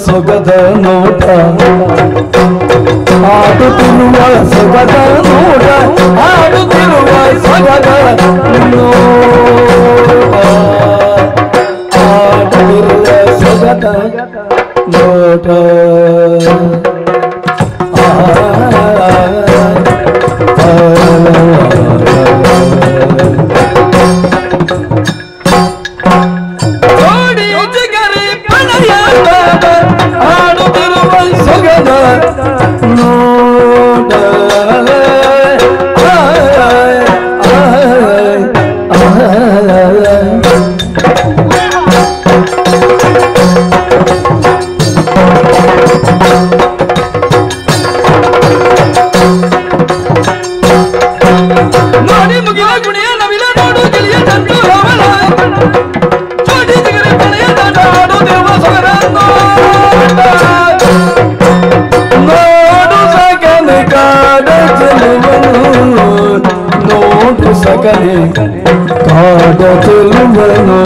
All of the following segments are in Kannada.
ಸೊಗದ ನೋಟ ಆಡುತ್ತಿರುವ ಸೊಗದ ನೋಟ ಆಡುತ್ತಿರುವ ಸೊಗದ ನೋಟ ಆಡುತ್ತಿರುವ ಸೊಗದ ನೋಟ ಸಗನೆ ಕಾಡ ಚೆಲುವನು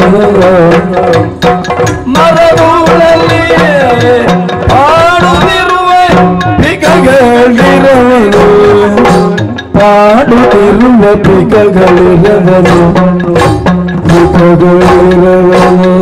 ಮರಗಳಲ್ಲಿ ಪಾಡುತ್ತಿರುವ ಪಿಕಗಳಿರವನು ಪಾಡುತ್ತಿರುವ ಪಿಕಗಳಿರವನು ಪಿಕಗಳಿರವನು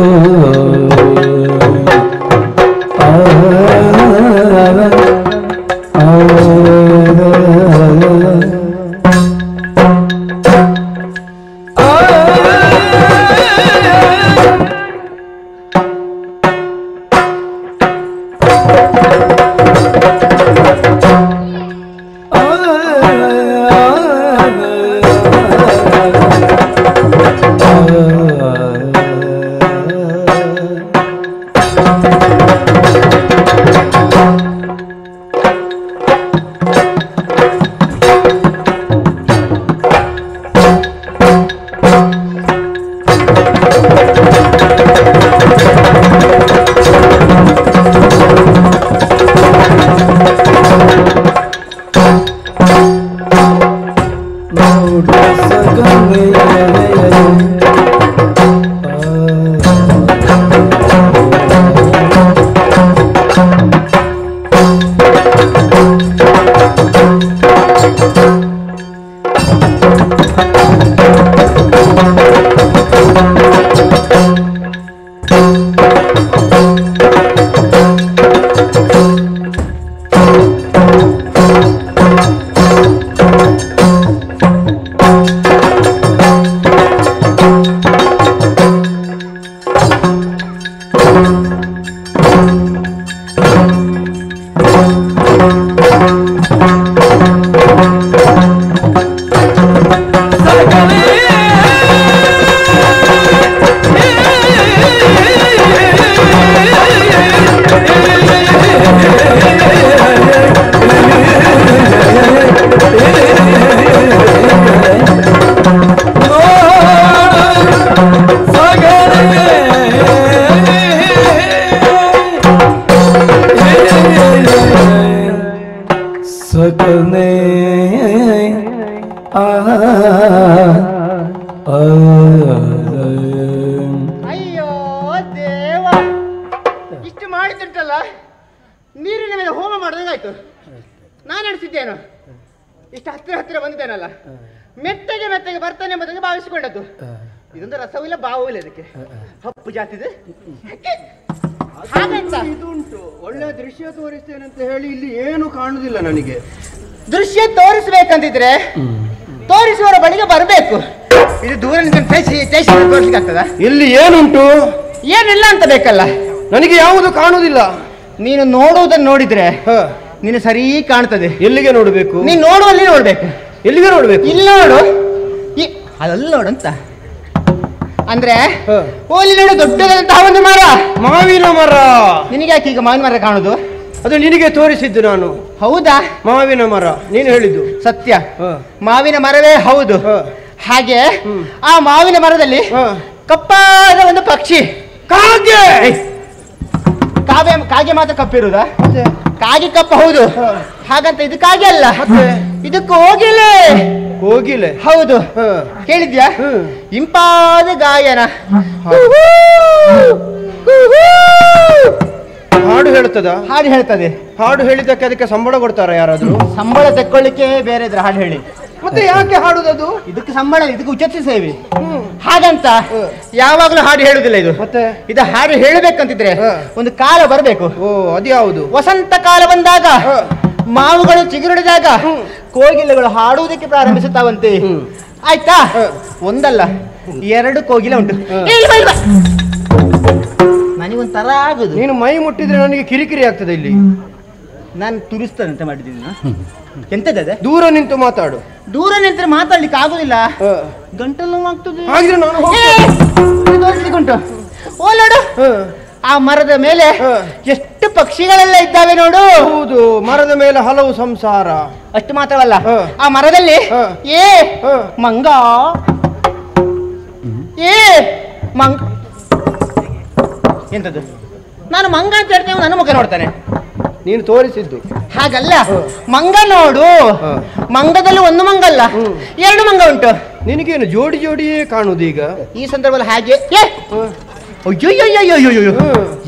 ಉಂಟಲ್ಲ ನೀರಿನ ಮೇಲೆ ಹೋಮ ಮಾಡಿದಂಗಾಯ್ತು. ನಾನು ನಡೆಸಿದ್ದೇನು ಇಷ್ಟು ಹತ್ತಿರ ಬಂದಿದ್ದೇನಲ್ಲ, ಮೆತ್ತಗೆ ಬರ್ತಾನೆ ಎಂಬುದನ್ನು ಭಾವಿಸಿಕೊಂಡದ್ದು. ಇದೊಂದು ರಸವಿಲ್ಲ ಭಾವವೂ ಇಲ್ಲ, ಇದಕ್ಕೆ ಹಪ್ಪು ಜಾತಿದೆ. ಹಾಗಂತ ಇದುಂಟು ಒಳ್ಳೆ ದೃಶ್ಯ ತೋರಿಸ್ತೇನೆ ಅಂತ ಹೇಳಿ ಇಲ್ಲಿ ಏನು ಕಾಣುದಿಲ್ಲ ನನಗೆ. ದೃಶ್ಯ ತೋರಿಸ್ಬೇಕಂತಿದ್ರೆ ತೋರಿಸುವವರ ಬಳಿಗೆ ಬರಬೇಕು. ಇದು ದೂರ ತೋರಿಸ್ಲಿಕ್ಕೆ ಆಗ್ತದ? ಇಲ್ಲಿ ಏನುಂಟು? ಏನಿಲ್ಲ ಅಂತ ಬೇಕಲ್ಲ. ನನಗೆ ಯಾವುದು ಕಾಣುವುದಿಲ್ಲ. ನೀನು ನೋಡುವುದನ್ನು ನೋಡಿದ್ರೆ ನೀನು ಸರಿ ಕಾಣ್ತದೆ. ಎಲ್ಲಿಗೆ ನೋಡಬೇಕು? ನೀನು ನೋಡುವಲ್ಲಿ ನೋಡ್ಬೇಕು. ಎಲ್ಲಿಗೆ ನೋಡ್ಬೇಕು? ಇಲ್ಲಿ ನೋಡು, ಅದಲ್ಲಿ ನೋಡು ಅಂತ ಅಂದ್ರೆ ಓಲಿ ನೋಡು, ದೊಡ್ಡದಂತಹ ಒಂದು ಮರ, ಮಾವಿನ ಮರ. ನಿನಗೆ ಯಾಕೆ ಈಗ ಮಾವಿನ ಮರ ಕಾಣುದು? ಅದು ನಿನಗೆ ತೋರಿಸಿದ್ದು ನಾನು. ಹೌದಾ? ಮಾವಿನ ಮರ ನೀನು ಹೇಳಿದ್ದು ಸತ್ಯ, ಮಾವಿನ ಮರವೇ ಹೌದು. ಹಾಗೆ ಆ ಮಾವಿನ ಮರದಲ್ಲಿ ಕಪ್ಪಾದ ಒಂದು ಪಕ್ಷಿ, ಕಾಗೆ. ಕಾಗೆ ಮಾತ್ರ ಕಪ್ಪಿರುವುದಾ? ಕಾಗೆ ಕಪ್ಪ ಹೌದು. ಹಾಗಂತ ಇದು ಕಾಗೆ ಅಲ್ಲ, ಇದು ಕೋಗಿಲೆ. ಕೋಗಿಲೆ ಹೌದು. ಕೇಳಿದ್ಯಾ? ಇಂಪಾದ ಗಾಯನ, ಹಾಡು ಹೇಳ್ತದ? ಹಾಡು ಹೇಳ್ತದೆ. ಹಾಡು ಹೇಳಿದ್ದಕ್ಕೆ ಅದಕ್ಕೆ ಸಂಬಳ ಕೊಡ್ತಾರ ಯಾರಾದ್ರೂ? ಸಂಬಳ ತಕ್ಕೊಳ್ಳಿಕ್ಕೆ ಬೇರೆ ಇದ್ರೆ ಹಾಡು ಹೇಳಿ. ಮತ್ತೆ ಯಾಕೆ ಹಾಡುದದು? ಇದಕ್ಕೆ ಸಂಬಳ, ಇದಕ್ಕೆ ಉಚಿತ ಸೇವೆ. ಹಾಗಂತ ಯಾವಾಗ್ಲೂ ಹಾಡು ಹೇಳುದಿಲ್ಲ ಇದು. ಮತ್ತೆ ಇದು ಹಾಡು ಹೇಳಬೇಕಂತಿದ್ರೆ ಒಂದು ಕಾಲ ಬರಬೇಕು. ಓ, ಅದ್ಯಾವುದು? ವಸಂತ ಕಾಲ ಬಂದಾಗ, ಮಾವುಗಳು ಚಿಗುರಿಡಿದಾಗ ಕೋಗಿಲೆಗಳು ಹಾಡುವುದಕ್ಕೆ ಪ್ರಾರಂಭಿಸುತ್ತಾವಂತೆ. ಆಯ್ತಾ? ಒಂದಲ್ಲ, ಎರಡು ಕೋಗಿಲೆ ಉಂಟು. ನನಗೊಂಥರ ಆಗುದು. ನೀನು ಮೈ ಮುಟ್ಟಿದ್ರೆ ನನಗೆ ಕಿರಿಕಿರಿ ಆಗ್ತದೆ ಇಲ್ಲಿ. ನಾನು ತುರಿಸ್ತದಂತ ಮಾಡಿದ್ದೀನಿ. ಎಂತದೆ? ದೂರ ನಿಂತು ಮಾತಾಡು. ದೂರ ನಿಂತರೆ ಮಾತಾಡ್ಲಿಕ್ಕೆ ಆಗುದಿಲ್ಲ, ಗಂಟಲು ಆಗ್ತದೆ. ಹಾಗಿದ್ರೆ ನಾನು ತೋರಿಸ್ಲಿಕ್ಕುಂಟು. ಓ ನೋಡು, ಆ ಮರದ ಮೇಲೆ ಎಷ್ಟು ಪಕ್ಷಿಗಳೆಲ್ಲ ಇದ್ದಾವೆ ನೋಡು. ಹೌದು, ಮರದ ಮೇಲೆ ಹಲವು ಸಂಸಾರ. ಅಷ್ಟು ಮಾತ್ರವಲ್ಲ, ಆ ಮರದಲ್ಲಿ ಮಂಗ, ಮಂಗ ಎಂತದ್ದು? ನಾನು ಮಂಗ ಅಂತ ಹೇಳ್ತೇವೆ, ನನ್ನ ಮುಖ ನೋಡ್ತಾನೆ. ನೀನು ತೋರಿಸಿದ್ದು ಹಾಗಲ್ಲ, ಮಂಗ ನೋಡು. ಮಂಗದಲ್ಲಿ ಒಂದು ಮಂಗ ಅಲ್ಲ, ಎರಡು ಮಂಗ ಉಂಟು. ನಿನಗೇನು ಜೋಡಿ ಜೋಡಿಯೇ ಕಾಣುದು ಈಗ ಈ ಸಂದರ್ಭದಲ್ಲಿ? ಹಾಗೆ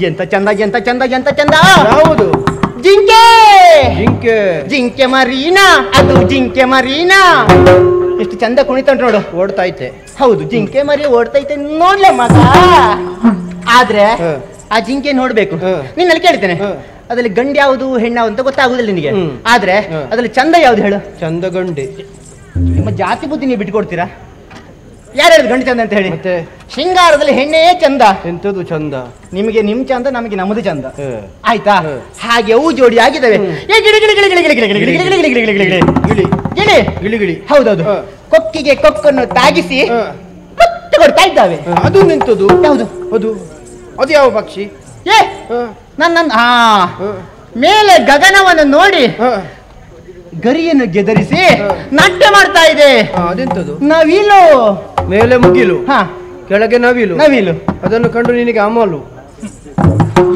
ಎಂತ ಚಂದ, ಎಂತ ಚಂದ, ಎಂತ ಚಂದ. ಯಾವುದು? ಜಿಂಕೆ. ಜಿಂಕೆ, ಜಿಂಕೆ ಮರೀನಾ, ಅದು ಜಿಂಕೆ ಮರೀನಾ. ಎಷ್ಟು ಚಂದ ಕುಣಿತ ನೋಡು. ಓಡ್ತೈತೆ. ಹೌದು, ಜಿಂಕೆ ಮರಿ ಓಡ್ತೈತೆ ನೋಡ್ಲೆ ಮಗ. ಆದ್ರೆ ಆ ಜಿಂಕೆ ನೋಡ್ಬೇಕು. ನಿನ್ನಲ್ಲಿ ಕೇಳ್ತೇನೆ, ಅದ್ರಲ್ಲಿ ಗಂಡು ಯಾವುದು ಹೆಣ್ಣು ಅಂತ ಗೊತ್ತಾಗುದಿಲ್ಲ ನಿನಗೆ. ಆದ್ರೆ ಅದ್ರಲ್ಲಿ ಚಂದ ಯಾವ್ದು ಹೇಳು? ಚಂದ ಗಂಡಿ. ನಿಮ್ಮ ಜಾತಿ ಬುದ್ಧಿ ನೀವು ಬಿಟ್ಕೊಡ್ತೀರಾ? ಯಾರು ಹೇಳಿದ್ರು ಗಂಡು ಚಂದ ಅಂತ ಹೇಳಿ? ಮತ್ತೆ ಶೃಂಗಾರದಲ್ಲಿ ಹೆಣ್ಣೇ ಚಂದ. ಎಂತದು ಚಂದ? ನಿಮಗೆ ನಿಮ್ ಚಂದ, ನಮಗೆ ನಮ್ಮದು ಚಂದ. ಆಯ್ತಾ? ಹಾಗೆ ಅವು ಜೋಡಿ ಆಗಿದ್ದಾವೆ. ಗಿಳಿ ಗಿಳಿ. ಹೌದೌದು, ಕೊಕ್ಕಿಗೆ ಕೊಕ್ಕನ್ನು ತಾಗಿಸಿ ಕೊಡ್ತಾ ಇದ್ದಾವೆ. ಅದು ನಿಂತದು ಯಾವುದು? ಅದು ಯಾವ ಪಕ್ಷಿ? ನನ್ನ ಮೇಲೆ ಗಗನವನ್ನು ನೋಡಿ ಗರಿಯನ್ನು ಗೆದರಿಸಿ ನಾಟ್ಯ ಮಾಡ್ತಾ ಇದೆ. ಅದೆಂತದು? ನವಿಲು. ಮೇಲೆ ಮುಗಿಲು, ಕೆಳಗೆ ನವಿಲು. ನವಿಲು ಅದನ್ನು ಕಂಡು ನಿನಗೆ ಅಮಲು.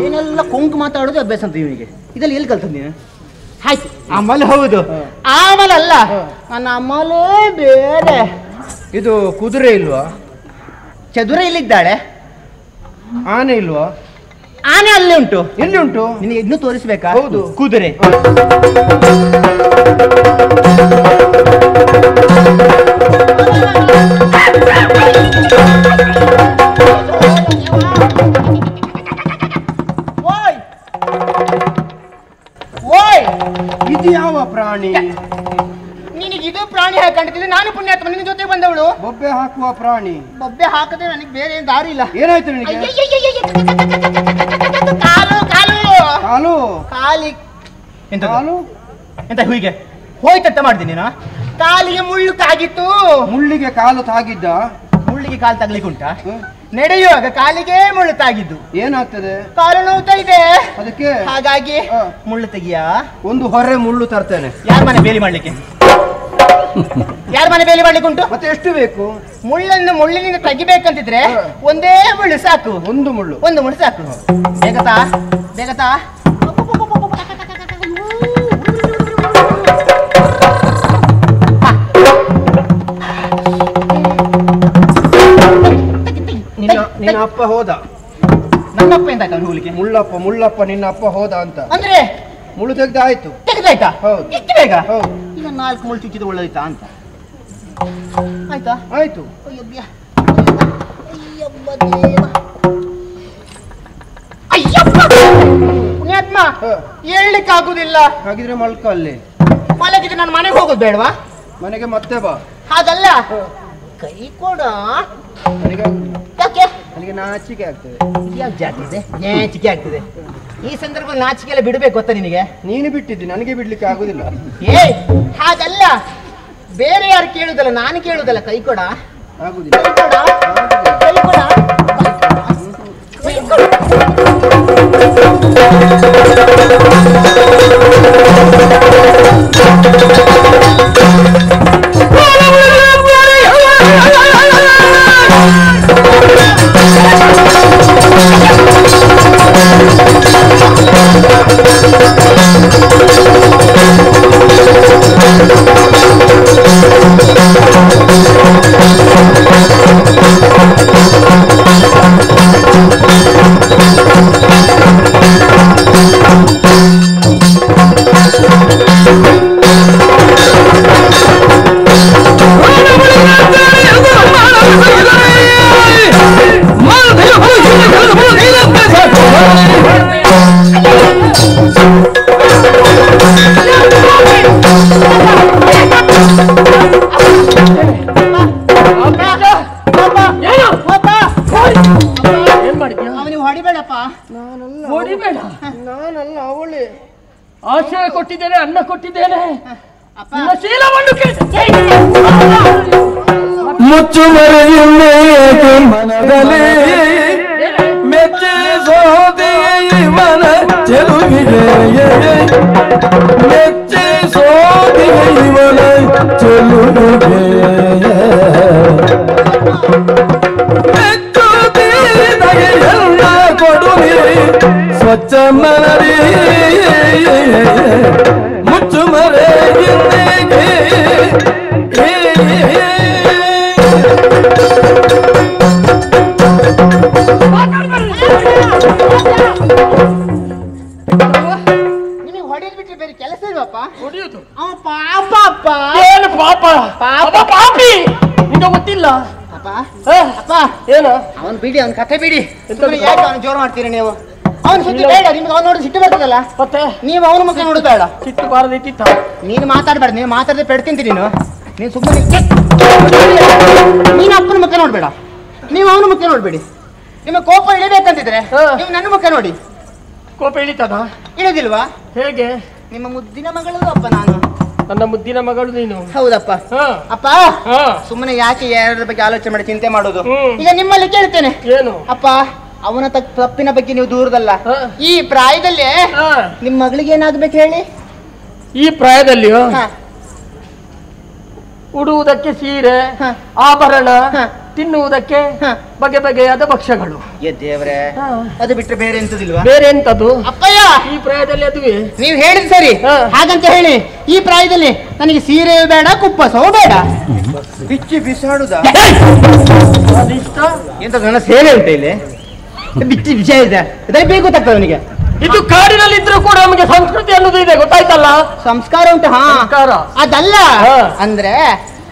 ಏನೆಲ್ಲ ಕೊಂಕು ಮಾತಾಡೋದು ಅಭ್ಯಾಸ ಅಂತ ಇವನಿಗೆ. ಇದರಲ್ಲಿ ಎಲ್ಲಿ ಕಲ್ತ ನೀನು? ಆಯ್ತು, ಅಮಲು ಹೌದು. ಆಮಲ್ ಅಲ್ಲ, ನನ್ನ ಅಮಲೇ ಬೇರೆ. ಇದು ಕುದುರೆ ಇಲ್ವಾ? ಚದುರ ಇಲ್ಲಿದ್ದಾಳೆ. ಆನೆ ಇಲ್ವಾ? ಆನೆ ಅಲ್ಲಿ ಉಂಟು. ಎಲ್ಲಿ ಉಂಟು? ನಿನಗೆ ಇನ್ನೂ ತೋರಿಸ್ಬೇಕಾ? ಹೌದು, ಕುದುರೆ. ಇದು ಯಾವ ಪ್ರಾಣಿ? ನಿನಗಿದು ಪ್ರಾಣಿ ಹಾಕೊಂಡಿದ್ದೆ. ನಾನು ಪುಣ್ಯಾತ್ಮ, ನಿನ್ನ ಜೊತೆ ಬಂದವಳು. ಬೊಬ್ಬೆ ಹಾಕುವ ಪ್ರಾಣಿ. ಬೊಬ್ಬೆ ಹಾಕದೆ ನನಗೆ ಬೇರೆ ಏನು ದಾರಿ ಇಲ್ಲ. ಏನಾಯ್ತು ನಿನಗೆ? ಕಾಲು ಕಾಲು ಕಾಲು ಕಾಲಿ ಎಂತ ಕಾಲು ಎಂತ ಹೀಗೆ ಹೋಯ್ತಂತ ಮಾಡಿದ್ದೀನಿ ನೀನು. ಕಾಲಿಗೆ ಮುಳ್ಳು ತಾಗಿತ್ತು. ಮುಳ್ಳಿಗೆ ಕಾಲು ತಾಗಿದ್ದ? ಮುಳ್ಳಿಗೆ ಕಾಲು ತಗ್ಲಿಕ್ಕೆ ಉಂಟಾ? ನಡೆಯುವಾಗ ಕಾಲಿಗೆ ಮುಳ್ಳು ತಾಗಿದ್ದು. ಏನಾಗ್ತದೆ? ಕಾಲು ನೋವ್ತಾ ಇದೆ. ಅದಕ್ಕೆ ಹಾಗಾಗಿ ಮುಳ್ಳು ತೆಗಿಯಾ? ಒಂದು ಹೊರೆ ಮುಳ್ಳು ತರ್ತೇನೆ. ಯಾರ ಮನೆ ಬೇಲಿ ಮಾಡ್ಲಿಕ್ಕೆ? ಯಾರ ಮನೆ ಬೇಲಿ ಮಾಡ್ಲಿಕ್ಕೆ ಉಂಟು? ಮತ್ತೆ ಎಷ್ಟು ಬೇಕು? ಮುಳ್ಳಿನಿಂದ ತೆಗಿಬೇಕಂತಿದ್ರೆ ಒಂದೇ ಮುಳ್ಳು ಸಾಕು. ಒಂದು ಮುಳ್ಳು ಸಾಕು. ಬೇಗತಾ ಬೇಗತಾ. ನಿನ್ನ ಅಪ್ಪ ಹೋದ. ನನ್ನಪ್ಪ ಎಂತ ಆಯ್ತು ಅವ್ನು ಹೋಗ್ಲಿಕ್ಕೆ? ಮುಳ್ಳಪ್ಪ ನಿನ್ನ ಅಪ್ಪ ಹೋದ ಅಂತ ಅಂದ್ರೆ ಮುಳ್ಳು ತೆಗ್ದಾಯ್ತು. ತೆಗೆದಾಯ್ತಾ? ಹೌದು. ಎಷ್ಟು ಬೇಗ? ಹೌದು. ಈಗ 4 ಮುಳ್ಳು ಚುಚ್ಚಿದ ಒಳ್ಳೆದಾಯ್ತಾ ಅಂತ ಆಯ್ತಾ? ಆಯ್ತು. ಅಯ್ಯಬ್ಬ್ಯಾ. ಅಯ್ಯಬ್ಬ ದೇವ. ಅಯ್ಯಪ್ಪ ಪುಣ್ಯಾತ್ಮ, ಹೇಳ್ಲಿಕ್ಕೆ ಆಗುದಿಲ್ಲ. ಹಾಗಿದ್ರೆ ಮಲ್ಕ ಅಲ್ಲಿ. ಮಲಗಿದ್ರೆ ನಾನು ಮನೆಗೆ ಹೋಗೋದು ಬೇಡವಾ? ಮನೆಗೆ ಮತ್ತೆ ಬಾ. ಹಾಗಲ್ಲ, ಕೈ ಕೊಡ. ನನಗೆ ಯಾಕೆ? ನನಗೆ ನಾಚಿಕೆ ಆಗ್ತದೆ. ನಾಚಿಕೆ ಆಗ್ತದೆ. ಈ ಸಂದರ್ಭದಲ್ಲಿ ನಾಚಿಕೆ ಎಲ್ಲ ಬಿಡ್ಬೇಕು ಗೊತ್ತಾ ನಿನಗೆ? ನೀನು ಬಿಟ್ಟಿದ್ದಿ, ನನಗೆ ಬಿಡ್ಲಿಕ್ಕೆ ಆಗುದಿಲ್ಲ. ಏ ಹಾಗಲ್ಲ, ಬೇರೆ ಯಾರು ಕೇಳುದಲ್ಲ, ನಾನು ಕೇಳುದಲ್ಲ. ಕೈ ಕೊಡ. ಆಗುದಿಲ್ಲ. ಕೈ ಕೊಡ. ಕೈ ಕೊಡ. ಕೈ ಕೊಡ. ಅವನಿಗೆ ಹೊಡಿಬೇಡಪ್ಪ. ಹೊಡಿಬೇಡ. ನಾನಲ್ಲ, ಅವಳೇ. ಆಶ್ರಯ ಕೊಟ್ಟಿದ್ದೇನೆ, ಅನ್ನ ಕೊಟ್ಟಿದ್ದೇನೆ. ಅಪ್ಪ ನಿನ್ನ ಶೀಲವನ್ನು ಮುಚ್ಚುಮರೆಯುಳ್ಳೇಕೆ ಮನದಲ್ಲಿ ಮೆಚ್ಚಿಸೋದೆ ಇವನ ಚೆಲುವಿಗೆ, ಮೆಚ್ಚಿಸೋದೆ ಇವನ ಚೆಲುವಿಗೆ, ಮೆಚ್ಚುತ್ತೀನಗೆ ಎಲ್ಲ ಕೊಡುವೆ ಸ್ವಚ್ಛ ಮನದಿ, ಮುಚ್ಚುಮರೆಯುಳ್ಳೇಕೆ ನಿನಗೆ ಹೊಡೆದ್ ಬಿಟ್ರೆ ಬೇರೆ ಕೆಲಸ ಇಲ್ವಪ್ಪ? ಹೊಡೆಯುವುದು. ಅವ ಪಾಪ ಅಪ್ಪ. ಏನು ಪಾಪ? ಪಾಪ. ಪಾಪಿ. ನಿಂಗೆ ಗೊತ್ತಿಲ್ಲ? ಅಪ್ಪ ಹ? ಅಪ್ಪ, ಏನು? ಅವನ್ ಬಿಡಿ, ಅವನ್ ಕಥೆ ಬಿಡಿ. ಎಂತದು? ಸುಮ್ನೆ ಯಾಕೆ ಅವನು ಜೋರು ಮಾಡ್ತೀರಿ ನೀವು? ಅವನ್ ಸುದ್ದಿ ಬೇಡ ನಿಮ್ಗೆ. ಅವ್ನು ನೋಡಿ ಸಿಟ್ಟು ಬರ್ತದಲ್ಲ, ಮತ್ತೆ ನೀವು ಅವನ ಮುಖ ನೋಡುದು ಬೇಡ. ಚಿಟ್ಟು ಬಾರದಿತ್ತ. ನೀನು ಮಾತಾಡ್ಬೇಡ. ನೀನು ಮಾತಾಡದೆ ಪೆಡ್ತಿಂತಿ ನೀನು ಸುಮ್ಮನೆ. ನೀನು ಅಪ್ಪನ ಮುಖ ನೋಡ್ಬೇಡ, ನೀವು ಅವನ ಮುಖ ನೋಡ್ಬೇಡಿ. ನಿಮ್ಮ ಕೋಪ ಇಳಿಬೇಕಂತಿದ್ರೆ ನೀವು ನನ್ನ ಮುಖ ನೋಡಿ. ಕೋಪ ಇಳಿತದ? ಇಳಿದಿಲ್ವಾ? ಹೇಗೆ? ನಿಮ್ಮ ಮುದ್ದಿನ ಮಗಳು ಅಪ್ಪ ನಾನು. ನನ್ನ ಮುದ್ದಿನ ಮಗಳು ನೀನು? ಹೌದಪ್ಪ. ಹ. ಅಪ್ಪ ಹ. ಸುಮ್ಮನೆ ಯಾಕೆ ಯಾರ ಬಗ್ಗೆ ಆಲೋಚನೆ ಮಾಡಿ ಚಿಂತೆ ಮಾಡೋದು? ಹ್ಮ್. ಈಗ ನಿಮ್ಮಲ್ಲಿ ಕೇಳ್ತೇನೆ. ಏನು? ಅಪ್ಪ, ಅವನ ತಪ್ಪಿನ ಬಗ್ಗೆ ನೀವು ದೂರದಲ್ಲ. ಹ. ಈ ಪ್ರಾಯದಲ್ಲಿ ಹ. ನಿಮ್ಮ ಮಗಳಿಗೆ ಏನಾಗ್ಬೇಕು ಹೇಳಿ? ಈ ಪ್ರಾಯದಲ್ಲಿಯೋ ಹ. ಉಡುವುದಕ್ಕೆ ಸೀರೆ, ಹ. ಆಭರಣ, ಹ. ತಿನ್ನುವುದಕ್ಕೆ ಹ. ಬಗೆ ಬಗೆಯಾದ ಭಕ್ಷ್ಯಗಳು. ಏ ದೇವ್ರೆ, ಹ. ಅದು ಬಿಟ್ಟರೆ ಬೇರೆ ಎಂತದಿಲ್ವಾ? ಬೇರೆ ಎಂತದು? ಅಪ್ಪಯ್ಯ, ಈ ಪ್ರಾಯದಲ್ಲಿ ಅದುವೇ? ನೀವು ಹೇಳಿದ್ ಸರಿ. ಹ. ಹಾಗಂತ ಹೇಳಿ ಈ ಪ್ರಾಯದಲ್ಲಿ ನನಗೆ ಸೀರೆ ಬೇಡ, ಕುಪ್ಪಸವೂ ಬೇಡ. ಬಿಚ್ಚಿ ಬಿಸಾಡುದ? ಅದಿಷ್ಟ? ಎಂತ ನನ್ನ ಸೇನೆ ಉಂಟು ಇಲ್ಲಿ? ಬಿಚ್ಚಿ ವಿಷಯ ಇದೆ, ಅದೇ ಬೇಕು ಗೊತ್ತಾಗ್ತದೆ ಅವನಿಗೆ. ಇದು ಕಾಡಿನಲ್ಲಿ ಇದ್ರೂ ಕೂಡ ನಮಗೆ ಸಂಸ್ಕೃತಿ ಅನ್ನೋದು ಇದೆ, ಗೊತ್ತಾಯ್ತಲ್ಲ? ಸಂಸ್ಕಾರ ಉಂಟು. ಹಾ, ಸಂಸ್ಕಾರ. ಅದಲ್ಲ. ಹ. ಅಂದ್ರೆ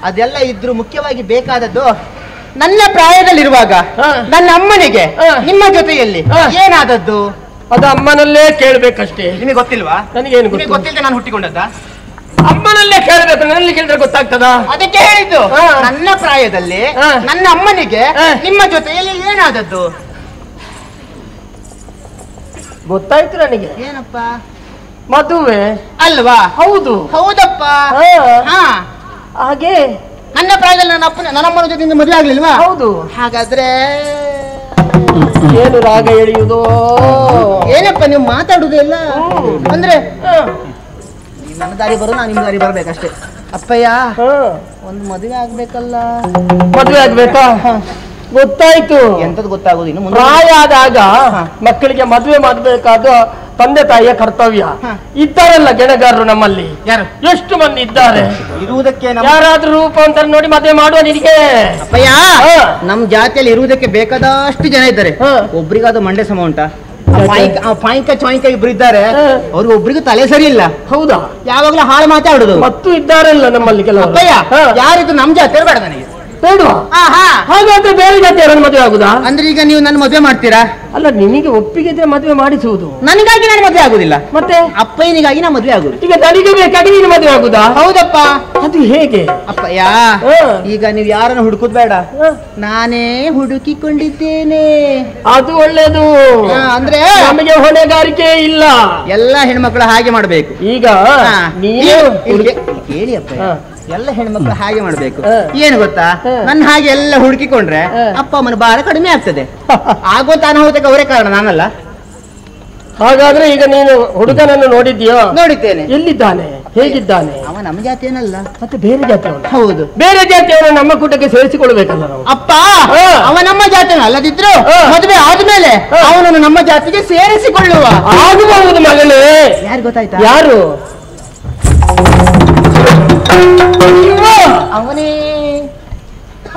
ಅದೆಲ್ಲ ಇದ್ರು ಮುಖ್ಯವಾಗಿ ಬೇಕಾದದ್ದು ನನ್ನ ಪ್ರಾಯದಲ್ಲಿರುವಾಗ ಹ. ನನ್ನ ಅಮ್ಮನಿಗೆ ಹ. ನಿಮ್ಮ ಜೊತೆಯಲ್ಲಿ ಹ. ಏನಾದದ್ದು ಅದು ಅಮ್ಮನಲ್ಲೇ ಕೇಳ್ಬೇಕಷ್ಟೇ. ನಿಮಗೆ ಗೊತ್ತಿಲ್ವಾ? ನನಗೇನು ನಿಮಗೆ ಗೊತ್ತು? ಗೊತ್ತಿಲ್ಲದೆ ನಾನು ಹುಟ್ಟಿಕೊಂಡದ್ದ? ಅಮ್ಮನಲ್ಲೇ ಕೇಳ್ಬೇಕು, ನನ್ನಲ್ಲಿ ಕೇಳಿದ್ರೆ ಗೊತ್ತಾಗ್ತದ? ಅದಕ್ಕೆ ಹೇಳಿದ್ದು. ಹ. ನನ್ನ ಪ್ರಾಯದಲ್ಲಿ ಹ. ನನ್ನ ಅಮ್ಮನಿಗೆ ಹ. ನಿಮ್ಮ ಜೊತೆಯಲ್ಲಿ ಏನಾದದ್ದು? ಗೊತ್ತಾಯ್ತು ನನಗೆ. ಏನಪ್ಪ? ಮದುವೆ ಅಲ್ವಾ? ಹೌದು. ಹೌದಪ್ಪ. ಹ. ಹಾ, ಹಾಗೆ ನನ್ನ ಪ್ರಾಯದಲ್ಲಿ ನನ್ನ ಅಮ್ಮನ ಜೊತೆ ಮದುವೆ ಆಗ್ಲಿಲ್ವಾ? ಹೌದು. ಹಾಗಾದ್ರೆ ಏನು ರಾಗ ಎಳೆಯುವುದೋ? ಏನಪ್ಪ ನೀವು ಮಾತಾಡುದೇ ಇಲ್ಲ? ಅಂದ್ರೆ ಹ. ನೀವು ನನ್ನ ದಾರಿ ಬರೋ, ನಾನು ನಿಮ್ಮ ದಾರಿ ಬರ್ಬೇಕಷ್ಟೇ. ಅಪ್ಪಯ್ಯ, ಹ. ಒಂದು ಮದುವೆ ಆಗ್ಬೇಕಲ್ಲ. ಮದುವೆ ಆಗ್ಬೇಕಾ? ಗೊತ್ತಾಯ್ತು. ಎಂತದ್ದು ಗೊತ್ತಾಗೋದು ಇನ್ನು ಮುಂದೆ? ಪ್ರಾಯ ಆದಾಗ ಹ. ಮಕ್ಕಳಿಗೆ ಮದುವೆ ಮಾಡಬೇಕಾದ ತಂದೆ ತಾಯಿಯ ಕರ್ತವ್ಯ. ಇದ್ದಾರಲ್ಲ ಗೆಣಗಾರರು ನಮ್ಮಲ್ಲಿ ಯಾರು? ಎಷ್ಟು ಮಂದಿ ಇದ್ದಾರೆ. ಇರುವುದಕ್ಕೆ ಯಾರಾದ್ರೂ ರೂಪಾಂತರ ನೋಡಿ ಮದುವೆ ಮಾಡುವ ನಿನಗೆ? ಅಪ್ಪಯ್ಯ, ನಮ್ ಜಾತಿಯಲ್ಲಿ ಇರುವುದಕ್ಕೆ ಬೇಕಾದಷ್ಟು ಜನ ಇದ್ದಾರೆ. ಒಬ್ರಿಗಾದ ಮಂಡೆ ಸಮ ಉಂಟಾ? ಪಾಯಿಂಕ ಚಾಯಿಂಕ ಇಬ್ರು ಇದ್ದಾರೆ, ಅವ್ರಿಗೆ ಒಬ್ರಿಗೂ ತಲೆ ಸರಿ ಇಲ್ಲ. ಹೌದಾ? ಯಾವಾಗ್ಲೂ ಹಾಳು ಮಾತಾಡುದು. ಮತ್ತು ಇದ್ದಾರಲ್ಲ ನಮ್ಮಲ್ಲಿ ಕೆಲವು. ಅಪ್ಪಯ್ಯ, ಯಾರಿದ್ರು ನಮ್ ಜಾತಿ ಬೇಡ ನನಗೆ. ಬೇಡವಾ? ಹಾಗಾದ್ರೆ ಬೇರೆ ಜಾತಿಯವರನ್ನು ಮದುವೆ ಆಗುದಾ? ಅಂದ್ರೆ ಈಗ ನೀವು ನನ್ನ ಮದುವೆ ಮಾಡ್ತೀರಾ? ಅಲ್ಲ, ನಿನಗೆ ಒಪ್ಪಿಗೆ ಇದ್ರೆ ಮದುವೆ ಮಾಡಿಸುವುದು. ನನಗಾಗಿ ನಾನು ಮದುವೆ ಆಗುದಿಲ್ಲ. ಮತ್ತೆ ಅಪ್ಪಯ್ಯನಿಗಾಗಿ ನಾ ಮದುವೆ ಆಗುದು. ಈಗ ನನಗೆ ಬೇಕಾಗಿ ನೀನು ಮದುವೆ ಆಗುದಾ? ಹೌದಪ್ಪ. ಅದು ಹೇಗೆ? ಅಪ್ಪಯ್ಯ, ಈಗ ನೀವು ಯಾರನ್ನು ಹುಡುಕುದ್ ಬೇಡ, ನಾನೇ ಹುಡುಕಿಕೊಂಡಿದ್ದೇನೆ. ಅದು ಒಳ್ಳೇದು. ಅಂದ್ರೆ ನಮಗೆ ಹೊಣೆಗಾರಿಕೆ ಇಲ್ಲ. ಎಲ್ಲ ಹೆಣ್ಮಕ್ಳು ಹಾಗೆ ಮಾಡ್ಬೇಕು. ಈಗ ನೀನು ಹೇಳಿ ಅಪ್ಪಯ್ಯ, ಎಲ್ಲ ಹೆಣ್ಮಕ್ಳು ಹಾಗೆ ಮಾಡ್ಬೇಕು. ಏನು ಗೊತ್ತಾ, ನನ್ನ ಹಾಗೆ ಎಲ್ಲ ಹುಡುಕಿಕೊಂಡ್ರೆ ಅಪ್ಪ ಅಮ್ಮನ ಭಾರ ಕಡಿಮೆ ಆಗ್ತದೆ. ಆಗುವಂತ ಅನಾಹುತಕ್ಕೆ ಅವರೇ ಕಾರಣ, ನಾನಲ್ಲ. ಹಾಗಾದ್ರೆ ಈಗ ನೀನು ಹುಡುಗನನ್ನು ನೋಡಿದ್ಯೋ? ನೋಡಿದ್ದೇನೆ. ಎಲ್ಲಿದ್ದಾನೆ, ಹೇಗಿದ್ದಾನೆ? ಅವ ನಮ್ಮ ಜಾತಿಯನಲ್ಲ, ಮತ್ತೆ ಬೇರೆ ಜಾತಿಯವನು. ಹೌದು, ಬೇರೆ ಜಾತಿಯವರು ನಮ್ಮ ಕೂಟಕ್ಕೆ ಸೇರಿಸಿಕೊಳ್ಬೇಕಲ್ಲ ನಾವು. ಅಪ್ಪ, ಅವ ನಮ್ಮ ಜಾತಿಯನ ಅಲ್ಲದಿದ್ರು ಮದುವೆ ಆದ್ಮೇಲೆ ಅವನನ್ನು ನಮ್ಮ ಜಾತಿಗೆ ಸೇರಿಸಿಕೊಳ್ಳುವ ಆಗಬಹುದು ಮಗಳೇ. ಯಾರು ಗೊತ್ತಾಯ್ತಾ? ಯಾರು? ಅವನೇ.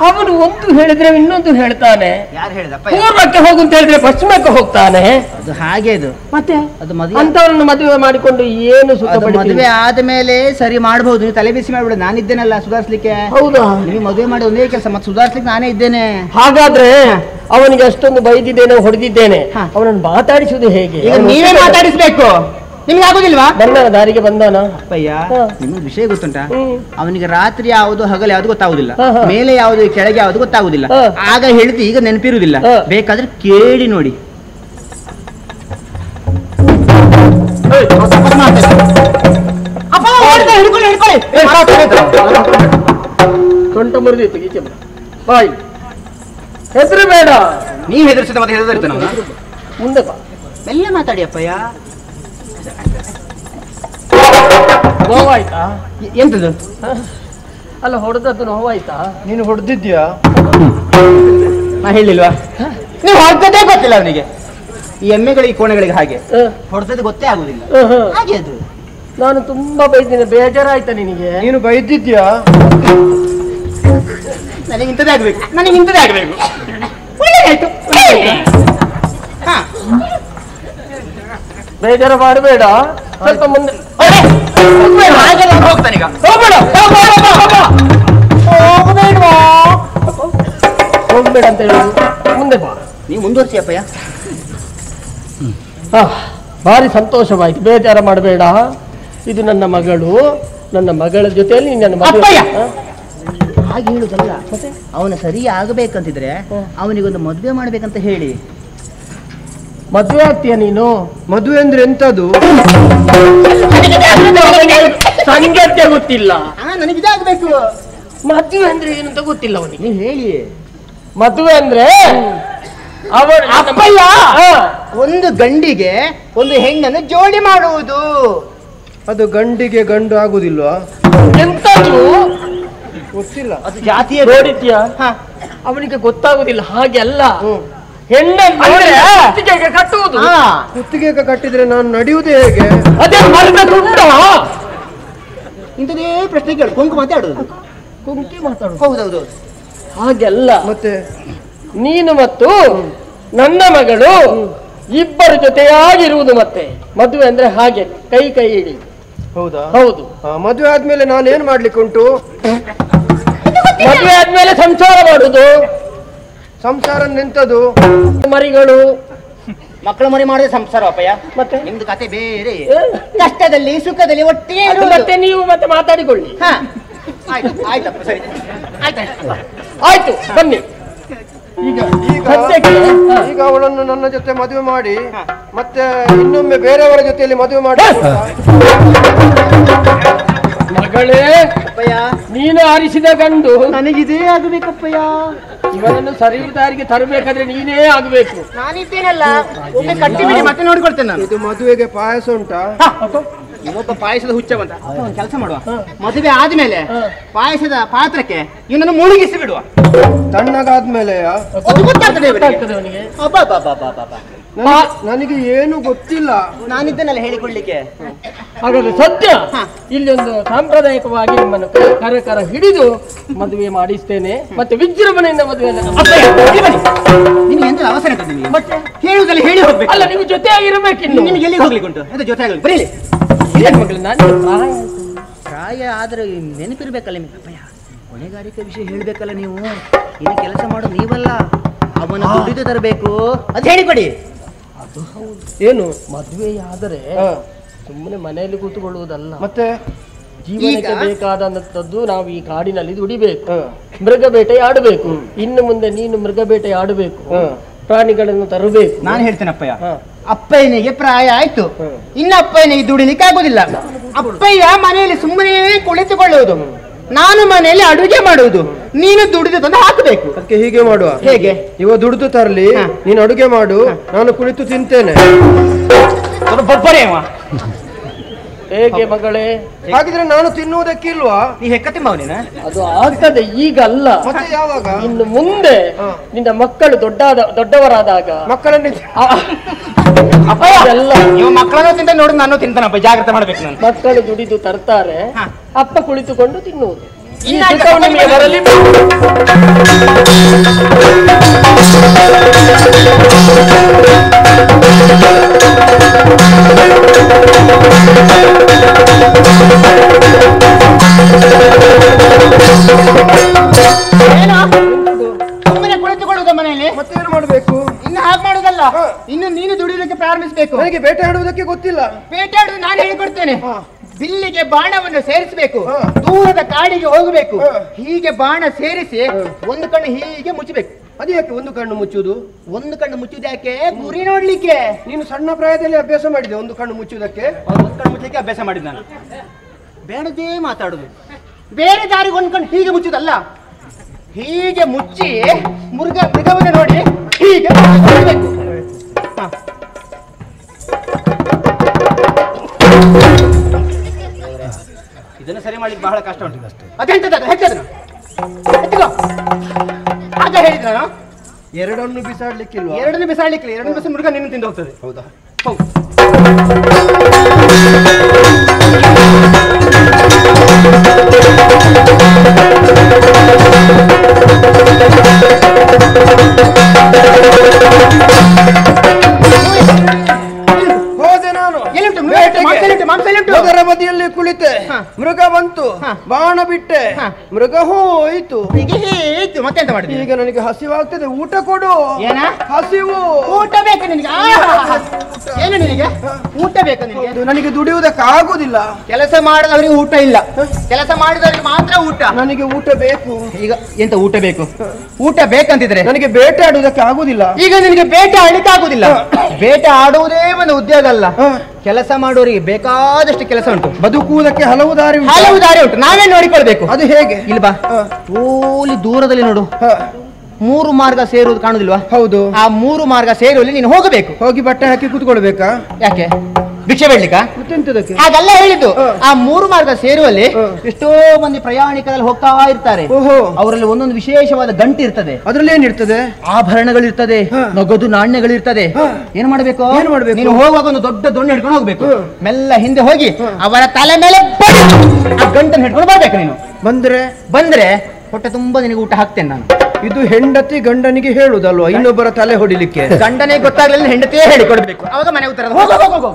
ಅವನು ಒಂದು ಹೇಳಿದ್ರೆ ಇನ್ನೊಂದು ಹೇಳ್ತಾನೆ. ಯಾರು ಹೇಳಿದಪ್ಪ? ಪೂರ್ವಕ್ಕೆ ಹೋಗು ಅಂತ ಹೇಳಿದ್ರೆ ಪಶ್ಚಿಮಕ್ಕೆ ಹೋಗ್ತಾನೆ. ಅದು ಹಾಗೆ. ಅದು ಮತ್ತೆ ಅದು ಮದುವೆ ಅಂತವರನ್ನು ಮದುವೆ ಮಾಡಿಕೊಂಡು ಏನು ಸುಖ? ಮದುವೆ ಆದ್ಮೇಲೆ ಸರಿ ಮಾಡಬಹುದು. ನೀವು ತಲೆ ಬಿಸಿ ಮಾಡ್ಬಿಡ, ನಾನಿದ್ದೇನಲ್ಲ ಸುಧಾರಿಸ್ಲಿಕ್ಕೆ. ಹೌದಾ? ನೀವು ಮದುವೆ ಮಾಡಿ ಒಂದೇ ಕೆಲಸ, ಮತ್ತೆ ಸುಧಾರಿಸ್ಲಿಕ್ಕೆ ನಾನೇ ಇದ್ದೇನೆ. ಹಾಗಾದ್ರೆ ಅವನಿಗೆ ಅಷ್ಟೊಂದು ಬೈದಿದ್ದೇನೆ, ಹೊಡೆದಿದ್ದೇನೆ, ಅವನನ್ನು ಮಾತಾಡಿಸುವುದು ಹೇಗೆ? ಈಗ ನೀವೇ ಮಾತಾಡಿಸ್ಬೇಕು. ನಿಮ್ಗೆ ಆಗುದಿಲ್ವಾ? ಬಂದಾನ, ದಾರಿಗೆ ಬಂದಾನ. ಅಪ್ಪಯ್ಯ, ನಿಮ್ಗೆ ವಿಷಯ ಗೊತ್ತುಂಟಾ? ಅವನಿಗೆ ರಾತ್ರಿ ಯಾವುದು ಹಗಲು ಯಾವುದು ಗೊತ್ತಾಗುದಿಲ್ಲ, ಮೇಲೆ ಯಾವುದು ಕೆಳಗೆ ಯಾವುದು ಗೊತ್ತಾಗುದಿಲ್ಲ. ಆಗ ಹೇಳಿದ್ದು ಈಗ ನೆನಪಿರುವುದಿಲ್ಲ. ಬೇಕಾದ್ರೆ ಕೇಳಿ ನೋಡಿ. ಸೊಂಟ ಮುರಿದಿತ್ತು ಈಚೆ ಬಾಯ್. ಹೆಸರು ಬೇಡ. ನೀವು ಹೆದರ್ಸಿದ ಮತ್ತೆ ಹೆದರ್ತಾನ ಮುಂದೆ ಬಾ. ಮೆಲ್ಲ ಮಾತಾಡಿ ಅಪ್ಪಯ್ಯ. ನೋವಾಯ್ತಾ? ಎಂತದು? ಅಲ್ಲ, ಹೊಡೆದದ್ದು ನೋವಾಯ್ತಾ? ನೀನು ಹೊಡೆದಿದ್ಯಾ? ನಾ ಹೇಳಿಲ್ವಾ? ನೀವು ಹೊಡೆದದೇ ಗೊತ್ತಿಲ್ಲ ಅವನಿಗೆ. ಈ ಎಮ್ಮೆಗಳಿಗೆ ಕೋಣೆಗಳಿಗೆ ಹಾಗೆ ಹೊಡೆದದ್ದು ಗೊತ್ತೇ ಆಗುದಿಲ್ಲ. ಹಾಗೆ ಅದು. ನಾನು ತುಂಬಾ ಬೈದಿದ್ದೇನೆ, ಬೇಜಾರಾಯ್ತಾ ನಿನಗೆ? ನೀನು ಬೈದಿದ್ಯಾ? ನನಗೆ ಇಂಥದೇ ಆಗ್ಬೇಕು, ನನಗೆ ಇಂಥದೇ ಆಗ್ಬೇಕು. ಒಳ್ಳೆದಾಯ್ತು. ಬೇಜಾರು ಮಾಡಬೇಡ, ಸ್ವಲ್ಪ ಮುಂದೆ ಹೋಗ್ತಾನೀಗ. ಹೋಗ್ಬೇಡ ಅಂತ ಹೇಳಿ ಮುಂದೆ ಬಾ. ನೀವು ಮುಂದುವರಿಸಿ ಅಪ್ಪಯ್ಯ. ಭಾರಿ ಸಂತೋಷವಾಯ್ತು, ಬೇಜಾರು ಮಾಡಬೇಡ. ಇದು ನನ್ನ ಮಗಳು, ನನ್ನ ಮಗಳ ಜೊತೆಯಲ್ಲಿ ನನ್ನ ಮದುವೆ. ಹಾಗೆ ಹೇಳುದಲ್ಲ, ಮತ್ತೆ ಅವನು ಸರಿ ಆಗಬೇಕಂತಿದ್ರೆ ಅವನಿಗೊಂದು ಮದುವೆ ಮಾಡ್ಬೇಕಂತ ಹೇಳಿ. ಮದುವೆ ಆಗ್ತೀಯ ನೀನು? ಮದುವೆ ಅಂದ್ರೆ ಎಂತದು? ಸಂಗತ್ಯ ಗೊತ್ತಿಲ್ಲ. ನನಗೆ ಇದಾಗಬೇಕು. ಮದುವೆ ಅಂದ್ರೆ ಏನಂತ ಗೊತ್ತಿಲ್ಲ ಅವನಿಗೆ. ನೀವು ಹೇಳಿ. ಮದುವೆ ಅಂದ್ರೆ ಅಪ್ಪಯ್ಯ, ಒಂದು ಗಂಡಿಗೆ ಒಂದು ಹೆಣ್ಣನ್ನು ಜೋಡಿ ಮಾಡುವುದು. ಅದು ಗಂಡಿಗೆ ಗಂಡು ಆಗುದಿಲ್ವಾ? ಎಂತದ್ದು ಗೊತ್ತಿಲ್ಲ. ಅದು ಜಾತಿಯ ನೋಡಿದ್ಯಾ? ಅವನಿಗೆ ಗೊತ್ತಾಗುದಿಲ್ಲ. ಹಾಗೆ ಅಲ್ಲ, ಹೆಣ್ಣನ್ನು ಕಟ್ಟುವುದು. ಕುತ್ತಿಗೆ ಕಟ್ಟಿದ್ರೆ ನಾನು ನಡೆಯುವುದೇ ಹೇಗೆ? ಅದೇ ಮರದ ತುಂಡ. ಇಂಥದೇ ಪ್ರಶ್ನೆ ಕೇಳು. ಕುಂಕು ಮಾತಾಡುದು, ಕುಂಕಿ ಮಾತಾಡುದು. ಹೌದೌದು. ಹಾಗೆಲ್ಲ. ಮತ್ತೆ ನೀನು ಮತ್ತು ನನ್ನ ಮಗಳು ಇಬ್ಬರ ಜೊತೆಯಾಗಿರುವುದು. ಮತ್ತೆ ಮದುವೆ ಅಂದ್ರೆ ಹಾಗೆ ಕೈ ಕೈ ಹಿಡಿ. ಹೌದಾ? ಹೌದು. ಮದುವೆ ಆದ್ಮೇಲೆ ನಾನೇನ್ ಮಾಡ್ಲಿಕ್ಕೆ ಉಂಟು? ಮದುವೆ ಆದ್ಮೇಲೆ ಸಂಸಾರ ಮಾಡುದು. ಸಂಸಾರ ನಿಂತದು, ಮರಿಗಳು, ಮಕ್ಕಳು ಮರಿ ಮಾಡಿದ್ರೆ ಸಂಸಾರ ಅಪ್ಪಯ್ಯ. ಮತ್ತೆ ನಿಮ್ದು ಕತೆ ಬೇರೆ. ಕಷ್ಟದಲ್ಲಿ ಸುಖದಲ್ಲಿ ಒಟ್ಟಿಗೆ ಮತ್ತೆ ನೀವು ಮತ್ತೆ ಮಾತಾಡಿಕೊಳ್ಳಿ. ಆಯ್ತಪ್ಪ, ಸರಿ ಆಯ್ತು, ಬನ್ನಿ. ಈಗ ಅವಳನ್ನು ನನ್ನ ಜೊತೆ ಮದುವೆ ಮಾಡಿ ಮತ್ತೆ ಇನ್ನೊಮ್ಮೆ ಬೇರೆಯವರ ಜೊತೆಯಲ್ಲಿ ಮದುವೆ ಮಾಡಿ. ಮಗಳೇ, ಅಪ್ಪಯ್ಯ, ನೀನು ಆರಿಸಿದ ಗಂಡು ನನಗಿದೇ ಆಗಬೇಕಪ್ಪಯ್ಯ. ಇವನನ್ನು ಸರಿ ದಾರಿಗೆ ತರಬೇಕಾದ್ರೆ ನೀನೇ ಆಗಬೇಕು. ನಾನಿದ್ದೇನಲ್ಲ, ಒಮ್ಮೆ ಕಟ್ಟಿ ಬಿಡಿ, ಮತ್ತೆ ನೋಡ್ಕೊಳ್ತೇನೆ ನಾನು. ಇದು ಮದುವೆಗೆ ಪಾಯಸ ಉಂಟಾ? ಇವೊಬ್ಬ ಪಾಯಸದ ಹುಚ್ಚವಂತ. ಒಂದು ಕೆಲಸ ಮಾಡುವ, ಮದುವೆ ಆದ್ಮೇಲೆ ಪಾಯಸದ ಪಾತ್ರಕ್ಕೆ ಇವನನ್ನು ಮುಳುಗಿಸಿ ಬಿಡುವ. ತಣ್ಣಗಾದ್ಮೇಲೆ ಅದು ಗೊತ್ತಾಗ್ತದೆ ಇವನಿಗೆ. ಅವನಿಗೆ. ಅಬ್ಬಬ್ಬಬ್ಬಬ್ಬಬ್ಬ. ನನಗೆ ಏನು ಗೊತ್ತಿಲ್ಲ. ನಾನಿದ್ದನಲ್ಲ ಹೇಳಿಕೊಡ್ಲಿಕ್ಕೆ. ಹಾಗಾದ್ರೆ ಸತ್ಯ ಇಲ್ಲಿ ಒಂದು ಸಾಂಪ್ರದಾಯಿಕವಾಗಿ ನಿಮ್ಮನ್ನು ಕರ ಹಿಡಿದು ಮದುವೆ ಮಾಡಿಸ್ತೇನೆ, ಮತ್ತೆ ವಿಜೃಂಭಣೆಯಿಂದ ಮದುವೆ. ನಿಮ್ಗೆ ಎಂತ ಅವಸರ ಉಂಟು ನಿಮಗೆ? ಮತ್ತೆ ಹೇಳುವುದಲ್ಲ ಹೇಳಿ ಹೋಗ್ಬೇಕು. ಅಲ್ಲ, ನೀವು ಜೊತೆ ಆಗಿರ್ಬೇಕು. ಇನ್ನು ನಿಮ್ಗೆ ಎಲ್ಲಿಗೆ ಹೋಗ್ಲಿಕ್ಕೆ ಉಂಟು? ಅದು ಜೊತೆ ಆಗಲಿ ಬರೀಲಿ. ಮಗಳು ನಾನು ಪ್ರಾಯ ಆದ್ರೆ ನೆನಪಿರ್ಬೇಕಲ್ಲ ನಿಮ್ಗೆ. ಅಪ್ಪಯ್ಯ, ಹೊಣೆಗಾರಿಕೆ ವಿಷಯ ಹೇಳ್ಬೇಕಲ್ಲ ನೀವು. ಇಲ್ಲಿ ಕೆಲಸ ಮಾಡೋ ನೀವಲ್ಲ, ಅವನ ದುಡಿದು ತರಬೇಕು. ಅದು ಹೇಳಿಕೊಡಿ. ಏನು ಮದುವೆಯಾದರೆ ಸುಮ್ಮನೆ ಮನೆಯಲ್ಲಿ ಕೂತುಕೊಳ್ಳುವುದಲ್ಲ, ಮತ್ತೆ ಜೀವನಕ್ಕೆ ಬೇಕಾದಂತದ್ದು ನಾವು ಈ ಕಾಡಿನಲ್ಲಿ ದುಡಿಬೇಕು, ಮೃಗ ಬೇಟೆ ಆಡಬೇಕು. ಇನ್ನು ಮುಂದೆ ನೀನು ಮೃಗ ಬೇಟೆ ಆಡಬೇಕು, ಪ್ರಾಣಿಗಳನ್ನು ತರಬೇಕು. ನಾನು ಹೇಳ್ತೇನೆ ಅಪ್ಪಯ್ಯ, ಅಪ್ಪಯ್ಯನಿಗೆ ಪ್ರಾಯ ಆಯ್ತು, ಇನ್ನು ಅಪ್ಪಯ್ಯನಿಗೆ ದುಡಿಲಿಕ್ಕೆ ಆಗುದಿಲ್ಲ. ಅಪ್ಪಯ್ಯ ಮನೆಯಲ್ಲಿ ಸುಮ್ಮನೆ ಕುಳಿತುಕೊಳ್ಳುವುದು, ನಾನು ಮನೆಯಲ್ಲಿ ಅಡುಗೆ ಮಾಡುವುದು, ನೀನು ದುಡಿದು ತಂದು ಹಾಕಬೇಕು. ಅದಕ್ಕೆ ಹೀಗೆ ಮಾಡುವ. ಹೇಗೆ? ಇವ ದುಡಿದು ತರಲಿ, ನೀನು ಅಡುಗೆ ಮಾಡು, ನಾನು ಕುಳಿತು ತಿಂತೇನೆ. ಹೇಗೆ ಮಗಳೇ? ಹಾಗಿದ್ರೆ ನಾನು ತಿನ್ನುವುದಕ್ಕಿಲ್ವಾ? ನೀ ಹೆಕ್ಕತ್ತಿಂಬವನೇನ? ಅದು ಆಗ್ತದೆ, ಈಗ ಅಲ್ಲ. ಮತ್ತೆ ಯಾವಾಗ? ಇನ್ನು ಮುಂದೆ ನಿನ್ನ ಮಕ್ಕಳು ದೊಡ್ಡವರಾದಾಗ ಮಕ್ಕಳನ್ನ ಎಲ್ಲ ನೀವು ಮಕ್ಕಳನ್ನು ತಿಂತ ನೋಡಿ ನಾನು ತಿಂತಾನಪ್ಪ, ಜಾಗ್ರತೆ ಮಾಡ್ಬೇಕು ನಾನು. ಮಕ್ಕಳು ದುಡಿದು ತರ್ತಾರೆ, ಅಪ್ಪ ಕುಳಿತುಕೊಂಡು ತಿನ್ನುವುದು. ಈ ಇನ್ನ ಸುಖವು ನಿಮಗೆ ಬರಲಿ. ಸುಮ್ಮನೆ ಕುಳಿತುಕೊಳ್ಳುವುದು ಮನೆಯಲ್ಲಿ. ಮತ್ತೇನು ಮಾಡಬೇಕು? ಇನ್ನು ಹಾಗೆ ಮಾಡುದಲ್ಲ, ಇನ್ನು ನೀನು ದುಡಿಲಿಕ್ಕೆ ಪ್ರಾರಂಭಿಸಬೇಕು. ನನಗೆ ಬೇಟೆ ಆಡುವುದಕ್ಕೆ ಗೊತ್ತಿಲ್ಲ. ಬೇಟೆಯಾಡುವುದು ನಾನು ಹೇಳಿಕೊಡ್ತೇನೆ. ಬಿಲ್ಲಿಗೆ ಬಾಣವನ್ನು ಸೇರಿಸಬೇಕು, ದೂರದ ಕಾಡಿಗೆ ಹೋಗಬೇಕು, ಹೀಗೆ ಬಾಣ ಸೇರಿಸಿ ಒಂದು ಕಣ್ಣು ಹೀಗೆ ಮುಚ್ಚಬೇಕು. ಅದು ಯಾಕೆ ಒಂದು ಕಣ್ಣು ಮುಚ್ಚುವುದು? ಒಂದು ಕಣ್ಣು ಮುಚ್ಚುವುದು ಯಾಕೆ? ಗುರಿ ನೋಡ್ಲಿಕ್ಕೆ. ನೀನು ಸಣ್ಣ ಪ್ರಾಯದಲ್ಲಿ ಅಭ್ಯಾಸ ಮಾಡಿದೆ ಒಂದು ಕಣ್ಣು ಮುಚ್ಚುವುದಕ್ಕೆ? ಒಂದು ಕಣ್ಣು ಮುಚ್ಚಲಿಕ್ಕೆ ಅಭ್ಯಾಸ ಮಾಡಿದ್ ನಾನು. ಬೇಡದೇ ಮಾತಾಡುದು. ಬೇರೆ ದಾರಿಗೆ ಒಂದು ಕಣ್ಣು ಹೀಗೆ ಮುಚ್ಚುದಲ್ಲ, ಹೀಗೆ ಮುಚ್ಚಿ ಮೃಗವನ್ನು ನೋಡಿ ಹೀಗೆ ಮುಚ್ಚಬೇಕು. ಇದನ್ನು ಸರಿ ಮಾಡ್ಲಿಕ್ಕೆ ಬಹಳ ಕಷ್ಟ ಉಂಟು. ಅದೆಂತದ ಹೆಚ್ಚದನು ಆಗ ಹೇಳಿದ ನಾನು ಎರಡನ್ನು ಬಿಸಾಡ್ಲಿಕ್ಕಿಲ್ವಾ? ಎರಡನ್ನು ಬಿಸಾಡ್ಲಿಕ್ಕಿಲ್ಲ, ಎರಡನ್ನು ಬಿಸಿ ಮೃಗ ನಿನ್ನ ತಿಂದು ಹೋಗ್ತದೆ. ಹೌದಾ? ಹೌದು. ಹೋದೆ ನಾನು ಅದರ ಬದಿಯಲ್ಲಿ ಕುಳಿತೆ, ಮೃಗ ಬಂತು, ಬಾಣ ಬಿಟ್ಟೆ, ಮೃಗ ಹೋಯ್ತು. ಮತ್ತೆಂತ ಮಾಡಿದೆ? ಈಗ ನನಗೆ ಹಸಿವಾಗ್ತದೆ, ಊಟ ಕೊಡು. ಏನ ಹಸಿವು? ಊಟ ಬೇಕು ನಿನಗೆ? ಏನು ನಿನಗೆ ಊಟ ಬೇಕು ನಿನಗೆ? ನನಗೆ ದುಡಿಯುವುದಕ್ಕೆ ಆಗುದಿಲ್ಲ. ಕೆಲಸ ಮಾಡಿದವರಿಗೆ ಊಟ ಇಲ್ಲ, ಕೆಲಸ ಮಾಡಿದವರಿಗೆ ಮಾತ್ರ ಊಟ. ನನಗೆ ಊಟ ಬೇಕು. ಈಗ ಎಂತ ಊಟ ಬೇಕು? ಊಟ ಬೇಕಂತಿದ್ರೆ ನನಗೆ ಬೇಟೆ ಆಡುವುದಕ್ಕೆ ಆಗುದಿಲ್ಲ. ಈಗ ನಿನಗೆ ಬೇಟೆ ಆಡ್ಲಿಕ್ಕೆ ಆಗುದಿಲ್ಲ. ಬೇಟೆ ಆಡುವುದೇ ಒಂದು ಉದ್ಯೋಗ ಅಲ್ಲ, ಕೆಲಸ ಮಾಡುವವರಿಗೆ ಬೇಕಾದಷ್ಟು ಕೆಲಸ ಉಂಟು. ಬದುಕುವುದಕ್ಕೆ ಹಲವು ದಾರಿ ಉಂಟು. ಹಲವು ದಾರಿ ಉಂಟು, ನಾವೇ ನೋಡಿಕೊಳ್ಬೇಕು. ಅದು ಹೇಗೆ? ಇಲ್ಲಿ ಬಾ, ಓಲಿ ದೂರದಲ್ಲಿ ನೋಡು, 3 ಮಾರ್ಗ ಸೇರುವುದು ಕಾಣುದಿಲ್ವಾ? ಹೌದು. ಆ 3 ಮಾರ್ಗ ಸೇರುವಲ್ಲಿ ನೀನು ಹೋಗಬೇಕು. ಹೋಗಿ ಬಟ್ಟೆ ಹಾಕಿ ಕೂತ್ಕೊಳ್ಬೇಕಾ? ಯಾಕೆ? ಭಿಕ್ಷೆ ಬೇಡ್ಲಿಕ್ಕ? ಮತ್ತೆಂತದಕ್ಕೆ? ಹಾಗಲ್ಲ ಹೇಳಿದ್ದು. ಆ 3 ಮಾರ್ಗ ಸೇರುವಲ್ಲಿ ಎಷ್ಟೋ ಮಂದಿ ಪ್ರಯಾಣಿಕರಲ್ಲಿ ಹೋಗ್ತಾ ಇರ್ತಾರೆ. ಓಹೋ. ಅವರಲ್ಲಿ ಒಂದೊಂದು ವಿಶೇಷವಾದ ಗಂಟು ಇರ್ತದೆ. ಅದ್ರಲ್ಲಿ ಏನಿರ್ತದೆ? ಆಭರಣಗಳಿರ್ತದೆ, ನಗದು ನಾಣ್ಯಗಳಿರ್ತದೆ. ಏನ್ ಮಾಡ್ಬೇಕು? ನೀನು ಹೋಗುವಾಗ ಒಂದು ದೊಡ್ಡ ದೊಣ್ಣೆ ಹಿಡ್ಕೊಂಡು ಹೋಗ್ಬೇಕು. ಮೆಲ್ಲ ಹಿಂದೆ ಹೋಗಿ ಅವರ ತಲೆ ಮೇಲೆ ಆ ಗಂಟನ್ನು ಹಿಡ್ಕೊಂಡು ಬರ್ಬೇಕು. ನೀನು ಬಂದ್ರೆ ಹೊಟ್ಟೆ ತುಂಬಾ ನಿನಗೆ ಊಟ ಹಾಕ್ತೇನೆ ನಾನು. ಇದು ಹೆಂಡತಿ ಗಂಡನಿಗೆ ಹೇಳುದಲ್ವಾ ಇನ್ನೊಬ್ಬರ ತಲೆ ಹೊಡಿಲಿಕ್ಕೆ? ಗಂಡನೇ ಗೊತ್ತಾಗ್ಲಿಲ್ಲ, ಹೆಂಡತಿಯೇ ಹೇಳಿಕೊಡ್ಬೇಕು. ಅವಾಗ ಮನೆ ಉತ್ತರ ಹೋಗೋ.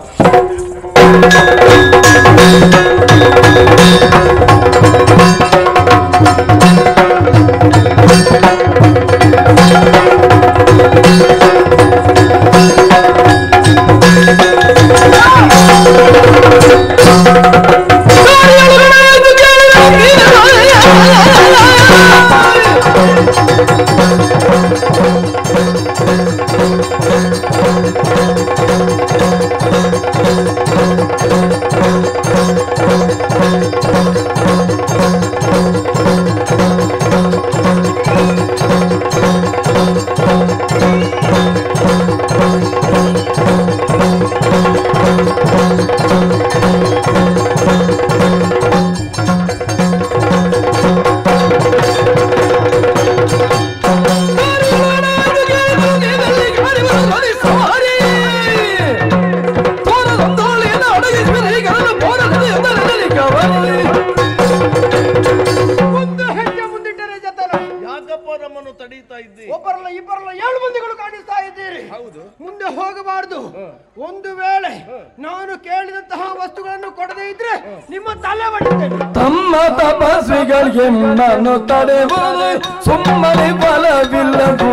ಕೇಳಿದಂತಹ ವಸ್ತುಗಳನ್ನು ಕೊಡದೇ ಇದ್ರೆ ನಿಮ್ಮ ತಲೆ ಬಡಿತೇನೆ. ತಮ್ಮ ತಪಸ್ವಿಗಳಿಗೆ ನಾನು ತಡೆಯುವುದು ಸುಮ್ಮನೆ ಫಲವಿಲ್ಲದು,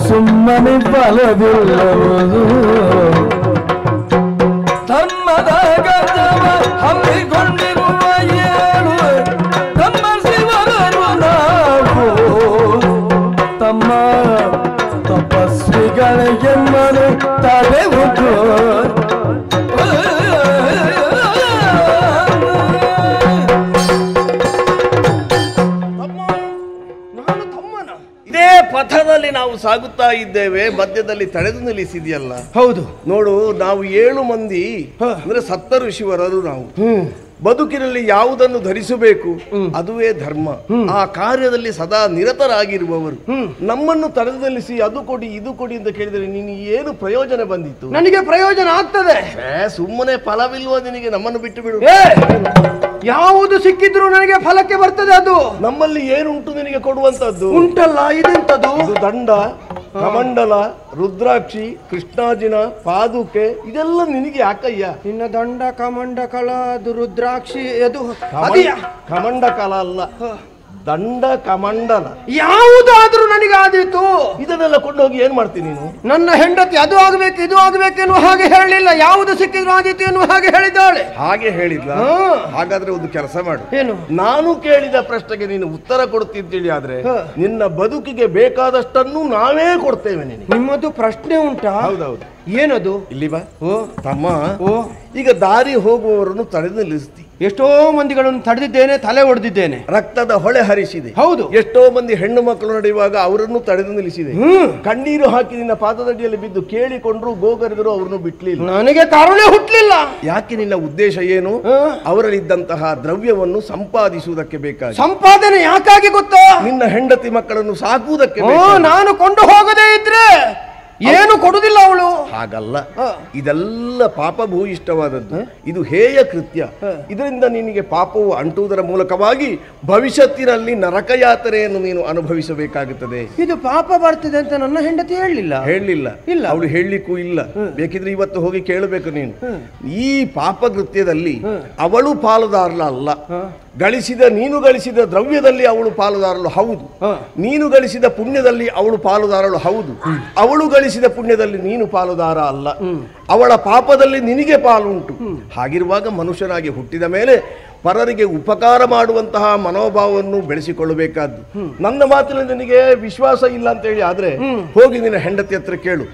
ಸುಮ್ಮನೆ ಫಲವಿಲ್ಲವುದು. ಧರ್ಮದ ಗಜವ ಹಮ್ಮಿಕೊಂಡಿರುವ ಏಳು ತಮ್ಮ ಶಿವರು ನಾವು, ತಮ್ಮ ತಪಸ್ವಿಗಳಿಗೆ ಮನೆ ತಡೆಯುವುದು. ಇದೇ ಪಥದಲ್ಲಿ ನಾವು ಸಾಗುತ್ತಾ ಇದ್ದೇವೆ, ಮಧ್ಯದಲ್ಲಿ ತಡೆದು ನಿಲ್ಲಿಸಿದೆಯಲ್ಲ. ಹೌದು ನೋಡು, ನಾವು 7 ಮಂದಿ ಅಂದ್ರೆ 7 ಋಷಿವರರು ನಾವು. ಬದುಕಿನಲ್ಲಿ ಯಾವುದನ್ನು ಧರಿಸಬೇಕು ಅದುವೇ ಧರ್ಮ. ಆ ಕಾರ್ಯದಲ್ಲಿ ಸದಾ ನಿರತರಾಗಿರುವವರು ನಮ್ಮನ್ನು ತಡೆದು ನಿಲ್ಲಿಸಿ ಅದು ಕೊಡಿ ಇದು ಕೊಡಿ ಅಂತ ಕೇಳಿದರೆ ನೀನು ಏನು ಪ್ರಯೋಜನ ಬಂದಿತ್ತು? ನನಗೆ ಪ್ರಯೋಜನ ಆಗ್ತದೆ. ಸುಮ್ಮನೆ ಫಲವಿಲ್ವ ನಿನಗೆ? ನಮ್ಮನ್ನು ಬಿಟ್ಟು ಬಿಡು. ಯಾವುದು ಸಿಕ್ಕಿದ್ರು ನನಗೆ ಫಲಕ್ಕೆ ಬರ್ತದೆ. ಅದು ನಮ್ಮಲ್ಲಿ ಏನುಂಟು ನಿನಗೆ ಕೊಡುವಂತದ್ದು? ಉಂಟಲ್ಲ, ಇದೆಂತದು? ಇದು ದಂಡ, ಕಮಂಡಲ, ರುದ್ರಾಕ್ಷಿ, ಕೃಷ್ಣಾಜಿನ, ಪಾದುಕೆ, ಇದೆಲ್ಲ ನಿನಗೆ ಯಾಕಯ್ಯ? ನಿನ್ನ ದಂಡ ಕಮಂಡಕಲ ಅದು ರುದ್ರಾಕ್ಷಿ ಅದು ಕಮಂಡಕಲ ಅಲ್ಲ, ದಂಡ ಕಮಂಡಲ ಯಾವುದಾದ್ರೂ ನನಗೆ ಆದೀತು. ಇದನ್ನೆಲ್ಲ ಕೊಂಡೋಗಿ ಏನ್ ಮಾಡ್ತೀನಿ ನೀನು? ನನ್ನ ಹೆಂಡತಿ ಅದು ಆಗ್ಬೇಕು ಇದು ಆಗ್ಬೇಕು ಎನ್ನುವ ಹಾಗೆ ಹೇಳಲಿಲ್ಲ, ಯಾವುದು ಸಿಕ್ಕಿದ್ರು ಆದೀತು ಎನ್ನುವ ಹಾಗೆ ಹೇಳಿದ್ದಾಳೆ. ಹಾಗೆ ಹೇಳಿದ್ಲ? ಹಾಗಾದ್ರೆ ಒಂದು ಕೆಲಸ ಮಾಡು. ಏನು? ನಾನು ಕೇಳಿದ ಪ್ರಶ್ನೆಗೆ ನೀನು ಉತ್ತರ ಕೊಡ್ತಿದ್ದೇಳಿ ಆದ್ರೆ ನಿನ್ನ ಬದುಕಿಗೆ ಬೇಕಾದಷ್ಟನ್ನು ನಾವೇ ಕೊಡ್ತೇವೆ ನಿನಗೆ. ನಿಮ್ಮದು ಪ್ರಶ್ನೆ ಉಂಟಾ? ಹೌದೌದು. ಏನದು? ಇಲ್ಲಿ ಬಾ. ಓ ತಮ್ಮ, ಓ ಈಗ ದಾರಿ ಹೋಗುವವರನ್ನು ತಡೆದು ನಿಲ್ಲಿಸ್ತಿ. ಎಷ್ಟೋ ಮಂದಿಗಳನ್ನು ತಡೆದಿದ್ದೇನೆ, ತಲೆ ಹೊಡೆದಿದ್ದೇನೆ, ರಕ್ತದ ಹೊಳೆ ಹರಿಸಿದೆ. ಹೌದು. ಎಷ್ಟೋ ಮಂದಿ ಹೆಣ್ಣು ಮಕ್ಕಳು ನಡೆಯುವಾಗ ಅವರನ್ನು ತಡೆದು ನಿಲ್ಲಿಸಿದೆ. ಕಣ್ಣೀರು ಹಾಕಿ ನಿನ್ನ ಪಾದದಡಿಯಲ್ಲಿ ಬಿದ್ದು ಕೇಳಿಕೊಂಡ್ರು, ಗೋಗರಿದ್ರು, ಅವ್ರನ್ನು ಬಿಟ್ಲಿಲ್ಲ. ನನಗೆ ಕರುಣೆ ಹುಟ್ಟಲಿಲ್ಲ. ಯಾಕೆ? ನಿನ್ನ ಉದ್ದೇಶ ಏನು? ಅವರಲ್ಲಿದ್ದಂತಹ ದ್ರವ್ಯವನ್ನು ಸಂಪಾದಿಸುವುದಕ್ಕೆ ಬೇಕಾಗಿ. ಸಂಪಾದನೆ ಯಾಕಾಗಿ ಗೊತ್ತಾ? ನಿನ್ನ ಹೆಂಡತಿ ಮಕ್ಕಳನ್ನು ಸಾಕುವುದಕ್ಕೆ. ನಾನು ಕೊಂಡು ಹೋಗದೇ ಇದ್ರೆ ಏನು ಕೊಡುದಿಲ್ಲ ಅವಳು. ಹಾಗಲ್ಲ, ಇದೆಲ್ಲ ಪಾಪ ಭೂಯಿಷ್ಠವಾದದ್ದು. ಇದು ಹೇಯ ಕೃತ್ಯ. ಇದರಿಂದ ನಿನಗೆ ಪಾಪವು ಅಂಟುವುದರ ಮೂಲಕವಾಗಿ ಭವಿಷ್ಯತ್ತಿನಲ್ಲಿ ನರಕಯಾತನೆಯನ್ನು ನೀನು ಅನುಭವಿಸಬೇಕಾಗುತ್ತದೆ. ಇದು ಪಾಪ ಬರ್ತದೆ ಅಂತ ನನ್ನ ಹೆಂಡತಿ ಹೇಳಲಿಲ್ಲ. ಇಲ್ಲ, ಅವಳು ಹೇಳಲಿಕ್ಕೂ ಇಲ್ಲ. ಬೇಕಿದ್ರೆ ಇವತ್ತು ಹೋಗಿ ಕೇಳಬೇಕು ನೀನು. ಈ ಪಾಪ ಕೃತ್ಯದಲ್ಲಿ ಅವಳು ಪಾಲುದಾರಲ್ಲ ಅಲ್ಲ. ನೀನು ಗಳಿಸಿದ ದ್ರವ್ಯದಲ್ಲಿ ಅವಳು ಪಾಲುದಾರಳು ಹೌದು. ನೀನು ಗಳಿಸಿದ ಪುಣ್ಯದಲ್ಲಿ ಅವಳು ಪಾಲುದಾರಳು ಹೌದು. ಅವಳು ಗಳಿಸಿದ ಪುಣ್ಯದಲ್ಲಿ ನೀನು ಪಾಲುದಾರ ಅಲ್ಲ. ಅವಳ ಪಾಪದಲ್ಲಿ ನಿನಗೆ ಪಾಲು ಉಂಟು. ಹಾಗಿರುವಾಗ ಮನುಷ್ಯನಾಗಿ ಹುಟ್ಟಿದ ಮೇಲೆ ಪರರಿಗೆ ಉಪಕಾರ ಮಾಡುವಂತಹ ಮನೋಭಾವವನ್ನು ಬೆಳೆಸಿಕೊಳ್ಳಬೇಕಾದ್ದು. ನನ್ನ ಮಾತಿನಲ್ಲಿ ನಿನಗೆ ವಿಶ್ವಾಸ ಇಲ್ಲ ಅಂತ ಹೇಳಿ ಆದ್ರೆ ಹೋಗಿ ನಿನ್ನ ಹೆಂಡತಿ ಹತ್ರ ಕೇಳು.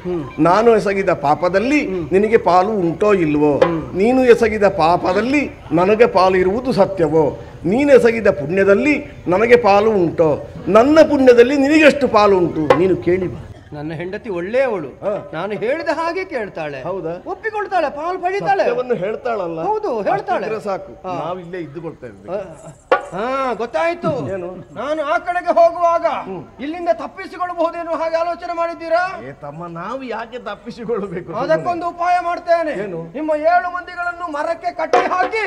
ನಾನು ಎಸಗಿದ ಪಾಪದಲ್ಲಿ ನಿನಗೆ ಪಾಲು ಉಂಟೋ ಇಲ್ವೋ? ನೀನು ಎಸಗಿದ ಪಾಪದಲ್ಲಿ ನನಗೆ ಪಾಲು ಇರುವುದು ಸತ್ಯವೋ? ನೀನು ಎಸಗಿದ ಪುಣ್ಯದಲ್ಲಿ ನನಗೆ ಪಾಲು ಉಂಟೋ? ನನ್ನ ಪುಣ್ಯದಲ್ಲಿ ನಿನಗೆಷ್ಟು ಪಾಲು ಉಂಟು? ನೀನು ಕೇಳಿ ಬಾ. ನನ್ನ ಹೆಂಡತಿ ಒಳ್ಳೆಯವಳು. ನಾನು ಹೇಳಿದ ಹಾಗೆ ಕೇಳ್ತಾಳೆ. ಹೌದಾ? ಒಪ್ಪಿಕೊಳ್ತಾಳೆ, ಪಾಲು ಪಡಿತಾಳೆ. ಹೇಳ್ತಾಳಲ್ಲ. ಹೌದು, ಹೇಳ್ತಾಳೆ. ಸಾಕು, ನಾವಿಲ್ಲೇ ಇದ್ದುಕೊಳ್ತೇವೆ. ಗೊತ್ತಾಯ್ತು. ನಾನು ಆ ಕಡೆಗೆ ಹೋಗುವಾಗ ಇಲ್ಲಿಂದ ತಪ್ಪಿಸಿಕೊಳ್ಳಬಹುದೇನು ಹಾಗೆ ಆಲೋಚನೆ ಮಾಡಿದ್ದೀರಾ? ತಮ್ಮ, ನಾವು ಯಾಕೆ ತಪ್ಪಿಸಿಕೊಳ್ಳಬೇಕು? ಅದಕ್ಕೊಂದು ಉಪಾಯ ಮಾಡ್ತೇನೆ. ನಿಮ್ಮ 7 ಮಂದಿಗಳನ್ನು ಮರಕ್ಕೆ ಕಟ್ಟಿ ಹಾಕಿ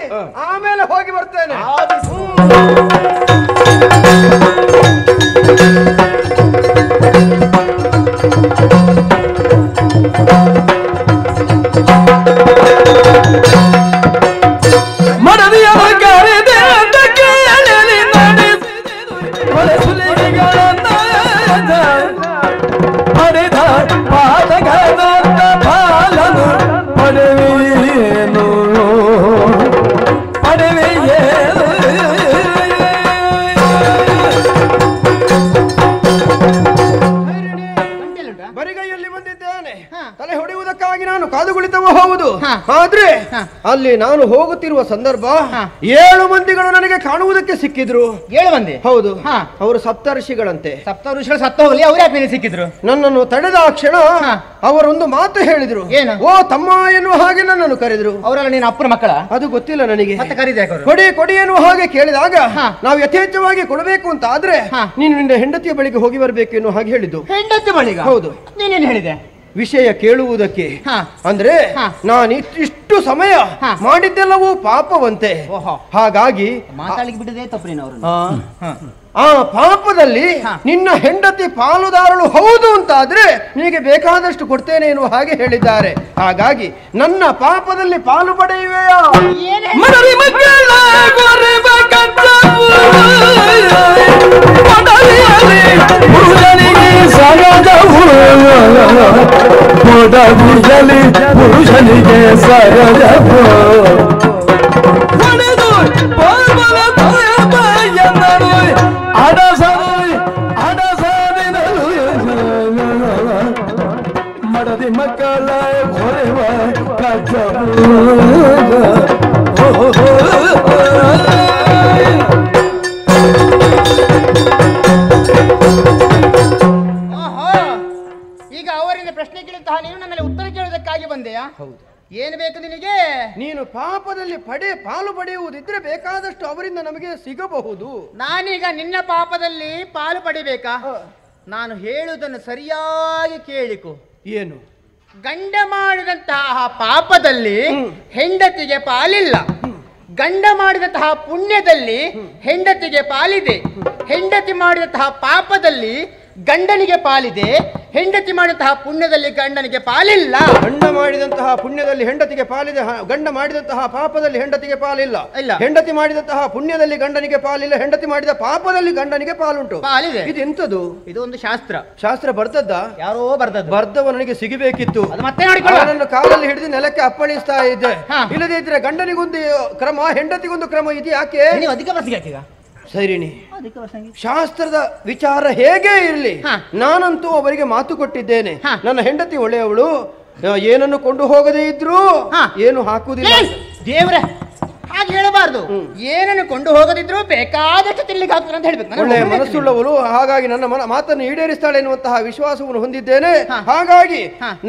ಆಮೇಲೆ ಹೋಗಿ ಬರ್ತೇನೆ. ಮಡದಿಯರ ಕರೆದೆ ಅಂತ ಕೇಳಲಿ ನಡೆಸಿದ ಪಡೆದ ಪಾದಗದ ಪಾಲನು ಪಡೆವೇನು ಪಡೆವೆಯೇನು. ಬರಿಗೈಯಲ್ಲಿ ಬಂದಿದ್ದೇನೆ. ತಲೆ ಹೊಡೆಯುವುದಕ್ಕಾಗಿ ನಾನು ಕಾದುಗುಳಿತವೂ ಹೌದು. ಆದ್ರೆ ಅಲ್ಲಿ ನಾನು ಹೋಗುತ್ತಿರುವ ಸಂದರ್ಭ 7 ಮಂದಿಗಳು ನನಗೆ ಕಾಣುವುದಕ್ಕೆ ಸಿಕ್ಕಿದ್ರು. 7 ಮಂದಿ? ಹೌದು. ಅವರು ಸಪ್ತರ್ಷಿಗಳಂತೆ. ಸಪ್ತಋಷಿಗಳು ಸತ್ತ ಹೋಗಲಿ, ಅವ್ರು ಯಾಕೆ ಸಿಕ್ಕಿದ್ರು? ನನ್ನನ್ನು ತಡೆದ ಕ್ಷಣ ಅವರೊಂದು ಮಾತು ಹೇಳಿದ್ರು. ಏನು? ಓ ತಮ್ಮ ಎನ್ನುವ ಹಾಗೆ ನನ್ನನ್ನು ಕರೆದ್ರು. ಅವರೆಲ್ಲ ನೀನು ಅಪ್ಪನ ಮಕ್ಕಳ? ಅದು ಗೊತ್ತಿಲ್ಲ ನನಗೆ. ಮತ್ತೆ ಕರೀದೆ ಕೊಡಿ ಕೊಡಿ ಎನ್ನುವ ಹಾಗೆ ಕೇಳಿದಾಗ ನಾವು ಯಥೇಚ್ಛವಾಗಿ ಕೊಡಬೇಕು ಅಂತ ಆದ್ರೆ ನೀನು ನಿನ್ನ ಹೆಂಡತಿಯ ಬಳಿಗೆ ಹೋಗಿ ಬರಬೇಕು ಎನ್ನುವ ಹಾಗೆ ಹೇಳಿದ್ದು. ಹೆಂಡತಿ ಬಳಿಗ? ಹೌದು. ನೀನೇನು ಹೇಳಿದೆ? ವಿಷಯ ಕೇಳುವುದಕ್ಕೆ. ಅಂದ್ರೆ ನಾನು ಇಷ್ಟು ಸಮಯ ಮಾಡಿದ್ದೆಲ್ಲವೂ ಪಾಪವಂತೆ. ಹಾಗಾಗಿ ಮಾತಾಡ್ಲಿಕ್ಕೆ ಬಿಡದೆ ತಪ್ಪ್ರೇನು ಅವರು. ಆ ಪಾಪದಲ್ಲಿ ನಿನ್ನ ಹೆಂಡತಿ ಪಾಲುದಾರಳು ಹೌದು ಅಂತಾದ್ರೆ ನಿನಗೆ ಬೇಕಾದಷ್ಟು ಕೊಡ್ತೇನೆ ಎನ್ನುವ ಹಾಗೆ ಹೇಳಿದ್ದಾರೆ. ಹಾಗಾಗಿ ನನ್ನ ಪಾಪದಲ್ಲಿ ಪಾಲು ಪಡೆಯುವೆಯಾ? ಪುರುಷನಿಗೆ ಸರಜ ಮಡದಿ ಮಕ್ಕಳ ಹೊರೆವ ಕಚ್ಚ ಈಗ ಅವರಿಂದ ಪ್ರಶ್ನೆ ಕೇಳುತ್ತಾ ನೀನು ನನ್ನಲ್ಲಿ ಉತ್ತರ ಕೇಳುವುದಕ್ಕಾಗಿ ಬಂದೆಯಾ? ಹೌದು. ಏನು ಬೇಕು ನಿನಗೆ? ನೀನು ಪಾಪದಲ್ಲಿ ಪಾಲು ಪಡೆಯುವುದಿದ್ರೆ ಬೇಕಾದಷ್ಟು ಅವರಿಂದ ನಮಗೆ ಸಿಗಬಹುದು. ನಾನೀಗ ನಿನ್ನ ಪಾಪದಲ್ಲಿ ಪಾಲು ಪಡಿಬೇಕಾ? ನಾನು ಹೇಳುವುದನ್ನು ಸರಿಯಾಗಿ ಕೇಳಿಕೊ. ಏನು? ಗಂಡ ಮಾಡಿದಂತಹ ಪಾಪದಲ್ಲಿ ಹೆಂಡತಿಗೆ ಪಾಲಿಲ್ಲ, ಗಂಡ ಮಾಡಿದಂತಹ ಪುಣ್ಯದಲ್ಲಿ ಹೆಂಡತಿಗೆ ಪಾಲಿದೆ. ಹೆಂಡತಿ ಮಾಡಿದಂತಹ ಪಾಪದಲ್ಲಿ ಗಂಡನಿಗೆ ಪಾಲಿದೆ, ಹೆಂಡತಿ ಮಾಡಿದಂತಹ ಪುಣ್ಯದಲ್ಲಿ ಗಂಡನಿಗೆ ಪಾಲಿಲ್ಲ. ಗಂಡ ಮಾಡಿದಂತಹ ಪುಣ್ಯದಲ್ಲಿ ಹೆಂಡತಿಗೆ ಪಾಲಿದೆ, ಗಂಡ ಮಾಡಿದಂತಹ ಪಾಪದಲ್ಲಿ ಹೆಂಡತಿಗೆ ಪಾಲಿಲ್ಲ. ಇಲ್ಲ. ಹೆಂಡತಿ ಮಾಡಿದಂತಹ ಪುಣ್ಯದಲ್ಲಿ ಗಂಡನಿಗೆ ಪಾಲಿಲ್ಲ, ಹೆಂಡತಿ ಮಾಡಿದ ಪಾಪದಲ್ಲಿ ಗಂಡನಿಗೆ ಪಾಲುಂಟು. ಪಾಲಿದೆ. ಇದು ಎಂತದು? ಇದು ಒಂದು ಶಾಸ್ತ್ರ. ಶಾಸ್ತ್ರ ಬರ್ತದ್ದ? ಯಾರೋ ಬರ್ದದ್ದು. ಬರ್ದವ ನನಗೆ ಸಿಗಬೇಕಿತ್ತು. ಅದು ಮತ್ತೆ ನೋಡಿಕೊಳ್ಳ. ನನ್ನ ಕಾಲಲ್ಲಿ ಹಿಡಿದು ನೆಲಕ್ಕೆ ಅಪ್ಪಳಿಸ್ತಾ ಇದ್ದೆ. ಇಲ್ಲದೇ ಇದ್ರೆ ಗಂಡನಿಗೊಂದು ಕ್ರಮ, ಹೆಂಡತಿಗೊಂದು ಕ್ರಮ. ಇದು ಯಾಕೆ? ನೀವು ಅಧಿಕ ಪ್ರಶ್ನೆ ಹಾಕಿಗ ಸರಿನಿ. ಶಾಸ್ತ್ರದ ವಿಚಾರ ಹೇಗೆ ಇರಲಿ, ನಾನಂತೂ ಅವರಿಗೆ ಮಾತು ಕೊಟ್ಟಿದ್ದೇನೆ. ನನ್ನ ಹೆಂಡತಿ ಒಳ್ಳೆಯವಳು, ಏನನ್ನು ಕೊಂಡು ಹೋಗದೇ ಇದ್ರು ಏನು ಹಾಕುವುದಿಲ್ಲ. ದೇವ್ರೆ, ಹಾಗೆ ಹೇಳಬಾರ್ದು. ಏನನ್ನು ಕೊಂಡು ಹೋಗದಿದ್ರು ಬೇಕಾದಷ್ಟು ತಿನ್ಲಿಕ್ಕೆ ಹಾಕ್ತಾರೆ ಅಂತ ಹೇಳ್ಬೇಕು. ಒಳ್ಳೆಯ ಮನಸ್ಸುಳ್ಳವಳು, ಹಾಗಾಗಿ ನನ್ನ ಮಾತನ್ನು ಈಡೇರಿಸ್ತಾಳೆ ಎನ್ನುವಂತಹ ವಿಶ್ವಾಸವನ್ನು ಹೊಂದಿದ್ದೇನೆ. ಹಾಗಾಗಿ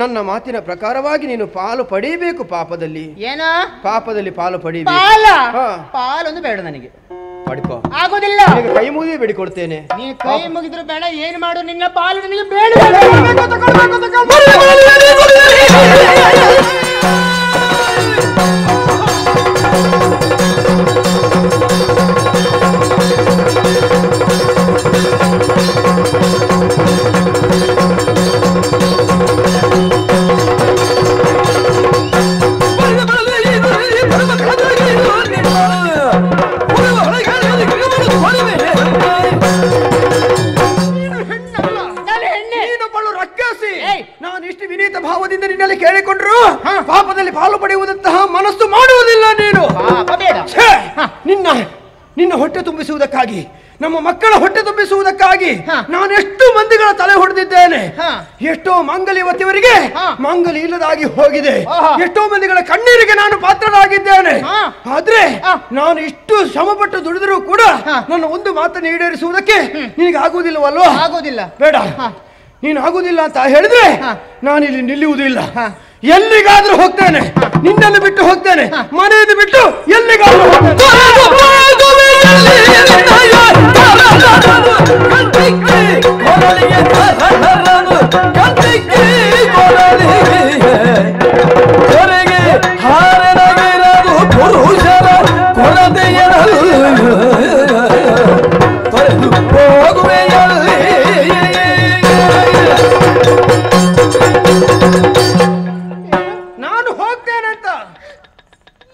ನನ್ನ ಮಾತಿನ ಪ್ರಕಾರವಾಗಿ ನೀನು ಪಾಲು ಪಡೀಬೇಕು. ಪಾಪದಲ್ಲಿ ಏನ? ಪಾಪದಲ್ಲಿ ಪಾಲು ಪಡೀಬೇಕು. ಪಾಲೊಂದು ಬೇಡ ನನಗೆ, ಪಡ್ಕೋ. ಆಗೋದಿಲ್ಲ. ಕೈ ಮುಗಿ ಬೇಡಿಕೊಡ್ತೇನೆ. ನೀನು ಕೈ ಮುಗಿದ್ರು ಬೇಡ, ಏನು ಮಾಡು, ನಿನ್ನ ಪಾಲು ನಿನಗೆ ಬೇಡ. ನಾನು ಇಷ್ಟು ವಿನೀತ ಭಾವದಿಂದ ನಿನ್ನಲ್ಲಿ ಕೇಳಿಕೊಂಡ್ರು ಪಾಪದಲ್ಲಿ ಪಾಲು ಪಡೆಯುವುದಂತಹ ಮನಸ್ಸು ಮಾಡುವುದಿಲ್ಲ ನೀನು. ನಿನ್ನ ಹೊಟ್ಟೆ ತುಂಬಿಸುವುದಕ್ಕಾಗಿ, ನಮ್ಮ ಮಕ್ಕಳ ಹೊಟ್ಟೆ ತುಂಬಿಸುವುದಕ್ಕಾಗಿ ನಾನು ಎಷ್ಟು ಮಂದಿಗಳ ತಲೆ ಹೊಡೆದಿದ್ದೇನೆ. ಎಷ್ಟೋ ಮಂಗಲಿವತ್ತಿವರಿಗೆ ಮಂಗಲಿ ಇಲ್ಲದಾಗಿ ಹೋಗಿದೆ. ಎಷ್ಟೋ ಮಂದಿಗಳ ಕಣ್ಣೀರಿಗೆ ನಾನು ಪಾತ್ರನಾಗಿದ್ದೇನೆ. ಆದ್ರೆ ನಾನು ಇಷ್ಟು ಶ್ರಮಪಟ್ಟು ದುಡಿದರೂ ಕೂಡ ನನ್ನ ಒಂದು ಮಾತನ್ನು ಈಡೇರಿಸುವುದಕ್ಕೆ ನಿನಗೆ ಆಗುವುದಿಲ್ಲವಲ್ವ? ಆಗುವುದಿಲ್ಲ. ಬೇಡ, ನೀನು ಆಗುವುದಿಲ್ಲ ಅಂತ ಹೇಳಿದ್ರೆ ನಾನಿಲ್ಲಿ ನಿಲ್ಲುವುದಿಲ್ಲ. ಎಲ್ಲಿಗಾದ್ರೂ ಹೋಗ್ತೇನೆ, ನಿನ್ನನ್ನು ಬಿಟ್ಟು ಹೋಗ್ತೇನೆ, ಮನೆಯನ್ನು ಬಿಟ್ಟು ಎಲ್ಲಿಗಾದ್ರೂ ನಾನು ಹೋಗ್ತೇನೆ ಅಂತ.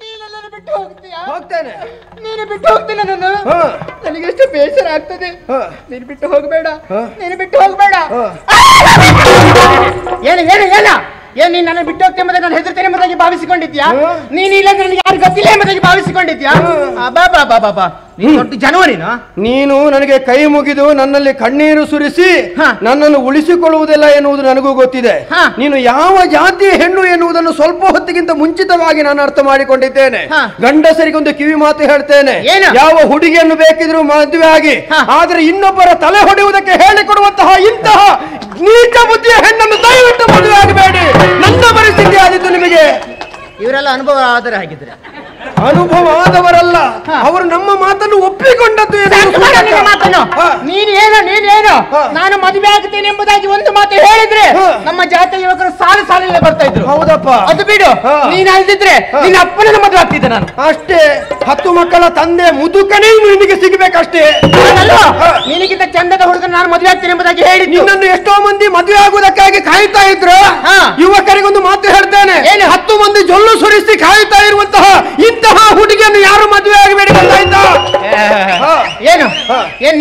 ನೀನೆಲ್ಲರೂ ಬಿಟ್ಟು ಹೋಗ್ತೀಯಾ? ಹೋಗ್ತೇನೆ. ನೀನು ಬಿಟ್ಟು ಹೋಗ್ತೀನಿ ನಾನು. ನನಗೆ ಎಷ್ಟು ಬೇಸರ ಆಗ್ತದೆ. ನೀನು ಬಿಟ್ಟು ಹೋಗಬೇಡ, ನೀನು ಬಿಟ್ಟು ಹೋಗಬೇಡ. ಏನು ಏನು ಏನ ಏನ್ ನೀನ್ ನನ್ನ ಬಿಟ್ಟು ಹೋಗ್ತೇನೆ ಮತ್ತೆ ನಾನು ಹೆದರ್ತೇನೆ ಎಂಬುದಾಗಿ ಭಾವಿಸಿಕೊಂಡಿದ್ಯಾ? ನೀನ್ ಇಲ್ಲ ನನಗೆ ಯಾರು ಗೊತ್ತಿಲ್ಲ ಎಂಬುದಾಗಿ ಭಾವಿಸಿಕೊಂಡಿದ್ಯಾ? ಬಾಬಾ ದೊಡ್ಡ ಜನವರಿನ ನೀನು ನನಗೆ ಕೈ ಮುಗಿದು ನನ್ನಲ್ಲಿ ಕಣ್ಣೀರು ಸುರಿಸಿ ನನ್ನನ್ನು ಉಳಿಸಿಕೊಳ್ಳುವುದಿಲ್ಲ ಎನ್ನುವುದು ನನಗೂ ಗೊತ್ತಿದೆ. ನೀನು ಯಾವ ಜಾತಿಯ ಹೆಣ್ಣು ಎನ್ನುವುದನ್ನು ಸ್ವಲ್ಪ ಹೊತ್ತಿಗಿಂತ ಮುಂಚಿತವಾಗಿ ನಾನು ಅರ್ಥ ಮಾಡಿಕೊಂಡಿದ್ದೇನೆ. ಗಂಡಸರಿಗೊಂದು ಕಿವಿ ಮಾತು ಹೇಳ್ತೇನೆ, ಯಾವ ಹುಡುಗಿಯನ್ನು ಬೇಕಿದ್ರು ಮದುವೆ ಆಗಿ, ಆದ್ರೆ ಇನ್ನೊಬ್ಬರ ತಲೆ ಹೊಡೆಯುವುದಕ್ಕೆ ಹೇಳಿಕೊಡುವಂತಹ ಇಂತಹ ನೀಚ ಬುದ್ಧಿಯ ಹೆಣ್ಣನ್ನು ದಯವಿಟ್ಟು ಮದುವೆ ಆಗಬೇಡಿ. ನನ್ನ ಪರಿಸ್ಥಿತಿ ಆದಿತ್ತು ನಿಮಗೆ. ಇವರೆಲ್ಲ ಅನುಭವ ಆದರೆ ಹಾಗಿದ್ರೆ ಅನುಭವ ಆದವರಲ್ಲ, ಅವರು ನಮ್ಮ ಮಾತನ್ನು ಒಪ್ಪಿಕೊಂಡದ್ದು ನೀನೇನು ನಾನು ಮದುವೆ ಆಗ್ತೇನೆ ಎಂಬುದಾಗಿ ಒಂದು ಮಾತು ಹೇಳಿದ್ರೆ ನಮ್ಮ ಜಾತಿಯ ಯುವಕರು ಸಾಲಿಲ್ಲ ಬರ್ತಾ ಇದ್ರು. ಹೌದಪ್ಪ, ಅದು ಬಿಡು. ನೀನ್ ಅಲ್ದಿದ್ರೆ ನಿನ್ನ ಅಪ್ಪನನ್ನು ಮದುವೆ ಆಗ್ತಿದ್ದೆ ನಾನು. ಅಷ್ಟೇ, 10 ಮಕ್ಕಳ ತಂದೆ ಮುದುಕನೇ ನಿನಗೆ ಸಿಗಬೇಕಷ್ಟೇ. ನಿನಗಿಂತ ಚಂದದ ಹುಡುಗನ ನಾನು ಮದುವೆ ಆಗ್ತೇನೆ ಎಂಬುದಾಗಿ ಹೇಳಿ ನಿನ್ನನ್ನು ಎಷ್ಟೋ ಮಂದಿ ಮದುವೆ ಆಗುವುದಕ್ಕಾಗಿ ಕಾಯ್ತಾ ಇದ್ರು. ಯುವಕರಿಗೊಂದು ಮಾತು ಹೇಳ್ತೇನೆ, 10 ಮಂದಿ ಜೊಲ್ಲು ಸುರಿಸಿ ಕಾಯ್ತಾ ಇರುವಂತಹ ಇಂತಹ ಹುಡುಗಿಯನ್ನು ಯಾರು ಮದುವೆ ಆಗಬೇಡಿ ಗೊತ್ತಾಯ್ತಾ? ಏನು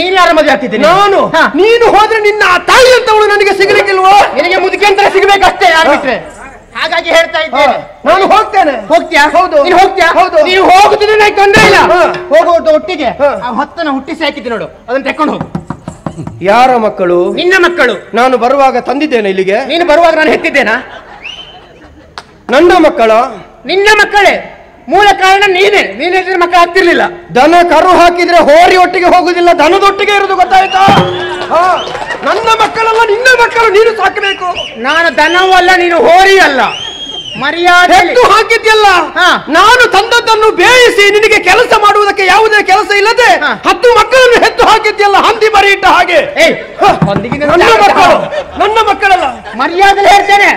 ನೀನು ಯಾರು ಮದುವೆ ಆಗ್ತಿದ್ದೀನಿ? ನಾನು. ನೀನು ಹೋದ್ರೆ ನಿನ್ನ ತಾಯಿ ಅಂತವಳು ನನಗೆ ಸಿಗಲಿಕ್ಕಿಲ್ವೋ? ನಿನಗೆ ಮುದುಕಿ ಅಂತ ಸಿಗಬೇಕಷ್ಟೇ, ಯಾರು ಬಿಟ್ರೆ. ಹಾಗಾಗಿ ಹೇಳ್ತಾ ಇದ್ದೇನೆ, ನಾನು ಹೋಗ್ತೇನೆ. ಹೋಗ್ತೀಯಾ? ಹೌದು. ನೀನು ಹೋಗ್ತೀಯಾ? ಹೌದು. ನೀವು ಹೋಗುದಿದ್ರೆ ನನಗೆ ತೊಂದರೆ ಇಲ್ಲ. ಹೋಗುವುದು ಒಟ್ಟಿಗೆ ಆ ಹೊತ್ತನ ಹುಟ್ಟಿಸಿ ಹಾಕಿದ್ದೆ ನೋಡು, ಅದನ್ನ ತೆಕ್ಕೊಂಡು ಹೋಗು. ಯಾರ ಮಕ್ಕಳು? ನಿನ್ನ ಮಕ್ಕಳು. ನಾನು ಬರುವಾಗ ತಂದಿದ್ದೇನೆ ಇಲ್ಲಿಗೆ. ನೀನು ಬರುವಾಗ ನಾನು ಹೆತ್ತಿದ್ದೇನಾ? ನನ್ನ ಮಕ್ಕಳ? ನಿನ್ನ ಮಕ್ಕಳೇ. ಮೂಲ ಕಾರಣ ನೀನೇ ಮಕ್ಕಳು ಆಗ್ತಿರ್ಲಿಲ್ಲ. ದನ ಕರು ಹಾಕಿದ್ರೆ ಹೋರಿ ಒಟ್ಟಿಗೆ ಹೋಗುದಿಲ್ಲ, ದನದೊಟ್ಟಿಗೆ ಇರುವುದು ಗೊತ್ತಾಯ್ತಾ? ನನ್ನ ಮಕ್ಕಳಲ್ಲ, ನಿನ್ನ ಮಕ್ಕಳು ನೀನು ಸಾಕಬೇಕು. ನಾನು ದನವೂ ಅಲ್ಲ, ನೀನು ಹೋರಿ ಅಲ್ಲ. ಮರ್ಯಾದೆ ಹಾಕಿದ್ಯಲ್ಲ, ನಾನು ತಂದದ್ದನ್ನು ಬೇಯಿಸಿ ನಿನಗೆ ಕೆಲಸ ಮಾಡುವುದಕ್ಕೆ ಯಾವುದೇ ಕೆಲಸ ಇಲ್ಲದೆ 10 ಮಕ್ಕಳನ್ನು ಹೆತ್ತು ಹಾಕಿದ್ಯಲ್ಲ, ಹಂದಿ ಮರಿ ಇಟ್ಟ ಹಾಗೆ. ನನ್ನ ಮಕ್ಕಳಲ್ಲ. ಮರ್ಯಾದೆ ಹೇಳ್ತೇನೆ,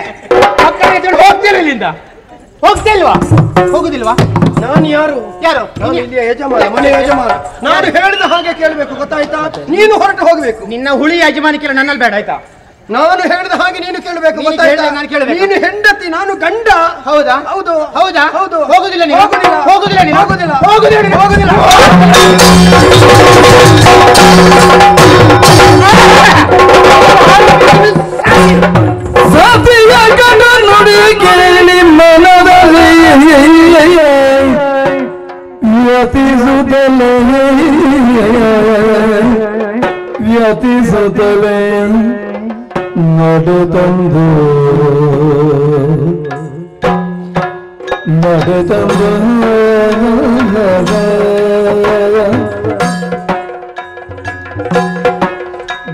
ಹೋಗ್ತೇನೆ ಇಲ್ಲಿಂದ. ಹೋಗ್ತಿಲ್ವಾ? ಹೋಗುದಿಲ್ವಾ? ನಾನು ಯಾರು? ನಾನು ಇಲ್ಲಿಯ ಯಜಮಾನ, ಮನೆ ಯಜಮಾನ. ನಾನು ಹೇಳಿದ ಹಾಗೆ ಕೇಳಬೇಕು ಗೊತ್ತಾಯ್ತಾ? ನೀನು ಹೊರಟು ಹೋಗಬೇಕು. ನಿನ್ನ ಹುಳಿ ಯಜಮಾನಿಕೆಲ್ಲ ನನ್ನಲ್ಲಿ ಬೇಡ ಆಯ್ತಾ? ನಾನು ಹೇಳಿದ ಹಾಗೆ ನೀನು ಕೇಳಬೇಕು ಗೊತ್ತಾಯ್ತಾ? ನೀನು ಹೆಂಡತಿ, ನಾನು ಗಂಡ. ಹೌದಾ? ಹೌದು. ಹೌದಾ? ಹೌದು. ಹೋಗುದಿಲ್ಲ ನೀನು? ಹೋಗುದಿಲ್ಲ ನೀನು? ಹೋಗುದಿಲ್ಲ. ಸತಿಯ ಕಡ ನುಡಿ ಕೇಳಿ ಮನದಲ್ಲಿ ವ್ಯತಿಸುತ್ತಲೇ ನಡು ತಂದು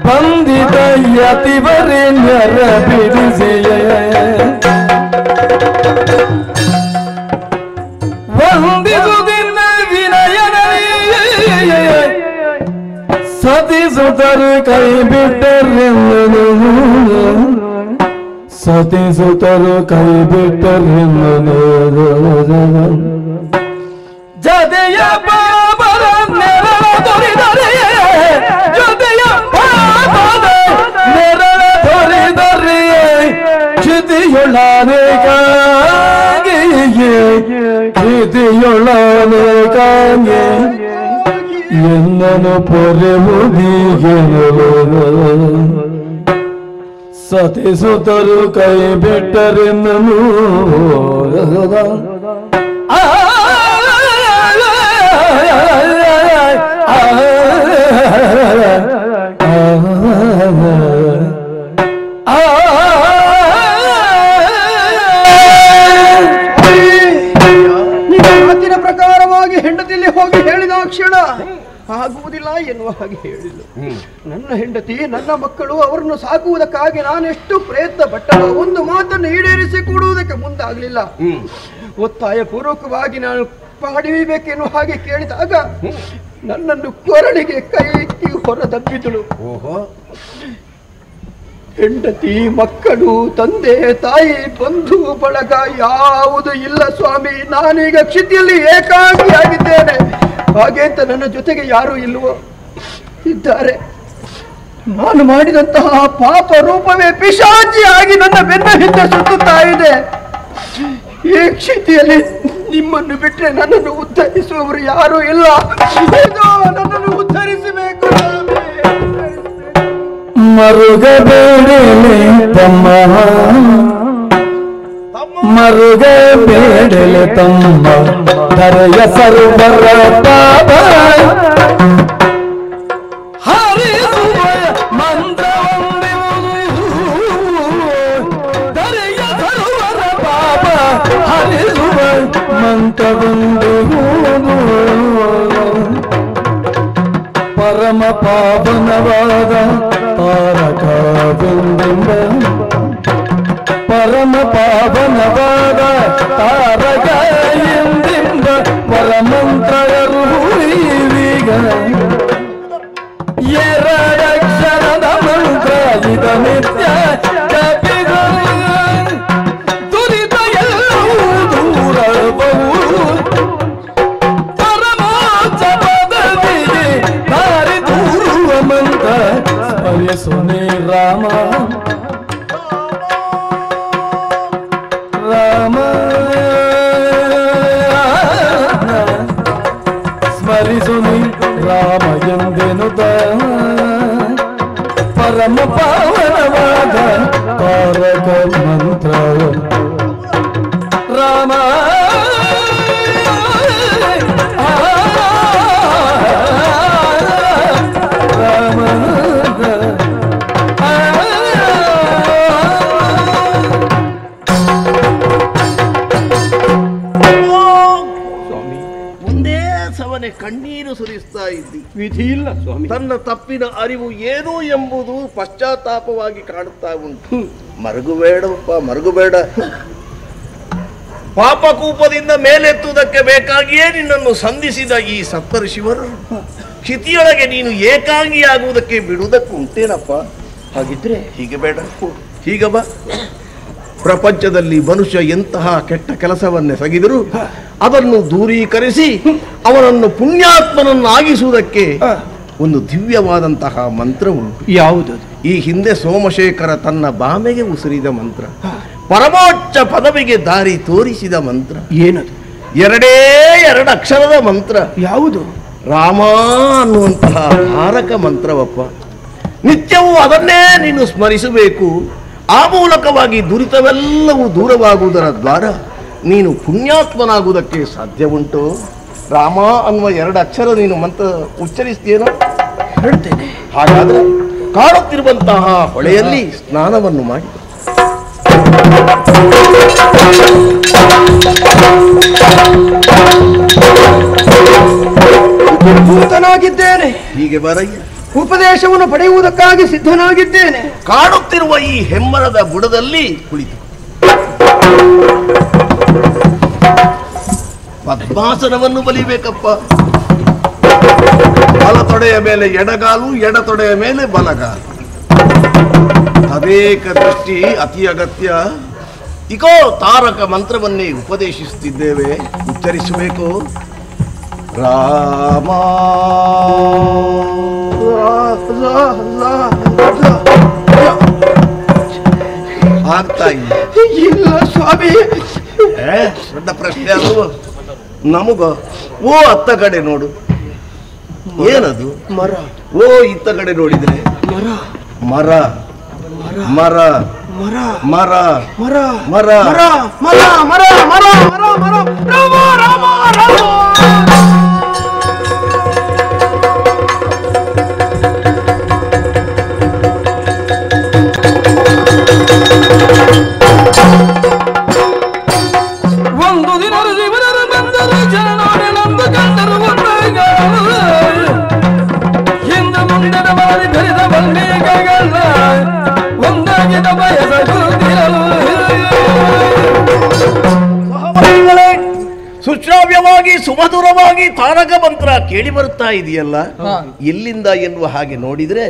ಬಂದಿದ ಯತಿವರೆಣ್ಯರ ಬಿಡಿಸಿಯ ವಂದಿಸುವುದಿಲ್ಲ ವಿನಯನಲ್ಲಿ ಸತಿಸುತ್ತರು ಕೈ ಬಿಟ್ಟರೆಂದನು ಸತಿಸುತ್ತರು ಕೈ ಬಿಟ್ಟರೆಂದನು ಜದೆಯ ಬಾಬರ ನೆರಳ ದೊರೆದರೆ ಜೊತೆಯ ಬಾಬದ ನೆರಳ ದೊರೆದರೆ ಕ್ಷಿತಿಯೊಳನೆಗಾಗೆ ಎನ್ನನು ಪೊರೆವುದೀಗೆನು ಸತಿಸುತ್ತರು ಕೈ ಬಿಟ್ಟರೆನ್ನನು ಮಾತಿನ ಪ್ರಕಾರವಾಗಿ ಹೆಂಡತಿಯಲ್ಲಿ ಹೋಗಿ ಹೇಳಿದ ಕ್ಷಣ ಆಗುವುದಿಲ್ಲ ಎನ್ನುವ ಹಾಗೆ ಹೇಳಿಲ್ಲ. ನನ್ನ ಹೆಂಡತಿ, ನನ್ನ ಮಕ್ಕಳು, ಅವರನ್ನು ಸಾಕುವುದಕ್ಕಾಗಿ ನಾನೆಷ್ಟು ಪ್ರಯತ್ನ ಪಟ್ಟ ಒಂದು ಮಾತನ್ನು ಈಡೇರಿಸಿ ಕೊಡುವುದಕ್ಕೆ ಮುಂದಾಗಲಿಲ್ಲ. ಒತ್ತಾಯ ಪೂರ್ವಕವಾಗಿ ನಾನು ಪಾಡಿಬೇಕೆನ್ನುವ ಹಾಗೆ ಕೇಳಿದಾಗ ನನ್ನನ್ನು ಕೊರಳಿಗೆ ಕೈ ಇಕ್ಕಿ ಹೊರದಬ್ಬಿದಳು. ಹೆಂಡತಿ, ಮಕ್ಕಳು, ತಂದೆ ತಾಯಿ, ಬಂಧು ಬಳಗ ಯಾವುದು ಇಲ್ಲ ಸ್ವಾಮಿ. ನಾನೀಗ ಕ್ಷಿತಿಯಲ್ಲಿ ಏಕಾಂಗಿಯಾಗಿದ್ದೇನೆ. ಹಾಗೆ ಅಂತ ನನ್ನ ಜೊತೆಗೆ ಯಾರು ಇಲ್ವೋ? ಇದ್ದಾರೆ. ನಾನು ಮಾಡಿದಂತಹ ಪಾಪ ರೂಪವೇ ಪಿಶಾಚಿಯಾಗಿ ನನ್ನ ಬೆನ್ನ ಹಿಂದೆ ಸುತ್ತುತ್ತಾ ಇದೆ. ಈ ಕ್ಷಿತಿಯಲ್ಲಿ ನಿಮ್ಮನ್ನು ಬಿಟ್ಟರೆ ನನ್ನನ್ನು ಉದ್ಧರಿಸುವವರು ಯಾರೂ ಇಲ್ಲ. ನನ್ನನ್ನು ಉದ್ಧರಿಸಬೇಕು. ಮರುಗಬೇಡಲೆ ತಮ್ಮ ಮರುಗಬೇಡಲೆ ತಮ್ಮ ಧರೆಯ ಸರ್ವರ ಪಾಪ ಹರಿಸುವ ಮಂತ್ರವೊಂದಿರುವುದು ಧರೆಯ ಸರ್ವರ ಪಾಪ ಹರಿಸುವ ಮಂತ್ರವೊಂದಿರುವುದು ಪರಮ ಪಾವನವಾದ ತಾರಕ ಬಿಂಬಿಂಬ ಪರಮ ಪಾವನವಾದ ತಾರಕ ಎಂದಿಂಬ ಪರ ಮಂತ್ರರು ಈಗ ಎರಡಕ್ಷರದ ಮಂತ್ರ ಇದ ನಿತ್ಯ ಜಪಿಗಳು ದುರಿತ ಎಲ್ಲವೂ ದೂರಬಹುದು ಪರಮೋಚ್ಚ ಪದವಿಗೆ ದಾರಿ ದೂರುವ ಮಂತ್ರ ಸ್ಮರಿಸುನಿ ರಾಮ ರಾಮ ಸ್ಮರಿಸುನಿ ರಾಮ ಎಂದೆನುತ ಪರಮ ಪಾವನವಾದ ತಾರಕ ಮಂತ್ರ ರಾಮ ರಾಮ ಒಂದೇ ಸವನೆ ಕಣ್ಣೀರು ಸುರಿಸ್ತಾ ಇದ್ದಿ. ವಿಧಿ ಇಲ್ಲ ಸ್ವಾಮಿ. ತನ್ನ ತಪ್ಪಿನ ಅರಿವು ಏನು ಎಂಬುದು ಪಶ್ಚಾತ್ತಾಪವಾಗಿ ಕಾಣುತ್ತಾ ಉಂಟು. ಮರುಗುಬೇಡಪ್ಪ, ಮರುಗುಬೇಡ. ಪಾಪಕೂಪದಿಂದ ಮೇಲೆತ್ತುವುದಕ್ಕೆ ಬೇಕಾಗಿಯೇ ನಿನ್ನನ್ನು ಸಂಧಿಸಿದ ಈ ಸಪ್ತಋಷಿವರು ಕ್ಷಿತಿಯೊಳಗೆ ನೀನು ಏಕಾಂಗಿಯಾಗುವುದಕ್ಕೆ ಬಿಡುವುದಕ್ಕೆ ಉಂಟೇನಪ್ಪ? ಹಾಗಿದ್ರೆ ಹೀಗೆ ಬೇಡ, ಹೀಗ ಬಾ. ಪ್ರಪಂಚದಲ್ಲಿ ಮನುಷ್ಯ ಎಂತಹ ಕೆಟ್ಟ ಕೆಲಸವನ್ನೆಸಗಿದರೂ ಅದನ್ನು ದೂರೀಕರಿಸಿ ಅವನನ್ನು ಪುಣ್ಯಾತ್ಮನನ್ನಾಗಿಸುವುದಕ್ಕೆ ಒಂದು ದಿವ್ಯವಾದಂತಹ ಮಂತ್ರ ಉಂಟು. ಯಾವುದದು? ಈ ಹಿಂದೆ ಸೋಮಶೇಖರ ತನ್ನ ಬಾಮೆಗೆ ಉಸಿರಿದ ಮಂತ್ರ, ಪರಮೋಚ್ಚ ಪದವಿಗೆ ದಾರಿ ತೋರಿಸಿದ ಮಂತ್ರ. ಏನದು? ಎರಡೇ ಎರಡು ಅಕ್ಷರದ ಮಂತ್ರ. ಯಾವುದು? ರಾಮ ಅನ್ನುವಂತಹ ತಾರಕ ಮಂತ್ರವಪ್ಪ. ನಿತ್ಯವೂ ಅದನ್ನೇ ನೀನು ಸ್ಮರಿಸಬೇಕು. ಆ ಮೂಲಕವಾಗಿ ದುರಿತವೆಲ್ಲವೂ ದೂರವಾಗುವುದರ ದ್ವಾರ ನೀನು ಪುಣ್ಯಾತ್ಮನಾಗುವುದಕ್ಕೆ ಸಾಧ್ಯ ಉಂಟು. ರಾಮ ಅನ್ನುವ ಎರಡು ಅಕ್ಷರ ನೀನು ಮಂತ್ರ ಉಚ್ಚರಿಸ್ತೀಯೇನೋ? ಹೇಳ್ತೇನೆ. ಹಾಗಾದ್ರೆ ಕಾಣುತ್ತಿರುವಂತಹ ಹೊಳೆಯಲ್ಲಿ ಸ್ನಾನವನ್ನು ಮಾಡಿ. ಭೂತನಾಗಿದ್ದೇನೆ, ಹೀಗೆ ಬರಯ್ಯ. ಉಪದೇಶವನ್ನು ಪಡೆಯುವುದಕ್ಕಾಗಿ ಸಿದ್ಧನಾಗಿದ್ದೇನೆ. ಕಾಣುತ್ತಿರುವ ಈ ಹೆಮ್ಮರದ ಬುಡದಲ್ಲಿ ಕುಳಿತು ಪದ್ಮಾಸನವನ್ನು ಬಲಿಬೇಕಪ್ಪ. ಬಲತೊಡೆಯ ಮೇಲೆ ಎಡಗಾಲು, ಎಡತೊಡೆಯ ಮೇಲೆ ಬಲಗಾಲು. ತದೇಕ ದೃಷ್ಟಿ ಅತಿ ಅಗತ್ಯ. ಇಗೋ ತಾರಕ ಮಂತ್ರವನ್ನೇ ಉಪದೇಶಿಸುತ್ತಿದ್ದೇವೆ, ಉಚ್ಚರಿಸಬೇಕು. ರಾಮ ಆಗ್ತಾ ಇಲ್ಲ ಸ್ವಾಮಿ. ದೊಡ್ಡ ಪ್ರಶ್ನೆ ಅಲ್ವ ನಮಗ. ಓ ಅತ್ತ ಕಡೆ ನೋಡು, ಏನದು? ಮರ. ಓ ಇತ್ತ ಕಡೆ ನೋಡಿದ್ರೆ ಮರ. ಮರ ಮರ ಮರ. ಮರ ಮರ. ಮರ ಮರ. ಮರ. ಮರ. ಮರ. ಮರ. ಮರ. ರಾಮ. ರಾಮ. ರಾಮ. ಒಂದು ದಿನ ಜೀವನರು ಬಂದರು ಜನೋಡೆ ನಂದು ಕಂಡರು ಒಂದಾಗ ಹಿಂದೆ ಮುಂದೆ ಮಾಡಿ ಬೆಳೆದ ಬಲ್ಮೇಘಗಳ ಒಂದಾಗಿದ ಬಯಸಗುತ್ತಿರಲು ಸುಶ್ರಾವ್ಯವಾಗಿ ಸುಮಧುರವಾಗಿ ತಾರಕ ಮಂತ್ರ ಕೇಳಿ ಬರುತ್ತಾ ಇದೆಯಲ್ಲ, ಎಲ್ಲಿಂದ ಎನ್ನುವ ಹಾಗೆ ನೋಡಿದ್ರೆ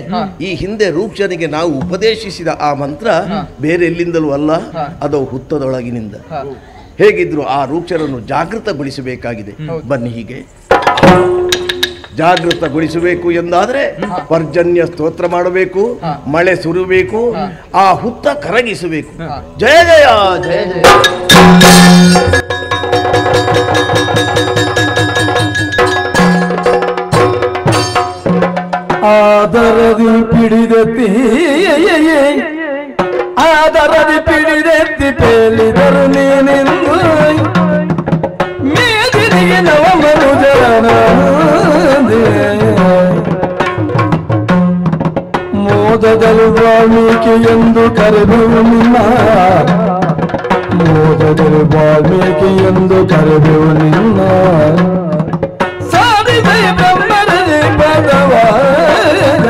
ಈ ಹಿಂದೆ ರೂಕ್ಷನಿಗೆ ನಾವು ಉಪದೇಶಿಸಿದ ಆ ಮಂತ್ರ ಬೇರೆ ಎಲ್ಲಿಂದಲೂ ಅಲ್ಲ, ಅದು ಹುತ್ತದೊಳಗಿನಿಂದ. ಹೇಗಿದ್ರು ಆ ರೂಕ್ಷರನ್ನು ಜಾಗೃತಗೊಳಿಸಬೇಕಾಗಿದೆ. ಬನ್ನಿ, ಹೀಗೆ ಜಾಗೃತಗೊಳಿಸಬೇಕು ಎಂದಾದ್ರೆ ಪರ್ಜನ್ಯ ಸ್ತೋತ್ರ ಮಾಡಬೇಕು, ಮಳೆ ಸುರಿಬೇಕು, ಆ ಹುತ್ತ ಕರಗಿಸಬೇಕು. ಜಯ ಜಯ ಜಯ ಜಯ. ಆದರದಿ ಪಿಡಿದೆತ್ತಿ ಆದರದಿ ಪಿಡಿದೆತ್ತಿ ಪೇಲಿದರು ನೀನೆಂದು ಮೇದಿನಿಗೆ ನವ ಮನುಜರನ ಮೋದದಲ್ಲಿ ವಾಲ್ಮೀಕಿ ಎಂದು ಕರೆದೆವು ನಿನ್ನ, ಮೋದದಲ್ಲಿ ವಾಲ್ಮೀಕಿ ಎಂದು ಕರೆದೆವು ನಿನ್ನ. ಸಾಧಿದೆ ಬ್ರಹ್ಮರದಿ ಪದವಾದ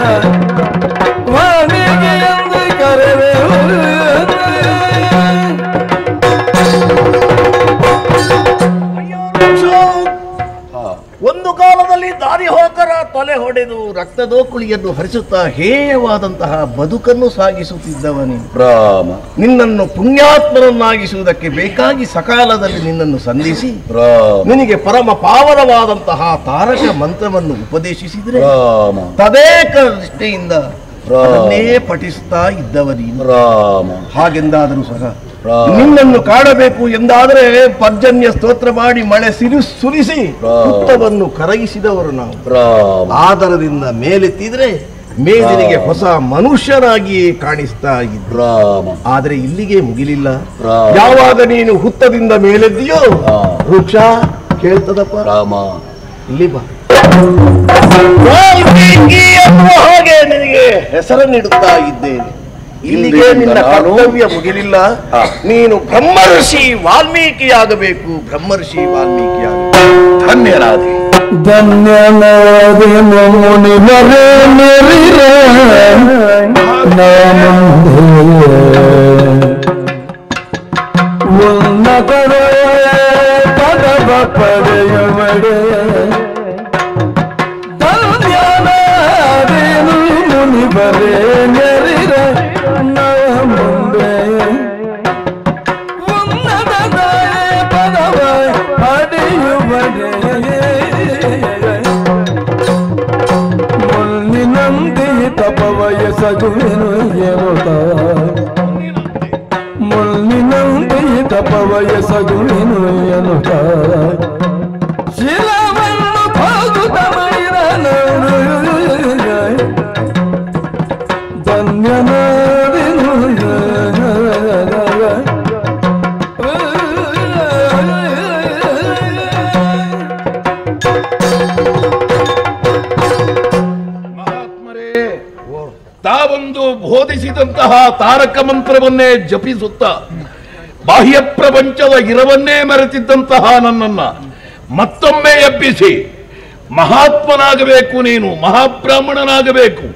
ವಾಲ್ಮೀಕಿ ಎಂದು ಕರೆದೆವು. ಯುದ್ಧದಲ್ಲಿ ದಾರಿಹೋಕರ ತೊಲೆ ಹೊಡೆದು ರಕ್ತದೋಕುಳಿಯನ್ನು ಹರಿಸುತ್ತಾ ಹೇಯವಾದಂತಹ ಬದುಕನ್ನು ಸಾಗಿಸುತ್ತಿದ್ದವನೇ ರಾಮ. ನಿನ್ನನ್ನು ಪುಣ್ಯಾತ್ಮನನ್ನಾಗಿಸುವುದಕ್ಕೆ ಬೇಕಾಗಿ ಸಕಾಲದಲ್ಲಿ ನಿನ್ನನ್ನು ಸಂಧಿಸಿ ರಾಮ. ನಿನಗೆ ಪರಮ ಪಾವನವಾದಂತಹ ತಾರಕ ಮಂತ್ರವನ್ನು ಉಪದೇಶಿಸಿದರೆ ರಾಮ. ತದೇಕ ದೃಷ್ಟಿಯಿಂದ ಅದನ್ನೇ ಪಠಿಸುತ್ತಾ ಇದ್ದವನೀನು ರಾಮ. ಹಾಗೆಂದಾದರೂ ಸಹ ರಾಮ. ನಿನ್ನನ್ನು ಕಾಣಬೇಕು ಎಂದಾದರೆ ಪರ್ಜನ್ಯ ಸ್ತೋತ್ರ ಮಾಡಿ ಮಳೆ ಸುರಿಸಿ ಹುತ್ತವನ್ನು ಕರಗಿಸಿದವರು ನಾವು ರಾಮ. ಆದರದಿಂದ ಮೇಲೆತ್ತಿದ್ರೆ ಮೇದಿನಿಗೆ ಹೊಸ ಮನುಷ್ಯನಾಗಿಯೇ ಕಾಣಿಸ್ತಾ ಇದ್ದ ರಾಮ. ಆದರೆ ಇಲ್ಲಿಗೆ ಮುಗಿಲಿಲ್ಲ. ರಾಮ. ಯಾವಾಗ ನೀನು ಹುತ್ತದಿಂದ ಮೇಲೆದ್ದಿಯೋ ವೃಕ್ಷ ಕೇಳ್ತದಪ್ಪ ರಾಮ. ಇಲ್ಲಿ ಬಾ. ವಾಲ್ಮೀಕಿ ಎನ್ನುವ ಹಾಗೆ ನಿನಗೆ ಹೆಸರನ್ನಿಡುತ್ತಾ ಇದ್ದೇನೆ. ಇಲ್ಲಿಗೆ ನಿನ್ನ ಕರ್ತವ್ಯ ಮುಗಿಲಿಲ್ಲ. ನೀನು ಬ್ರಹ್ಮರ್ಷಿ ವಾಲ್ಮೀಕಿಯಾಗಬೇಕು. ಬ್ರಹ್ಮರ್ಷಿ ವಾಲ್ಮೀಕಿಯಾಗಬೇಕು. ಧನ್ಯರಾದೆ. ಧನ್ಯನಾದೆನು ಮುನಿವರೇ ನೆರಿರೆ ಉನ್ನತರ ಪದವ ಪಡೆಯುವಡೆ ಧನ್ಯನಾದೆನು ಮುನಿವರೇ ನೆರಿರೆ ಮುಂದೆ ಉನ್ನತ ಪದವ ಪಡೆಯುವಡೆ ಮುಳ್ಳಿನಂತೆ ತಪವಯ ಸಗುವೆನು ಎನ್ನುತ್ತ ಮುಳ್ಳಿನಂತೆ ತಪವಯ ಸಗುವೆನು ಎನ್ನುತ್ತ ಶಿಲವನ್ನು ಹೋಗುತ್ತ ಮೈರನು ಧನ್ಯನಾದೆನು ತಾವೊಂದು ಬೋಧಿಸಿದಂತಹ ತಾರಕ ಮಂತ್ರವನ್ನೇ ಜಪಿಸುತ್ತ ಬಾಹ್ಯ ಪ್ರಪಂಚದ ಇರವನ್ನೇ ಮರೆತಿದ್ದಂತಹ ನನ್ನನ್ನ ಮತ್ತೊಮ್ಮೆ ಎಬ್ಬಿಸಿ ಮಹಾತ್ಮನಾಗಬೇಕು, ನೀನು ಮಹಾಬ್ರಾಹ್ಮಣನಾಗಬೇಕು,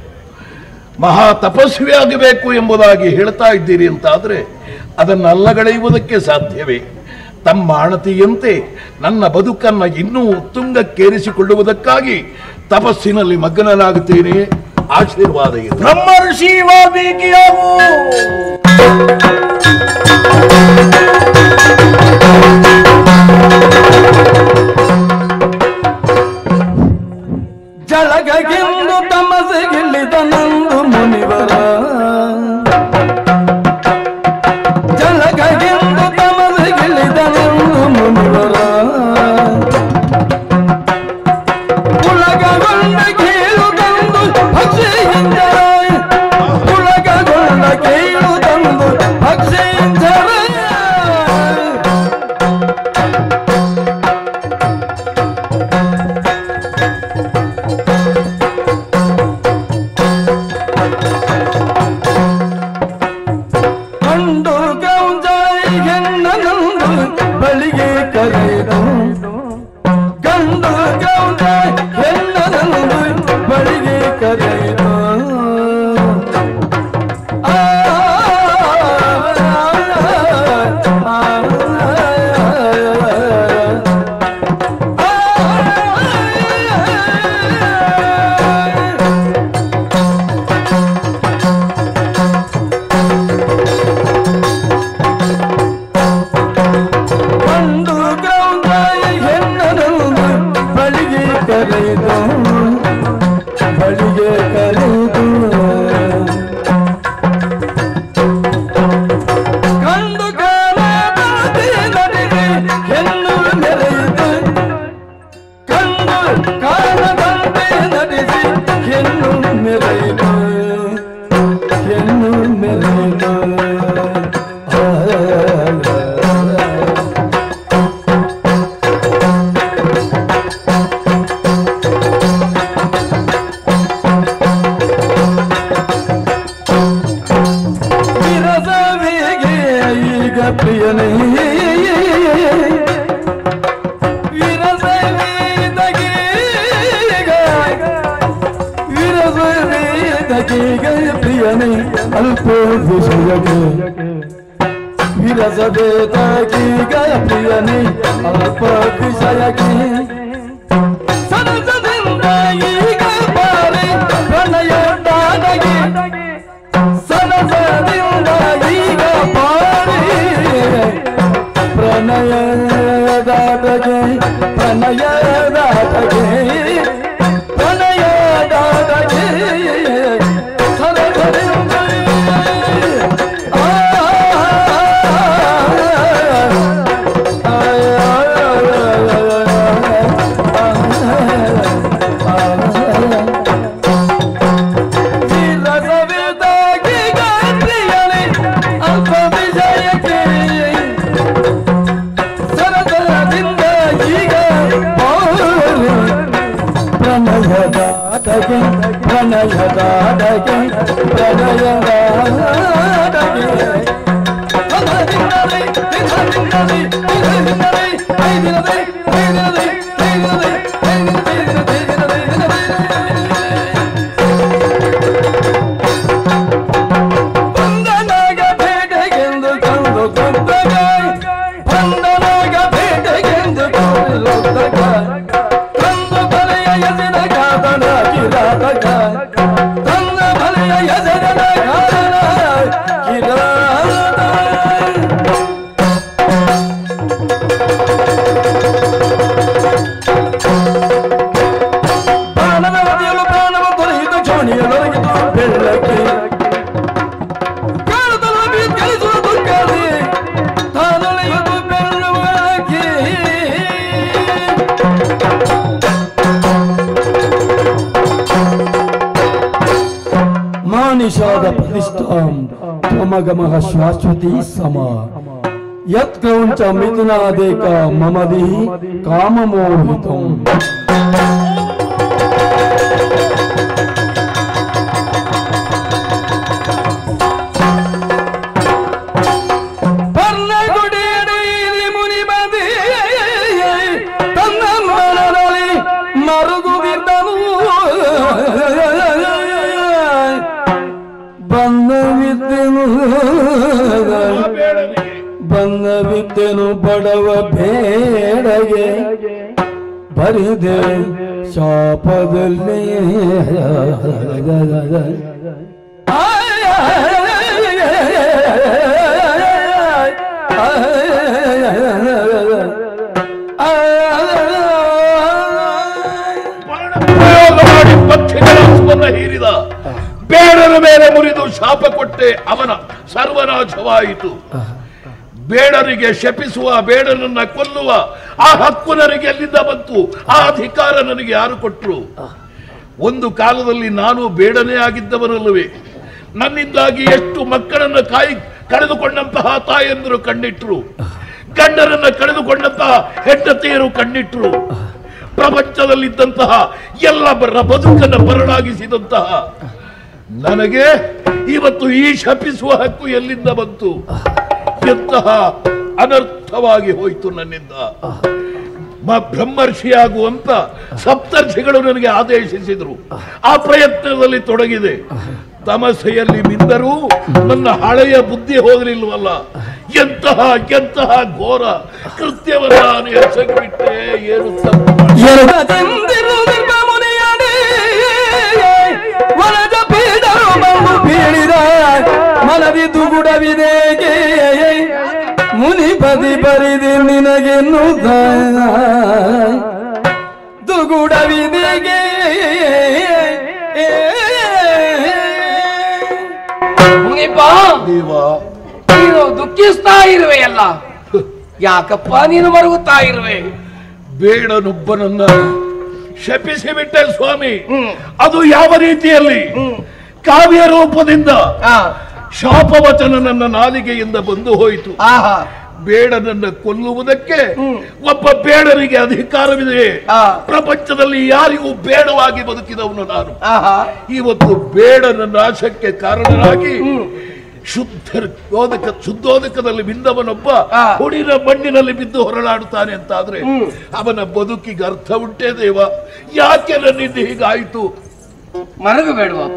ಮಹಾ ತಪಸ್ವಿ ಆಗಬೇಕು ಎಂಬುದಾಗಿ ಹೇಳ್ತಾ ಇದ್ದೀರಿ ಅಂತಾದ್ರೆ ಅದನ್ನು ಅಲ್ಲಗಳೆಯುವುದಕ್ಕೆ ಸಾಧ್ಯವೇ? ತಮ್ಮ ಅಣತಿಯಂತೆ ನನ್ನ ಬದುಕನ್ನು ಇನ್ನೂ ಉತ್ತುಂಗಕ್ಕೇರಿಸಿಕೊಳ್ಳುವುದಕ್ಕಾಗಿ ತಪಸ್ಸಿನಲ್ಲಿ ಮಗ್ನನಾಗುತ್ತೇನೆ. ಆಶೀರ್ವಾದ ಇದೆ. ಬ್ರಹ್ಮರ್ಷಿ ವಾಲ್ಮೀಕಿಯಾಗು. ಜಲಗಗೆಂದು ತಮಸೆಗಿಳಿದ ನಂದು ಮುನಿವರ ಜಲಗಗೆಂದು ತಮಸೆಗಿಳಿದ ನಂದು ಮುನಿವರ ಉಲಗಗೊಂಡ ಕೀಳು ತಂದು ಭಕ್ಷೆಯಿಂದ ಉಲಗಗೊಂಡ ಕೀಳು ತಂದು ಭಕ್ಷೆಯಿಂದ ಕಂಡು ಗೌಜಾಯಿ ಹೆಣ್ಣನಂದು ಬಳಿಗೆ ಕರೆದು ಗಂಡು ಗೌಜಾಯಿ ಹೆಣ್ಣನಂದು ಬಳಿಗೆ ಕರೆದು ಕಂಡು ಗೌಜಾಯಿ ಹೆಣ್ಣನಂದು ಬಳಿಗೆ ಕರೆದು ಬಳಿಗೆ ಕರೆದು ಕಂಡು ಕಾಲದಂತೆ ನಡೆಗೆ ಹೆಣ್ಣು ಮೆರೆಯಿತು ಕಂಡು ಕಾಲದಂತೆ ನಡೆಸಿ ಹೆಣ್ಣು ಮೆರೆಯಿತು ಹೆಣ್ಣು ಮೆರೆಯಿತು ವಿರಸವಿಗೆ ಈಗ ಪ್ರಿಯನೇ ವಿರಸವೇದಗೀಗ ಪ್ರಿಯನೇ ಅಲ್ಪ ವಿಷಯಕ್ಕೆ ವಿರಸವೇದಗೀಗ ಪ್ರಿಯನೇ ಅಲ್ಪ ವಿಷಯಕ್ಕೆ ಸರಸದೆ ಪ್ರಣಯದಾಟಗೆ ಪ್ರಣಯದಾಟಗೆ ಪ್ರಣಯದಾಟಗೆ ಬಂಧನಾಗ ಬೇಟೆಗೆಂದು ಕಂಡು ಕೊಂದಾಗ ಬಂಧನಾಗ ಬೇಟೆಗೆಂದು ಕೊಂಡೊದ್ದಗ ತಂದು ಬಲೆಯ ಎಸೆದ ಕಾದನ ಕಿರಾತಕ ತಂದ ಬಲೆಯ ಎಸೆದ ಕಾದನ ಕಿರಾತ ಪ್ರಾಣದ ನದಿಯಲು ಪ್ರಾಣವ ತೊರೆಯಿತು ಚೋಣಿಯೊಳಗಿತು ಬೆಳ್ಳಕ್ಕೆ ಕಾಣದಲ್ಲಿ ಕಲಿಸುವ ದುಃಖದಿ ತಾನೊಳೆಯುವುದು ಬೆಳ್ಳುವಾಕಿ ಮಾನಿಷಾದ ಪ್ರತಿಷ್ಠಾಂ ತ್ವಮಗಮಃ ಶಾಶ್ವತಿ ಸಮ ಯತ್ಕ್ರೌಂಚ ಮಿಥುನಾದೇಕ ಮಮದಿ ಕಾಮಮೋಹಿತಂ ಪರ್ಣಗುಡಿಯಲ್ಲಿ ಮುನಿಮದಿ ತನ್ನ ಮನದಲ್ಲಿ ಮರುಗುವಿದ್ದನು ಬಂದವಿದ್ದೆನು ಬಡವ ಬೇಡಗೆ ಬರಿದೆ ಶಾಪದಲ್ಲಿ ಹೀರಿದ ಬೇಡರ ಮೇಲೆ ಮುರಿದು ಶಾಪ ಕೊಟ್ಟೆ ಅವನ ಸರ್ವನಾಶವಾಯಿತು. ಬೇಡರಿಗೆ ಶಪಿಸುವ ಬೇಡನನ್ನ ಕೊಲ್ಲುವ ಆ ಹಕ್ಕು ನನಗೆ ಎಲ್ಲಿಂದ ಬಂತು? ಆ ಅಧಿಕಾರ ನನಗೆ ಯಾರು ಕೊಟ್ಟರು? ಒಂದು ಕಾಲದಲ್ಲಿ ನಾನು ಬೇಡನೇ ಆಗಿದ್ದವನಲ್ಲವೇ? ನನ್ನಿಂದಾಗಿ ಎಷ್ಟು ಮಕ್ಕಳನ್ನ ಕಳೆದುಕೊಂಡಂತಹ ತಾಯಂದಿರು ಕಣ್ಣಿಟ್ರು, ಗಂಡರನ್ನ ಕಳೆದುಕೊಂಡಂತಹ ಹೆಂಡತಿಯರು ಕಣ್ಣಿಟ್ರು, ಪ್ರಪಂಚದಲ್ಲಿದ್ದಂತಹ ಎಲ್ಲ ಬದುಕನ್ನು ಬರಡಾಗಿಸಿದಂತಹ ನನಗೆ ಇವತ್ತು ಈ ಶಪಿಸುವ ಹಕ್ಕು ಎಲ್ಲಿಂದ ಬಂತು? ಎಂತಹ ಅನರ್ಥವಾಗಿ ಹೋಯಿತು ನನ್ನಿಂದ. ಬ್ರಹ್ಮರ್ಷಿಯಾಗುವಂತ ಸಪ್ತರ್ಷಿಗಳು ನನಗೆ ಆದೇಶಿಸಿದರು. ಆ ಪ್ರಯತ್ನದಲ್ಲಿ ತೊಡಗಿದೆ. ತಮಸೆಯಲ್ಲಿ ಮಿಂದರೂ ನನ್ನ ಹಳೆಯ ಬುದ್ಧಿ ಹೋಗಲಿಲ್ವಲ್ಲ. ಎಂತಹ ಘೋರ ಕೃತ್ಯವನ್ನ ನಾನು ಎಸಗಿಬಿಟ್ಟೆ. ಏನು ಮನದಿ ದುಗುಡವಿದೇಗೆ ಮುನಿಪದಿ ಬರಿದೆ ನಿನಗೆನ್ನು ದುಗುಡವಿದೇಗೆ ಮುನಿಪ ನೀನು ದುಃಖಿಸ್ತಾ ಇರುವೆಯಲ್ಲ, ಯಾಕಪ್ಪ ನೀನು ಮರುಗುತ್ತಾ ಇರುವೆ? ಬೇಡನೊಬ್ಬನನ್ನ ಶಪಿಸಿ ಬಿಟ್ಟೆ ಸ್ವಾಮಿ. ಅದು ಯಾವ ರೀತಿಯಲ್ಲಿ? ಕಾವ್ಯ ರೂಪದಿಂದ ಶಾಪವಚನ ನನ್ನ ನಾಲಿಗೆಯಿಂದ ಬಂದು ಹೋಯಿತು. ಬೇಡನನ್ನ ಕೊಲ್ಲುವುದಕ್ಕೆ ಒಬ್ಬ ಬೇಡರಿಗೆ ಅಧಿಕಾರವಿದೆ. ಪ್ರಪಂಚದಲ್ಲಿ ಯಾರಿಗೂ ಬೇಡವಾಗಿ ಬದುಕಿದವನು ನಾನು. ಇವತ್ತು ಬೇಡನ ನಾಶಕ್ಕೆ ಕಾರಣನಾಗಿ ಶುದ್ಧೋದಕದಲ್ಲಿ ಬಿದ್ದವನೊಬ್ಬ ಹುಡಿನ ಮಣ್ಣಿನಲ್ಲಿ ಬಿದ್ದು ಹೊರಳಾಡುತ್ತಾನೆ ಅಂತಾದ್ರೆ ಅವನ ಬದುಕಿಗೆ ಅರ್ಥ ಉಂಟೇ ದೇವ? ಯಾಕೆ ನನ್ನಿಂದ ಹೀಗಾಯಿತು? ಮರಗು ಬೇಡವಾ?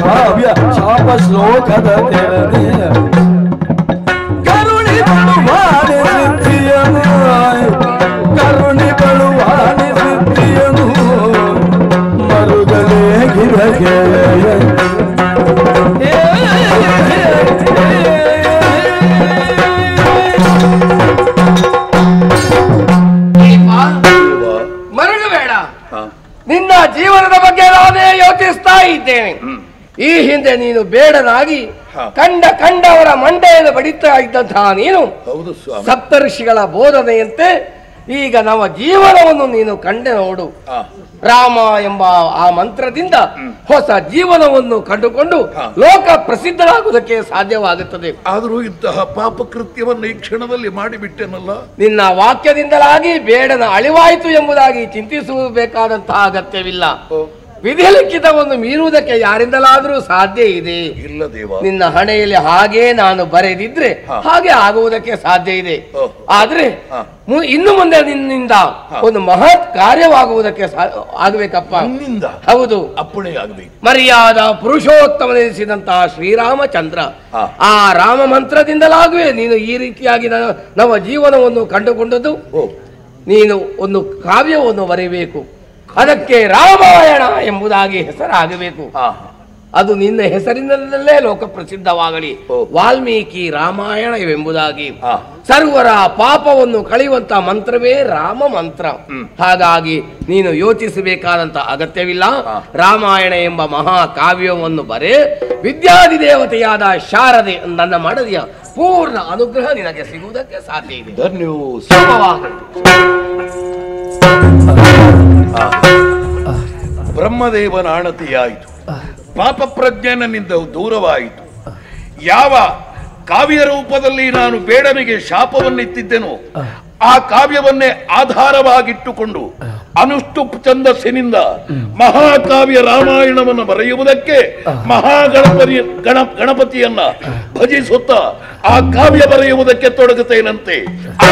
ಕಾವ್ಯ ಶಾಪ ಶ್ಲೋಕದ ತೆರನೆ ಕರುಣಿ ಬಳುವಾಣಿ ಸಿದ್ಧಿಯನು ಕರುಣಿ ಬಳುವಾಣಿ ಸಿದ್ಧಿಯನು ಮರುಗಲೇ ಗಿರಗೆ ಮರಗಬೇಡ. ನಿನ್ನ ಜೀವನದ ಬಗ್ಗೆ ನಾನೇ ಯೋಚಿಸ್ತಾ ಇದ್ದೇನೆ. ಈ ಹಿಂದೆ ನೀನು ಬೇಡನಾಗಿ ಕಂಡವರ ಮಂಡೆಯನ್ನು ಬಡಿತಾ ಇದ್ದಂತಹ ನೀನು ಸಪ್ತರ್ಷಿಗಳ ಬೋಧನೆಯಂತೆ ಈಗ ನಮ್ಮ ಜೀವನವನ್ನು ನೀನು ಕಂಡೆ ನೋಡು. ರಾಮ ಎಂಬ ಆ ಮಂತ್ರದಿಂದ ಹೊಸ ಜೀವನವನ್ನು ಕಂಡುಕೊಂಡು ಲೋಕ ಪ್ರಸಿದ್ಧರಾಗುವುದಕ್ಕೆ ಸಾಧ್ಯವಾಗುತ್ತದೆ. ಆದರೂ ಇಂತಹ ಪಾಪಕೃತ್ಯವನ್ನು ಈ ಕ್ಷಣದಲ್ಲಿ ಮಾಡಿಬಿಟ್ಟೆನಲ್ಲ. ನಿನ್ನ ವಾಕ್ಯದಿಂದಲಾಗಿ ಬೇಡನ ಅಳಿವಾಯಿತು ಎಂಬುದಾಗಿ ಚಿಂತಿಸಬೇಕಾದಂತಹ ಅಗತ್ಯವಿಲ್ಲ. ವಿಧಿ ಲಿಖಿತವನ್ನು ಮೀರುವುದಕ್ಕೆ ಯಾರಿಂದಲಾದರೂ ಸಾಧ್ಯ ಇದೆ? ಇಲ್ಲ ದೇವ. ನಿನ್ನ ಹಣೆಯಲ್ಲಿ ಹಾಗೆ ನಾನು ಬರೆದಿದ್ರೆ ಹಾಗೆ ಆಗುವುದಕ್ಕೆ ಸಾಧ್ಯ ಇದೆ. ಆದ್ರೆ ಇನ್ನು ಮುಂದೆ ನಿನ್ನಿಂದ ಒಂದು ಮಹತ್ ಕಾರ್ಯವಾಗುವುದಕ್ಕೆ ಆಗಬೇಕಪ್ಪ. ಹೌದು, ಅಪ್ಪಣೆ ಆಗಬೇಕು. ಮರ್ಯಾದ ಪುರುಷೋತ್ತಮನೆನಿಸಿದಂತಹ ಶ್ರೀರಾಮಚಂದ್ರ ಆ ರಾಮ ಮಂತ್ರದಿಂದಲಾಗುವೆ ನೀನು ಈ ರೀತಿಯಾಗಿ ನಮ್ಮ ಜೀವನವನ್ನು ಕಂಡುಕೊಂಡದ್ದು. ನೀನು ಒಂದು ಕಾವ್ಯವನ್ನು ಬರೆಯಬೇಕು. ಅದಕ್ಕೆ ರಾಮಾಯಣ ಎಂಬುದಾಗಿ ಹೆಸರಾಗಬೇಕು. ಅದು ನಿನ್ನ ಹೆಸರಿನಲ್ಲೇ ಲೋಕ ಪ್ರಸಿದ್ಧವಾಗಲಿ. ವಾಲ್ಮೀಕಿ ರಾಮಾಯಣ ಎಂಬುದಾಗಿ ಸರ್ವರ ಪಾಪವನ್ನು ಕಳೆಯುವಂತ ಮಂತ್ರವೇ ರಾಮ ಮಂತ್ರ. ಹಾಗಾಗಿ ನೀನು ಯೋಚಿಸಬೇಕಾದಂತ ಅಗತ್ಯವಿಲ್ಲ. ರಾಮಾಯಣ ಎಂಬ ಮಹಾ ಕಾವ್ಯವನ್ನು ಬರೆ. ವಿದ್ಯಾಧಿದೇವತೆಯಾದ ಶಾರದೆ ನನ್ನ ಮಡದಿಯ ಪೂರ್ಣ ಅನುಗ್ರಹ ನಿನಗೆ ಸಿಗುವುದಕ್ಕೆ ಸಾಧ್ಯ ಇದೆ. ಬ್ರಹ್ಮದೇವನ ಆಣತಿಯಾಯಿತು. ಪಾಪ ಪ್ರಜ್ಞೆ ನನ್ನಿಂದ ದೂರವಾಯಿತು. ಯಾವ ಕಾವ್ಯ ರೂಪದಲ್ಲಿ ನಾನು ಬೇಡನಿಗೆ ಶಾಪವನ್ನಿತ್ತಿದ್ದೆನೋ ಆ ಕಾವ್ಯವನ್ನೇ ಆಧಾರವಾಗಿಟ್ಟುಕೊಂಡು ಅನುಷ್ಠುಪ್ ಛಂದಸ್ಸಿನಿಂದ ಮಹಾಕಾವ್ಯ ರಾಮಾಯಣವನ್ನು ಬರೆಯುವುದಕ್ಕೆ ಗಣಪತಿಯನ್ನ ಭಜಿಸುತ್ತಾ ಆ ಕಾವ್ಯ ಬರೆಯುವುದಕ್ಕೆ ತೊಡಗುತ್ತೇನಂತೆ. ಆ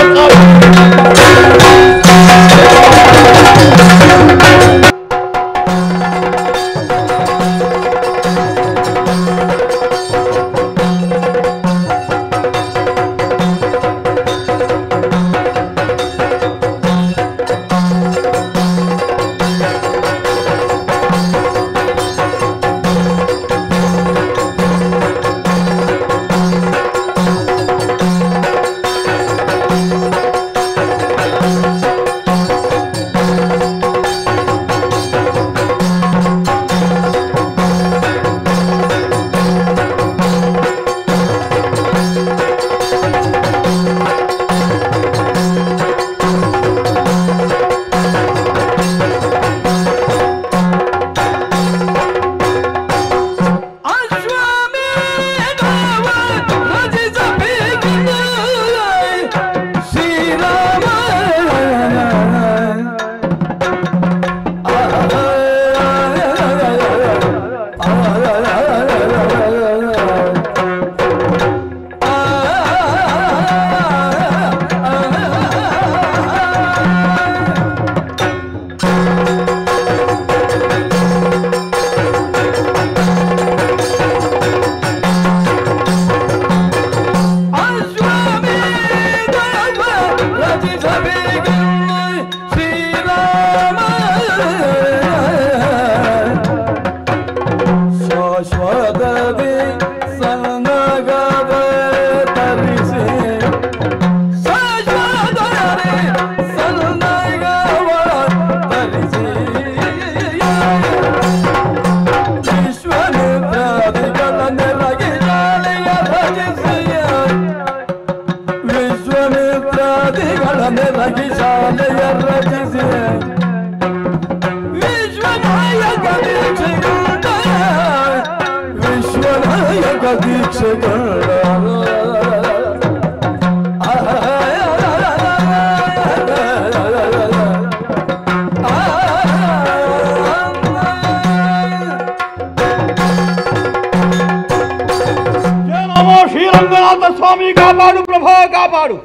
ಶ್ರೀರಂಗನಾಥ ಸ್ವಾಮಿ ಕಾಪಾಡು ಪ್ರಭಾ ಕಾಪಾಡು.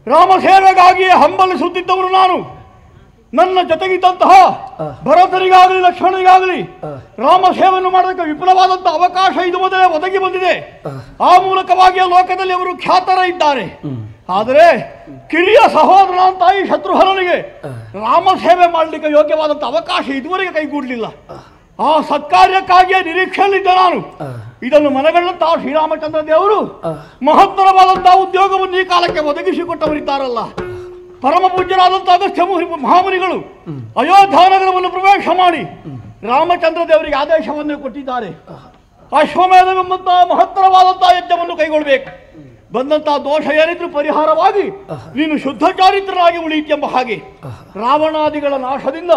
ರಾಮಸೇವೆಗಾಗಿ ಹಂಬಲಿಸುತ್ತಿದ್ದವರು ನಾನು. ನನ್ನ ಜೊತೆಗಿದ್ದಂತಹ ಭರತನಿಗಾಗಲಿ ಲಕ್ಷ್ಮಣನಿಗಾಗಲಿ ರಾಮ ಸೇವೆಯನ್ನು ಮಾಡೋದಕ್ಕೆ ವಿಪುಲವಾದಂತಹ ಅವಕಾಶ ಇದು ಮೊದಲೇ ಒದಗಿ ಬಂದಿದೆ. ಆ ಮೂಲಕವಾಗಿ ಲೋಕದಲ್ಲಿ ಅವರು ಖ್ಯಾತರ ಇದ್ದಾರೆ. ಆದರೆ ಕಿರಿಯ ಸಹೋದರ ಅಂತ ಈ ಶತ್ರುಘ್ನನಿಗೆ ರಾಮ ಸೇವೆ ಮಾಡಲಿಕ್ಕೆ ಯೋಗ್ಯವಾದಂಥ ಅವಕಾಶ ಇದುವರೆಗೆ ಕೈಗೂಡಲಿಲ್ಲ. ಆ ಸತ್ಕಾರ್ಯಕ್ಕಾಗಿಯೇ ನಿರೀಕ್ಷೆಯಲ್ಲಿದ್ದ ನಾನು. ಇದನ್ನು ಮನಗಂಡಂತಹ ಶ್ರೀರಾಮಚಂದ್ರ ದೇವರು ಮಹತ್ತರವಾದಂತಹ ಉದ್ಯೋಗವನ್ನು ಈ ಕಾಲಕ್ಕೆ ಒದಗಿಸಿಕೊಟ್ಟವರಿದ್ದಾರಲ್ಲ. ಪರಮ ಪೂಜ್ಯರಾದಂತಹ ಅಗಸ್ತ್ಯ ಮಹಾಮುನಿಗಳು ಅಯೋಧ್ಯಾನಗರವನ್ನು ಪ್ರವೇಶ ಮಾಡಿ ರಾಮಚಂದ್ರ ದೇವರಿಗೆ ಆದೇಶವನ್ನು ಕೊಟ್ಟಿದ್ದಾರೆ. ಅಶ್ವಮೇಧವೆಂಬಂತಹ ಮಹತ್ತರವಾದಂತಹ ಯಜ್ಞವನ್ನು ಕೈಗೊಳ್ಳಬೇಕು. ಬಂದಂತಹ ದೋಷ ಏನಿದ್ರು ಪರಿಹಾರವಾಗಿ ನೀನು ಶುದ್ಧ ಚಾರಿತ್ರನಾಗಿ ಉಳಿಯಿತೆಂಬ ಹಾಗೆ ರಾವಣಾದಿಗಳ ನಾಶದಿಂದ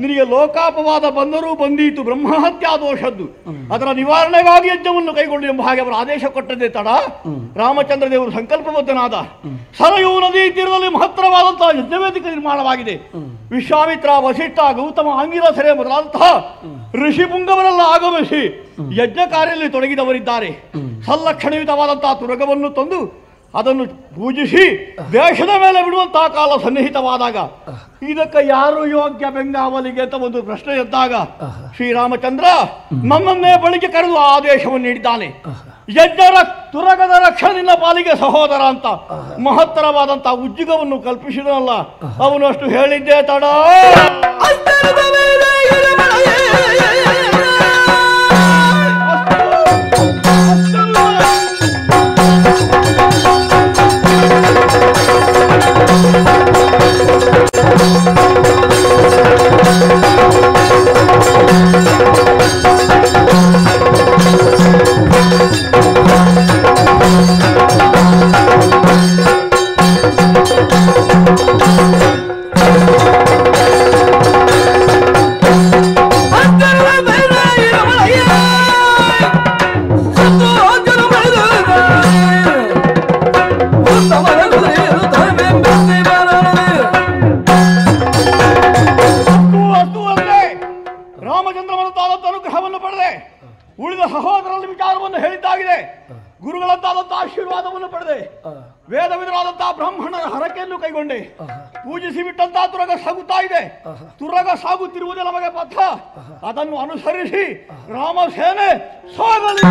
ನಿನಗೆ ಲೋಕಾಪವಾದ ಬಂದರೂ ಬಂದೀತು, ಬ್ರಹ್ಮಹತ್ಯಾ ದೋಷದ್ದು. ಅದರ ನಿವಾರಣೆಗಾಗಿ ಯಜ್ಞವನ್ನು ಕೈಗೊಂಡು ಎಂಬ ಹಾಗೆ ಅವರು ಆದೇಶ ಕೊಟ್ಟದೇ ತಡ ರಾಮಚಂದ್ರ ದೇವರು ಸಂಕಲ್ಪಬದ್ಧನಾದ. ಸರಯೂ ನದಿ ತೀರದಲ್ಲಿ ಮಹತ್ತರವಾದಂತಹ ಯಜ್ಞವೇದಿಕೆ ನಿರ್ಮಾಣವಾಗಿದೆ. ವಿಶ್ವಾಮಿತ್ರ, ವಸಿಷ್ಠ, ಗೌತಮ, ಆಂಗಿರಸರೆ ಮೊದಲಾದಂತಹ ಋಷಿ ಪುಂಗವರೆಲ್ಲ ಆಗಮಿಸಿ ಯಜ್ಞ ಕಾರ್ಯದಲ್ಲಿ ತೊಡಗಿದವರಿದ್ದಾರೆ. ಸಲ್ಲಕ್ಷಣಯುತವಾದಂತಹ ತುರಗವನ್ನು ತಂದು ಅದನ್ನು ಪೂಜಿಸಿ ದೇಶದ ಮೇಲೆ ಬಿಡುವಂತಹ ಕಾಲ ಸನ್ನಿಹಿತವಾದಾಗ ಇದಕ್ಕೆ ಯಾರು ಯೋಗ್ಯ ಬೆಂಗಾವಲಿಗೆ ಅಂತ ಒಂದು ಪ್ರಶ್ನೆ ಎದ್ದಾಗ ಶ್ರೀರಾಮಚಂದ್ರ ನನ್ನನ್ನೇ ಬಳಿಗೆ ಕರೆದು ಆದೇಶವನ್ನು ನೀಡಿದ್ದಾನೆ. ಯಜ್ಞರ ತುರಗದ ರಕ್ಷಣೆಯ ಪಾಲಿಗೆ ಸಹೋದರ ಅಂತ ಮಹತ್ತರವಾದಂತಹ ಉದ್ಯೋಗವನ್ನು ಕಲ್ಪಿಸಿದನಲ್ಲ, ಅವನು ಅಷ್ಟು ಹೇಳಿದ್ದೇ ತಡ. ಉಳಿದ ಸಹೋದರರ ವಿಚಾರವನ್ನು ಹೇಳಿದ್ದಾಗಿದೆ. ಗುರುಗಳಂತಾದಂತಹ ಆಶೀರ್ವಾದವನ್ನು ಪಡೆದೆ, ವೇದವಿದರಾದಂತಹ ಬ್ರಾಹ್ಮಣರ ಹರಕೆಯನ್ನು ಕೈಗೊಂಡೆ, ಪೂಜಿಸಿ ಬಿಟ್ಟಂತಹ ತುರಗ ಸಾಗುತ್ತಾ ಇದೆ. ತುರಗ ಸಾಗುತ್ತಿರುವುದೇ ನಮಗೆ ಪಥ. ಅದನ್ನು ಅನುಸರಿಸಿ ರಾಮ ಸೇನೆ ಸಾಗಲಿ.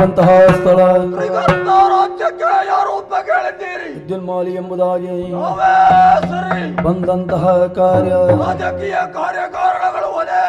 ಬಂದಂತಹ ಸ್ಥಳ ರಾಜ್ಯಕ್ಕೆ ಯಾರು ಅಂತ ಕೇಳಿದ್ದೀರಿ? ವಿದ್ಯುನ್ಮಾಲಿ ಎಂಬುದಾಗಿ ಅವೇ ಸರಿ. ಬಂದಂತಹ ಕಾರ್ಯ ರಾಜಕೀಯ ಕಾರ್ಯಕಾರಣಗಳು ಅದೇ.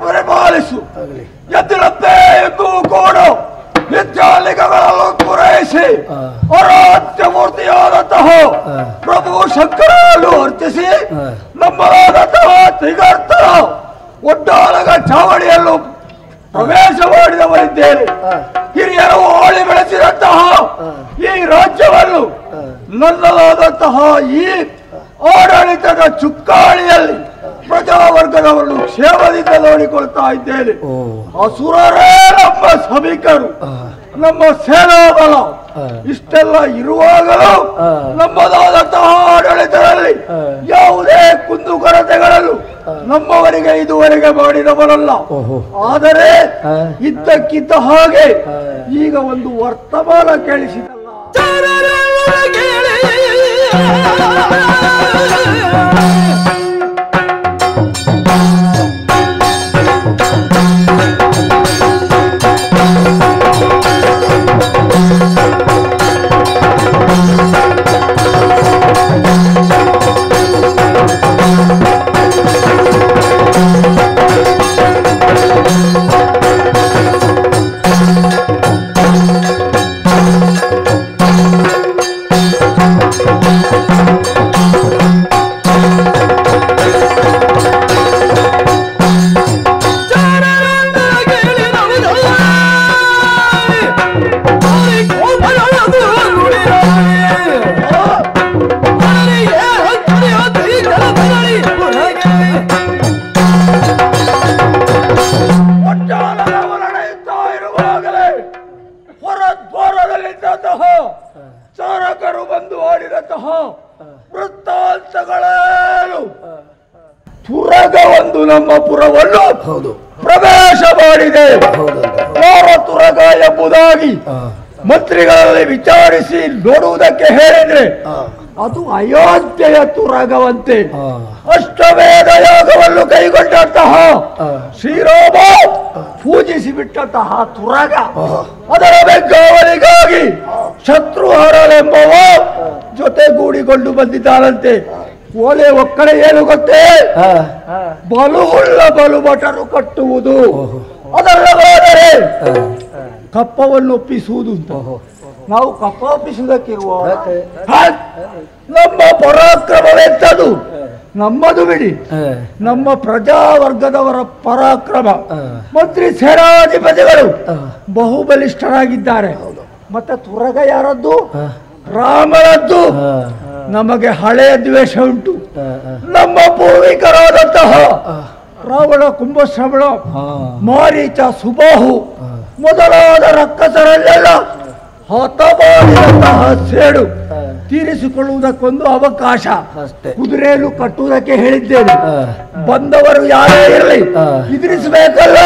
ಪರಿಪಾಲಿಸು ಎದ್ದಿರುತ್ತೆ ಎಂದು ಕೋಡು ನಿತ್ಯಾಲಿಗಳನ್ನು ಪೂರೈಸಿ ಆರಾಧ್ಯ ಮೂರ್ತಿಯಾದಂತಹ ಪ್ರಭು ಶಂಕರನ್ನು ಅರ್ಚಿಸಿ ನಮ್ಮದಾದಂತಹ ತ್ರಿಗರ್ತರ ಒಡ್ಡಾಲಗ ಚಾವಡಿಯನ್ನು ಪ್ರವೇಶ ಮಾಡಿದವರಿದ್ದೇನೆ. ಹಿರಿಯರು ಆಳಿ ಬೆಳೆಸಿದಂತಹ ಈ ರಾಜ್ಯವನ್ನು ನನ್ನದಾದಂತಹ ಈ ಆಡಳಿತದ ಚುಕ್ಕಾಣಿಯಲ್ಲಿ ಪ್ರಜಾವರ್ಗದವರನ್ನು ಕ್ಷೇಮದಿಂದ ನೋಡಿಕೊಳ್ತಾ ಇದ್ದೇನೆ. ಅಸುರರೇ ನಮ್ಮ ಸಭಿಕರು, ನಮ್ಮ ಸೇನಾ ಬಲ ಇಷ್ಟೆಲ್ಲ ಇರುವಾಗಲೂ ನಮ್ಮದಾದಂತಹ ಆಡಳಿತದಲ್ಲಿ ಯಾವುದೇ ಕುಂದುಕೊರತೆಗಳನ್ನು ನಮ್ಮವರಿಗೆ ಇದುವರೆಗೆ ಮಾಡಿದವರಲ್ಲ. ಆದರೆ ಇದ್ದಕ್ಕಿದ್ದ ಹಾಗೆ ಈಗ ಒಂದು ವರ್ತಮಾನ ಕೇಳಿಸಿದಲ್ಲ. ಚಾರಕರು ಬಂದು ಆಡಿದಂತಹ ವೃತ್ತಾಂತಗಳೇನು ತುರಗ ಒಂದು ನಮ್ಮ ಪುರವನ್ನು ಪ್ರವೇಶ ಮಾಡಿದೆ. ಯಾರ ತುರಗ ಎಂಬುದಾಗಿ ಮಂತ್ರಿಗಳಲ್ಲಿ ವಿಚಾರಿಸಿ ನೋಡುವುದಕ್ಕೆ ಹೇಳಿದ್ರೆ ಅದು ಅಯೋಧ್ಯೆಯ ತುರಗವಂತೆ. ಅಷ್ಟವೇದ ಯಾಗವನ್ನು ಕೈಗೊಂಡಂತಹ ಶ್ರೀರಾಮ ಪೂಜಿಸಿ ಬಿಟ್ಟಂತಹ ತುರಗ. ಅದರ ಬೆಂಗಾವಲಿಗಾಗಿ ಶತ್ರುಹರಳೆಂಬವ ಜೊತೆಗೂಡಿಕೊಂಡು ಬಂದಿದ್ದಾರಂತೆ. ಓಲೆ ಒಕ್ಕಡೆ ಏನು ಗೊತ್ತೇ? ಬಲುವುಳ್ಳ ಬಲುಭಟರು ಕಟ್ಟುವುದು, ಅದಲ್ಲವಾದರೆ ಕಪ್ಪವನ್ನು ಒಪ್ಪಿಸುವುದು ಅಂತ. ನಾವು ಕಪ್ಪ ಒಪ್ಪಿಸುವುದಕ್ಕಿರುವ ನಮ್ಮ ಪರಾಕ್ರಮವೆಂತದು ನಮ್ಮದು ಬಿಡಿ, ನಮ್ಮ ಪ್ರಜಾವರ್ಗದವರ ಪರಾಕ್ರಮ. ಮಂತ್ರಿ ಸೇನಾಧಿಪತಿಗಳು ಬಹುಬಲಿಷ್ಠರಾಗಿದ್ದಾರೆ. ಮತ್ತೆ ತುರಗ ಯಾರದ್ದು? ರಾಮನದ್ದು. ನಮಗೆ ಹಳೆಯ ದ್ವೇಷ ಉಂಟು. ನಮ್ಮ ಪೂರ್ವಿಕರಾದಂತಹ ರಾವಣ, ಕುಂಭಶ್ರವಣ, ಮಾರೀಚ, ಸುಬಾಹು ಮೊದಲಾದ ರಕ್ಕಸರಲ್ಲೆಲ್ಲ ಹತಮಾಡಿದಂತಹ ಸೇಡು ತೀರಿಸಿಕೊಳ್ಳುವುದಕ್ಕೊಂದು ಅವಕಾಶ. ಕುದುರೆಯನ್ನು ಕಟ್ಟುವುದಕ್ಕೆ ಹೇಳಿದ್ದೇನೆ. ಬಂದವರು ಯಾರೇ ಇರಲಿ ಎದುರಿಸಬೇಕಲ್ಲ.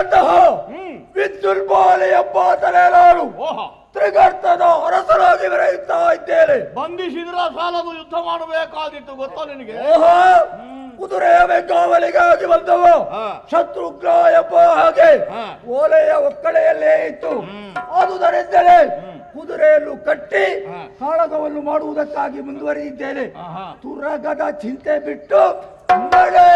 ಶ್ರೀರಂತಹ ವಿದ್ಯುಲ್ಪಾಲೆ ಎಂಬ ತಲೆಲಾರು ತ್ರಿಗರ್ತದ ಅರಸರಾಗಿ ಮೆರೆಯುತ್ತಾ ಇದ್ದೇನೆ. ಬಂಧಿಸಿದ್ರ ಸಾಲದು ಯುದ್ಧ ಮಾಡಬೇಕಾದಿತ್ತು ಗೊತ್ತಾ ನಿನಗೆ? ಕುದುರೆಯ ಬೆಂಗಾವಲಿಗಾಗಿ ಬಂದವ ಶತ್ರುಘ್ನ ಎಂಬ ಹಾಗೆ ಓಲೆಯ ಒಕ್ಕಳೆಯಲ್ಲೇ ಇತ್ತು. ಆದುದರಿಂದಲೇ ಕುದುರೆಯನ್ನು ಕಟ್ಟಿ ಕಾಳಗವನ್ನು ಮಾಡುವುದಕ್ಕಾಗಿ ಮುಂದುವರಿದಿದ್ದೇನೆ. ತುರಗದ ಚಿಂತೆ ಬಿಟ್ಟು ನಡೆ.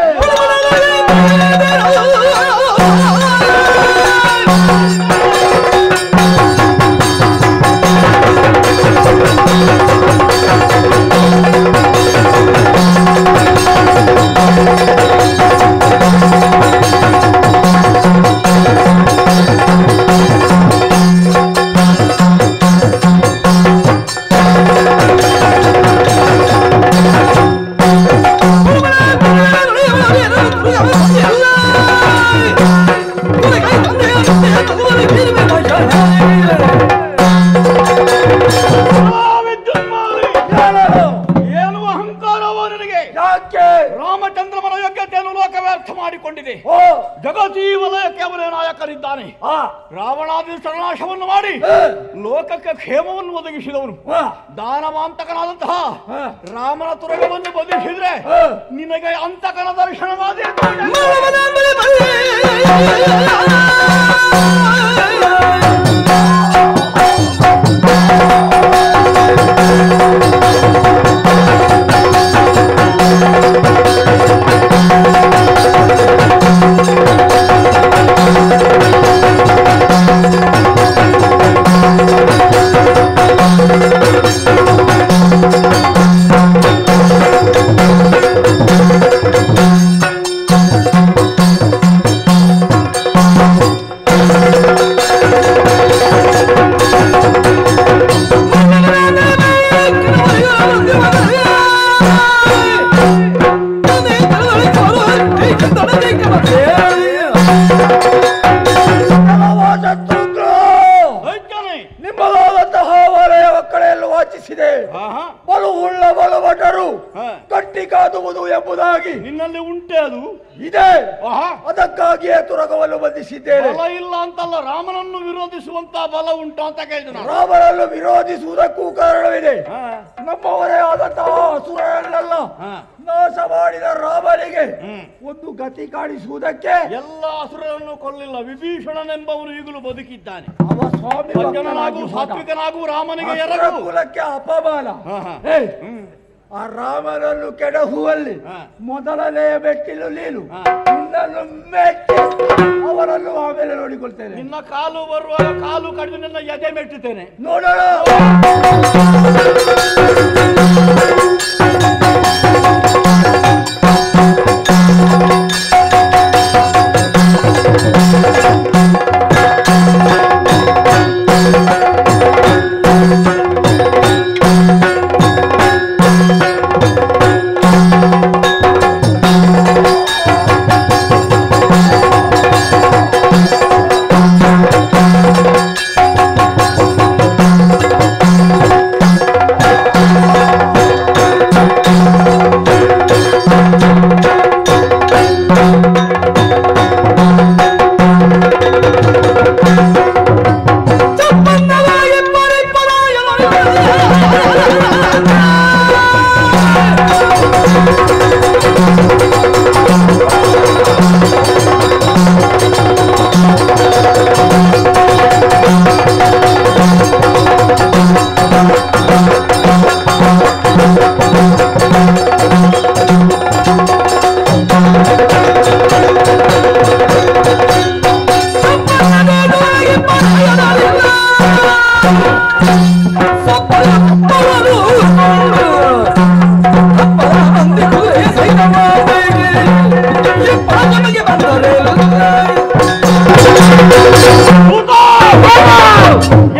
ಏನು ಅಹಂಕಾರವ ನಿನಗೆ? ರಾಮಚಂದ್ರಮನ ಯೋಗ್ಯತೆಯನ್ನು ಲೋಕವೇ ಅರ್ಥ ಮಾಡಿಕೊಂಡಿದೆ. ಜಗತೀ ವಲಯಕ್ಕೆ ಅವನೇ ನಾಯಕರಿದ್ದಾನೆ. ರಾವಣಾದಿ ಸರ್ವನಾಶವನ್ನು ಮಾಡಿ ಲೋಕಕ್ಕೆ ಕ್ಷೇಮವನ್ನು ಒದಗಿಸಿದವನು. ದಾನವಾಂತಕನಾದಂತಹ ರಾಮನ ತುರಗವನ್ನು ಬಂಧಿಸಿದ್ರೆ ನಿನಗೆ ಅಂತಕನ ದರ್ಶನವಾದ ನಿಮ್ಮದಾದಂತಹ ವಲಯ ಒಕ್ಕಳೆಯನ್ನು ವಾಚಿಸಿದೆ. ಬಲು ಉಳ್ಳ ಬಲು ಭಟರು ಕಟ್ಟಿ ಕಾದುವುದು ಎಂಬುದಾಗಿ ನಿನ್ನಲ್ಲಿ ಉಂಟೆ ಅದು ಇದೆ. ಅದಕ್ಕಾಗಿಯೇ ತುರಗವನ್ನು ಬಂಧಿಸಿದ್ದೇನೆ. ಬಲ ಇಲ್ಲ ಅಂತಲ್ಲ, ರಾಮನನ್ನು ವಿರೋಧಿಸುವಂತ ಬಲ ಉಂಟು ಅಂತ ಕೇಳಿದ. ರಾಮನನ್ನು ವಿರೋಧಿಸುವುದಕ್ಕೂ ಕಾರಣವಿದೆ. ನಮ್ಮವರೇ ಆದಂತಹ ಅಸುರರನ್ನೆಲ್ಲ ನಾಶ ಮಾಡಿದ ರಾಮನಿಗೆ ಒಂದು ಗತಿ ಕಾಣಿಸುವುದಕ್ಕೆ ಎಲ್ಲ ಅಸುರರನ್ನು ಕೊಲ್ಲಿಲ್ಲ. ವಿಭೀಷಣನೆಂಬವನು ಈಗಲೂ ಬದುಕಿದ್ದಾನೆ. ಅವ ಸ್ವಾಮಿ ಭಕ್ತನಾಗೂ ಸಾತ್ವಿಕನಾಗೂ ರಾಮನಿಗೆ ಎರಡು ಕುಲಕ್ಕೆ ಅಪಮಾನ. ಆ ರಾಮನನ್ನು ಕೆಡಹುವಲ್ಲಿ ಮೊದಲನೇ ಮೆಟ್ಟಿಲು ನೀನು. ನಿನ್ನನ್ನು ಮೆಟ್ಟಿ ಅವರನ್ನು ಆಮೇಲೆ ನೋಡಿಕೊಳ್ತೇನೆ. ನಿನ್ನ ಕಾಲು ಬರುವಾಗ ಕಾಲು ಕಡಿದು ನಿನ್ನ ಎದೆ ಮೆಟ್ಟುತ್ತೇನೆ ನೋಡೋಣ.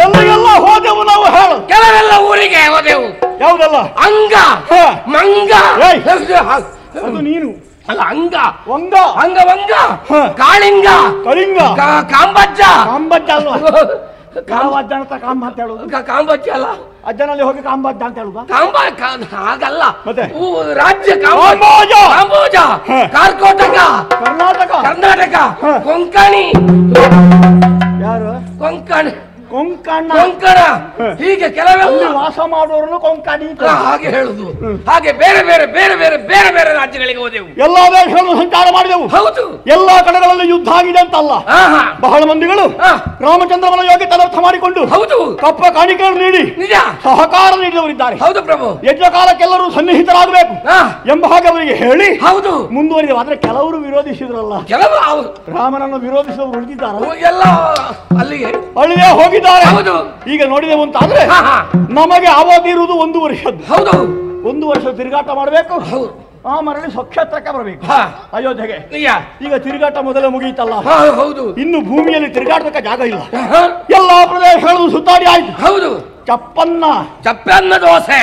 ಎಲ್ಲಿಗೆಲ್ಲ ಹೋದೆವು ನಾವು ಹೇಳು. ಕೆಲವೆಲ್ಲ ಊರಿಗೆ ಹೋದೆವು. ಯಾವುದಲ್ಲ? ಅಂಗ ಮಂಗ ಅದು ನೀನು ಅಲ್ಲ. ಅಂಗ ವಂಗ ಅಂಗ ವಂಗ ಕಾಳಿಂಗ ಕಳಿಂಗ ಕಾಂಬಜ್ಜ ಕಾಂಬಜ್ಜ ಅಲ್ವಾ? ಯಾವ ಅಜ್ಜನ ಹತ್ರ ಕಾಂಬ ಅಂತ ಹೇಳುದು? ಕಾಂಬಜ್ಜ ಅಲ್ಲ, ಅಜ್ಜನಲ್ಲಿ ಹೋಗಿ ಕಾಂಬಜ್ಜ ಅಂತ ಹೇಳುದಾ? ಹಾಗಲ್ಲ, ಮತ್ತೆ ರಾಜ್ಯ ಕಾಂಬೋಜ, ಕಾರ್ಕೋಟಕ, ಕರ್ನಾಟಕ, ಕೊಂಕಣಿ, ಯಾರು ಕೊಂಕಣ, ಹೀಗೆ ಕೆಲವೆಲ್ಲ ವಾಸ ಮಾಡುವವರನ್ನು ಕೊಂಕಣಿ ಹಾಗೆ ಹೇಳುದು. ಹಾಗೆ ಬೇರೆ ಬೇರೆ ಬೇರೆ ಬೇರೆ ಬೇರೆ ಬೇರೆ ರಾಜ್ಯಗಳಿಗೆ ಹೋದೆವು, ಎಲ್ಲಾ ದೇಶಗಳನ್ನು ಸಂಚಾರ ಮಾಡಿದೆವು. ಹೌದು, ಎಲ್ಲಾ ಕಡೆಗಳಲ್ಲಿ ಯುದ್ಧ ಆಗಿದೆ ಅಂತಲ್ಲ, ಬಹಳ ಮಂದಿಗಳು ರಾಮಚಂದ್ರನ ಯೋಗ್ಯತೆ ಮಾಡಿಕೊಂಡು ಹೌದು ಕಪ್ಪ ಕಾಣಿಕೆಯನ್ನು ನೀಡಿ ನಿಜ ಸಹಕಾರ ನೀಡಿದವರಿದ್ದಾರೆ. ಹೌದು ಪ್ರಭು, ಯಜ್ಞ ಕಾಲಕ್ಕೆಲ್ಲರೂ ಸನ್ನಿಹಿತರಾಗಬೇಕು ಎಂಬ ಹಾಗೆ ಅವರಿಗೆ ಹೇಳಿ ಹೌದು ಮುಂದುವರಿದೆವು. ಆದ್ರೆ ಕೆಲವರು ವಿರೋಧಿಸಿದ್ರಲ್ಲ, ಕೆಲವು ರಾಮನನ್ನು ವಿರೋಧಿಸಿದವರು ಉಳಿದಿದ್ದಾರಲ್ಲ, ಎಲ್ಲ ಅಲ್ಲಿಗೆ ಹೋಗಿದ್ದಾರೆ. ಹೌದು, ಈಗ ನೋಡಿದೆವು ಅಂತ ಆದ್ರೆ ನಮಗೆ ಅವಧಿ ಇರುವುದು 1 ವರ್ಷದ್ದು. ಹೌದು, 1 ವರ್ಷ ತಿರುಗಾಟ ಮಾಡಬೇಕು, ಆ ಮರಳಿ ಸ್ವಕ್ಷೇತ್ರಕ್ಕೆ ಬರಬೇಕು ಅಯೋಧ್ಯೆಗೆ. ಈಗ ತಿರುಗಾಟ ಮೊದಲೇ ಮುಗಿಯಿತಲ್ಲ, ಹೌದು, ಇನ್ನು ಭೂಮಿಯಲ್ಲಿ ತಿರುಗಾಟಕ್ಕೆ ಜಾಗ ಇಲ್ಲ. ಎಲ್ಲಾ ಪ್ರದೇಶಗಳನ್ನು ಸುತ್ತಾಡಿ ಆಯ್ತು. ಹೌದು, ಚಪ್ಪನ್ನ ದೋಸೆ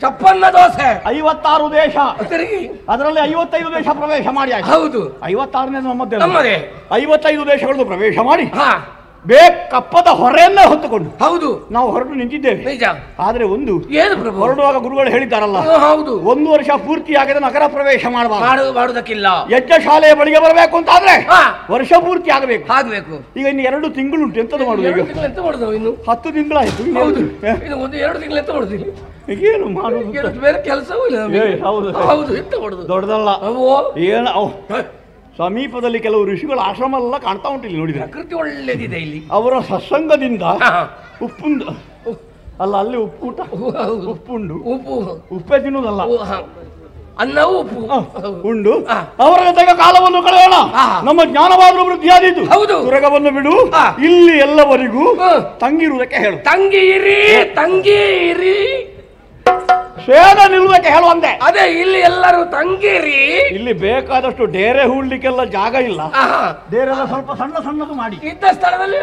ಚಪ್ಪನ್ನ ದೋಸೆ 56 ದೇಶ, ತಿರುಗಿ ಅದರಲ್ಲಿ 55 ದೇಶ ಪ್ರವೇಶ ಮಾಡಿ ಆಯ್ತು. ಹೌದು, 56ನೇ ನಮ್ಮದೇ 55 ದೇಶಗಳನ್ನು ಪ್ರವೇಶ ಮಾಡಿ ಕಪ್ಪದ ಹೊರೆಯನ್ನೇ ಹೊತ್ತುಕೊಂಡು ಹೌದು ನಾವು ಹೊರಟು ನಿಂತಿದ್ದೇವೆ. ನಿಜ. ಆದ್ರೆ ಒಂದು ಏನು ಪ್ರಭು, ಹೊರಡುವಾಗ ಗುರುಗಳು ಹೇಳಿದ್ದಾರಲ್ಲ, ಹೌದು 1 ವರ್ಷ ಪೂರ್ತಿಯಾಗದೆ ನಗರ ಪ್ರವೇಶ ಮಾಡುವುದಕ್ಕಿಲ್ಲ. ಯಜ್ಞ ಶಾಲೆಯ ಬಳಿಗೆ ಬರಬೇಕು ಅಂತ ಆದ್ರೆ ವರ್ಷ ಪೂರ್ತಿ ಆಗಬೇಕು. ಈಗ ಇನ್ನು 2 ತಿಂಗಳುಂಟು, ಎಂತದ್ದು ಮಾಡುದು? ಈಗ ಎಂತ ಮಾಡುದು? ಇನ್ನು 10 ತಿಂಗಳಾಯ್ತು. ಇನ್ನು 1-2 ತಿಂಗಳು ಎಂತ ಮಾಡುದು? ಏನು ಮಾಡುದು? ಬೇರೆ ಕೆಲಸವೂ ಇಲ್ಲ. ಹೌದು, ಎಂತ ಮಾಡುದು? ದೊಡ್ಡದಲ್ಲ ಏನು. ಸಮೀಪದಲ್ಲಿ ಕೆಲವು ಋಷಿಗಳ ಆಶ್ರಮ ಎಲ್ಲ ಕಾಣ್ತಾ ಉಂಟು ಇಲ್ಲಿ ನೋಡಿದ್ರೆ. ಪ್ರಕೃತಿ ಒಳ್ಳೆದಿದೆ ಇಲ್ಲಿ. ಅವರ ಸತ್ಸಂಗದಿಂದ ಉಪ್ಪುಂಡು ಅಲ್ಲ, ಅಲ್ಲಿ ಉಪ್ಪುಟ ಉಪ್ಪುಂಡು, ಉಪ್ಪೇ ತಿನ್ನುವುದಲ್ಲ, ಅನ್ನವೂ ಉಪ್ಪು ಉಂಡು ಅವರ ಜೊತೆಗೆ ಕಾಲವನ್ನು ಕಳೆಯೋಣ. ನಮ್ಮ ಜ್ಞಾನವಾದರೂ ವೃದ್ಧಿಯಾದೀತು. ಹೌದು, ತುರಗವನ್ನು ಬಿಡು, ಇಲ್ಲಿ ಎಲ್ಲವರಿಗೂ ತಂಗಿರುವುದಕ್ಕೆ ಹೇಳು. ತಂಗಿರಿ ಸ್ವೇದ ನಿಲ್ಲುವುದಕ್ಕೆ ಹೇಳುವಂತೆ. ಅದೇ ಇಲ್ಲಿ ಎಲ್ಲರೂ ತಂಗಿರಿ. ಇಲ್ಲಿ ಬೇಕಾದಷ್ಟು ಡೇರೆ ಹೂಡ್ಲಿಕ್ಕೆಲ್ಲ ಜಾಗ ಇಲ್ಲ. ಡೇರೆ ಎಲ್ಲ ಸ್ವಲ್ಪ ಸಣ್ಣ ಸಣ್ಣದು ಮಾಡಿ ಇದ್ದ ಸ್ಥಳದಲ್ಲಿ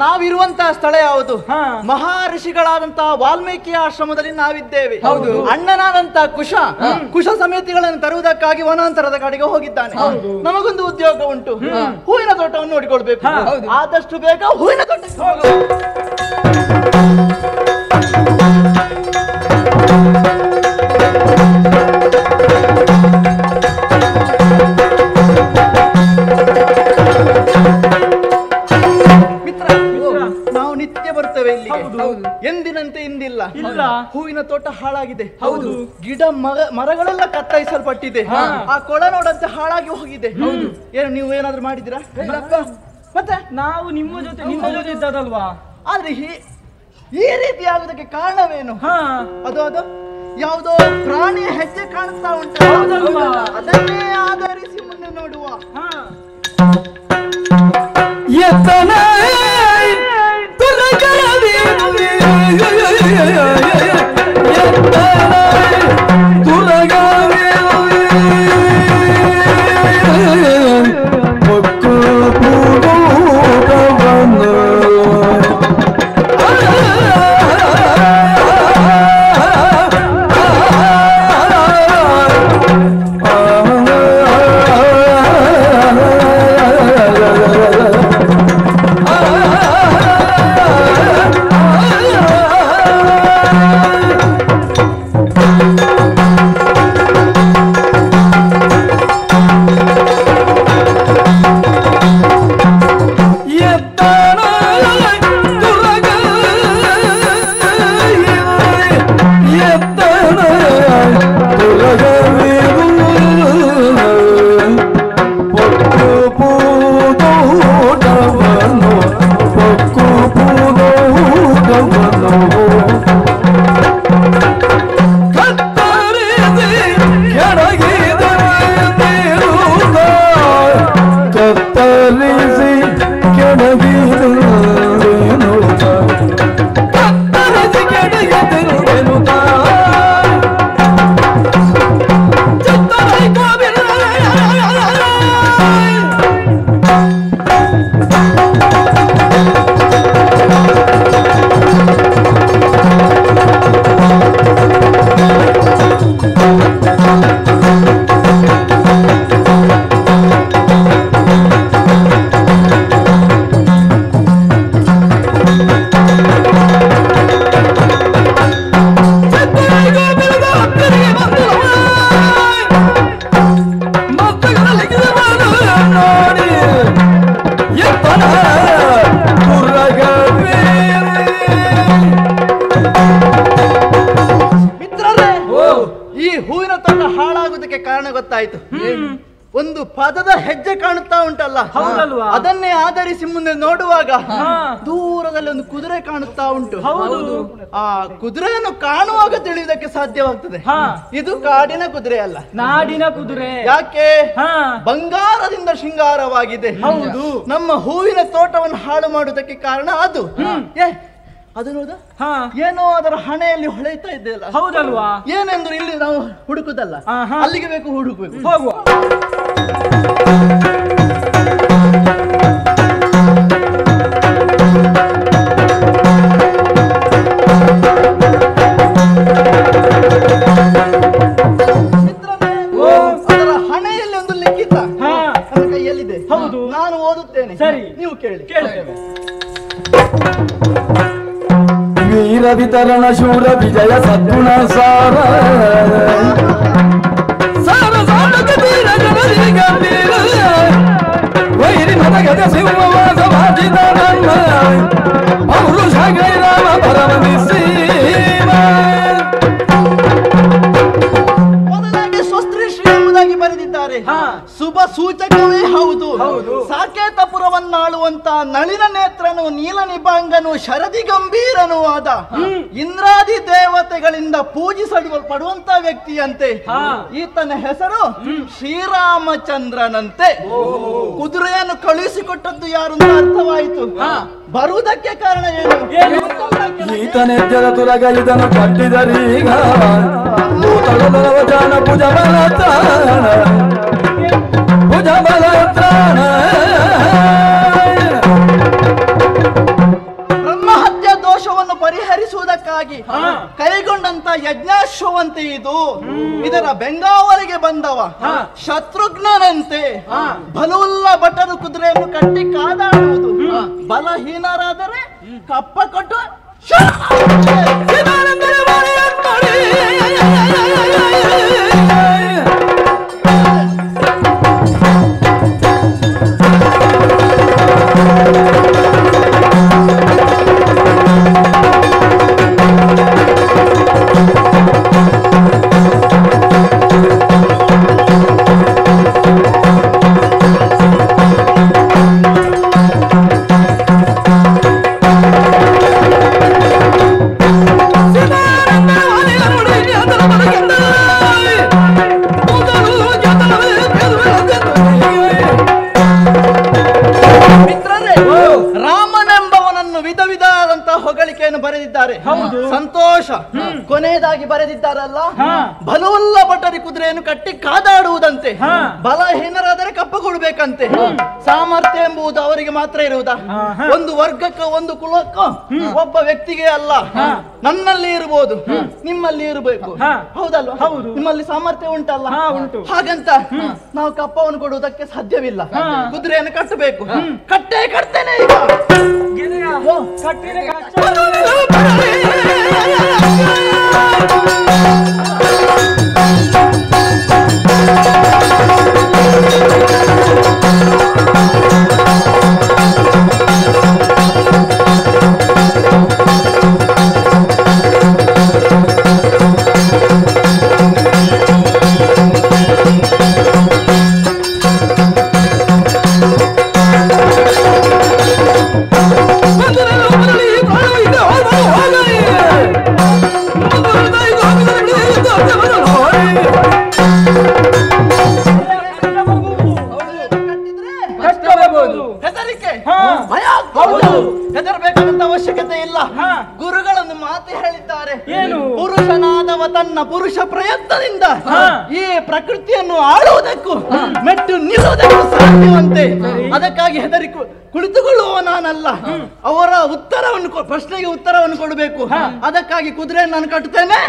ನಾವಿರುವಂತಹ ಸ್ಥಳ ಯಾವುದು? ಮಹರ್ಷಿಗಳಾದಂತಹ ವಾಲ್ಮೀಕಿ ಆಶ್ರಮದಲ್ಲಿ ನಾವಿದ್ದೇವೆ. ಅಣ್ಣನಾದಂತಹ ಕುಶ ಸಮೇತಿಗಳನ್ನು ತರುವುದಕ್ಕಾಗಿ ವನಾಂತರದ ಕಡೆಗೆ ಹೋಗಿದ್ದಾನೆ. ನಮಗೊಂದು ಉದ್ಯೋಗ ಉಂಟು, ಹೂವಿನ ತೋಟವನ್ನು ನೋಡಿಕೊಳ್ಬೇಕು. ಆದಷ್ಟು ಬೇಗ ಹೂವಿನ ತೋಟಕ್ಕೆ ಎಂದಿನಂತೆ ಇಂದಿಲ್ಲ. ಹೂವಿನ ತೋಟ ಹಾಳಾಗಿದೆ. ಹೌದು, ಗಿಡ ಮರಗಳೆಲ್ಲ ಕತ್ತರಿಸಲ್ಪಟ್ಟಿದೆ. ಆ ಕೊಳ ನೋಡಂತೆ ಹಾಳಾಗಿ ಹೋಗಿದೆ. ಏನು ನೀವು ಏನಾದ್ರೂ ಮಾಡಿದಿರಾ? ಮತ್ತೆ ನಾವು ನಿಮ್ಮ ಜೊತೆ ಇದ್ದದಲ್ವಾ? ಆದ್ರೆ ಈ ರೀತಿ ಆಗುದಕ್ಕೆ ಕಾರಣವೇನು? ಅದು ಯಾವುದೋ ಪ್ರಾಣಿಯ ಹೆಜ್ಜೆ ಕಾಣಿಸ್ತಾ ಉಂಟು. ಅದನ್ನೇ ಆಧರಿಸಿ ಮುಂದೆ ನೋಡುವ. ಆ ಗೊತ್ತಾಯ್ತು. ಒಂದು ಪದದ ಹೆಜ್ಜೆ ಕಾಣುತ್ತಾ ಉಂಟಲ್ಲ, ಹೌದಲ್ವಾ? ಅದನ್ನೇ ಆಧರಿಸಿ ಮುಂದೆ ನೋಡುವಾಗ ದೂರದಲ್ಲಿ ಒಂದು ಕುದುರೆ ಕಾಣುತ್ತಾ ಉಂಟು. ಆ ಕುದುರೆಯನ್ನು ಕಾಣುವಾಗ ತಿಳಿಯುವುದಕ್ಕೆ ಸಾಧ್ಯವಾಗ್ತದೆ ಇದು ಕಾಡಿನ ಕುದುರೆ ಅಲ್ಲ, ನಾಡಿನ ಕುದುರೆ. ಯಾಕೆ? ಬಂಗಾರದಿಂದ ಶೃಂಗಾರವಾಗಿದೆ. ಹೌದು, ನಮ್ಮ ಹೂವಿನ ತೋಟವನ್ನು ಹಾಳು ಮಾಡುವುದಕ್ಕೆ ಕಾರಣ ಅದು. ಅದು ನೋದ ಏನೋ ಅದರ ಹಣೆಯಲ್ಲಿ ಹೊಳೆಯುತ್ತಾ ಇದ್ದೆಯಲ್ಲ, ಹೌದಲ್ವಾ? ಏನೆಂದ್ರೆ ಇಲ್ಲಿ ನಾವು ಹುಡುಕುದಲ್ಲ, ಅಲ್ಲಿಗೆ ಬೇಕು ಹುಡುಕಬೇಕು. ಹೋಗುವ. ಅದರ ಹಣೆಯಲ್ಲಿ ಒಂದು ಲಿಖಿತ ನನ್ನ ಕೈಯಲ್ಲಿದೆ. ಹೌದು, ನಾನು ಓದುತ್ತೇನೆ, ಸರಿ ನೀವು ಕೇಳಿ. ಕೇಳ್ತೇವೆ. ವೀರ ವಿತರಣ ಶೂರ ವಿಜಯ ಸದ್ಗುಣ ಸಾರ ಸಾರ ಸಾಧಕ ತೀರ ಜನರಿ ಗಂಭೀರ ವೈರಿ ಮನಗದ ಸಿಂಹವಾಸ ವಾಜಿದ ನನ್ನ ಪೌರುಷ ಗೈರಾಮ ಪರಮನಿಸೀಮ. ಮೊದಲಾಗಿ ಸ್ವಸ್ತ್ರೀ ಶ್ರೀ ಎಂಬುದಾಗಿ ಬರೆದಿದ್ದಾರೆ. ಶುಭ ಸೂಚಕವೇ ಹೌದು. ಸಾಕೇತಪುರವನ್ನಾಳುವಂತ ನಳಿನ ನೇತ್ರನು ನೀಲ ನಿಭಾಂಗನು ಶರದಿ ಗಂಭೀರನೂ ಆದ ಇಂದ್ರಾದಿ ದೇವತೆಗಳಿಂದ ಪೂಜಿಸಲ್ಪಡುವಂತ ವ್ಯಕ್ತಿಯಂತೆ. ಈತನ ಹೆಸರು ಶ್ರೀರಾಮಚಂದ್ರನಂತೆ. ಕುದುರೆಯನ್ನು ಕಳುಹಿಸಿಕೊಟ್ಟದ್ದು ಯಾರು ಅಂತ ಅರ್ಥವಾಯಿತು. ಬರುವುದಕ್ಕೆ ಕಾರಣ ಏನು? ಈತನೆಜ್ಜದ ತುಲಗ ಇದನ್ನು ಕಟ್ಟಿದರೀಗ ಭೂತಳದವ ಜಾನ ಭುಜ ಬಲ ತ್ರಾಣ ಭುಜ ಬಲ ತ್ರಾಣ. ಬ್ರಹ್ಮಹತ್ಯೆ ದೋಷವನ್ನು ಪರಿಹರಿಸುವುದಕ್ಕಾಗಿ ಕೈಗೊಂಡಂತ ಯಜ್ಞಾಶ್ವವಂತೆ ಇದು. ಇದರ ಬೆಂಗಾವಲಿಗೆ ಬಂದವ ಶತ್ರುಘ್ನನಂತೆ. ಬಲವುಳ್ಳ ಭಟರು ಕುದುರೆಯನ್ನು ಕಟ್ಟಿ ಕಾದಾಡುವುದು, ಬಲಹೀನರಾದರೆ ಕಪ್ಪ ಕೊಟ್ಟು ಬರೆದಿದ್ದಾರೆ. ಸಂತೋಷ. ಕೊನೆಯದಾಗಿ ಬರೆದಿದ್ದಾರಲ್ಲ, ಬಲವುಳ್ಳ ಭಟರಿ ಕುದುರೆಯನ್ನು ಕಟ್ಟಿ ಕಾದಾಡುವುದಂತೆ, ಬಲಹೀನರಾದರೆ ಕಪ್ಪ ಕೊಡಬೇಕಂತೆ. ಸಾಮರ್ಥ್ಯ ಎಂಬುದು ಅವರಿಗೆ ಮಾತ್ರ ಇರುವುದಾ? ಒಂದು ವರ್ಗಕ್ಕೂ ಒಂದು ಕುಲಕ್ಕೂ ಒಬ್ಬ ವ್ಯಕ್ತಿಗೆ ಅಲ್ಲ. ನನ್ನಲ್ಲಿ ಇರಬಹುದು, ನಿಮ್ಮಲ್ಲಿ ಇರಬೇಕು, ಹೌದಲ್ವಾ? ನಿಮ್ಮಲ್ಲಿ ಸಾಮರ್ಥ್ಯ ಉಂಟಲ್ಲ, ಹಾಗಂತ ನಾವು ಕಪ್ಪವನ್ನು ಕೊಡುವುದಕ್ಕೆ ಸಾಧ್ಯವಿಲ್ಲ. ಕುದುರೆಯನ್ನು ಕಟ್ಟಬೇಕು. ಕಟ್ಟೇ ಕಟ್ತೇನೆ ಈಗ. ಹೆದರಬೇಕಾದಂತ ಅವಶ್ಯಕತೆ ಇಲ್ಲ. ಗುರುಗಳನ್ನು ಮಾತು ಹೇಳಿದ್ದಾರೆ, ಪುರುಷನಾದವ ತನ್ನ ಪುರುಷ ಪ್ರಯತ್ನದಿಂದ ಈ ಪ್ರಕೃತಿಯನ್ನು ಆಳುವುದಕ್ಕೂ ಮೆಟ್ಟು ನಿಲ್ಲುವುದಕ್ಕೂ ಸಾಧ್ಯವಂತೆ. ಅದಕ್ಕಾಗಿ ಹೆದರಿ ಕುಳಿತುಕೊಳ್ಳುವ ನಾನಲ್ಲ, ಅವರ ಉತ್ತರವನ್ನು ಪ್ರಶ್ನೆಗೆ ಉತ್ತರವನ್ನು ಕೊಡಬೇಕು. ಅದಕ್ಕಾಗಿ ಕುದುರೆಯನ್ನು ನಾನು ಕಟ್ಟುತ್ತೇನೆ.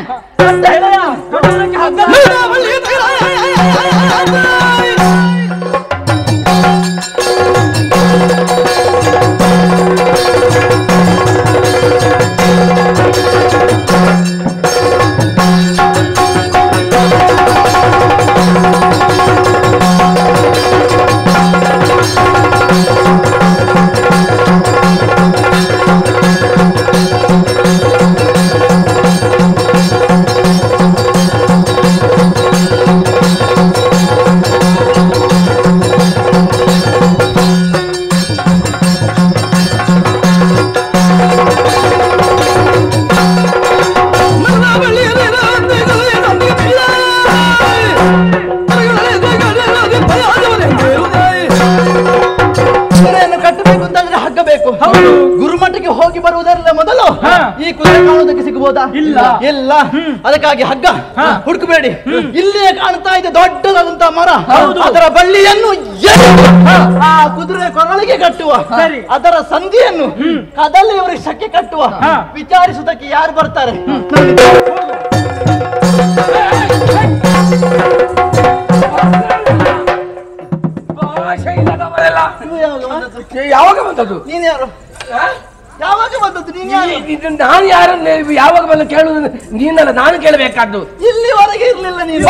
ಗುರುಮಠಕ್ಕೆ ಹೋಗಿ ಬರುವುದರಿಂದ ಮೊದಲು ಈ ಕುದುರೆ ಕಾಣುವುದಕ್ಕೆ ಸಿಗಬಹುದಾ? ಇಲ್ಲ ಇಲ್ಲ. ಅದಕ್ಕಾಗಿ ಹಗ್ಗ ಹುಡುಕಬೇಡಿ. ಇಲ್ಲಿಯೇ ಕಾಣ್ತಾ ಇದೆ ದೊಡ್ಡದಾದಂತಹ ಮರ. ಅದರ ಬಳ್ಳಿಯನ್ನು ಆ ಕುದುರೆ ಕೊರಳಿಗೆ ಕಟ್ಟುವ, ಅದರ ಸಂಧಿಯನ್ನು ಕದಲಿ ಅವರಿಗೆ ಶಕ್ಕೆ ಕಟ್ಟುವ. ವಿಚಾರಿಸುವುದಕ್ಕೆ ಯಾರು ಬರ್ತಾರೆ? ಯಾವಾಗ ಬಂದದ್ದು? ನೀನ್ ಯಾರು? ಯಾವಾಗ ಬಂದದ್ದು? ನೀನ್ ಯಾರು? ನಾನು ಯಾರನ್ನ ಯಾವಾಗ ಬಂದು ಕೇಳುವುದು? ನೀನಲ್ಲ, ನಾನು ಕೇಳಬೇಕಾದ್ದು. ಇಲ್ಲಿವರೆಗೆ ಇರ್ಲಿಲ್ಲ ನೀನು.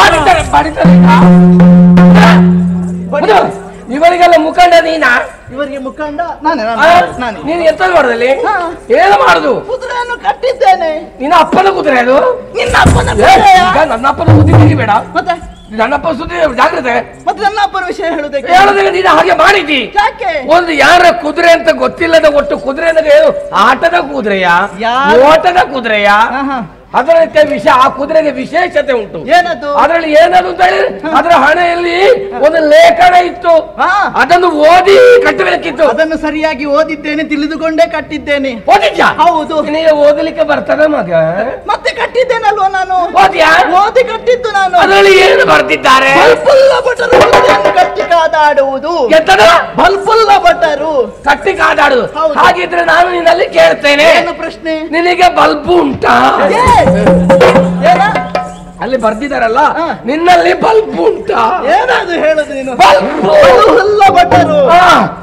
ಇವರಿಗೆಲ್ಲ ಮುಖಂಡ ನೀನಾ? ಇವರಿಗೆ ಮುಖಂಡ ನಾನೇ. ನೀನು ಎಂತ ಮಾಡೋದಲ್ಲಿ? ಏನು ಮಾಡುದು? ಕುದುರೆಯನ್ನು ಕಟ್ಟಿದ್ದೇನೆ. ನಿನ್ನ ಅಪ್ಪನ ಕುದುರೆ ಅದು? ನಿನ್ನ ಅಪ್ಪನ? ನನ್ನ ಅಪ್ಪನ ಸುದ್ದಿ ತೆಗಿಬೇಡ. ಮತ್ತೆ ನನ್ನಪ್ಪ ಸುದ್ದಿ ಜಾಗ್ರತೆ. ಮತ್ತೆ ನನ್ನ ಅಪ್ಪನ ವಿಷಯ ಹೇಳುದಕ್ಕೆ ನೀನು ಹಾಗೆ ಮಾಡಿದಿ. ಯಾಕೆ? ಒಂದು ಯಾರ ಕುದುರೆ ಅಂತ ಗೊತ್ತಿಲ್ಲದ ಒಟ್ಟು ಕುದುರೆ ಅಂದ್ರೆ ಆಟದ ಕುದುರೆಯ, ಓಟದ ಕುದುರೆಯ, ಅದರ ವಿಷಯ, ಆ ಕುದುರೆಗೆ ವಿಶೇಷತೆ ಉಂಟು. ಏನದು? ಅದರಲ್ಲಿ ಏನದು ಅಂತ ಹೇಳಿ ಅದರ ಹಣೆಯಲ್ಲಿ ಒಂದು ಲೇಖನ ಇತ್ತು. ಅದನ್ನು ಓದಿ ಕಟ್ಟಬೇಕಿತ್ತು. ಅದನ್ನು ಸರಿಯಾಗಿ ಓದಿದ್ದೇನೆ, ತಿಳಿದುಕೊಂಡೇ ಕಟ್ಟಿದ್ದೇನೆ. ಓದಿದ್ಯಾ? ಹೌದು. ನಿನಗೆ ಓದಲಿಕ್ಕೆ ಬರ್ತದ ಮಗ? ಮತ್ತೆ ಕಟ್ಟಿದ್ದೇನಲ್ವ ನಾನು. ಓದ್ಯಾ? ಓದಿ ಕಟ್ಟಿದ್ದು ನಾನು. ಅದರಲ್ಲಿ ಏನು ಬರ್ತಿದ್ದಾರೆ? ಬಲ್ಪುಲ್ಲ ಭಟರು ಕಟ್ಟಿ ಕಾದಾಡುವುದು. ಎಂತದ? ಬಲ್ಪುಲ್ಲ ಭಟರು ಕಟ್ಟಿ ಕಾದಾಡುವುದು. ಹಾಗಿದ್ರೆ ನಾನು ನಿನ್ನಲ್ಲಿ ಕೇಳ್ತೇನೆ, ಏನು ಪ್ರಶ್ನೆ? ನಿನಗೆ ನಿನಗೆ ಬಲ್ಬು ಉಂಟಾ? ಅಲ್ಲಿ ಬರ್ದಿದಾರಲ್ಲ, ನಿನ್ನಲ್ಲಿ ಬಲ್ಬ್ ಉಂಟಾ? ಏನಾದ್ರು ಹೇಳುದು ನೀನು? ಬಲ್ಬ್ ಭಟರು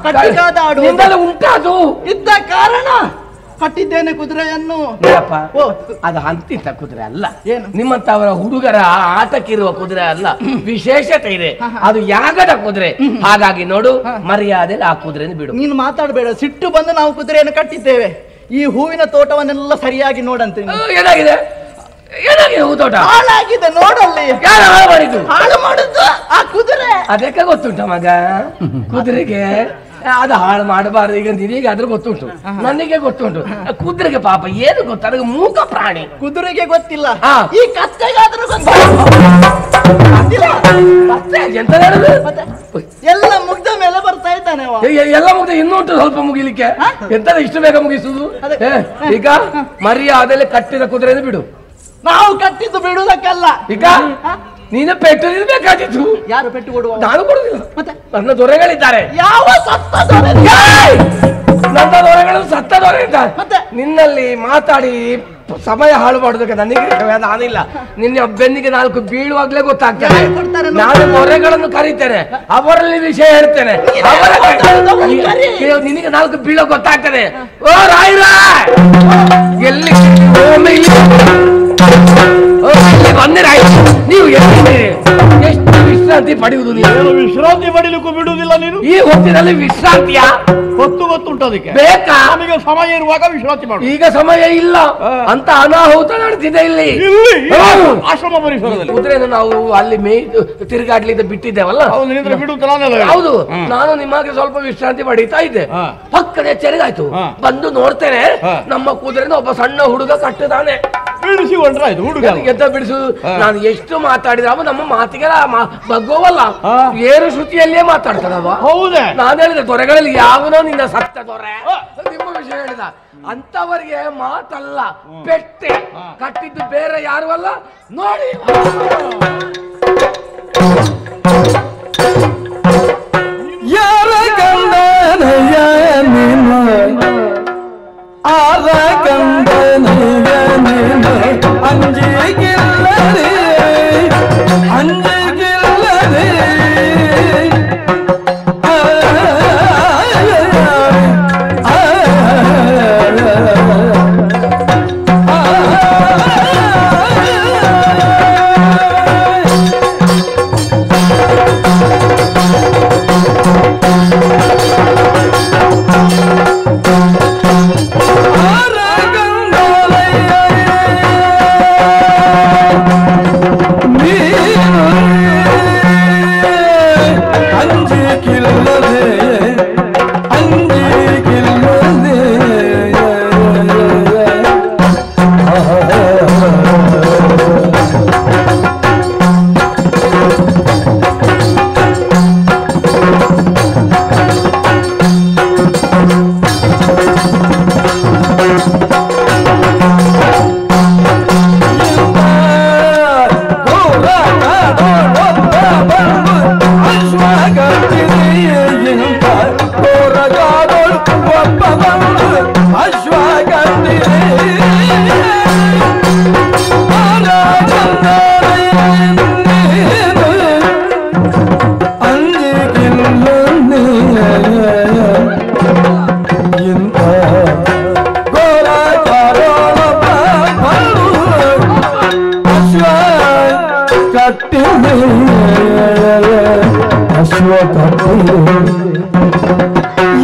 ಕಟ್ಟಿಕಾದಾಡು ನಿನ್ನಲ್ಲಿ ಉಂಟಾ? ಅದು ಇದ್ದ ಕಾರಣ ಕಟ್ಟಿದ್ದೇನೆ ಕುದುರೆಯನ್ನು. ಅದು ಅಂತಿತ್ತ ಕುದುರೆ ಅಲ್ಲ, ಏನು ನಿಮ್ಮಂತವರ ಹುಡುಗರ ಆಟಕ್ಕಿರುವ ಕುದುರೆ ಅಲ್ಲ, ವಿಶೇಷತೆ ಇದೆ. ಅದು ಯಾಗದ ಕುದುರೆ. ಹಾಗಾಗಿ ನೋಡು, ಮರ್ಯಾದೆಯಲ್ಲಿ ಆ ಕುದುರೆಯನ್ನು ಬಿಡು. ನೀನು ಮಾತಾಡಬೇಡ. ಸಿಟ್ಟು ಬಂದು ನಾವು ಕುದುರೆಯನ್ನು ಕಟ್ಟಿದ್ದೇವೆ. ಈ ಹೂವಿನ ತೋಟವನ್ನೆಲ್ಲ ಸರಿಯಾಗಿ ನೋಡಂತೆ. ಏನಾಗಿದೆ? ಏನಾಗಿದೆ? ಹೂ ತೋಟ ಹಾಳಾಗಿದೆ. ನೋಡಲ್ಲಿ ಯಾರು ಹಾಳು ಮಾಡಿದ್ದು? ಹಾಳು ಮಾಡುದು ಆ ಕುದುರೆ. ಅದಕ್ಕೆ ಗೊತ್ತುಂಟ ಮಗ, ಕುದುರೆಗೆ ಅದು ಹಾಳು ಮಾಡಬಾರ್ದು. ಈಗ ನಿನಗೆ ಅದ್ರ ಗೊತ್ತುಂಟು, ನನಗೆ ಗೊತ್ತುಂಟು. ಕುದುರೆಗೆ ಪಾಪ ಏನು ಗೊತ್ತ, ಅದಕ್ಕೆ ಮೂಕ ಪ್ರಾಣಿ. ಕುದುರೆಗೆ ಗೊತ್ತಿಲ್ಲ, ಈ ಕತ್ತೆಗಾದ್ರೂ ಎಂತ ಹೇಳುದು? ಎಲ್ಲ ಮುಗ್ದ ಮೇಲೆ ಬರ್ತಾ ಇದ್ದಾನೆ. ಎಲ್ಲ ಮುಗ್ದ, ಇನ್ನುಂಟು ಸ್ವಲ್ಪ ಮುಗಿಲಿಕ್ಕೆ. ಎಂತ ಇಷ್ಟು ಬೇಗ ಮುಗಿಸುದು? ಈಗ ಮರ್ಯಾದೆಯಲ್ಲಿ ಕಟ್ಟಿದ ಕುದುರೆಯನ್ನು ಬಿಡು. ನಾವು ಕಟ್ಟಿದ್ದು ಬಿಡುವುದಕ್ಕಲ್ಲ. ಈಗ ನೀನು ಪೆಟ್ಟು ನಿಲ್ಬೇಕಾಗಿತ್ತು. ಯಾರು ಪೆಟ್ಟು ಕೊಡುವ? ನಾನು ಕೊಡುದಿಲ್ಲ. ಮತ್ತೆ ನನ್ನ ದೊರೆಗಳಿದ್ದಾರೆ. ಯಾವ ಸತ್ತ ದೊರೆ? ನನ್ನ ದೊರೆಗಳು ಸತ್ತ ದೊರೆ ಇದ್ದಾರೆ. ಮತ್ತೆ ನಿನ್ನಲ್ಲಿ ಮಾತಾಡಿ ಸಮಯ ಹಾಳು ಮಾಡೋದಕ್ಕೆ ನನಗೆ ನಾನಿಲ್ಲ. ನಿನ್ನ ಬೆನ್ನಿಗೆ 4 ಬೀಳುವಾಗ್ಲೇ ಗೊತ್ತಾಗ್ತದೆ. ನಾನು ದೊರೆಗಳನ್ನು ಕರೀತೇನೆ, ಅವರಲ್ಲಿ ವಿಷಯ ಹೇಳ್ತೇನೆ. ನಿನಗೆ 4 ಬೀಳೋ ಗೊತ್ತಾಗ್ತದೆ. ಓ ರಾಯ್ರ, ಎಲ್ಲಿ ನೀವು ಎಷ್ಟು ವಿಶ್ರಾಂತಿ ಪಡೆಯುವುದು? ನೀವು ವಿಶ್ರಾಂತಿ ಪಡೆಯಲಿಕ್ಕೂ ಬಿಡುವುದಿಲ್ಲ ನೀನು. ಈ ಹೊತ್ತಿನಲ್ಲಿ ವಿಶ್ರಾಂತಿಯ ಗೊತ್ತುಂಟು. ಅದಕ್ಕೆ ಬೇಕಾ? ನಮಗೆ ಸಮಯ ಇರುವಾಗ ವಿಶ್ರಾಂತಿ ಮಾಡು. ಈಗ ಸಮಯ ಇಲ್ಲ ಅಂತ ಅನಾಹುತ ನಡೆದಿದೆ ಇಲ್ಲಿ ಆಶ್ರಮ ಪರಿಸರದಲ್ಲಿ. ಕುದುರೆಯನ್ನು ನಾವು ಅಲ್ಲಿ ತಿರುಗಾಡ್ಲಿಕ್ಕೆ ಬಿಟ್ಟಿದ್ದೇವಲ್ಲ. ಹೌದು, ನಾನು ನಿಮಗೆ ಸ್ವಲ್ಪ ವಿಶ್ರಾಂತಿ ಪಡೀತಾ ಇದ್ದೆ. ಪಕ್ಕನೆ ಎಚ್ಚರಿಗಾಯ್ತು. ಬಂದು ನೋಡ್ತೇನೆ, ನಮ್ಮ ಕುದುರೆನ ಒಬ್ಬ ಸಣ್ಣ ಹುಡುಗ ಕಟ್ಟಿದಾನೆ. ಬಿಡಿಸಿಕೊಂಡ್ರಾಯ್ತು ಹುಡುಗ. ಎಂತ ಬಿಡಿಸುದು? ನಾನು ಎಷ್ಟು ಮಾತಾಡಿದ್ರೆ ಅವ ನಮ್ಮ ಮಾತಿಗೆ ಬಗ್ಗೋವಲ್ಲ, ಏರು ಶ್ರುತಿಯಲ್ಲೇ ಮಾತಾಡ್ತಾನವ. ಹೌದೇ? ನಾನು ಹೇಳಿದೆ, ದೊರೆಗಳಲ್ಲಿ ಯಾವನೋ ನಿನ್ನ ಸತ್ತ ದೊರೆ ನಿಮ್ಮ ವಿಷಯ ಹೇಳಿದ. ಅಂತವರಿಗೆ ಮಾತಲ್ಲ, ಪೆಟ್ಟೆ. ಕಟ್ಟಿದ್ದು ಬೇರೆ ಯಾರು ಅಲ್ಲ. ನೋಡಿ, ಯಾರ ಗಂಡನಯ್ಯ ನೀನು, ಆರ ಗಂಡನಯ್ಯ ನೀನು, ಅಂಜಿಗಿಲ್ಲದೆ ಅಂಜಿಗಿಲ್ಲದೆ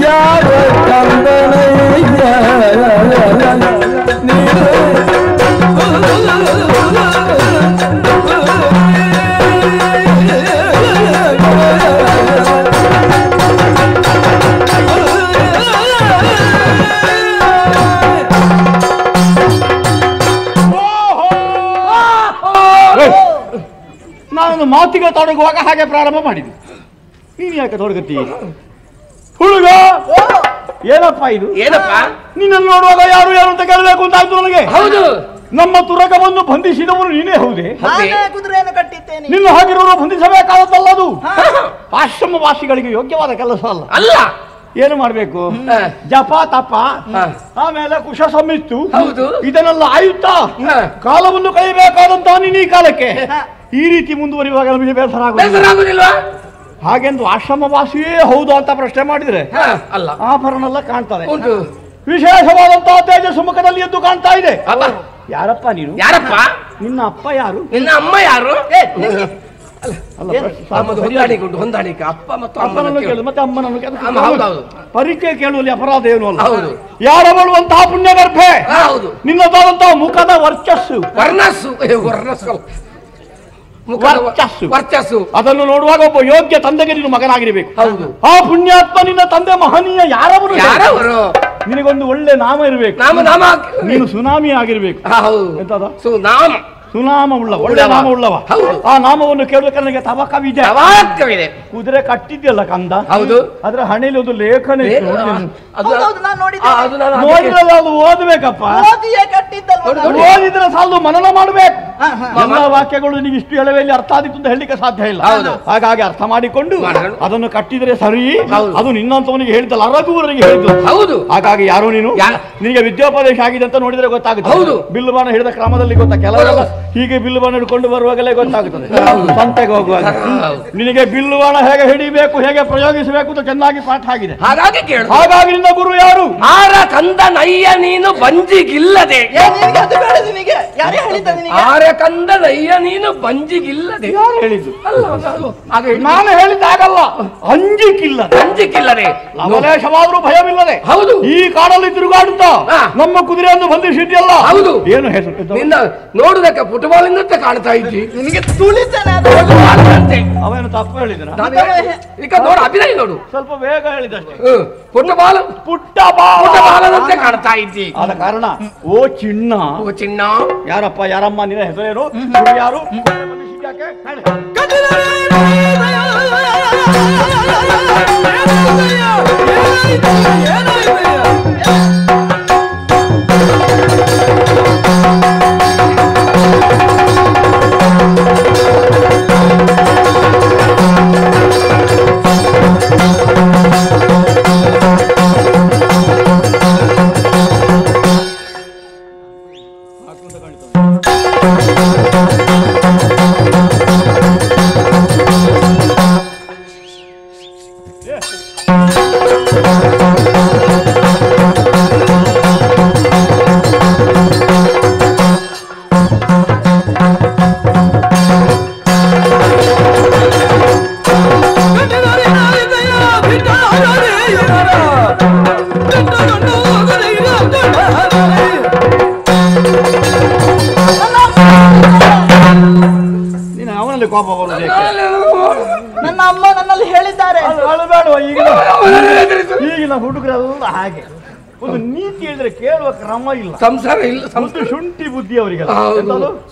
ಯಾವ ಕಂದನಯ್ಯ ನಾನೊಂದು ಮಾತಿಗೆ ತೊಡಗುವಾಗ ಹಾಗೆ ಪ್ರಾರಂಭ ಮಾಡಿದ್ದೆ. ನೀನು ಯಾಕೆ ತೊಡಗತ್ತಿ? ಹುಡುಗ ಏನಪ್ಪ ಇದು? ಏನಪ್ಪ? ನಿನ್ನನ್ನು ನೋಡುವಾಗ ಯಾರು ಯಾರು ಅಂತ ಕೇಳಬೇಕು ಅಂತ ಆಯ್ತು ನನಗೆ. ಹೌದು, ನಮ್ಮ ತುರಕವನ್ನು ಬಂಧಿಸಿದವರು ನೀನೇ ಹೌದೇ? ಕುದುರೆಯನ್ನು ಕಟ್ಟಿದ್ದೇನೆ. ನಿನ್ನ ಹಾಗಿರೋರು ಬಂಧಿಸಬೇಕಾದದ್ದಲ್ಲ, ಅದು ಆಶ್ರಮವಾಸಿಗಳಿಗೆ ಯೋಗ್ಯವಾದ ಕೆಲಸ ಅಲ್ಲ. ಅಲ್ಲ. ಏನು ಮಾಡ್ಬೇಕು? ಜಪ ತಪ, ಆಮೇಲೆ ಕುಶ ಸಮ್ಮಿತ್ತು, ಇದನ್ನೆಲ್ಲ ಆಯುತ್ತಾ ಕಾಲವನ್ನು ಕಳೆಯಬೇಕಾದಂತ ನೀನು ಈ ಕಾಲಕ್ಕೆ ಈ ರೀತಿ ಮುಂದುವರಿಯುವಾಗ ನಮಗೆ ಬೇಸರ ಆಗುದಿಲ್ವಾ? ಹಾಗೆಂದು ಆಶ್ರಮವಾಸಿಯೇ ಹೌದು ಅಂತ ಪ್ರಶ್ನೆ ಮಾಡಿದ್ರೆ ಅಲ್ಲ, ಆಭರಣ ಎಲ್ಲ ಕಾಣ್ತದೆ. ಉಂಟು, ವಿಶೇಷವಾದಂತಹ ತೇಜಸ್ಸು ಮುಖದಲ್ಲಿ ಎದ್ದು ಕಾಣ್ತಾ ಇದೆ. ಯಾರಪ್ಪ ನೀನು? ಯಾರಪ್ಪ? ನಿನ್ನ ಅಪ್ಪ ಯಾರು? ನಿನ್ನ ಅಮ್ಮ ಯಾರು? ಹೊಂದಾಣಿಕೆ ಅಪ್ಪ ಮತ್ತು ಅಪ್ಪನನ್ನು ಕೇಳು, ಮತ್ತೆ ಅಮ್ಮನನ್ನು ಕೇಳು. ಹೌದೌದು, ಪರಿಚಯ ಕೇಳುವಲ್ಲಿ ಅಪರಾಧ ಏನು ಅಲ್ಲ. ಹೌದು. ಯಾರವಳುವಂತಹ ಪುಣ್ಯ ಗರ್ಭೆ, ಹೌದು, ನಿನ್ನದಾದಂತಹ ಮುಖದ ವರ್ಚಸ್ಸು, ವರ್ಚಸ್ಸು ಅದನ್ನು ನೋಡುವಾಗ ಒಬ್ಬ ಯೋಗ್ಯ ತಂದೆಗೆ ನೀನು ಮಗನಾಗಿರಬೇಕು. ಹೌದು. ಆ ಪುಣ್ಯಾತ್ಮ ನಿನ್ನ ತಂದೆ ಮಹನೀಯ ಯಾರವರು? ನಿನಗೊಂದು ಒಳ್ಳೆ ನಾಮ ಇರಬೇಕು. ನೀನು ಸುನಾಮಿ ಆಗಿರ್ಬೇಕು. ಎಂತದ? ಸುನಾಮ ಉಳ್ಳವ, ಒಳ್ಳೆ ನಾಮ ಉಳ್ಳವ. ಆ ನಾಮವನ್ನು ಕೇಳಬೇಕಾದ್ರೆ ನನಗೆ ತವಕವಿದೆ. ಕುದುರೆ ಕಟ್ಟಿದ್ಯಲ್ಲ ಕಂದ, ಹೌದು, ಅದರ ಹಣೆಯಲ್ಲಿ ಒಂದು ಲೇಖನ ನೋಡಿದ್ರೆ ಅದು ಓದಬೇಕಪ್ಪ. ಓದಿದ್ರೆ ಸಾಲು ಮನನ ಮಾಡಬೇಕು. ಎಲ್ಲ ವಾಕ್ಯಗಳು ನಿನಗೆ ಇಷ್ಟು ಎಳವೆಯಲ್ಲಿ ಅರ್ಥ ಆದಿತ್ತು ಅಂತ ಹೇಳಲಿಕ್ಕೆ ಸಾಧ್ಯ ಇಲ್ಲ. ಹಾಗಾಗಿ ಅರ್ಥ ಮಾಡಿಕೊಂಡು ಅದನ್ನು ಕಟ್ಟಿದ್ರೆ ಸರಿ. ಅದು ನಿನ್ನಂತವನಿಗೆ ಹೇಳಿದ್ದಲ್ಲ, ಅರಗೂರನಿಗೆ ಹೇಳಿದ್ದು. ಹೌದು. ಹಾಗಾಗಿ ಯಾರು ನೀನು? ನಿನಗೆ ವಿದ್ಯೋಪದೇಶ ಆಗಿದೆ ಅಂತ ನೋಡಿದ್ರೆ ಗೊತ್ತಾಗುತ್ತೆ. ಹೌದು. ಬಿಲ್ಲುಬಾಣ ಹಿಡಿದ ಕ್ರಮದಲ್ಲಿ ಗೊತ್ತಾ? ಕೆಲವರೆಲ್ಲ ಹೀಗೆ ಬಿಲ್ಲುಬಾಣ ಹಿಡ್ಕೊಂಡು ಬರುವಾಗಲೇ ಗೊತ್ತಾಗುತ್ತದೆ. ಸಂತೆಗೆ ಹೋಗುವಾಗ ನಿನಗೆ ಬಿಲ್ಲುಬಾಣ ಹೇಗೆ ಹಿಡಿಬೇಕು, ಹೇಗೆ ಪ್ರಯೋಗಿಸಬೇಕು ಅಂತ ಚೆನ್ನಾಗಿ ಪಾಠ ಆಗಿದೆ. ಹಾಗಾಗಿ ನಿನ್ನ ಗುರು ಯಾರು? ಆರ ಕಂದ ನಯ್ಯ ನೀನು ಬಂಜಿಗಿಲ್ಲದೆ. ಆರ ಕಂದ ನಯ್ಯ ನೀನು ಬಂಜಿಗಿಲ್ಲದೆ. ಯಾರು ಹೇಳಿದ್ದು? ನಾನು ಹೇಳಿದ್ದಾಗಲ್ಲ, ಅಂಜಿಕಿಲ್ಲದೆ, ಲವಲೇಶವಾದರೂ ಭಯವಿಲ್ಲದೆ. ಹೌದು. ಈ ಕಾಡಲ್ಲಿ ತಿರುಗಾಡುತ್ತಾ ನಮ್ಮ ಕುದುರೆಯನ್ನು ಬಂಧಿಸಿದ್ಯಲ್ಲ. ಹೌದು. ಏನು ಹೆಸರು? ನಿನ್ನ ನೋಡುದಕ್ಕೆ ಫುಟ್ಬಾಲ್ ಇಂದಂತೆ ಕಾಣ್ತಾ ಇದ್ದಿ. ನಿನಗೆ ತುಳಿತೇನೆ. ಅವೇನು ತಪ್ಪು ಹೇಳಿದ್ರ? ಈಗ ನೋಡು, ಅಭಿನಯ ನೋಡು, ಸ್ವಲ್ಪ ಬೇಗ ಹೇಳಿದಷ್ಟೇ. ಪುಟ್ಟಬಾಲದಂತೆ ಕಾಣ್ತಾ ಇದ್ದಿ. ಆದ ಕಾರಣ ಓ ಚಿನ್ನ, ಓ ಚಿನ್ನ, ಯಾರಪ್ಪ ಯಾರಮ್ಮ ನಿನ್ನ ಹೆಸರೇನು? ಯಾರು? ಕೋಪ ಬರುವುದು? ನನ್ನ ಅಮ್ಮ ನನ್ನಲ್ಲಿ ಹೇಳಿದ್ದಾರೆ. ಅಳಬೇಡುವ. ಈಗಿನ ಹುಡುಗರೆಲ್ಲ ಹಾಗೆ. ಒಂದು ನೀತಿ ಹೇಳಿದ್ರೆ ಕೇಳುವ ಕ್ರಮ ಇಲ್ಲ, ಸಂಸಾರ ಇಲ್ಲ. ಶುಂಠಿ ಬುದ್ಧಿ ಅವರಿಗೆ.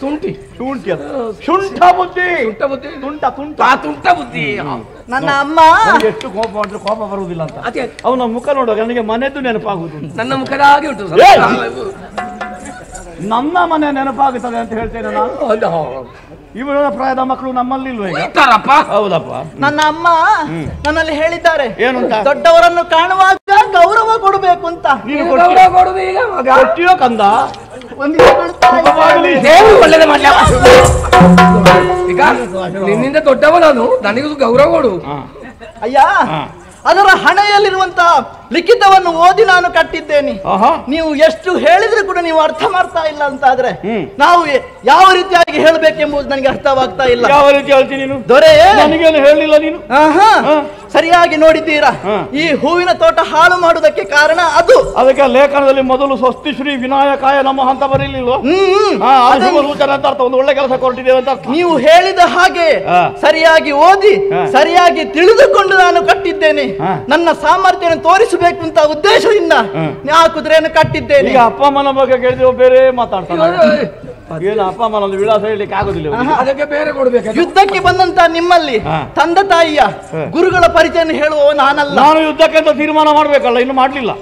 ಶುಂಠಿ ಅಲ್ಲ, ಶುಂಠ ಬುದ್ಧಿ. ತುಂಟ ಬುದ್ಧಿ. ನನ್ನ ಅಮ್ಮ ಎಷ್ಟು ಕೋಪ ಮಾಡಿದ್ರೆ ಕೋಪ ಬರುವುದಿಲ್ಲ ಅಂತ ಅವನ ಮುಖ ನೋಡುವಾಗ ನನಗೆ ಮನೆದ್ದು ನೆನಪಾಗುವುದು. ನನ್ನ ಮುಖದ ಹಾಗೆ ಉಂಟು. ನನ್ನ ಮನೆ ನೆನಪಾಗುತ್ತದೆ ಅಂತ ಹೇಳ್ತೇನೆ ನಾನು. ಇವರ ಪ್ರಾಯದ ಮಕ್ಕಳು ನಮ್ಮಲ್ಲಿ ಇಲ್ವ ಈಗ? ಹೌದಪ್ಪ. ನನ್ನ ಅಮ್ಮ ನನ್ನಲ್ಲಿ ಹೇಳಿದ್ದಾರೆ ಏನಂತ? ದೊಡ್ಡವರನ್ನು ಕಾಣುವಾಗ ಗೌರವ ಕೊಡಬೇಕು ಅಂತ. ನೀನು ಕೊಟ್ಟಿಯೋ ಕಂದ? ಒಳ್ಳೇದೇ ಮಾಡ್ಲಿ. ಈಗ ನಿನ್ನಿಂದ ದೊಡ್ಡವ ನಾನು, ನನಗೂ ಗೌರವ ಕೊಡು. ಅಯ್ಯ, ಅದರ ಹಣೆಯಲ್ಲಿರುವಂತ ಲಿಖಿತವನ್ನು ಓದಿ ನಾನು ಕಟ್ಟಿದ್ದೇನೆ. ನೀವು ಎಷ್ಟು ಹೇಳಿದ್ರೆ ಕೂಡ ನೀವು ಅರ್ಥ ಮಾಡ್ತಾ ಇಲ್ಲ ಅಂತಾದ್ರೆ ನಾವು ಯಾವ ರೀತಿಯಾಗಿ ಹೇಳಬೇಕೆಂಬುದು ನನಗೆ ಅರ್ಥವಾಗ್ತಾ ಇಲ್ಲ. ಯಾವ ರೀತಿ ಹೇಳ್ತೀನಿ ನೀನು? ದೊರೆ ನನಗೇನು ಹೇಳಿಲ್ಲ ನೀನು. ಸರಿಯಾಗಿ ನೋಡಿದ್ದೀರಾ, ಈ ಹೂವಿನ ತೋಟ ಹಾಳು ಮಾಡುವುದಕ್ಕೆ ಕಾರಣ ಅದು. ಅದಕ್ಕೆ ಲೇಖನದಲ್ಲಿ ಮೊದಲು ಸ್ವಸ್ತಿ ಶ್ರೀ ವಿನಾಯಕಾಯ ನಮಃ ಅಂತ ಬರೀಲಿಲ್ಲ. ಒಂದು ಒಳ್ಳೆ ಕೆಲಸ ಕೊಟ್ಟಿದ್ದೇವೆ ಅಂತ. ನೀವು ಹೇಳಿದ ಹಾಗೆ ಸರಿಯಾಗಿ ಓದಿ ಸರಿಯಾಗಿ ತಿಳಿದುಕೊಂಡು ನಾನು ಕಟ್ಟಿದ್ದೇನೆ. ನನ್ನ ಸಾಮರ್ಥ್ಯವನ್ನು ತೋರಿಸಬೇಕು ಅಂತ ಉದ್ದೇಶದಿಂದ ಆ ಕುದುರೆಯನ್ನು ಕಟ್ಟಿದ್ದೇನೆ. ಈಗ ಅಪ್ಪ ಅಮ್ಮನ ಬಗ್ಗೆ ಕೇಳಿದ್ರೆ ಬೇರೆ ಮಾತಾಡ್ತಾನೆ. ಏನು ಅಪ್ಪ ಅಮ್ಮನ ಒಂದು ವಿಳಾಸ ಹೇಳಲಿಕ್ಕೆ ಆಗುದಿಲ್ಲ, ಅದಕ್ಕೆ ಬೇರೆ ಕೊಡ್ಬೇಕು. ಯುದ್ಧಕ್ಕೆ ಬಂದಂತ ನಿಮ್ಮಲ್ಲಿ ತಂದೆ ತಾಯಿಯ ಗುರುಗಳ ಪರಿಚಯ ಹೇಳುವ ನಾನಲ್ಲ. ನಾನು ಯುದ್ಧಕ್ಕೆ ಅಂತ ತೀರ್ಮಾನ ಮಾಡ್ಬೇಕಲ್ಲ, ಇನ್ನು ಮಾಡ್ಲಿಲ್ಲ.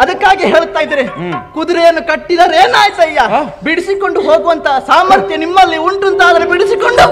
ಅದಕ್ಕಾಗಿ ಹೇಳ್ತಾ ಇದ್ರೆ ಕುದುರೆಯನ್ನು ಕಟ್ಟಿದರೆ ಏನಾಯ್ತಯ್ಯ, ಬಿಡಿಸಿಕೊಂಡು ಹೋಗುವಂತ ಸಾಮರ್ಥ್ಯ ನಿಮ್ಮಲ್ಲಿ ಉಂಟು ಅಂತ ಆದ್ರೆ ಬಿಡಿಸಿಕೊಂಡು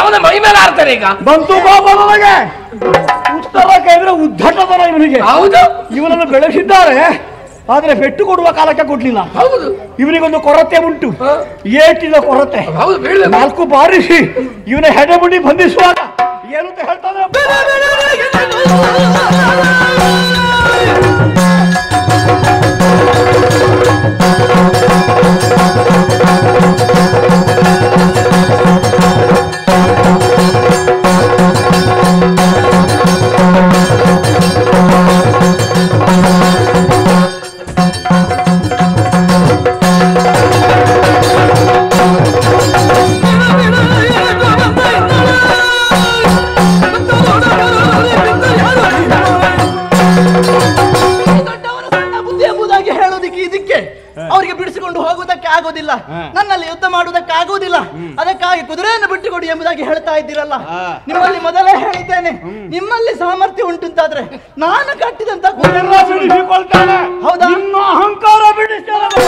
ಅವನ ಮೈ ಮೇಲೆ ಆಡ್ತಾರೆ. ಈಗ ಬಂತು ಬಾಬಾ ನನಗೆ ಉತ್ತರ ಕೇಳಿದ್ರೆ ಉದ್ದಟತರ ಇವನಿಗೆ. ಹೌದು, ಇವನನ್ನು ಬೆಳೆಸಿದ್ದಾರೆ ಆದ್ರೆ ಪೆಟ್ಟು ಕೊಡುವ ಕಾಲಕ್ಕೆ ಕೊಡ್ಲಿಲ್ಲ. ಹೌದು, ಇವನಿಗೊಂದು ಕೊರತೆ ಉಂಟು, ಏಟಿನ ಕೊರತೆ. ಹೌದು, 4 ಬಾರಿಸಿ ಇವನ ಹೆಡೆಮುಡಿ ಬಂಧಿಸುವಾಗ ಏನು ಅಂತ ಹೇಳ್ತಾನೆ. ಅವರಿಗೆ ಬಿಡಿಸಿಕೊಂಡು ಹೋಗುವುದಕ್ಕೆ ಆಗೋದಿಲ್ಲ, ನನ್ನಲ್ಲಿ ಯುದ್ಧ ಮಾಡುವುದಕ್ಕೆ ಆಗುವುದಿಲ್ಲ. ಅದಕ್ಕಾಗಿ ಕುದುರೆಯನ್ನು ಬಿಟ್ಟುಕೊಡಿ ಎಂಬುದಾಗಿ ಹೇಳ್ತಾ ಇದ್ದೀರಲ್ಲ. ನಿಮ್ಮಲ್ಲಿ ಮೊದಲೇ ಹೇಳಿದ್ದೇನೆ, ನಿಮ್ಮಲ್ಲಿ ಸಾಮರ್ಥ್ಯ ಉಂಟುಂತಾದ್ರೆ ನಾನು ಕಟ್ಟಿದಂತ ಹೌದಾ, ಅಹಂಕಾರ ಬಿಡಿಸ್ತಾರೆ.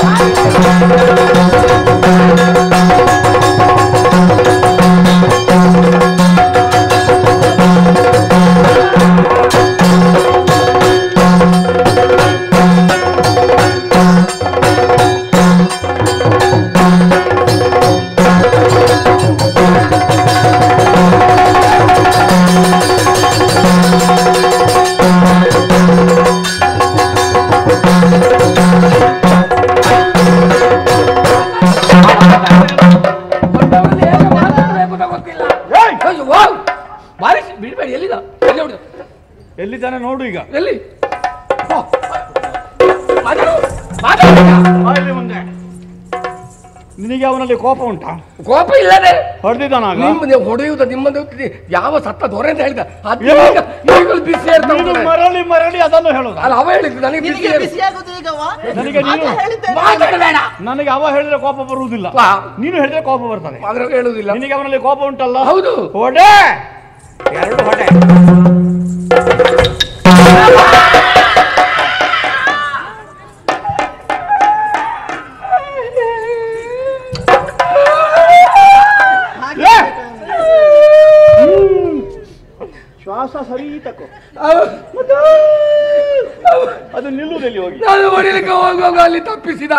ಎಲ್ಲಿದ್ದಾನೆ ನೋಡು ಈಗ. ಎಲ್ಲಿ ಮುಂದೆ ನಿನಗೆ ಅವನಲ್ಲಿ ಕೋಪ ಉಂಟಾ? ಕೋಪ ಇಲ್ಲದೆ ಹೊಡೆದಿದ್ದಾನಾಗ ಹೊಡೆಯುವುದು ನಿಮ್ಮದು ಯಾವ ಸತ್ತ ದೊರೆ ಅಂತ ಹೇಳಿದ ಬಿಸಿ ಮರಳಿ ಮರಳಿ ಅದನ್ನು ಹೇಳೋದು. ಅಲ್ಲ, ಅವ ಹೇಳಿದ್ದು ನನಗೆ ನನಗೆ ಅವ ಹೇಳಿದ್ರೆ ಕೋಪ ಬರುವುದಿಲ್ಲ, ನೀನು ಹೇಳಿದ್ರೆ ಕೋಪ ಬರ್ತದೆ. ಹೇಳುವುದಿಲ್ಲ. ನಿನಗೆ ಅವನಲ್ಲಿ ಕೋಪ ಉಂಟಲ್ಲ? ಹೌದು. ಹೊಡೆ, 2 ಹೊಡೆ. ಶ್ವಾಸ ಸರಿ ತಕೋ, ಅದು ನಿಲ್ಲುವುದಲ್ಲಿ ಹೋಗಿ. ನಾನು ಹೊಡಿಲಿಕ್ಕೆ ಹೋಗುವಾಗ ಅಲ್ಲಿ ತಪ್ಪಿಸಿದ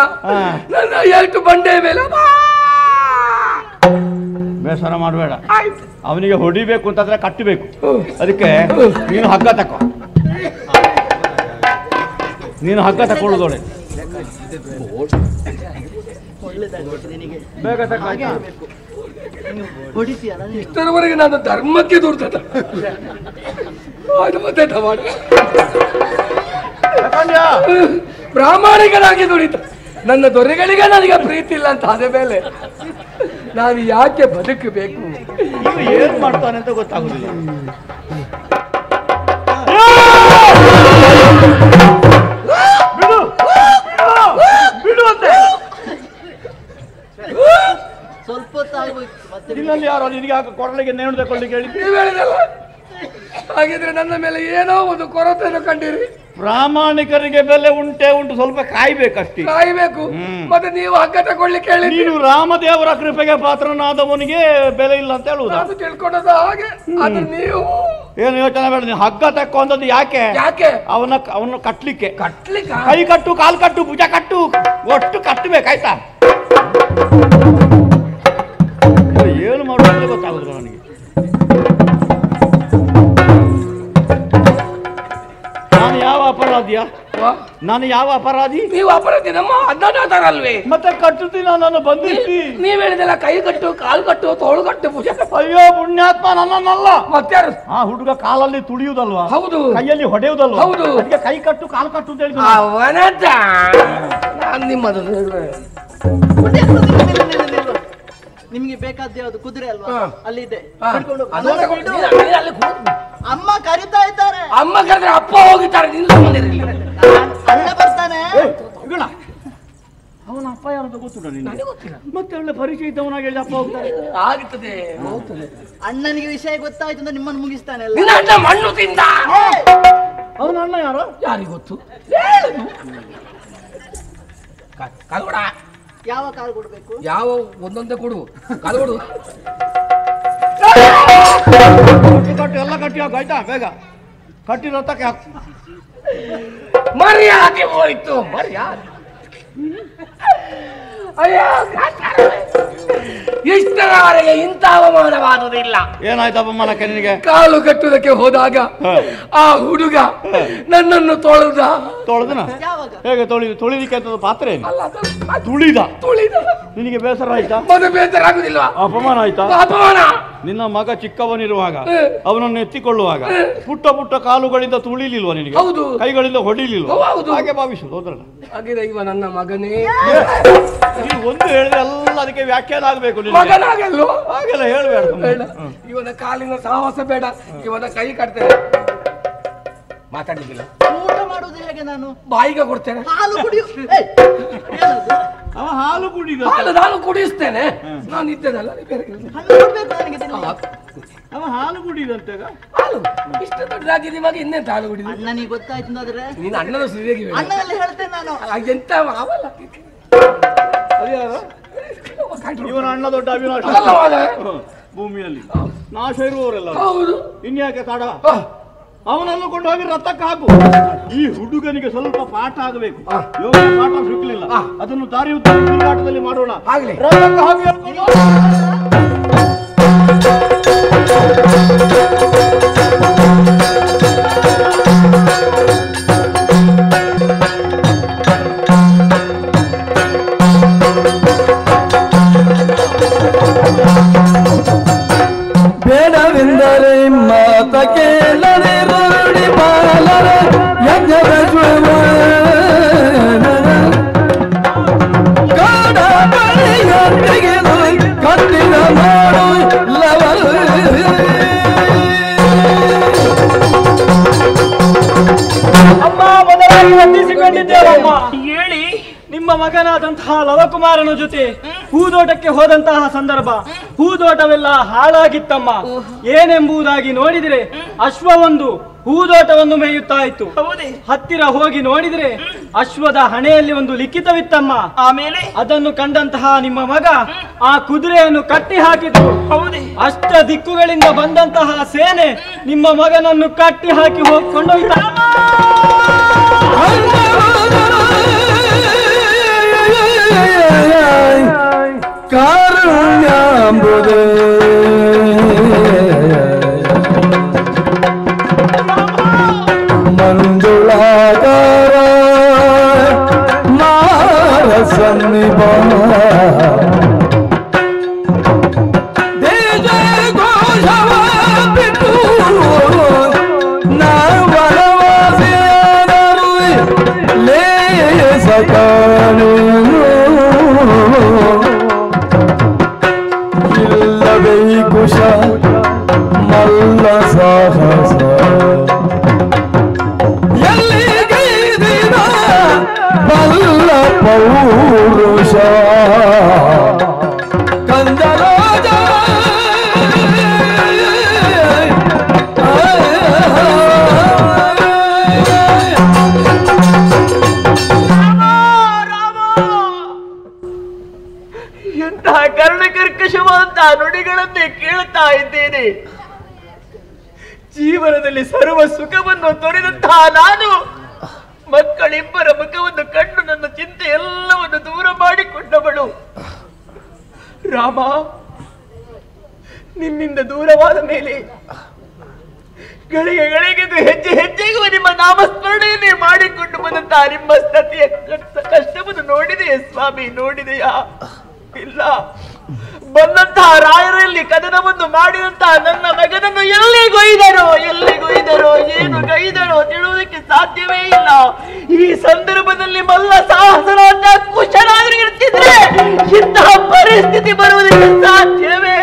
ನನ್ನ 8 ಬಂಡೆ ಮೇಲೆ. ಬೇಸರ ಮಾಡಬೇಡ, ಅವನಿಗೆ ಹೊಡಿಬೇಕು ಅಂತಂದ್ರೆ ಕಟ್ಟಬೇಕು. ಅದಕ್ಕೆ ನೀನು ಹಗ್ಗ ತಕೋ, ನೀನು ಹಗ್ಗ ತಕೊಳ್ಳೋದೊಳೆ ಬೇಗ ತಕೋ. ಇಷ್ಟರವರೆಗೆ ನಾನು ಧರ್ಮಕ್ಕೆ ದುಡ್ದ ಪ್ರಾಮಾಣಿಕನಾಗಿ ದುಡಿತ. ನನ್ನ ದೊರೆಗಳಿಗೆ ನನಗೆ ಪ್ರೀತಿ ಇಲ್ಲ ಅಂತ ಆದ ಮೇಲೆ ನಾನು ಯಾಕೆ ಬದುಕಬೇಕು? ಏನ್ ಮಾಡ್ತಾನೆ ಅಂತ ಗೊತ್ತಾಗುದಿಲ್ಲ. ಬಿಡು ಬಿಡು ಬಿಡು ಅಂತ ಇನ್ನಲ್ಲಿ ಯಾರೋ ನಿನಗೆ ಹಾಕ ಕೊರಳಿಗೆ ನೇಣು ತಗೊಳ್ಳಿಕ್ಕೆ ಹೇಳಿ ನೀವು ಹೇಳಿದಲ್ಲ. ಹಾಗಿದ್ರೆ ನನ್ನ ಮೇಲೆ ಏನೋ ಒಂದು ಕೊರತೆಯನ್ನು ಕಂಡಿರಿ. ಪ್ರಾಮಾಣಿಕರಿಗೆ ಬೆಲೆ ಉಂಟು, ಸ್ವಲ್ಪ ಕಾಯ್ಬೇಕಷ್ಟೇ. ಕಾಯ್ಬೇಕು. ಮತ್ತೆ ನೀವು ಹಗ್ಗ ತಗೊಳ್ಳಿಕ್ಕೆ ಹೇಳಿ. ನೀನು ರಾಮದೇವರ ಕೃಪೆಗೆ ಪಾತ್ರನಾದವನಿಗೆ ಬೆಲೆ ಇಲ್ಲ ಅಂತ ಹೇಳುವುದು. ಅದು ತಿಳ್ಕೊಂಡದ ಹಾಗೆ. ಆದ್ರೆ ನೀವು ಏನು ಯೋಚನೆ ಬೇಡ, ನೀವು ಹಗ್ಗ ತಕ್ಕೋ ಅಂದದ್ದು ಯಾಕೆ? ಅವನ ಕಟ್ಲಿಕ್ಕೆ. ಕೈ ಕಟ್ಟು, ಕಾಲು ಕಟ್ಟು, ಭುಜ ಕಟ್ಟು, ಒಟ್ಟು ಕಟ್ಟಬೇಕಾಯ್ತಾ? ಏನು ಮಾಡೋದು ಗೊತ್ತಾಗುದಿಲ್ಲ ನನಗೆ. ನಾನು ಯಾವ ಅಪರಾಧಿ? ನೀವು ಅಪರಾಧಿ. ನಮ್ಮ ಅಲ್ವೇ ಮತ್ತೆ ಕಟ್ಟುತ್ತೀನಿ, ನನ್ನನ್ನು ಬಂಧಿಸಿ. ನೀವ್ ಹೇಳಿದೆಲ್ಲ ಕೈ ಕಟ್ಟು, ಕಾಲು ಕಟ್ಟು, ತೋಳು ಕಟ್ಟು, ಭುಜ. ಅಯ್ಯೋ ಪುಣ್ಯಾತ್ಮ, ನನ್ನನ್ನಲ್ಲ. ಮತ್ತೆ ಆ ಹುಡುಗ ಕಾಲಲ್ಲಿ ತುಳಿಯುವುದಲ್ವಾ? ಹೌದು. ಕೈಯಲ್ಲಿ ಹೊಡೆಯುವುದಲ್ವಾ? ಹೌದು. ಅದಕ್ಕೆ ಕೈ ಕಟ್ಟು, ಕಾಲು ಕಟ್ಟು ಅಂತ ಹೇಳಿ ನಾನು ನಿಮ್ಮದು. ನಿಮ್ಗೆ ಬೇಕಾದ ಯಾವುದು? ಕುದುರೆ ಅಲ್ವಾ? ಅಲ್ಲಿದೆ. ಅಮ್ಮ ಕರಿತಾ ಇದ್ದಾರೆ. ಅಮ್ಮ ಕರೆದ್ರೆ ಅಪ್ಪ ಹೋಗಿದ್ದಾರೆ. ಅಣ್ಣ ಬರ್ತಾನೆ. ಅವನ ಅಪ್ಪ ಯಾರಂತ ಗೊತ್ತುಂಟ ನಿನಗೆ? ಮತ್ತೆ ಒಳ್ಳೆ ಪರಿಚಯ ಇದ್ದವನಾಗಿ ಹೇಳಿ ಅಪ್ಪ ಹೋಗ್ತಾರೆ. ಆಗುತ್ತದೆ. ಅಣ್ಣನಿಗೆ ವಿಷಯ ಗೊತ್ತಾಯ್ತು ಅಂತ ನಿಮ್ಮನ್ನು ಮುಗಿಸ್ತಾನೆ. ಮಣ್ಣು ತಿಂದ. ಅವನ ಅಣ್ಣ ಯಾರು? ಯಾರಿಗೆ ಗೊತ್ತು? ಯಾವ ಕಾಲು ಕೊಡ್ಬೇಕು? ಯಾವ ಒಂದೊಂದೇ ಕೊಡು. ಕಾಲು ಕೊಡು. ಕಟ್ಟಿ ಎಲ್ಲ ಕಟ್ಟಿ ಹಾಕು ಆಯ್ತಾ? ಬೇಗ ಕಟ್ಟಿ ರಥಕ್ಕೆ ಹಾಕು. ಮರ್ಯಾದೆ ಹೋಯ್ತು. ಮರ್ಯಾದೆ. ಅಯ್ಯೋ, ಇಷ್ಟರವರೆಗೆ ಇಂಥ ಅವಮಾನವಾದುದಿಲ್ಲ. ಏನಾಯ್ತು ಅವಮಾನಕ್ಕೆ ನಿನಗೆ? ಕಾಲು ಕಟ್ಟುವುದಕ್ಕೆ ಹೋದಾಗ ಆ ಹುಡುಗ ನನ್ನನ್ನು ತೊಳೆದನ. ಹೇಗೆ ತೊಳಿಲಿಕ್ಕೆ ಅಂತ ಪಾತ್ರೆ ತುಳಿದ? ನಿನಗೆ ಬೇಸರ ಆಯ್ತಾ? ಮತ್ತೆ ಬೇಸರ ಆಗುದಿಲ್ವಾ? ಅಪಮಾನ ಆಯ್ತಾ? ಅಪಮಾನ. ನಿನ್ನ ಮಗ ಚಿಕ್ಕವನಿರುವಾಗ ಅವನನ್ನು ಎತ್ತಿಕೊಳ್ಳುವಾಗ ಪುಟ್ಟ ಪುಟ್ಟ ಕಾಲುಗಳಿಂದ ತುಳಿಲಿಲ್ವಾ ನಿನಗೆ? ಹೌದು. ಕೈಗಳಿಂದ ಹೊಡಿಲಿಲ್ವಾ? ಹಾಗೆ ಭಾವಿಸುದು. ಹೋದ್ರಲ್ಲ ಹಾಗೆ ಇವ ನನ್ನ ಮಗನೇ. ನೀವು ಒಂದು ಹೇಳಿದ್ರೆ ಎಲ್ಲ ಅದಕ್ಕೆ ವ್ಯಾಖ್ಯಾನ ಆಗಬೇಕು. ಮಗನಾಗಲ್ವ? ಹಾಗೆಲ್ಲ ಹೇಳ್ಬೇಡ. ಇವನ ಕಾಲಿನ ಸಾಹಸ ಬೇಡ. ಇವನ ಕೈ ಕಟ್ತೇನೆ. ಮಾತಾಡ್ಲಿಕ್ಕಿಲ್ಲ. ಊಟ ಮಾಡುವುದು ಹೇಗೆ? ನಾನು ಬಾಯಿಗೆ ಕೊಡ್ತೇನೆ. ಹಾಲು ಕುಡಿಯು. ಅವ ಹಾಲು ಕುಡಿದ. ನಾನು ಕುಡಿಸ್ತೇನೆ. ನಾನು ಇದ್ದೇನಲ್ಲ. ಅವ ಹಾಲು ಕುಡಿದಂತೆ. ಹಾಲು ಇಷ್ಟ ದೊಡ್ಡದಾಗಿ ನಿಮಗೆ ಇನ್ನೆಂತ ಹಾಲು ಕುಡಿದ? ಅಣ್ಣನಿಗೆ ಗೊತ್ತಾಯ್ತು ಅಂದ್ರೆ ನೀನು ಅಣ್ಣನ ಸುರಿಯಾಗಿ ಅಣ್ಣನಲ್ಲಿ ಹೇಳ್ತೇನೆ ನಾನು. ಎಂತ ಅವಲ್ಲ. ಇವನ ಅಣ್ಣ ದೊಡ್ಡ ಅವಿನಾಶ ಭೂಮಿಯಲ್ಲಿ ನಾಶ ಇರುವವರೆಲ್ಲ. ಹೌದು. ಇನ್ಯಾಕೆ ತಡ? ಅವನನ್ನು ಕೊಂಡು ಹೋಗಿ ರಥಕ್ಕೆ ಹಾಕು. ಈ ಹುಡುಗನಿಗೆ ಸ್ವಲ್ಪ ಪಾಠ ಆಗಬೇಕು. ಯೋಗ ಪಾಠ ಸಿಗ್ಲಿಲ್ಲ, ಅದನ್ನು ದಾರಿ ಉದ್ದಾಟದಲ್ಲಿ ಮಾಡೋಣ. ರಥಕ್ಕೆ ಹಾಕಿ ಹೇಳ್ಕೊಂಡು ಬೇಡವೆಂದರೆ ಮಾತ ಕೇಳದೆ ರೂಢಿ ಬಾಲರ ಯಜ್ಞದ ಗಾಢ ಬಳಿಯ ತೆಗೆದು ಕತ್ತಿನ ಮಾಡು ಲವರು. ಅಮ್ಮ ಮೊದಲಾಗಿ ವಂದಿಸಿಕೊಂಡಿದ್ದೇವಮ್ಮ. ಹೇಳಿ, ನಿಮ್ಮ ಮಗನಾದಂತಹ ಲವಕುಮಾರನ ಜೊತೆ ಹೂದೋಟಕ್ಕೆ ಹೋದಂತಹ ಸಂದರ್ಭ ಹೂದೋಟವೆಲ್ಲ ಹಾಳಾಗಿತ್ತಮ್ಮ. ಏನೆಂಬುದಾಗಿ ನೋಡಿದರೆ ಅಶ್ವವೊಂದು ಹೂದೋಟವನ್ನು ಮೇಯುತ್ತಾ ಇತ್ತು. ಹತ್ತಿರ ಹೋಗಿ ನೋಡಿದರೆ ಅಶ್ವದ ಹಣೆಯಲ್ಲಿ ಒಂದು ಲಿಖಿತವಿತ್ತಮ್ಮ. ಆಮೇಲೆ ಅದನ್ನು ಕಂಡಂತಹ ನಿಮ್ಮ ಮಗ ಆ ಕುದುರೆಯನ್ನು ಕಟ್ಟಿ ಹಾಕಿದ್ರು. ಅಷ್ಟ ದಿಕ್ಕುಗಳಿಂದ ಬಂದಂತಹ ಸೇನೆ ನಿಮ್ಮ ಮಗನನ್ನು ಕಟ್ಟಿ ಹಾಕಿ ಕೊಂಡೊಯ್ತ. ಕಾರುಣ್ಯಾಂಬುದು ಮಂಜುಳಾಗಾರ ಮಾರ ಸನ್ನಿಭ ದೇಜ ಘೋಷವ ಬಿಟ್ಟು ನಾವನವಾಸಿಯಾದರು ಲೇಸ ಕಾಣು. ಇಲ್ಲವೇ ಕುಶ ಮಲ್ಲ ಸಾಹಸ ಎಲ್ಲಿಗೈದಿನ ಬಲ್ಲ ಪೌರುಷ ಕಂದರಾಜ ಇಂತಹ ಕರ್ಣಕರ್ಕಶವಾದಂತಹ ನುಡಿಗಳನ್ನೇ ಕೇಳುತ್ತಾ ಇದ್ದೇನೆ. ಜೀವನದಲ್ಲಿ ಸರ್ವ ಸುಖವನ್ನು ತೊರೆದಂತಹ ನಾನು ಮಕ್ಕಳಿಬ್ಬರ ಮುಖವನ್ನು ಕಂಡು ನನ್ನ ಚಿಂತೆ ಎಲ್ಲವನ್ನು ದೂರ ಮಾಡಿಕೊಂಡವಳು. ರಾಮ, ನಿನ್ನಿಂದ ದೂರವಾದ ಮೇಲೆ ಗಳಿಗೆ ಗಳಿಗೆಗೂ ಹೆಜ್ಜೆ ಹೆಜ್ಜೆಗೂ ನಿಮ್ಮ ನಾಮಸ್ಮರಣೆಯನ್ನೇ ಮಾಡಿಕೊಂಡು ಬಂದಂತಹ ನಿಮ್ಮ ಸ್ಥಿತಿಯ ಕಷ್ಟವನ್ನು ನೋಡಿದೆಯೇ ಸ್ವಾಮಿ? ನೋಡಿದೆಯಾ? ಇಲ್ಲ. ಬಂದಂತಹ ರಾಯರಲ್ಲಿ ಕದನವನ್ನು ಮಾಡಿದಂತಹ ನನ್ನ ಮಗನನ್ನು ಎಲ್ಲಿಗೊಯ್ದರೋ ಏನು ಗೈದರೋ ತಿಳುವುದಕ್ಕೆ ಸಾಧ್ಯವೇ ಇಲ್ಲ. ಈ ಸಂದರ್ಭದಲ್ಲಿ ಮಲ್ಲ ಸಾಹಸರಾದ ಕುಶಲಾದರೂ ಇರ್ತಿದ್ರೆ ಇಂತಹ ಪರಿಸ್ಥಿತಿ ಬರುವುದಕ್ಕೆ ಸಾಧ್ಯವೇ?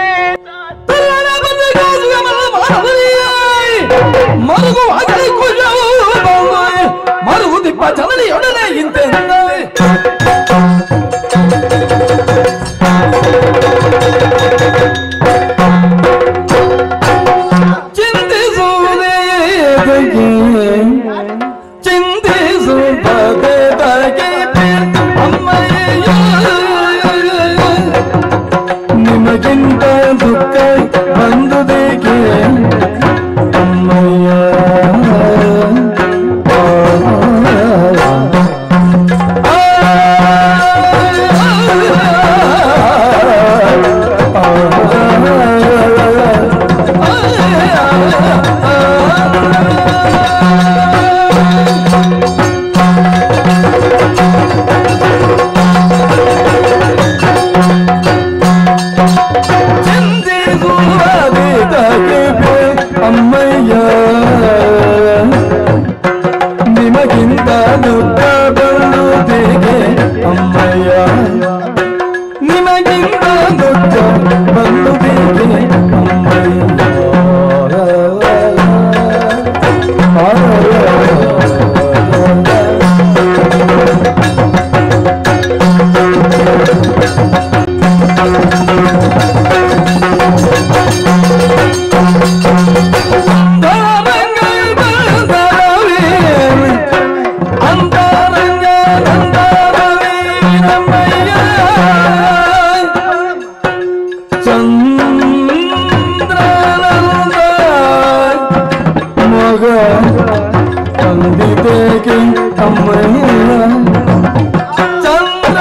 ಮರುಗು ದಿಪ್ಪ ಜನನಿಯೊಡನೆ ಇಂತೆ ನಿಮಗಿಂತ ದುಃಖ ಬಂದುದೇಕೆ ಅಮ್ಮಯ್ಯ. ನಿಮಗಿಂತ ದುಃಖ ಬಂದುದೇಗೆ ಅಮ್ಮಯ್ಯ, ನಿಮಗಿಂತ ದುಃಖ ಬಂದುದೇಗೆ ತಂದಿದ್ದೇಗೆ ಅಮ್ಮಯ್ಯ. ಚಂದ್ರ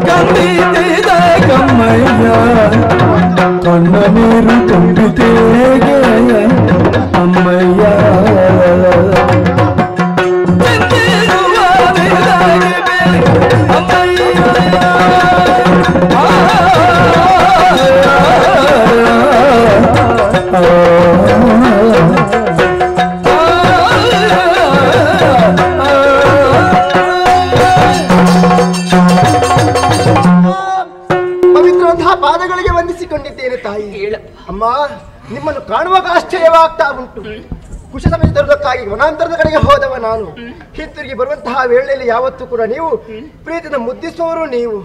ಕಂದಿದ್ದ ಕಮ್ಮಯ್ಯ, ಕಣ್ಣ ನೀರು ತುಂಬಿದ್ದೇಗೆ ಅಮ್ಮಯ್ಯ. ಪವಿತ್ರವಂತಹ ಪಾದಗಳಿಗೆ ವಂದಿಸಿಕೊಂಡಿದ್ದೇನೆ ತಾಯಿ. ಅಮ್ಮ, ನಿಮ್ಮನ್ನು ಕಾಣುವಾಗ ಆಶ್ಚರ್ಯವಾಗ್ತಾ ಉಂಟು. ಕುಶ ಸಮೇತ ತರುವುದಕ್ಕಾಗಿ ವನಾಂತರದ ಕಡೆಗೆ ಹೋದವ ನಾನು. ಹಿಂತಿರುಗಿ ಬರುವಂತಹ ವೇಳೆಯಲ್ಲಿ ಯಾವತ್ತೂ ಕೂಡ ನೀವು ಪ್ರೀತಿನ ಮುದ್ದಿಸುವವರು ನೀವು.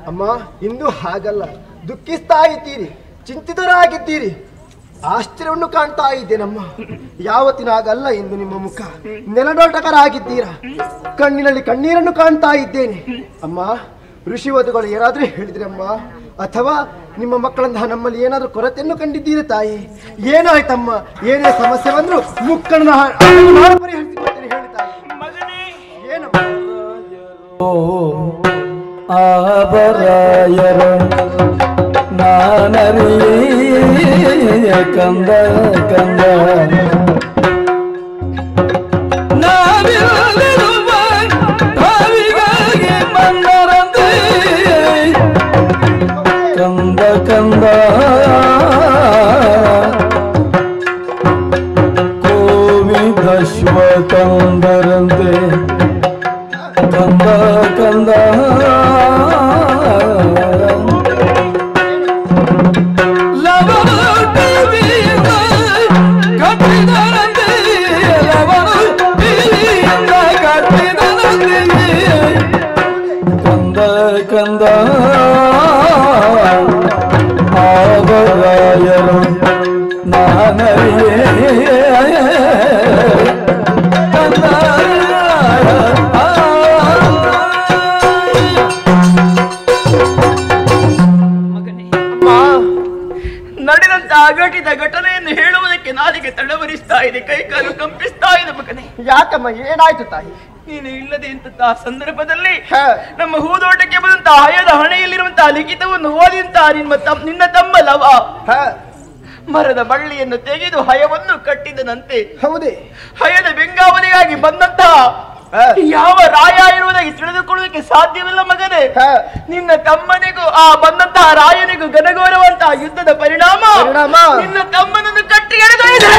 ಅಮ್ಮ, ಇಂದು ಹಾಗಲ್ಲ. ದುಃಖಿಸ್ತಾ ಇದ್ದೀರಿ, ಚಿಂತಿತರಾಗಿದ್ದೀರಿ. ಆಶ್ಚರ್ಯವನ್ನು ಕಾಣ್ತಾ ಇದ್ದೇನಮ್ಮ. ಯಾವತ್ತಿನ ಹಾಗಲ್ಲ ಇಂದು ನಿಮ್ಮ ಮುಖ. ನೆಲಡೋಟಕರಾಗಿದ್ದೀರಾ. ಕಣ್ಣಿನಲ್ಲಿ ಕಣ್ಣೀರನ್ನು ಕಾಣ್ತಾ ಇದ್ದೇನೆ. ಅಮ್ಮ, ಋಷಿವಧುಗಳು ಏನಾದ್ರೂ ಹೇಳಿದ್ರಮ್ಮ, ಅಥವಾ ನಿಮ್ಮ ಮಕ್ಕಳಂತಹ ನಮ್ಮಲ್ಲಿ ಏನಾದ್ರೂ ಕೊರತೆಯನ್ನು ಕಂಡಿದ್ದೀರಿ ತಾಯಿ? ಏನಾಯ್ತಮ್ಮ? ಏನೇ ಸಮಸ್ಯೆ ಬಂದ್ರು ಮುಕ್ಕಳನ್ನ ಪರಿಹರಿಸಿಕೊಡ್ತೀನಿ ಹೇಳಿ ತಾಯಿ. ಏನಮ್ಮ? ಆಬರಾಯರ ನಾನರಿಯ ಕಂದ ಕಂದ ನಾವಿರಲಿರುವ ಕಾವಿಗಾಗಿ ಬಂದರಂತೆ ಕಂದ ಕಂದ ಕೋವಿದಶ್ವ ಕಂದರಂತೆ ಕಂದ ಕಂದ ಕಂದ ಆವರಾಯರು ನಾನರಿಯೇ ಕಂದ ಇದೆ, ಕೈ ಕಾಲು ಕಂಪಿಸ್ತಾ ಇದೆ ಮಗನೇ. ಯಾಕಮ್ಮ, ಏನಾಯ್ತು ತಾಯಿ? ನೀನು ಇಲ್ಲದೆ ಇಂತಹ ಸಂದರ್ಭದಲ್ಲಿ ನಮ್ಮ ಹೂದೋಟಕ್ಕೆ ಬಂದಂತಹ ಹಯದ ಹಣೆಯಲ್ಲಿರುವಂತಹ ಲಿಖಿತವನ್ನು ಓದಿದಂತಹ ನಿನ್ನ ತಮ್ಮ ಲವ ಮರದ ಬಳ್ಳಿಯನ್ನು ತೆಗೆದು ಹಯವನ್ನು ಕಟ್ಟಿದನಂತೆ. ಹೌದೇ? ಹಯದ ಬೆಂಗಾವಲಿಗಾಗಿ ಬಂದಂತಹ ಯಾವ ರಾಯ ಇರುವುದಾಗಿ ತಿಳಿದುಕೊಳ್ಳುವುದಕ್ಕೆ ಸಾಧ್ಯವಿಲ್ಲ ಮಗನೇ. ನಿನ್ನ ತಮ್ಮನಿಗೂ ಆ ಬಂದಂತಹ ರಾಯನಿಗೂ ಘನಘೋರವಂತಹ ಯುದ್ಧದ ಪರಿಣಾಮ ನಿನ್ನ ತಮ್ಮನನ್ನು ಕಟ್ಟಿ ಎಳೆದೊಯ್ದೆ.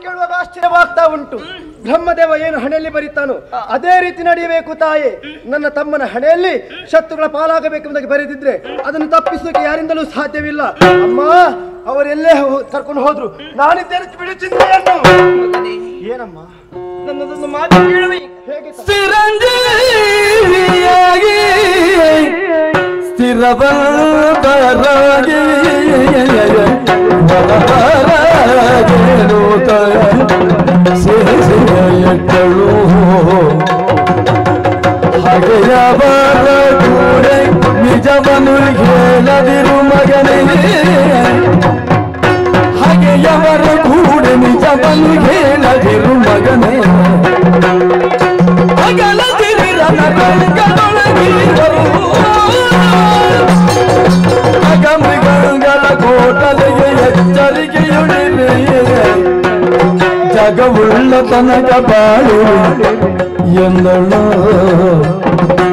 ಕೇಳುವಾಗ ಆಶ್ಚರ್ಯವಾಗ್ತಾ ಉಂಟು. ಬ್ರಹ್ಮದೇವ ಏನು ಹಣೆಯಲ್ಲಿ ಬರೀತಾನೋ ಅದೇ ರೀತಿ ನಡೆಯಬೇಕು ತಾಯಿ. ನನ್ನ ತಮ್ಮನ ಹಣೆಯಲ್ಲಿ ಶತ್ರುಗಳ ಪಾಲಾಗಬೇಕೆಂಬುದಾಗಿ ಬರೆದಿದ್ರೆ ಅದನ್ನು ತಪ್ಪಿಸೋಕೆ ಯಾರಿಂದಲೂ ಸಾಧ್ಯವಿಲ್ಲ. ಅಮ್ಮ, ಅವರೆಲ್ಲೇ ಕರ್ಕೊಂಡು ಹೋದ್ರು, ನಾನಿದ್ದೇನೆ, ಬಿಡು ಚಿಂತೆಯನ್ನು. ಏನಮ್ಮ, ನನ್ನದೊಂದು ಮಾತು ಕೇಳುವೆ. ಹೇಗೆ ಚಿರಂಜೀವಿಯಾಗಿ ಸ್ಥಿರವಾದರಾಗಿ ಎಟ್ಟಳು ಹಾಗೆಯವರ ಕೂಡೆ ನಿಜವನು ಹೇಳದಿರು ಮಗನೇ, ಹಾಗೆಯವರ ಕೂಡೆ ನಿಜವನು ಹೇಳದಿರು ಮಗನೇ. ಮೃಗಗಳ ಕೋಟಲೆಗೆ ಎಚ್ಚರಿಕೆಯುಳಿವೆ, ಜಗವುಳ್ಳ ತನಕ ಬಾಳು ಎಂದಳು.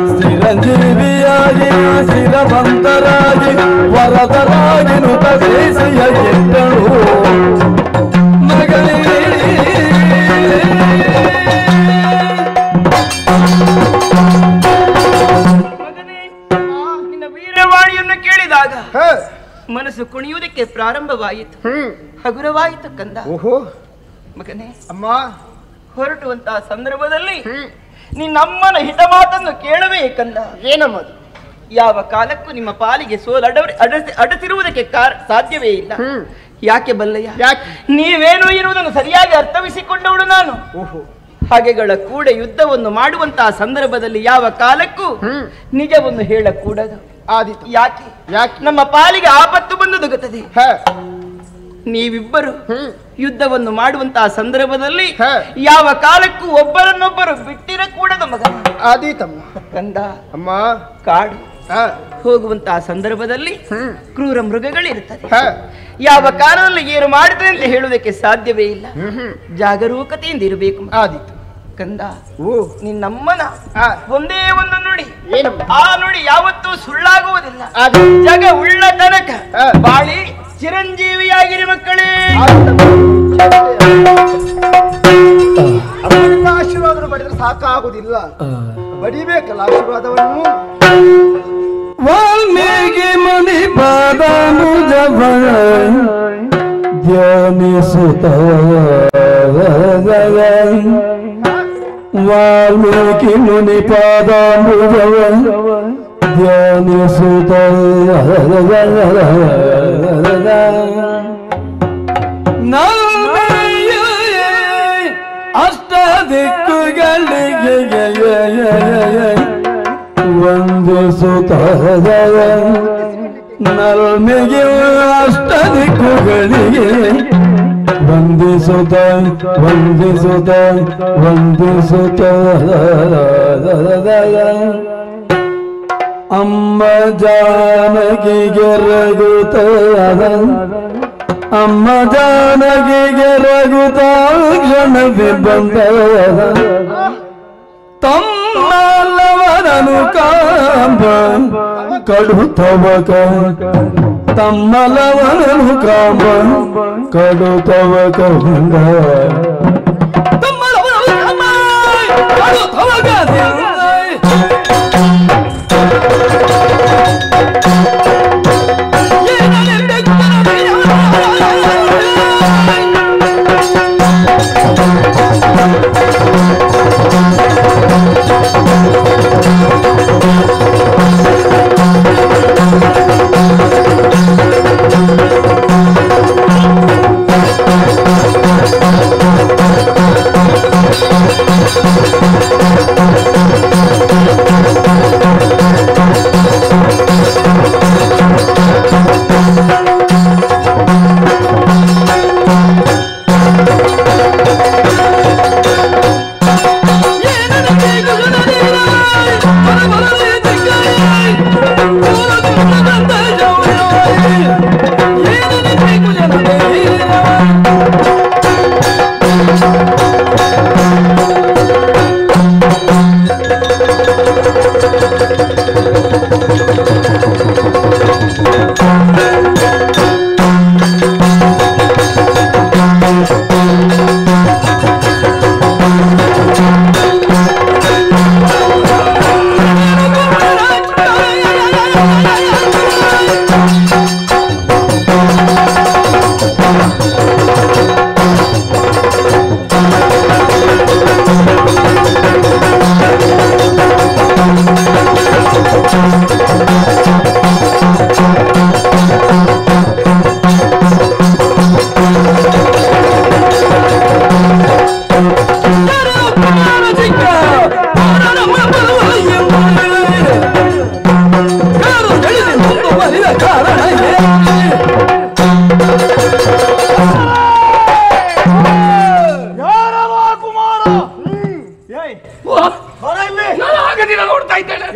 ಸ್ಥಿರಂಜೀವಿಯಾಗಿ ಸ್ಥಿರವಂತರಾಗಿ ವರದರಾಗಿ ನುತ ದೇಶಿಯ ಎದ್ದಳು ಮಗಳೇ. ನಿನ್ನ ವೀರವಾಣಿಯನ್ನು ಕೇಳಿದಾಗ ಮನಸ್ಸು ಕುಣಿಯುವುದಕ್ಕೆ ಪ್ರಾರಂಭವಾಯಿತು, ಹಗುರವಾಯಿತು ಕಂದ. ಓಹೋ ಮಗನೇ, ಅಮ್ಮ, ಹೊರಟುವಂತಹ ಸಂದರ್ಭದಲ್ಲಿ ನಿನ್ನಮ್ಮನ ಹಿತ ಮಾತನ್ನು ಕೇಳವೇ ಕಂದ. ಏನಮ್ಮದು? ಯಾವ ಕಾಲಕ್ಕೂ ನಿಮ್ಮ ಪಾಲಿಗೆ ಸೋಲು ಅಡಸಿರುವುದಕ್ಕೆ ಸಾಧ್ಯವೇ ಇಲ್ಲ. ಯಾಕೆ ಬಲ್ಲಯ್ಯ? ನೀವೇನು ಇರುವುದನ್ನು ಸರಿಯಾಗಿ ಅರ್ಥವಿಸಿಕೊಂಡವಳು ನಾನು. ಹಾಗೆಗಳ ಕೂಡ ಯುದ್ಧವನ್ನು ಮಾಡುವಂತಹ ಸಂದರ್ಭದಲ್ಲಿ ಯಾವ ಕಾಲಕ್ಕೂ ನಿಜವನ್ನು ಹೇಳಕೂಡದು. ಆದಿತ್ತು. ಯಾಕೆ? ನಮ್ಮ ಪಾಲಿಗೆ ಆಪತ್ತು ಬಂದೊದಗುತ್ತದೆ. ನೀವಿಬ್ಬರು ಯುದ್ಧವನ್ನು ಮಾಡುವಂತಹ ಸಂದರ್ಭದಲ್ಲಿ ಯಾವ ಕಾಲಕ್ಕೂ ಒಬ್ಬರನ್ನೊಬ್ಬರು ಬಿಟ್ಟಿರಕೂಡದು ಮಗ. ಆದೀತಮ್ಮ. ಕಂದ, ಅಮ್ಮ, ಕಾಡು ಹೋಗುವಂತಹ ಸಂದರ್ಭದಲ್ಲಿ ಕ್ರೂರ ಮೃಗಗಳಿರುತ್ತದೆ. ಯಾವ ಕಾರಣದಲ್ಲಿ ಏನು ಮಾಡುತ್ತದೆ ಅಂತ ಹೇಳುವುದಕ್ಕೆ ಸಾಧ್ಯವೇ ಇಲ್ಲ. ಜಾಗರೂಕತೆಯಿಂದ ಇರಬೇಕು. ಆದೀತು ಕಂದ, ನಿನ್ನಮ್ಮನ ಒಂದೇ ಒಂದು ನುಡಿ, ಆ ನುಡಿ ಯಾವತ್ತೂ ಸುಳ್ಳಾಗುವುದಿಲ್ಲ. ಜಗ ಉಳ್ಳ ತನಕ ಬಾಳಿ ಚಿರಂಜೀವಿಯಾಗಿರಿ ಮಕ್ಕಳೇ. ಅಮ್ಮನಿಂದ ಆಶೀರ್ವಾದ ಪಡೆದ್ರೆ ಸಾಕಾಗುವುದಿಲ್ಲ, ಬಡಿಬೇಕಲ್ಲ ಆಶೀರ್ವಾದವನ್ನು. ವಾಲ್ಮೀಕಿ ಮುನಿ ಪಾದಾನುಜವ ಧ್ಯಾನಿಸುತ್ತ, ವಾಲ್ಮೀಕಿ ಮುನಿ ಪಾದಾನುಜವ ಧ್ಯಾನಿಸುತ್ತ, ಅಷ್ಟ ದಿಕ್ಕುಗಳಿಗೆ ವಂದಿಸುತ್ತ, ನಲ್ಮೆಗೆ ಅಷ್ಟ ದಿಕ್ಕುಗಳಿಗೆ ವಂದಿಸುತ್ತ ವಂದಿಸುತ್ತ ವಂದಿಸುತ್ತ. ಅಮ್ಮ ಜಾನಕಿಗೆ ರಘುತ, ಅಮ್ಮ ಜಾನಕಿಗೆ ರಘುತ ಕ್ಷಣದಿ ಬಂದ, ತಮ್ಮಲ್ಲವನನು ಕಾಂಬ ಕಡುತ್ತವಕ, ತಮ್ಮಲ್ಲವನನು ಕಾಂಬ ಕಡುತ್ತವಕ ಬಂದ, ತಮ್ಮಲ್ಲವನನು ಕಾಂಬ ಕಡುತ್ತವಕ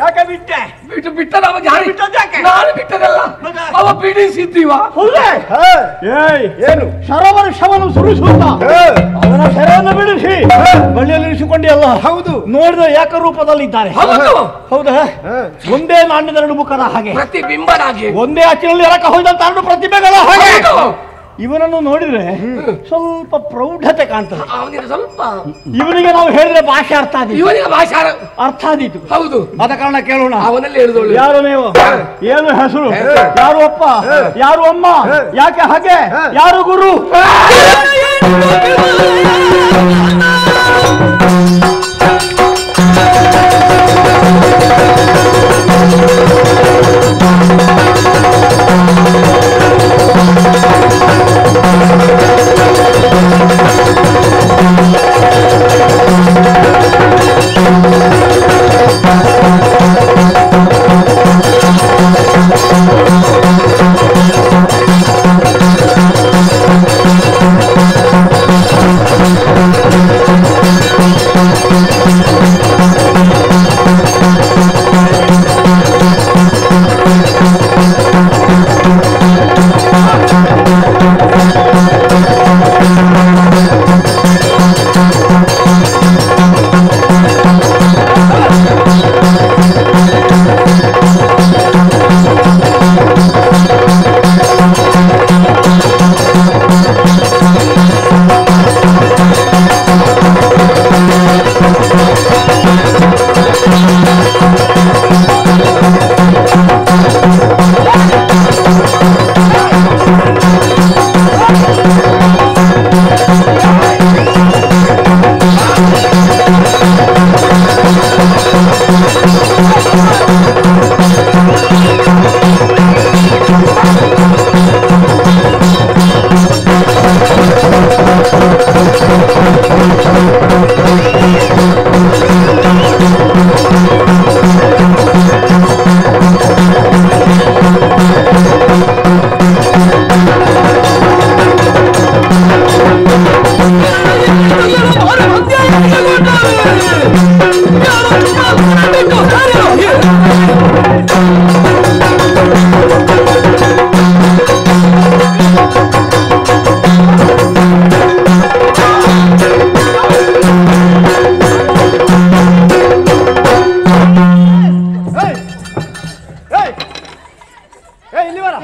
ಯಾಕೆ ಬಿಟ್ಟೆ? ಬಿಟ್ಟ ನಾನು ಬಿಟ್ಟದಲ್ಲ, ಅವ ಬಿಡಿಸಿದ್ದೀವ. ಏನು ಶರವರ ಶವನು ಸುರಿಸುತ್ತ ಅವನ ಶರವನ್ನು ಬಿಡಿಸಿ ಬಳ್ಳಿಯಲ್ಲಿ ಇರಿಸಿಕೊಂಡಿ ಅಲ್ಲ? ಹೌದು. ನೋಡಿದ ಏಕರೂಪದಲ್ಲಿ ಇದ್ದಾರೆ. ಹೌದಾ? ಒಂದೇ ನಾಣ್ಯದ ಎರಡು ಮುಖದ ಹಾಗೆ, ಪ್ರತಿಬಿಂಬನಾಗಿ, ಒಂದೇ ಅಚ್ಚಿನಲ್ಲಿ ಎರಕ ಹೊಯ್ದಂತ ಎರಡು ಪ್ರತಿಭೆಗಳ ಹಾಗೆ. ಇವನನ್ನು ನೋಡಿದ್ರೆ ಸ್ವಲ್ಪ ಪ್ರೌಢತೆ ಕಾಣ್ತದೆ. ಸ್ವಲ್ಪ ಇವನಿಗೆ ನಾವು ಹೇಳಿದ್ರೆ ಭಾಷೆ ಅರ್ಥ ಆದೀತು. ಇವನಿಗೆ ಭಾಷೆ ಅರ್ಥ ಆದೀತು. ಹೌದು. ಆದ ಕಾರಣ ಕೇಳೋಣ. ಅವನಲ್ಲಿ ಹೇಳಿದವಳು ಯಾರು ನೀವು? ಏನು ಹೆಸರು? ಯಾರು ಅಪ್ಪ? ಯಾರು ಅಮ್ಮ? ಯಾಕೆ ಹಾಗೆ? ಯಾರು ಗುರು?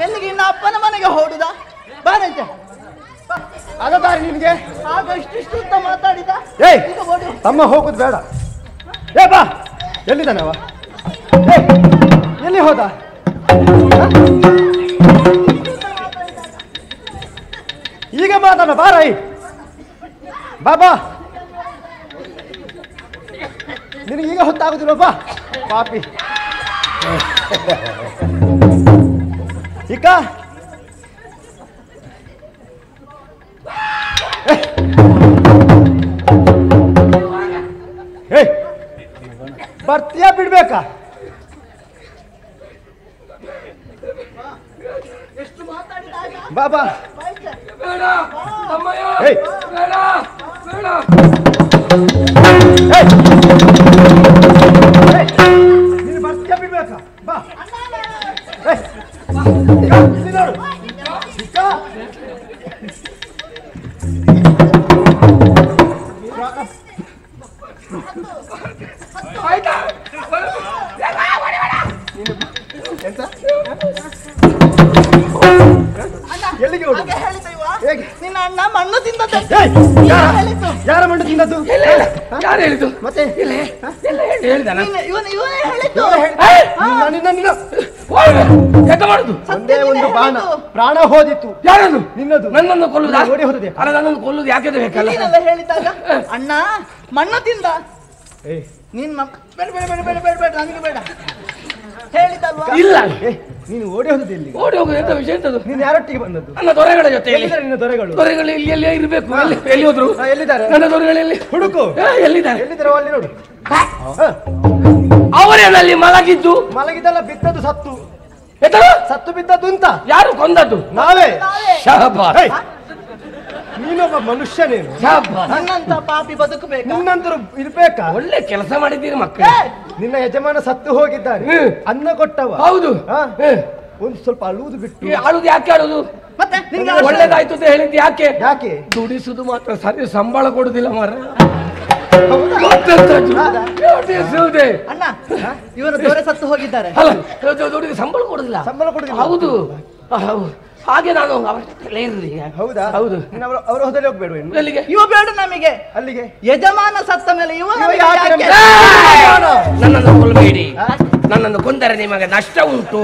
ಎಲ್ಲಿಗೆ? ಇನ್ನು ಅಪ್ಪನ ಮನೆಗೆ ಹೊಡುದ? ಬಾರಂತೆ ಅದ ದಾರಿ ನಿನ್ಗೆ. ಆಗ ಇಷ್ಟಿಷ್ಟು ಅಂತ ಮಾತಾಡಿದ. ತಮ್ಮ ಹೋಗುದು ಬೇಡ. ಬಾ. ಎಲ್ಲಿದ್ದಾನವ? ಎಲ್ಲಿ ಹೋದ? ಈಗ ಮಾತಾಡ ಬಾರೈ. ಬಾಬಾ ನಿನಗೆ ಈಗ ಹೊತ್ತಾಗುದಿಲ್ಲಪ್ಪ ಪಾಪಿ. ಇಕ್ಕ ಬರ್ತೀಯಾ ಬಿಡ್ಬೇಕಾ? ಬಾಬಾ ನೀನು ಬರ್ತೀಯಾ ಬಿಡ್ಬೇಕಾ? ಬಾ ನೋಡು. ಆಯ್ತಾ? ಎಲ್ಲಿಗೆ ಹೋಗುದು? ಹಾಗೆ ಹೇಳಿತು ಇವ. ಹೇಗೆ? ನಿನ್ನ ಅಣ್ಣ ಮಣ್ಣು ತಿಂದದ್ದು. ಯಾರ ಮಣ್ಣು ತಿಂದದ್ದು? ಯಾರು ಹೇಳಿದ್ದು? ಮತ್ತೆ ಹೇಳಿದಾನ? ಇವನೇ ಹೇಳಿತು. ಎಂತ ಮಾಡುದು? ಒಂದೇ ಒಂದು ಬಾಣ ಪ್ರಾಣ ಹೋದಿತ್ತು. ಯಾರದು? ನಿನ್ನದು. ನನ್ನನ್ನು ಕೊಲ್ಲುದಾ? ಓಡಿ ಹೋದದೆ. ಅಲ್ಲ, ನನ್ನನ್ನು ಕೊಲ್ಲುದು ಯಾಕೆ ಬೇಕಲ್ಲ? ನೀನಲ್ಲ ಹೇಳಿದಾಗ ಅಣ್ಣ ಮಣ್ಣು ತಿಂದ. ನೀನ್ ಬೇಡ ಬೇಡ ಬೇಡ ಬೇಡ ಬೇಡ ಬೇಡ ನನಗೆ ಬೇಡ ಹೇಳಿದಲ್ವಾ? ಇಲ್ಲ, ನೀನು ಓಡಿ ಹೋದದ್ದು ಎಲ್ಲಿ? ಓಡಿ ಹೋಗುದು ಎಂತ ವಿಷಯ ಎಂತದು? ನೀನು ಯಾರೊಟ್ಟಿಗೆ ಬಂದದ್ದು? ನನ್ನ ದೊರೆಗಳ ಜೊತೆ. ಎಲ್ಲಿದ್ದಾರೆ ನಿನ್ನ ದೊರೆಗಳು? ದೊರೆಗಳು ಇಲ್ಲಿ ಎಲ್ಲಿ ಇರ್ಬೇಕು. ಎಲ್ಲಿ ಹೋದ್ರು? ಎಲ್ಲಿದ್ದಾರೆ ನನ್ನ ದೊರೆಗಳಲ್ಲಿ ಹುಡುಕು. ಎಲ್ಲಿದ್ದಾರೆ? ಎಲ್ಲಿದ್ದಾರೆ ಅಲ್ಲಿ ನೋಡು. ಅವರೇನಲ್ಲಿ ಮಲಗಿದ್ದು. ಮಲಗಿದ್ದಲ್ಲ, ಬಿದ್ದದ್ದು ಸತ್ತು. ಎಂತ? ಸತ್ತು ಬಿದ್ದದ್ದು ಅಂತ. ಯಾರು ಕೊಂದದ್ದು? ನಾವೇ. ಶಾಬಾಸ್. ನೀನೊಬ್ಬ ಮನುಷ್ಯನೇನು? ಶಾಬಾಸ್. ನನ್ನಂತ ಪಾಪಿ ಬದುಕಬೇಕು. ನಿನ್ನಂತರು ಇರ್ಬೇಕಾ? ಒಳ್ಳೆ ಕೆಲಸ ಮಾಡಿದ್ದೀರಿ ಮಕ್ಕಳು. ನಿನ್ನ ಯಜಮಾನ ಸತ್ತು ಹೋಗಿದ್ದಾರೆ. ಅನ್ನ ಕೊಟ್ಟವ. ಹೌದು. ಒಂದು ಸ್ವಲ್ಪ ಅಳುವುದು ಬಿಟ್ಟು. ಆಳುದು ಯಾಕೆ ಆಳುದು? ಮತ್ತೆ ನಿನ್ಗೆ ಒಳ್ಳೇದಾಯ್ತು ಅಂತ ಹೇಳಿದ್ದು ಯಾಕೆ? ಯಾಕೆ? ದುಡಿಸುದು ಮಾತ್ರ ಸರಿ, ಸಂಬಳ ಕೊಡುದಿಲ್ಲ ಮಾರ. ಅಣ್ಣ ಇವನು ದೊರೆ ಸತ್ತು ಹೋಗಿದ್ದಾರೆ. ಅಲ್ಲ, ದುಡಿಗೆ ಸಂಬಳ ಕೊಡುದಿಲ್ಲ. ಸಂಬಳ ಕೊಡುದಿಲ್ಲ. ಹೌದು. ಹಾಗೆ ನಾನು ಅವರ ಜೊತೆಲೇ ಇರ್ಲಿ. ಹೌದಾ? ಹೌದು. ಅವರ ಹೊದಲಿ ಹೋಗ್ಬೇಡ. ಎಲ್ಲಿಗೆ? ಇವ ಬೇಡ ನಮಗೆ. ಅಲ್ಲಿಗೆ ಯಜಮಾನ ಸತ್ತ ಮೇಲೆ ಇವ ನಮಗೆ ಯಾಕೆ ಯಾಕೆ? ನನ್ನನ್ನು ಕೊಲ್ಲಬೇಡಿ. ನನ್ನನ್ನು ಕೊಂದರೆ ನಿಮಗೆ ನಷ್ಟ ಉಂಟು.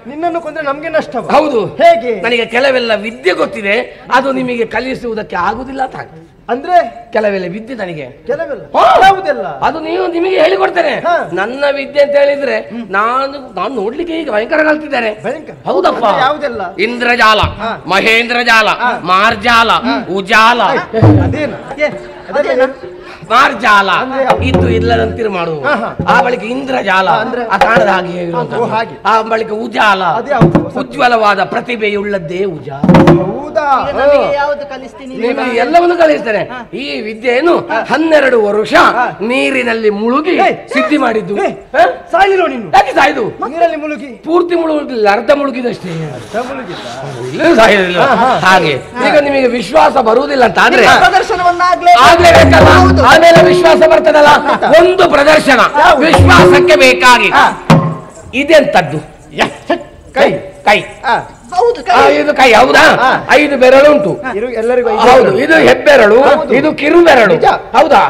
ನಿನ್ನನ್ನು ಕೊಂದ್ರೆ ನಮ್ಗೆ ನಷ್ಟ. ಹೌದು. ಹೇಗೆ? ನನಗೆ ಕೆಲವೆಲ್ಲ ವಿದ್ಯೆ ಗೊತ್ತಿದೆ, ಅದು ನಿಮಗೆ ಕಲಿಸುವುದಕ್ಕೆ ಆಗುದಿಲ್ಲ ಅಂತ. ಅಂದ್ರೆ ಕೆಲವೆಲ್ಲ ವಿದ್ಯೆ ನನಗೆ. ಕೆಲವೆಲ್ಲ ಹಾ. ಯಾವುದೆಲ್ಲ? ಅದು ನೀವು ನಿಮಗೆ ಹೇಳಿಕೊಡ್ತೇನೆ. ಹಾ. ನನ್ನ ವಿದ್ಯೆ ಅಂತ ಹೇಳಿದ್ರೆ ನಾನು ನೋಡ್ಲಿಕ್ಕೆ ಈಗ ಭಯಂಕರ ಕಲ್ತಿದ್ದೇನೆ. ಭಯಂಕರ? ಹೌದಪ್ಪ. ಅಂದ್ರೆ ಯಾವುದೆಲ್ಲ? ಇಂದ್ರಜಾಲ, ಮಹೇಂದ್ರಜಾಲ, ಮಾರ್ಜಾಲ, ಉಜಾಲ. ಅದೇನು? ಅದೇನಾ? ಮಾರ್ಜಾಲ ಇದ್ದು ಇಲ್ಲದಂತಿರು ಮಾಡುವ. ಆ ಬಳಿಕ ಇಂದ್ರಜಾಲ, ಆ ಕಾಣದ ಹಾಗೆ ಇರುವಂತದ್ದು. ಆ ಬಳಿಕ ಉಜಾಲ, ಉಜ್ವಲವಾದ ಪ್ರತಿಭೆಯುಳ್ಳದ್ದೇ ಉಜಾಲ. ಹೌದಾ? ನಮಗೆ ಯಾವುದು ಕಲಿಸ್ತೀನಿ? ನಿಮಗೆ ಎಲ್ಲವನ್ನು ಕಲಿಸ್ತೇನೆ. ಈ ವಿದ್ಯೆಯನ್ನು 12 ವರ್ಷ ನೀರಿನಲ್ಲಿ ಮುಳುಗಿ ಸಿದ್ಧಿ ಮಾಡಿದ್ದು. ಸಾಯಿರೋ ನೀನು? ಯಾಕೆ ಸಾಯ್ದು? ನೀರಲ್ಲಿ ಮುಳುಗಿ? ಪೂರ್ತಿ ಮುಳುಗಿಲ್ಲ, ಅರ್ಧ ಮುಳುಗಿದಷ್ಟೇ. ಇಲ್ಲೇ ಸಾಯುದಿಲ್ಲ. ಹಾಗೆ ಈಗ ನಿಮಗೆ ವಿಶ್ವಾಸ ಬರುವುದಿಲ್ಲ ಅಂತ ಆದ್ರೆ ಆಗ್ಲೇಬೇಕಲ್ಲ. ಆಮೇಲೆ ವಿಶ್ವಾಸ ಬರ್ತದಲ್ಲ. ಒಂದು ಪ್ರದರ್ಶನ ವಿಶ್ವಾಸಕ್ಕೆ ಬೇಕಾಗಿ ಇದೆಂತದ್ದು? ಕೈ. ಕೈ. ಇದು ಕೈ ಹೌದಾ? 5 ಬೆರಳು ಉಂಟು. ಎಲ್ಲರಿಗೂ ಹೌದು. ಇದು ಹೆಬ್ಬೆರಳು, ಇದು ಕಿರು ಬೆರಳು. ಹೌದಾ?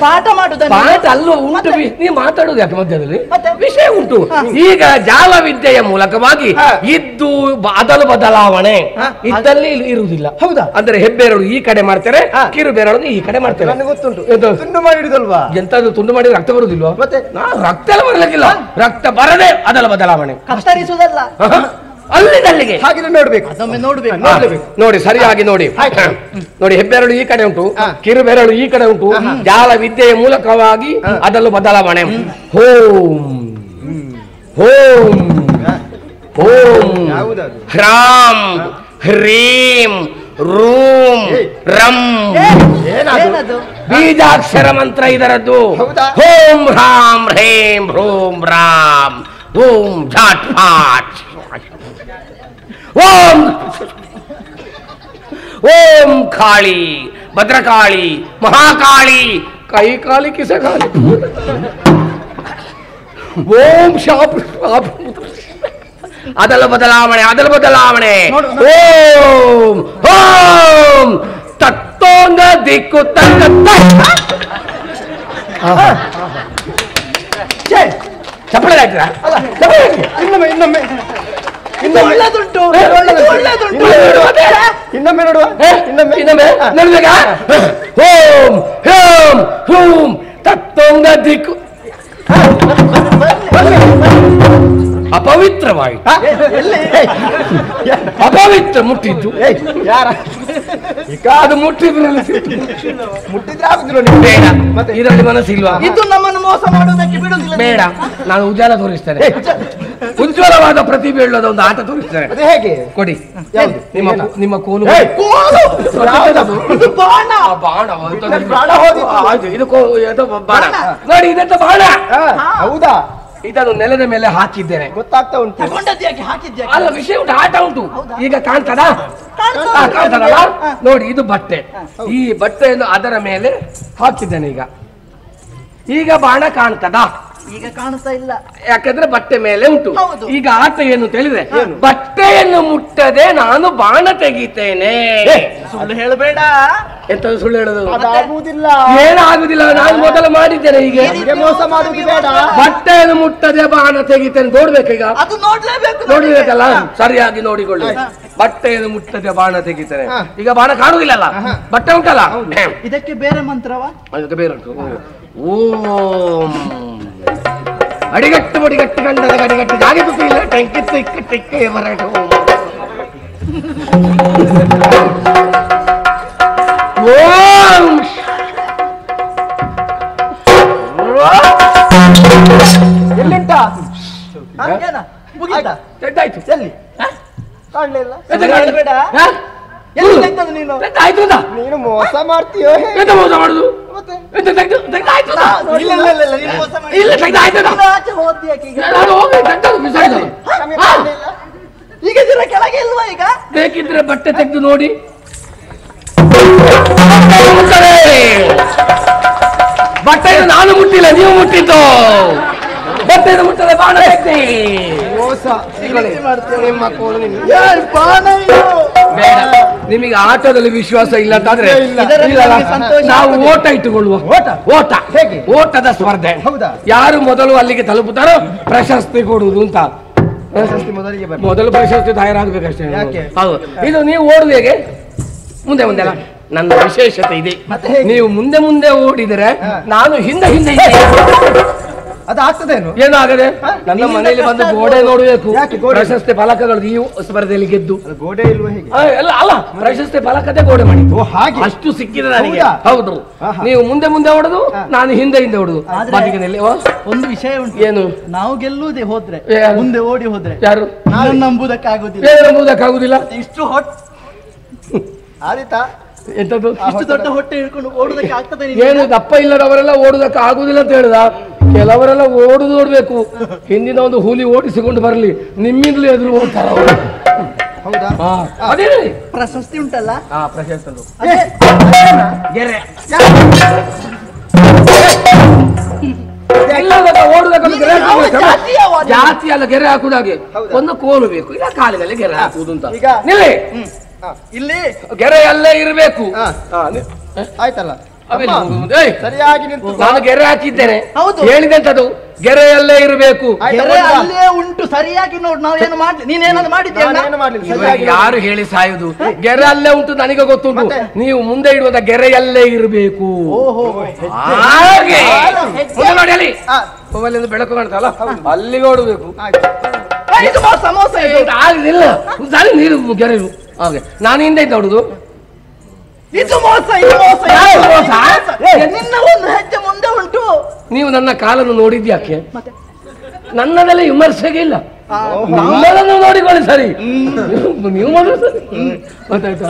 ಪಾಠ ಮಾಡುದ ಪಾಠ ಅಲ್ಲೂ ಉಂಟು. ನೀವು ಮಾತಾಡುದು ಯಾಕೆ ಮಧ್ಯದಲ್ಲಿ? ವಿಷಯ ಉಂಟು. ಈಗ ಜಾಲ ವಿದ್ಯೆಯ ಮೂಲಕವಾಗಿ ಇದ್ದು ಅದಲು ಬದಲಾವಣೆ ಇದ್ದಲ್ಲಿ ಇರುವುದಿಲ್ಲ. ಹೌದಾ? ಅಂದ್ರೆ ಹೆಬ್ಬೆರಳು ಈ ಕಡೆ ಮಾಡ್ತಾರೆ, ಕಿರು ಬೆರಳು ಈ ಕಡೆ ಮಾಡ್ತಾರೆ. ನನಗೆ ಗೊತ್ತುಂಟು. ತುಂಡು ಮಾಡಿಡುದಲ್ವಾ? ಎಂತದ್ದು ತುಂಡು ಮಾಡಿದ್ರೆ ರಕ್ತ ಬರುದಿಲ್ವಾ? ಮತ್ತೆ ರಕ್ತ ಎಲ್ಲ ಬರಲಿಕ್ಕಿಲ್ಲ. ರಕ್ತ ಬರದೆ ಅದಲ ಬದಲಾವಣೆ. ಕತ್ತರಿಸುವುದಲ್ಲ, ಅಲ್ಲಿಗೆ ಹಾಗೆ ನೋಡ್ಬೇಕು. ಅದೊಮ್ಮೆ ನೋಡ್ಬೇಕು. ನೋಡಿ, ಸರಿಯಾಗಿ ನೋಡಿ. ನೋಡಿ, ಹೆಬ್ಬೆರಳು ಈ ಕಡೆ ಉಂಟು, ಕಿರು ಬೆರಳು ಈ ಕಡೆ ಉಂಟು. ಜಾಲ ವಿದ್ಯೆಯ ಮೂಲಕವಾಗಿ ಅದಲು ಬದಲಾವಣೆ. ಹೋಂ ಹೋಂ ಓಂ ಹ್ರಾಂ ಹ್ರೀಂ ರೂಂ ರಂ. ಏನದು? ಬೀಜಾಕ್ಷರ ಮಂತ್ರ ಇದರದ್ದು. ಹೋಂ ಹ್ರಾಂ ಹ್ರೇಂ ಹ್ರೋಂ ರಾಂ ಓಂ ಝಾಟ್ ಫಾಟ್. ಓಂ ಓಂ ಕಾಳಿ, ಭದ್ರಕಾಳಿ, ಮಹಾಕಾಳಿ, ಕೈ ಕಾಳಿ ಕಿಸಕಾಳಿ. ಓಂ ಶಾಪ್ ಅದಲ ಬದಲಾವಣೆ, ಅದಲ ಬದಲಾವಣೆ. ಓಂ ಓಂ ತತ್ತೋಂದ ದಿಕ್ಕು ತಕ್ಕ. ಚಪ್ಪಳೆ ಹಾಕಿರಾ? ಇನ್ನೊಮ್ಮೆ ಇನ್ನೊಮ್ಮೆ ಒಳ್ಳೆದುಂಟು. ಇನ್ನೊಮ್ಮೆ ನೋಡುವ. ಇನ್ನೊಮ್ಮೆ ನೋಡ್ಬೇಕಾ? ಓಂ ಹ್ರೋಂ ಹೂಂ ತತ್ತೋಂಗ ದಿಕ್ಕು. ಅಪವಿತ್ರವಾಯಿತು. ಅಪವಿತ್ರ ಮುಟ್ಟಿದ್ದು ಯಾರ? ಅದು ಮುಟ್ಟಿದ್ರೆ ಮುಟ್ಟಿದ್ರೆ ಆಗುದಿಲ್ಲ. ಬೇಡ. ಇದರಲ್ಲಿ ಮನಸ್ಸಿಲ್ವಾ? ಇದು ನಮ್ಮನ್ನು ಮೋಸ ಮಾಡುವುದಕ್ಕೆ ಬಿಡುವುದಿಲ್ಲ. ಬೇಡ, ನಾನು ಉಜಾಲ ತೋರಿಸ್ತೇನೆ. ಉಜ್ವಲವಾದ ಪ್ರತಿಭೆ ಉಳ್ಳದ ಒಂದು ಆಟ ತೋರಿಸ್ತೇನೆ. ಅದು ಹೇಗೆ? ಕೊಡಿ. ನಿಮ್ಮ ಕೋಲು. ಇದು ಬಾಣ. ಬಾಣ ಪ್ರಾಣ ಹೋದಿತ್ತು. ಇದು ಬಾಣ. ನೋಡಿ, ಇದೆಂತ ಬಾಣ. ಹೌದಾ? ಇದನ್ನು ನೆಲದ ಮೇಲೆ ಹಾಕಿದ್ದೇನೆ. ಗೊತ್ತಾಗ್ತಾ ಉಂಟು. ತಗೊಂಡದ್ದು ಯಾಕೆ ಹಾಕಿದ್ಯಾ? ಅಲ್ಲ, ವಿಷಯ ಉಂಟು, ಆಟ ಉಂಟು. ಈಗ ಕಾಣ್ತದಾ? ಕಾಣ್ತದಲ್ಲ? ನೋಡಿ, ಇದು ಬಟ್ಟೆ. ಈ ಬಟ್ಟೆಯನ್ನು ಅದರ ಮೇಲೆ ಹಾಕಿದ್ದೇನೆ. ಈಗ ಬಾಣ ಕಾಣ್ತದಾ? ಈಗ ಕಾಣಿಸ್ತಾ ಇಲ್ಲ. ಯಾಕಂದ್ರೆ ಬಟ್ಟೆ ಮೇಲೆ ಉಂಟು. ಹೌದು. ಈಗ ಆಟ ಏನು ಅಂತ ಹೇಳಿದ್ರೆ ಬಟ್ಟೆಯನ್ನು ಮುಟ್ಟದೆ ನಾನು ಬಾಣ ತೆಗಿತೇನೆ. ಸುಳ್ಳು ಹೇಳಬೇಡ. ಎಂತದ್ದು ಸುಳ್ಳು ಹೇಳುದು? ಅದಾಗುವುದಿಲ್ಲ. ಏನಾಗುದಿಲ್ಲ, ನಾನು ಮೊದಲು ಮಾಡಿದ್ದೇನೆ. ಈಗ ಮೋಸ ಮಾಡುವುದು ಬೇಡ. ಬಟ್ಟೆಯನ್ನು ಮುಟ್ಟದೆ ಬಾಣ ತೆಗಿತೇನೆ. ನೋಡ್ಬೇಕೀಗ, ಅದು ನೋಡ್ಲೇಬೇಕು. ನೋಡ್ಬೇಕಲ್ಲ, ಸರಿಯಾಗಿ ನೋಡಿಕೊಳ್ಳಿ. ಬಟ್ಟೆಯನ್ನು ಮುಟ್ಟದೆ ಬಾಣ ತೆಗಿತೇನೆ. ಈಗ ಬಾಣ ಕಾಣುದಿಲ್ಲಲ್ಲ, ಬಟ್ಟೆ ಉಂಟಲ್ಲ. ಇದಕ್ಕೆ ಬೇರೆ ಮಂತ್ರವಾ? ಅದಕ್ಕೆ ಬೇರೆ ಉಂಟು. ಓಂ ಅಡಿಗಟ್ಟು ಮಡಿಗಟ್ಟು ಗಂಡದ ಗಡಿಗಟ್ಟು ಜಾಗೆ ಗೊತ್ತಿಲ್ಲ ಟೆಂಕಿ ತಿಕ್ಕ ಟಿಕ್ಕೆ ಮರಾಠ. ಓಂ ಎಲ್ಲಿಂಟ ಮುಗಿತಾ? ತೆದ್ದಾಯ್ತು. ಎಲ್ಲಿ ಕಾಣ್ಲಿಲ್ಲ. ಬೇಡ ಎಲ್ಲಿ ತೆಗ್ದದ್ದು ನೀನು? ಆಯ್ತು. ನೀನು ಮೋಸ ಮಾಡ್ತೀಯೋ? ಎಂತ ಮೋಸ ಮಾಡುದು? ತೆಗ್ದಾಯ್ತು. ಇಲ್ಲ ಇಲ್ಲ ಇಲ್ಲ, ನೀನು ಮೋಸ ಮಾಡಿ. ಇಲ್ಲ ತೆಗ್ದಾಯ್ತು. ನೀನು ಆಚೆ ಹೋದ್ದಿ ಯಾಕೆ ಈಗ? ನಾನು ಹೋಗಿ ತೆಗ್ದದ್ದು ಬಿಸಾಡಿದ್ದು. ಈಗ ಜನ ಕೆಳಗೆ ಇಲ್ವಾ ಈಗ? ಬೇಕಿದ್ರೆ ಬಟ್ಟೆ ತೆಗೆದು ನೋಡಿ. ಬಟ್ಟೆಯನ್ನು ನಾನು ಮುಟ್ಟಿಲ್ಲ, ನೀವು ಮುಟ್ಟಿದ್ದು. ಬಟ್ಟೆಯನ್ನು ಮುಟ್ಟದೆ ಬಾಣ ತೆಗ್ದೆ. ಮೋಸ ನಿಮ್ಮ ಕೋಲು ಬೇಡ, ನಿಮಗೆ ಆಟದಲ್ಲಿ ವಿಶ್ವಾಸ ಇಲ್ಲ ಅಂತಾದ್ರೆ ನಾವು ಓಟ ಇಟ್ಟುಕೊಳ್ಳುವ. ಓಟ ಓಟದ ಸ್ಪರ್ಧೆ. ಯಾರು ಮೊದಲು ಅಲ್ಲಿಗೆ ತಲುಪುತ್ತಾರೋ ಪ್ರಶಸ್ತಿ ಕೊಡುವುದು ಅಂತ. ಮೊದಲು ಪ್ರಶಸ್ತಿ ತಯಾರಾಗಬೇಕಷ್ಟೇ. ಹೌದು. ಇದು ನೀವು ಓಡುದು ಹೇಗೆ? ಮುಂದೆ ಮುಂದೆ ಅಲ್ಲ, ನನ್ನ ವಿಶೇಷತೆ ಇದೆ. ನೀವು ಮುಂದೆ ಮುಂದೆ ಓಡಿದರೆ ನಾನು ಹಿಂದೆ ಹಿಂದೆ ಅದಾಗ್ತದೇನು? ಏನಾಗದೆ? ನನ್ನ ಮನೆಯಲ್ಲಿ ಬಂದು ಗೋಡೆ ನೋಡಬೇಕು. ಪ್ರಶಸ್ತಿ ಫಲಕಗಳು ಈ ಸ್ಪರ್ಧೆಯಲ್ಲಿ ಗೆದ್ದು. ಗೋಡೆ ಇಲ್ವಾ ಹೇಗೆ? ಅಲ್ಲ, ಪ್ರಶಸ್ತಿ ಫಲಕತೆ ಗೋಡೆ ಮಾಡಿದ್ದು. ಅಷ್ಟು ಸಿಕ್ಕಿದೆ ನನಗೆ. ಹೌದು. ನೀವು ಮುಂದೆ ಮುಂದೆ ಹೊಡೆದು ನಾನು ಹಿಂದೆ ಹಿಂದೆ ಹೊಡೆದು. ಒಂದು ವಿಷಯ ಉಂಟು. ಏನು? ನಾವು ಗೆಲ್ಲುವುದೇ ಹೋದ್ರೆ, ಮುಂದೆ ಓಡಿ ಹೋದ್ರೆ ಯಾರು ನಂಬುದಕ್ಕಾಗುದಿಲ್ಲ. ನಂಬುದಕ್ಕಾಗುದಿಲ್ಲ. ಇಷ್ಟು ಹೊಟ್ಟೆ ಆದಿತಾ? ಎಂತದ್ದು? ಇಷ್ಟು ದೊಡ್ಡ ಹೊಟ್ಟೆ ಹಿಡ್ಕೊಂಡು ಓಡುದಕ್ಕೆ ಆಗ್ತದೆ? ಏನು ದಪ್ಪ ಇಲ್ಲದವರೆಲ್ಲ ಓಡುದಕ್ಕೆ ಆಗುದಿಲ್ಲ ಅಂತ ಹೇಳುದ? ಕೆಲವರೆಲ್ಲ ಓಡುದು ಹಿಂದಿನ ಒಂದು ಹುಲಿ ಓಡಿಸಿಕೊಂಡು ಬರಲಿ, ನಿಮ್ಮಿಂದಲೂ ಎದುರು ಓಡ್ತಾರ. ಅದೇ ಪ್ರಶಸ್ತಿ ಉಂಟಲ್ಲ? ಪ್ರಶಸ್ತಿ ಜಾತಿ ಅಲ್ಲ, ಗೆರೆ ಹಾಕುದಾಗೆ ಒಂದು ಕೋಲು ಬೇಕು. ಇಲ್ಲ ಕಾಲಿನಲ್ಲಿ ಗೆರೆ ಹಾಕುವುದು ಅಂತ. ನಿಲ್ಲಿ, ಇಲ್ಲಿ ಗೆರೆ ಅಲ್ಲೇ ಇರಬೇಕು. ಆಯ್ತಲ್ಲ, ಸರಿಯಾಗಿ ನಾನು ಗೆರೆ ಹಾಕಿದ್ದೇನೆ. ಹೇಳಿದಂತದ್ದು ಗೆರೆಯಲ್ಲೇ ಇರಬೇಕು. ಅಲ್ಲೇ ಉಂಟು, ಸರಿಯಾಗಿ ನೋಡು. ನಾವು ಏನು ಮಾಡ್ಲಿ? ನೀನೇನಾದ್ರು ಮಾಡಿದ್ಯಾ? ಯಾರು ಹೇಳಿ ಸಾಯುದು? ಗೆರೆ ಅಲ್ಲೇ ಉಂಟು, ನನಗೆ ಗೊತ್ತುಂಟು. ನೀವು ಮುಂದೆ ಇಡುವುದ ಗೆರೆಯಲ್ಲೇ ಇರಬೇಕು. ಹಾಗೆ ನೋಡಿ, ಅಲ್ಲಿ ಮೊಬೈಲ್ ಬೆಳಕು ಕಾಣ್ತಲ್ಲ, ಅಲ್ಲಿಗೆ ಓಡಬೇಕು. ಆಗಲಿಲ್ಲ, ನೀರು ಗೆರೆ ಹಾಗೆ ನಾನು ಹಿಂದೆ ಇದ್ದ ಹೊಡುದು. ಇದು ಮೋಸ, ಇದು ಮೋಸ. ನಿನ್ನ ಒಂದು ಹೆಜ್ಜೆ ಮುಂದೆ ಉಂಟು. ನೀವು ನನ್ನ ಕಾಲನ್ನು ನೋಡಿದ್ಯಾಕೆ? ನನ್ನದೆಲ್ಲ ವಿಮರ್ಶೆಗೆ ಇಲ್ಲ, ನಿಮ್ಮದನ್ನು ನೋಡಿಕೊಳ್ಳಿ. ಸರಿ, ನೀವು ಮೊದಲು ಸರಿ ಗೊತ್ತಾಯ್ತಾ?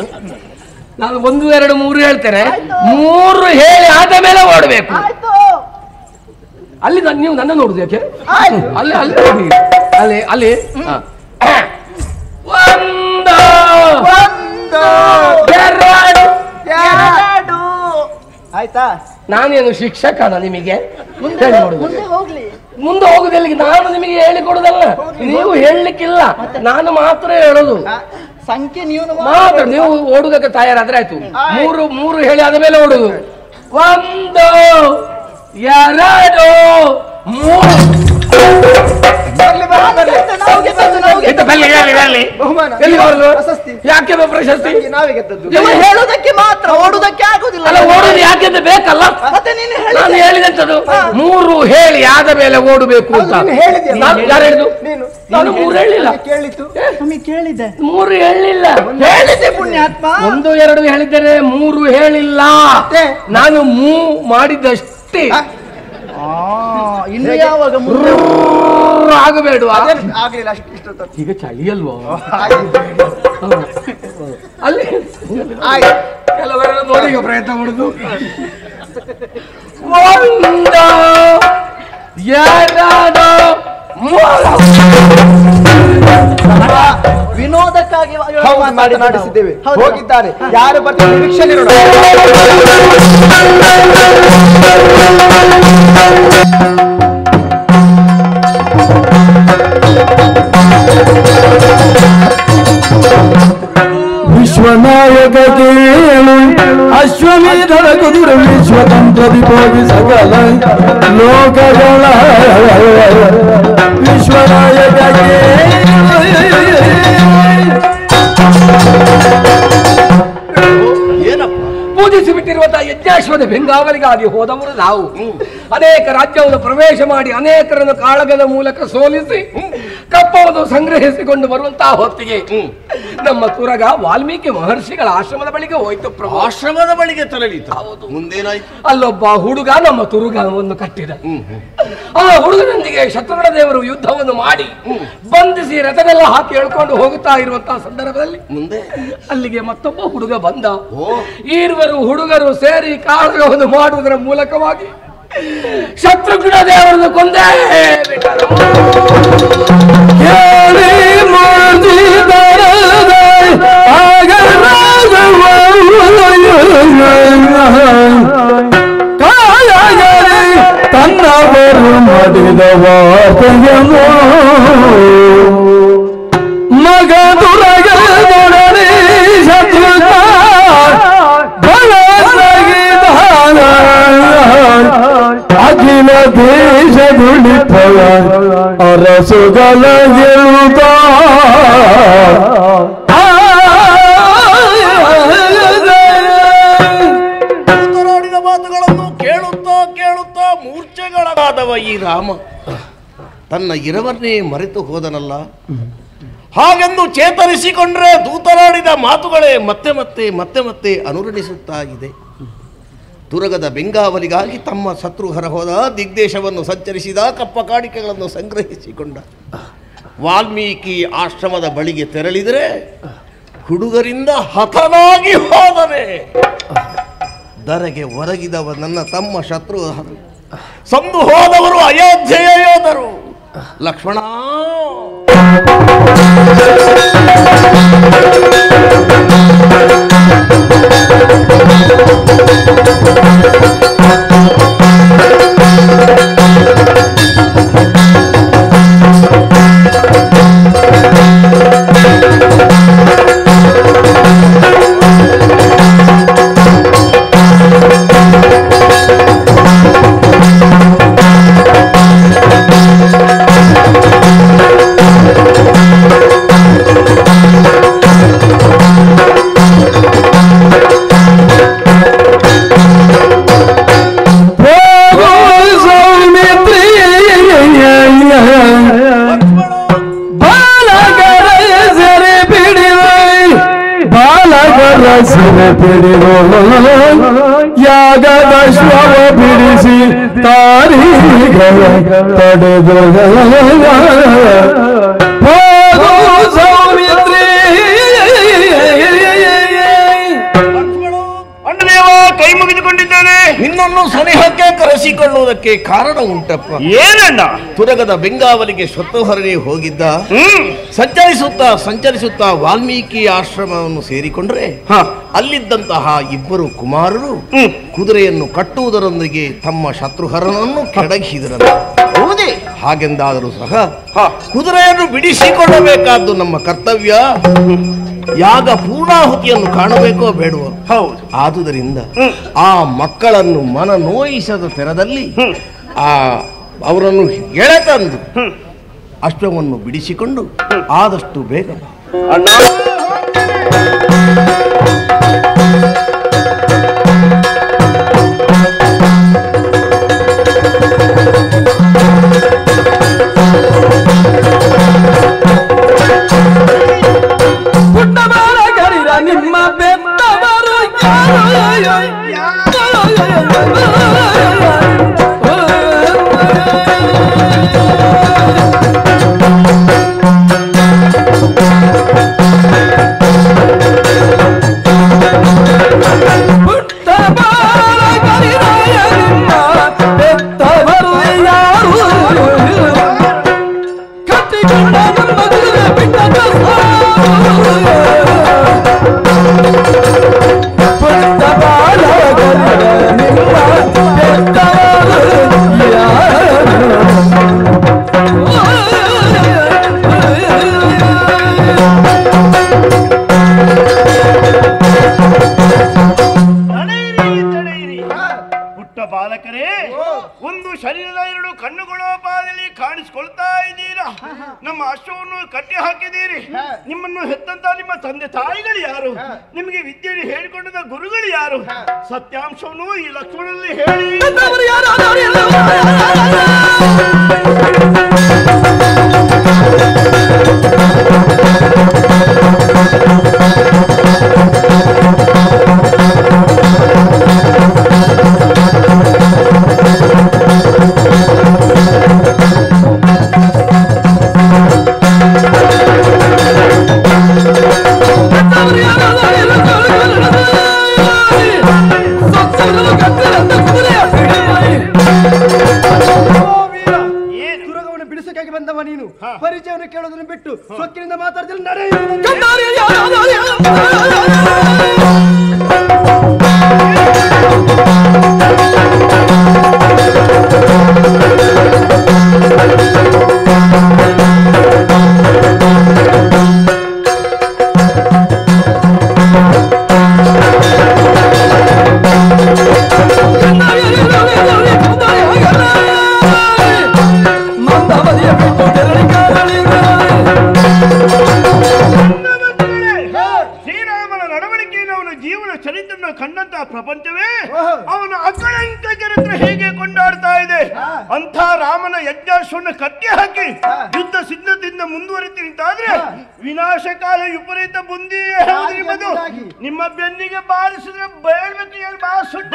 ನಾನು 1 2 3 ಹೇಳ್ತೇನೆ. 3 ಹೇಳಿ ಆದ ಮೇಲೆ ಓಡಬೇಕು. ಅಲ್ಲಿ ನೀವು ನನ್ನ ನೋಡುದು ಯಾಕೆ? ಅಲ್ಲಿ ಅಲ್ಲಿ ನೋಡಿ, ಅಲ್ಲಿ ಅಲ್ಲಿ 1 2 ಆಯ್ತಾ? ನಾನೇನು ಶಿಕ್ಷಕನ ನಿಮಗೆ? ಮುಂದೆ ಹೋಗುದಿಲ್ಲ. ನಾನು ನಿಮಗೆ ಹೇಳಿಕೊಡುದಲ್ಲ, ನೀವು ಹೇಳಲಿಕ್ಕಿಲ್ಲ, ನಾನು ಮಾತ್ರ ಹೇಳೋದು. ಸಂಖ್ಯೆ ನೀವು ಮಾತ್ರ. ನೀವು ಓಡುದಕ್ಕೆ ತಯಾರಾದ್ರೆ ಆಯ್ತು. 3 ಹೇಳಿ ಆದ ಮೇಲೆ ಓಡುದು. 1 2 ಯಾಕೆ ಪ್ರಶಸ್ತಿ? ಹೇಳುದಕ್ಕೆ ಮಾತ್ರ, ಓಡುದಕ್ಕೆ ಆಗುದಿಲ್ಲ. ಓಡುದು ಯಾಕೆಂದ್ರೆ ಬೇಕಲ್ಲ. ನಾನು ಹೇಳಿದಂತದ್ದು 3 ಹೇಳಿ ಆದ ಮೇಲೆ ಓಡಬೇಕು ಅಂತ. ಯಾರು ಹೇಳಿದ್ದು? ನಾನು 3 ಹೇಳಿಲ್ಲ. ಕೇಳಿದ್ದೆ, 3 ಹೇಳಿಲ್ಲ. ಹೇಳಿದ್ದೆ ಪುಣ್ಯಾತ್ಮ. 1 2 ಹೇಳಿದ್ದೇನೆ, 3 ಹೇಳಿಲ್ಲ. ನಾನು ಮಾಡಿದಷ್ಟೇ. ಇನ್ನು ಯಾವಾಗ ಆಗಬೇಡುವ? ಆಗ್ಲಿಲ್ಲ. ಈಗ ಚಳಿ ಅಲ್ವಾ? ಅಲ್ಲಿ ಕೆಲವರೆಲ್ಲ ನೋಡಿ ಪ್ರಯತ್ನ ಮಾಡುದು. 1 2 ವಿನೋದಕ್ಕಾಗಿ ಮಾತನಾಡಿಸಿದ್ದೇವೆ. ಹೋಗಿದ್ದಾರೆ, ಯಾರು ಬರ್ತಾರೆ ನಿರೀಕ್ಷೆ ಇರೋಣ. ನಾಯಕ ಕೇಳು ಅಶ್ವಮೇಧದ ಕುದುರೆ ವಿಶ್ವತಂತ್ರದಿ ಹೋಗಿ ಸಕಲ ಲೋಕಗಳ ವಿಶ್ವನಾಯಕ ಪೂಜಿಸಿ ಬಿಟ್ಟಿರುವಂತಹ ಯಜ್ಞಾಶ್ವದ ಬೆಂಗಾವಲಿಗಾಗಿ ಹೋದವರು ನಾವು. ಅನೇಕ ರಾಜ್ಯವನ್ನು ಪ್ರವೇಶ ಮಾಡಿ ಅನೇಕರನ್ನು ಕಾಳಗದ ಮೂಲಕ ಸೋಲಿಸಿ ಕಪ್ಪವನ್ನು ಸಂಗ್ರಹಿಸಿಕೊಂಡು ಬರುವಂತಹ ಹೊತ್ತಿಗೆ ನಮ್ಮ ತುರಗ ವಾಲ್ಮೀಕಿ ಮಹರ್ಷಿಗಳ ಆಶ್ರಮದ ಬಳಿಗೆ ಹೋಯ್ತು ಪ್ರಭು. ಆಶ್ರಮದ ಬಳಿಗೆ ತೆರಳಿತು. ಹೌದು, ಮುಂದೇನಾಯ್ತು? ಅಲ್ಲೊಬ್ಬ ಹುಡುಗ ನಮ್ಮ ತುರುಗವನ್ನು ಕಟ್ಟಿದ. ಆ ಹುಡುಗನೊಂದಿಗೆ ಶತ್ರುಘ್ನ ದೇವರು ಯುದ್ಧವನ್ನು ಮಾಡಿ ಬಂಧಿಸಿ ರಥನೆಲ್ಲ ಹಾಕಿ ಎಳ್ಕೊಂಡು ಹೋಗುತ್ತಾ ಇರುವಂತಹ ಸಂದರ್ಭದಲ್ಲಿ ಮುಂದೆ ಅಲ್ಲಿಗೆ ಮತ್ತೊಬ್ಬ ಹುಡುಗ ಬಂದ. ಈರ್ವರು ಹುಡುಗರು ಸೇರಿ ಕಾಳಗವನ್ನು ಮಾಡುವುದರ ಮೂಲಕವಾಗಿ ಶತ್ರುಘ್ನ ದೇವರನ್ನು ಕೊಂದೇ ಬಿಟ್ಟರು. ತನ್ನವರು ಮಾಡಿದ ವಾರ್ತೆಯನ್ನು ಮಗ ದುರಗದೊಡನೆ ಶತ್ರುಘ್ನ ಬಲಸಗಿದಾನ ಅಖಿಲ ದೇಶದುಳಿಪವ ಅರಸುಗಳ ಗೆಳುತ್ತ ಮಾತುಗಳನ್ನು ಕೇಳುತ್ತಾ ಕೇಳುತ್ತಾ ಮೂರ್ಛೆಗಳಾದವ ಈ ರಾಮ ತನ್ನ ಇರವನ್ನೇ ಮರೆತು ಹೋದನಲ್ಲ. ಹಾಗೆಂದು ಚೇತರಿಸಿಕೊಂಡ್ರೆ ದೂತರಾಡಿದ ಮಾತುಗಳೇ ಮತ್ತೆ ಮತ್ತೆ ಮತ್ತೆ ಮತ್ತೆ ಅನುರಣಿಸುತ್ತಾ ಇದೆ. ತುರಗದ ಬೆಂಗಾವಲಿಗಾಗಿ ತಮ್ಮ ಶತ್ರುಹರ ಹೋದ, ದಿಗ್ದೇಶವನ್ನು ಸಂಚರಿಸಿದ, ಕಪ್ಪ ಕಾಣಿಕೆಗಳನ್ನು ಸಂಗ್ರಹಿಸಿಕೊಂಡ. ವಾಲ್ಮೀಕಿ ಆಶ್ರಮದ ಬಳಿಗೆ ತೆರಳಿದರೆ ಹುಡುಗರಿಂದ ಹತನಾಗಿ ಹೋದರೆ ಧರೆಗೆ ಒರಗಿದವ ನನ್ನ ತಮ್ಮ ಶತ್ರುಹರು. ಸಂದು ಹೋದವರು ಅಯೋಧ್ಯೆಯ ಯೋಧರು. ಲಕ್ಷ್ಮಣ ಯಾಗದ ಶ್ರವ ಬಿಡಿಸಿ ತಾರೀಗಳ ತಡೆದು ಸೌಮಿತ್ರಿ ಕೈ ಮುಗಿದುಕೊಂಡಿದ್ದೇನೆ. ನಿನ್ನನ್ನು ಸನಿಹಕ್ಕೆ ಕರೆಸಿಕೊಳ್ಳುವುದಕ್ಕೆ ಕಾರಣ ಉಂಟಪ್ಪ. ಏನಣ್ಣ? ತುರಗದ ಬೆಂಗಾವಲಿಗೆ ಶತ್ರುಹರನೇ ಹೋಗಿದ್ದ. ಸಂಚರಿಸುತ್ತಾ ವಾಲ್ಮೀಕಿ ಆಶ್ರಮವನ್ನು ಸೇರಿಕೊಂಡ್ರೆ ಅಲ್ಲಿದ್ದಂತಹ ಇಬ್ಬರು ಕುಮಾರರು ಕುದುರೆಯನ್ನು ಕಟ್ಟುವುದರೊಂದಿಗೆ ತಮ್ಮ ಶತ್ರುಹರನನ್ನು ಕೆಡಗಿಸಿದರಲ್ಲ. ಹೌದೇ? ಹಾಗೆಂದಾದರೂ ಸಹ ಕುದುರೆಯನ್ನು ಬಿಡಿಸಿಕೊಳ್ಳಬೇಕಾದ್ದು ನಮ್ಮ ಕರ್ತವ್ಯ. ಯಾಗ ಪೂರ್ಣಾಹುತಿಯನ್ನು ಕಾಣಬೇಕೋ ಬೇಡವೋ? ಹೌದು. ಆದುದರಿಂದ ಆ ಮಕ್ಕಳನ್ನು ಮನ ನೋಯಿಸದ ತೆರದಲ್ಲಿ ಅವರನ್ನು ಎಳೆತಂದು ಅಶ್ವವನ್ನು ಬಿಡಿಸಿಕೊಂಡು ಆದಷ್ಟು ಬೇಗ ನಿಮ್ಮ ಬೆತ್ತವರು ಬಾರಿಸ್ಕೊಳ್ತಾ ಇದ್ದೀರಾ. ನಮ್ಮ ಅಶ್ವವನ್ನು ಕಟ್ಟಿ ಹಾಕಿದ್ದೀರಿ. ನಿಮ್ಮನ್ನು ಹೆತ್ತಂತ ನಿಮ್ಮ ತಂದೆ ತಾಯಿಗಳು ಯಾರು? ನಿಮಗೆ ವಿದ್ಯೆಯನ್ನು ಹೇಳಿಕೊಂಡ ಗುರುಗಳು ಯಾರು? ಸತ್ಯಾಂಶವನ್ನು ಈ ಲಕ್ಷ್ಮಣನಲ್ಲಿ ಹೇಳಿ. ಬಿಡಿಸಕ್ಕಾಗಿ ಬಂದವ ನೀನು. ಪರಿಚಯವನ್ನು ಕೇಳೋದನ್ನು ಬಿಟ್ಟು ಸೊಕ್ಕಿನಿಂದ ಮಾತಾಡ್ತಿಲ್ಲ ನಡೆ. ಶ್ರೀರಾಮನ ನಡವಳಿಕೆಯನ್ನು ಅವನ ಜೀವನ ಚರಿತ್ರೆಯನ್ನು ಕಂಡಂತಹ ಪ್ರಪಂಚವೇ ಅವನ ಅಕಳಂಕ ಚರಿತ್ರೆ ಹೇಗೆ ಕೊಂಡಾಡ್ತಾ ಇದೆ. ಅಂಥ ರಾಮನ ಯಜ್ಞಾಶ್ವವನ್ನು ಕಟ್ಟಿ ಹಾಕಿ ಯುದ್ಧ ಸಿದ್ಧತೆಯಿಂದ ಮುಂದುವರಿತೀನಿ ಅಂತಾದ್ರೆ ವಿನಾಶಕಾಲ ವಿಪರೀತ ಬುಂದಿ ನಿಮ್ಮದು. ನಿಮ್ಮ ಬೆನ್ನಿಗೆ ಬಾರಿಸಿದ್ರೆ ಬೇಳ್ಬೇಕು ಹೇಳಿ ಬಾಸುಂಟ.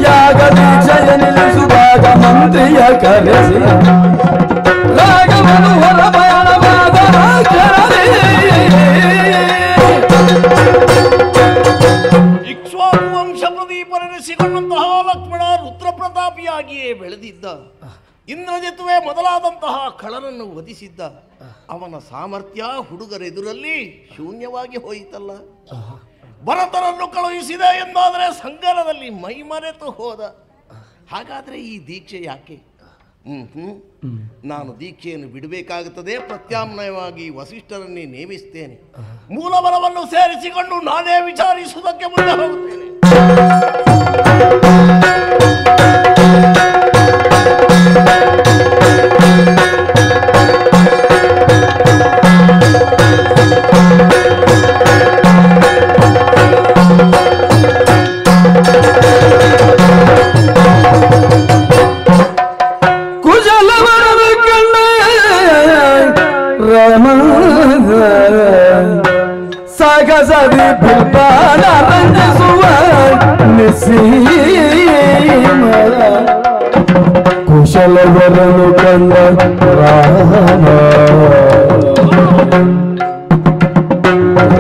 ಯಾಗದೀಕ್ಷೆಯ ನಿಲ್ಲಿಸುವಾಗ ಮಂತ್ರಿಯ ಕರೆಸಿ ರಾಗವನ್ನು ಹೊರ ಪಯಣವಾದ ಇಕ್ಷ್ವಾಕು ವಂಶ ಪ್ರದೀಪನೆನಿಸಿಕೊಂಡಂತಹ ಲಕ್ಷ್ಮಣ ರುದ್ರ ಪ್ರತಾಪಿಯಾಗಿಯೇ ಬೆಳೆದಿದ್ದ. ಇಂದ್ರಜಿತುವೆ ಮೊದಲಾದಂತಹ ಖಳನನ್ನು ವಧಿಸಿದ್ದ. ಅವನ ಸಾಮರ್ಥ್ಯ ಹುಡುಗರೆದುರಲ್ಲಿ ಶೂನ್ಯವಾಗಿ ಹೋಯಿತಲ್ಲ. ಭರತನನ್ನು ಕಳುಹಿಸಿದೆ ಎಂದಾದರೆ ಸಂಗರದಲ್ಲಿ ಮೈಮರೆತು ಹೋದ. ಹಾಗಾದ್ರೆ ಈ ದೀಕ್ಷೆ ಯಾಕೆ? ನಾನು ದೀಕ್ಷೆಯನ್ನು ಬಿಡಬೇಕಾಗುತ್ತದೆ. ಪ್ರತ್ಯಾಮ್ನಾಯವಾಗಿ ವಸಿಷ್ಠರನ್ನೇ ನೇಮಿಸ್ತೇನೆ. ಮೂಲಬಲವನ್ನು ಸೇರಿಸಿಕೊಂಡು ನಾನೇ ವಿಚಾರಿಸುವುದಕ್ಕೆ ಮುಂದೆ ಹೋಗುತ್ತೇನೆ. ಸಾಗಸದಿ ಬಿಲ್ಪಾನ ರಂಜಿಸುವ ನಿಸೀಮ ಕುಶಲವರನು ಕಂಡ ರಾಮ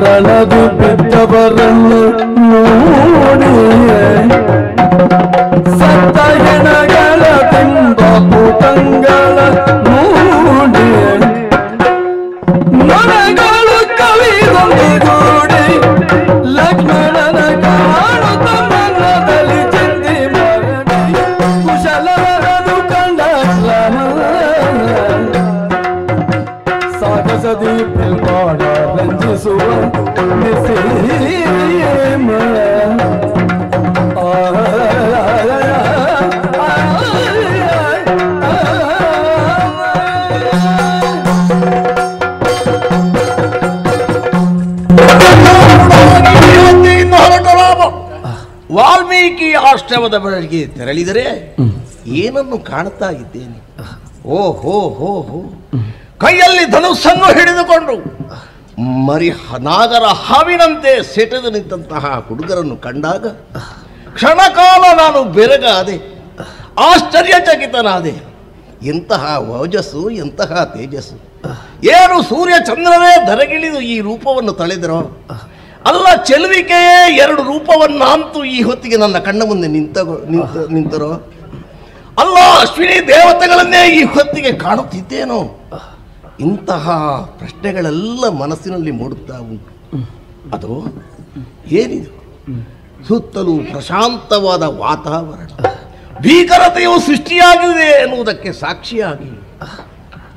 ರಣದು ಬಿದ್ದವರನ್ನು ನೋಡಿ ಸತ್ತ ಹೆಣಗಳ ಬಿಂಬ ಪುಟಂಗಳ ಮೂಡಿ ನೊಣಗಳು ಕವಿದೊಂದಿಗೂಡಿ ಲಕ್ಷ್ಮಣನ ಕಾಣುತ್ತ ಮನದಲ್ಲಿ ಚಿಂದಿ ಮರಡಿ ಕುಶಲವರನು ಕಂಡ ರಾಮ ಸಾಗಸದಿ ಬಿಲ್ಪಾಡ ರಂಜಿಸುವ ನಿಸೀಮ ವಾಲ್ಮೀಕಿ ಆಶ್ರಮದ ಬಳಿಗೆ ತೆರಳಿದರೆ ಏನನ್ನು ಕಾಣುತ್ತಾ ಇದ್ದೇನೆ. ಓ ಹೋ ಹೋ ಹೋ, ಕೈಯಲ್ಲಿ ಧನುಸ್ಸನ್ನು ಹಿಡಿದುಕೊಂಡು ಮರಿ ನಾಗರ ಹಾವಿನಂತೆ ಸೆಟೆದು ನಿಂತಹ ಹುಡುಗರನ್ನು ಕಂಡಾಗ ಕ್ಷಣಕಾಲ ನಾನು ಬೆರಗಾದೆ, ಆಶ್ಚರ್ಯಚಕಿತನಾದೆ. ಎಂತಹ ಓಜಸ್ಸು, ಎಂತಹ ತೇಜಸ್ಸು! ಏನು ಸೂರ್ಯ ಚಂದ್ರನೇ ಧರೆಗಿಳಿದು ಈ ರೂಪವನ್ನು ತಳೆದರೋ ಅಲ್ಲ, ಚೆಲುವಿಕೆಯೇ ಎರಡು ರೂಪವನ್ನಂತೂ ಈ ಹೊತ್ತಿಗೆ ನನ್ನ ಕಣ್ಣ ಮುಂದೆ ನಿಂತರೋ ಅಲ್ಲ, ಅಶ್ವಿನಿ ದೇವತೆಗಳನ್ನೇ ಈ ಹೊತ್ತಿಗೆ ಕಾಣುತ್ತಿದ್ದೇನೋ? ಇಂತಹ ಪ್ರಶ್ನೆಗಳೆಲ್ಲ ಮನಸ್ಸಿನಲ್ಲಿ ಮೂಡುತ್ತಾ ಉಂಟು. ಅದು ಏನಿದು? ಸುತ್ತಲೂ ಪ್ರಶಾಂತವಾದ ವಾತಾವರಣ, ಭೀಕರತೆಯು ಸೃಷ್ಟಿಯಾಗಿದೆ ಎನ್ನುವುದಕ್ಕೆ ಸಾಕ್ಷಿಯಾಗಿ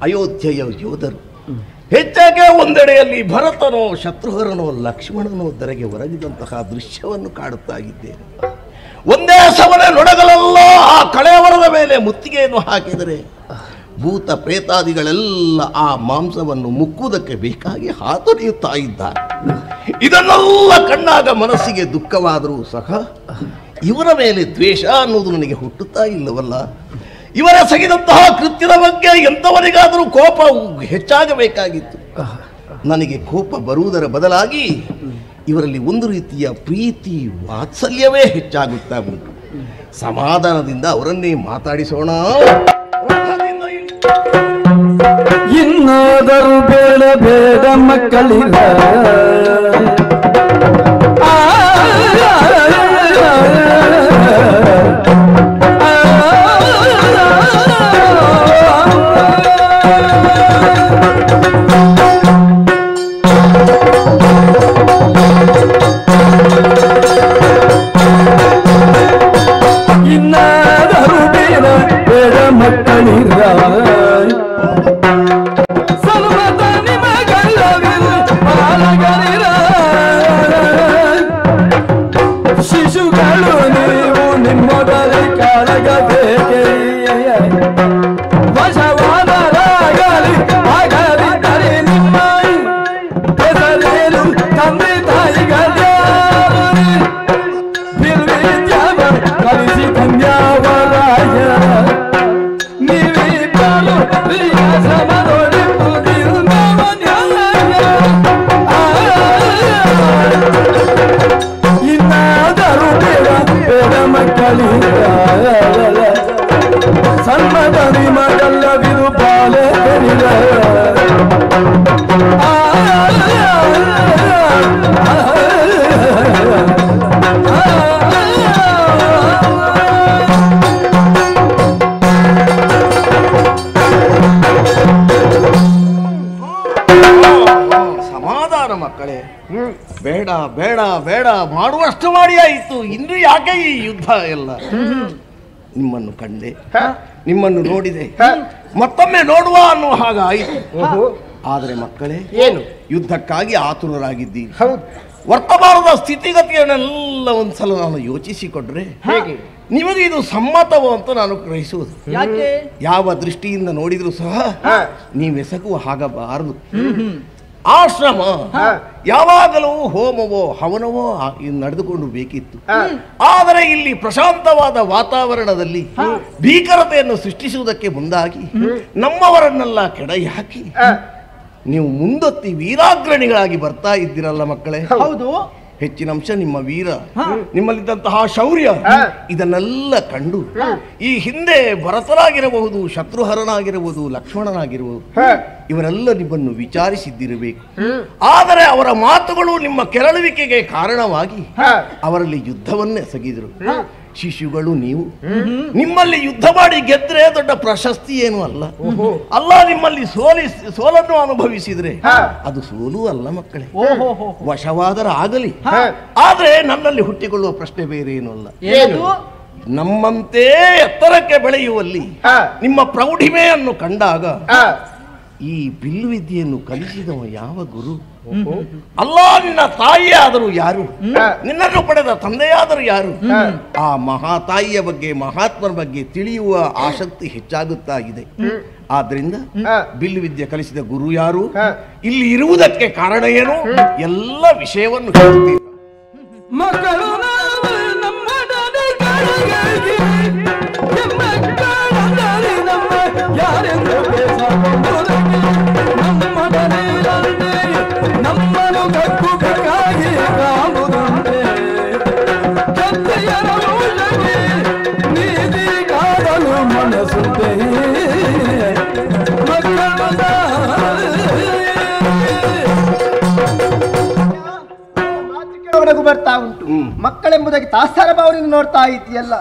ಅಯೋಧ್ಯೆಯ ಯೋಧರು ಹೆಚ್ಚಾಗೆ ಒಂದೆಡೆಯಲ್ಲಿ ಭರತನೋ ಶತ್ರುಘ್ನನೋ ಲಕ್ಷ್ಮಣನೋ ಧರೆಗೆ ಒರಗಿದಂತಹ ದೃಶ್ಯವನ್ನು ಕಾಡುತ್ತಾ ಇದ್ದೇನೆ. ಒಂದೇ ಸಮನೆ ನೊಡಗಲೆಲ್ಲ ಆ ಕಳೆಯವರದ ಮೇಲೆ ಮುತ್ತಿಗೆಯನ್ನು ಹಾಕಿದರೆ ಭೂತ ಪ್ರೇತಾದಿಗಳೆಲ್ಲ ಆ ಮಾಂಸವನ್ನು ಮುಕ್ಕುವುದಕ್ಕೆ ಬೇಕಾಗಿ ಹಾತೊರೆಯುತ್ತಾ ಇದ್ದಾರೆ. ಇದನ್ನೆಲ್ಲ ಕಂಡಾಗ ಮನಸ್ಸಿಗೆ ದುಃಖವಾದರೂ ಸಹ ಇವರ ಮೇಲೆ ದ್ವೇಷ ಅನ್ನೋದು ನನಗೆ ಹುಟ್ಟುತ್ತಾ ಇಲ್ಲವಲ್ಲ. ಇವರ ಸಗಿದಂತಹ ಕೃತ್ಯದ ಬಗ್ಗೆ ಎಂಥವರಿಗಾದರೂ ಕೋಪ ಹೆಚ್ಚಾಗಬೇಕಾಗಿತ್ತು. ನನಗೆ ಕೋಪ ಬರುವುದರ ಬದಲಾಗಿ ಇವರಲ್ಲಿ ಒಂದು ರೀತಿಯ ಪ್ರೀತಿ ವಾತ್ಸಲ್ಯವೇ ಹೆಚ್ಚಾಗುತ್ತಾ ಉಂಟು. ಸಮಾಧಾನದಿಂದ ಅವರನ್ನೇ ಮಾತಾಡಿಸೋಣ. ಇನ್ನಾದರೂ ಬೇಡ ಬೇಡ ಮಕ್ಕಳಿಲ್ಲ, ಇನ್ನಾದರೂ ಬೇಡ ಬೇಡ ಮಕ್ಕಳಿಲ್ಲ, ಶಿಶುಗಳು ನೀವು ನಿಮ್ಮೊಡನೆ ಕಾಳಗಬೇಕೆ, ವಶವಾದರಾಗಲಿ ಆಗಲಿದ್ದರೆ ನಿಮ್ಮ ಹೆಸರೇನು ತಂದೆ ತಾಯಿಗಳಾರೇ, ನಿರ್ವಿದ್ಯಾವ ಕಲಿಸಿ ಕನ್ಯಾವರಾಯ, ನೀವಿಬ್ಬರು ಇನ್ನಾದರೂ ಬೇಡ ಬೇಡ ಮಕ್ಕಳಿಲ್ಲ, ಸನ್ಮದ ನಿಮಗಲ್ಲವಿದು ಬಾಲೆ ಕರಿದ ಸಮಾಧಾನ ಮಕ್ಕಳೇ. ಬೇಡ ಬೇಡ ಬೇಡ ಮಾಡುವಷ್ಟು ಮಾಡಿ ಆಯಿತು. ಇನ್ನು ಯಾಕೆ ಈ ಯುದ್ಧ ಎಲ್ಲ? ನಿಮ್ಮನ್ನು ಕಂಡೆ, ನಿಮ್ಮನ್ನು ನೋಡಿದೆ, ಮತ್ತೊಮ್ಮೆ ನೋಡುವ ಅನ್ನೋ ಹಾಗಾಯಿತು. ಆದರೆ ಮಕ್ಕಳೇ, ಏನು ಯುದ್ಧಕ್ಕಾಗಿ ಆತುರರಾಗಿದ್ದೀರಿ. ವರ್ತಮಾನದ ಸ್ಥಿತಿಗತಿಯನ್ನೆಲ್ಲ ಒಂದ್ಸಲ ನಾನು ಯೋಚಿಸಿಕೊಂಡ್ರೆ ಹೇಗೆ ನಿಮಗೆ ಇದು ಸಮ್ಮತವೋ ಅಂತ ನಾನು ಗ್ರಹಿಸುವುದು. ಯಾಕೆ? ಯಾವ ದೃಷ್ಟಿಯಿಂದ ನೋಡಿದ್ರು ಸಹ ನೀವೆಸಗುವ ಹಾಗಬಾರದು. ಆಶ್ರಮ ಯಾವಾಗಲೂ ಹೋಮವೋ ಹವನವೋ ನಡೆದುಕೊಂಡು ಬೇಕಿತ್ತು. ಆದರೆ ಇಲ್ಲಿ ಪ್ರಶಾಂತವಾದ ವಾತಾವರಣದಲ್ಲಿ ಭೀಕರತೆಯನ್ನು ಸೃಷ್ಟಿಸುವುದಕ್ಕೆ ಮುಂದಾಗಿ ನಮ್ಮವರನ್ನೆಲ್ಲ ಕೆಡಹಿ ಹಾಕಿ ನೀವು ಮುಂದೊತ್ತಿ ವೀರಾಗ್ರಣಿಗಳಾಗಿ ಬರ್ತಾ ಇದ್ದೀರಲ್ಲ ಮಕ್ಕಳೇ. ಹೌದು. ಹೆಚ್ಚಿನ ಅಂಶ ನಿಮ್ಮ ವೀರ, ನಿಮ್ಮಲ್ಲಿದ್ದಂತಹ ಶೌರ್ಯ ಇದನ್ನೆಲ್ಲ ಕಂಡು ಈ ಹಿಂದೆ ಭರತನಾಗಿರಬಹುದು, ಶತ್ರುಹರನಾಗಿರಬಹುದು, ಲಕ್ಷ್ಮಣನಾಗಿರಬಹುದು, ಇವರೆಲ್ಲ ನಿಮ್ಮನ್ನು ವಿಚಾರಿಸಿದ್ದಿರಬೇಕು. ಆದರೆ ಅವರ ಮಾತುಗಳು ನಿಮ್ಮ ಕೆರಳುವಿಕೆಗೆ ಕಾರಣವಾಗಿ ಅವರಲ್ಲಿ ಯುದ್ಧವನ್ನೇ ಎಸಗಿದರು. ಶಿಶುಗಳು ನೀವು, ನಿಮ್ಮಲ್ಲಿ ಯುದ್ಧ ಮಾಡಿ ಗೆದ್ರೆ ದೊಡ್ಡ ಪ್ರಶಸ್ತಿ ಏನು ಅಲ್ಲ. ಅಲ್ಲ, ನಿಮ್ಮಲ್ಲಿ ಸೋಲನ್ನು ಅನುಭವಿಸಿದ್ರೆ ಅದು ಸೋಲು ಅಲ್ಲ ಮಕ್ಕಳೇ, ವಶವಾದರ ಆಗಲಿ. ಆದ್ರೆ ನನ್ನಲ್ಲಿ ಹುಟ್ಟಿಕೊಳ್ಳುವ ಪ್ರಶ್ನೆ ಬೇರೆ ಏನು ಅಲ್ಲ. ನಮ್ಮಂತೆ ಎತ್ತರಕ್ಕೆ ಬೆಳೆಯುವಲ್ಲಿ ನಿಮ್ಮ ಪ್ರೌಢಿಮೆಯನ್ನು ಕಂಡಾಗ ಈ ಬಿಲ್ಲು ವಿದ್ಯೆಯನ್ನು ಕಲಿಸಿದವ ಯಾವ ಗುರು? ಅಲ್ಲ, ನಿನ್ನ ತಾಯಿಯಾದರೂ ಯಾರು? ನಿನ್ನನ್ನು ಪಡೆದ ತಂದೆಯಾದರೂ ಯಾರು? ಆ ಮಹಾತಾಯಿಯ ಬಗ್ಗೆ, ಮಹಾತ್ಮರ ಬಗ್ಗೆ ತಿಳಿಯುವ ಆಸಕ್ತಿ ಹೆಚ್ಚಾಗುತ್ತಾ ಇದೆ. ಆದ್ರಿಂದ ಬಿಲ್ಲು ವಿದ್ಯೆ ಕಲಿಸಿದ ಗುರು ಯಾರು, ಇಲ್ಲಿ ಇರುವುದಕ್ಕೆ ಕಾರಣ ಏನು, ಎಲ್ಲ ವಿಷಯವನ್ನು ಹೇಳ್ತೀವಿ. ಮಕ್ಕಳು ಯಾರೆಂದು ನಮ್ಮನು ಕಕ್ಕು ಕಕ್ಕಾಗಿ ಕಾಂಬುದುಂಟೆ, ಕತ್ತೆಯರ ಮೂಲಗೆ ನೀತಿ ಕಾಡಲು ಮನಸ್ಸುಂಟೆ. ನಗು ಬರ್ತಾ ಉಂಟು. ಮಕ್ಕಳೆಂಬುದಾಗಿ ತಾತ್ಸಾರ ಭಾವನೆಯಿಂದ ನೋಡ್ತಾ ಇದೆಯಲ್ಲ.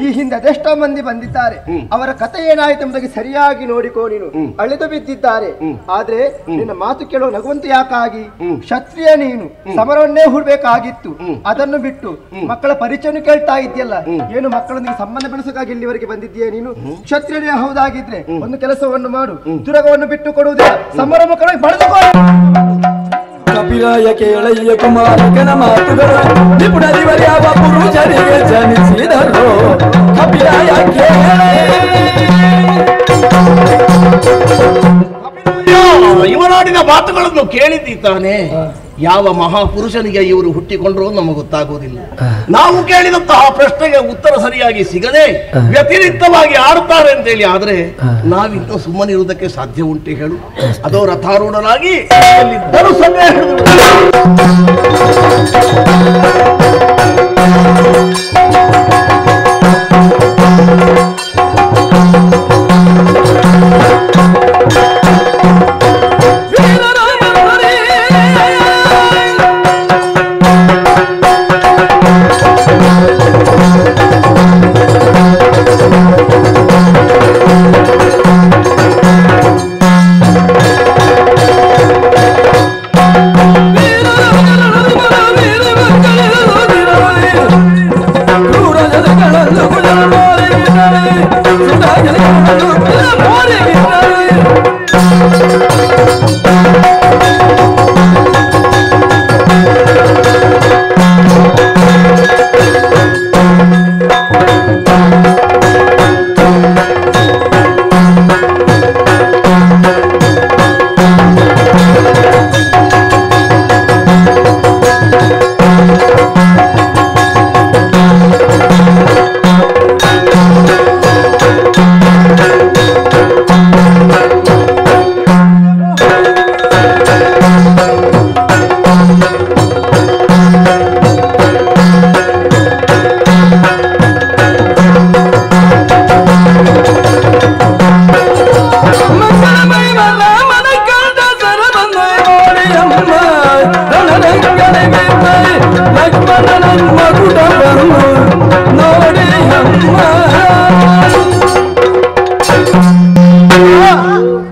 ಈ ಹಿಂದೆ ಅದೆಷ್ಟೋ ಮಂದಿ ಬಂದಿದ್ದಾರೆ. ಅವರ ಕಥೆ ಏನಾಯ್ತು ಎಂಬುದಾಗಿ ಸರಿಯಾಗಿ ನೋಡಿಕೋ. ನೀನು ಅಳೆದು ಬಿದ್ದಿದ್ದಾರೆ. ಆದ್ರೆ ನಿನ್ನ ಮಾತು ಕೇಳುವ ನಗುವಂತ ಯಾಕಾಗಿ? ಕ್ಷತ್ರಿಯ ನೀನು ಸಮರವನ್ನೇ ಹೂಡ್ಬೇಕಾಗಿತ್ತು. ಅದನ್ನು ಬಿಟ್ಟು ಮಕ್ಕಳ ಪರಿಚಯನು ಕೇಳ್ತಾ ಇದೆಯಲ್ಲ. ಏನು ಮಕ್ಕಳೊಂದಿಗೆ ಸಂಬಂಧ ಬೆಳೆಸೋಕಾಗಿ ಇಲ್ಲಿವರೆಗೆ ಬಂದಿದ್ದೀಯ ನೀನು? ಕ್ಷತ್ರಿಯನೇ ಹೌದಾಗಿದ್ರೆ ಒಂದು ಕೆಲಸವನ್ನು ಮಾಡು. ತುರಗವನ್ನು ಬಿಟ್ಟು ಕೊಡುವುದಿಲ್ಲ. ಸಮರ ಮಕ್ಕಳಿಗೆ ಬಳದುಕೋ. ಕಪಿರಾಯ ಕೇಳಯ್ಯ ಕುಮಾರಕನ ಮಾತುಗಳು ನಿಪುಣರಿವರ್ಯಾವ ಪುರುಷರಿಗೆ ಜನಿಸಿದರು. ಕಪಿರಾಯ ಇವನಾಡಿನ ಮಾತುಗಳನ್ನು ಕೇಳಿದ್ದಿ ತಾನೆ. ಯಾವ ಮಹಾಪುರುಷನಿಗೆ ಇವರು ಹುಟ್ಟಿಕೊಂಡ್ರು ನಮಗೆ ಗೊತ್ತಾಗುವುದಿಲ್ಲ. ನಾವು ಕೇಳಿದಂತಹ ಪ್ರಶ್ನೆಗೆ ಉತ್ತರ ಸರಿಯಾಗಿ ಸಿಗದೆ ವ್ಯತಿರಿಕ್ತವಾಗಿ ಆಡುತ್ತಾರೆ ಅಂತೇಳಿ ಆದ್ರೆ ನಾವಿನ್ನೂ ಸುಮ್ಮನಿರುವುದಕ್ಕೆ ಸಾಧ್ಯ ಉಂಟು ಹೇಳು? ಅದೋ ರಥಾರೂಢನಾಗಿ ಎಲ್ಲಿದ್ದರೂ ಸೊನ್ನೆ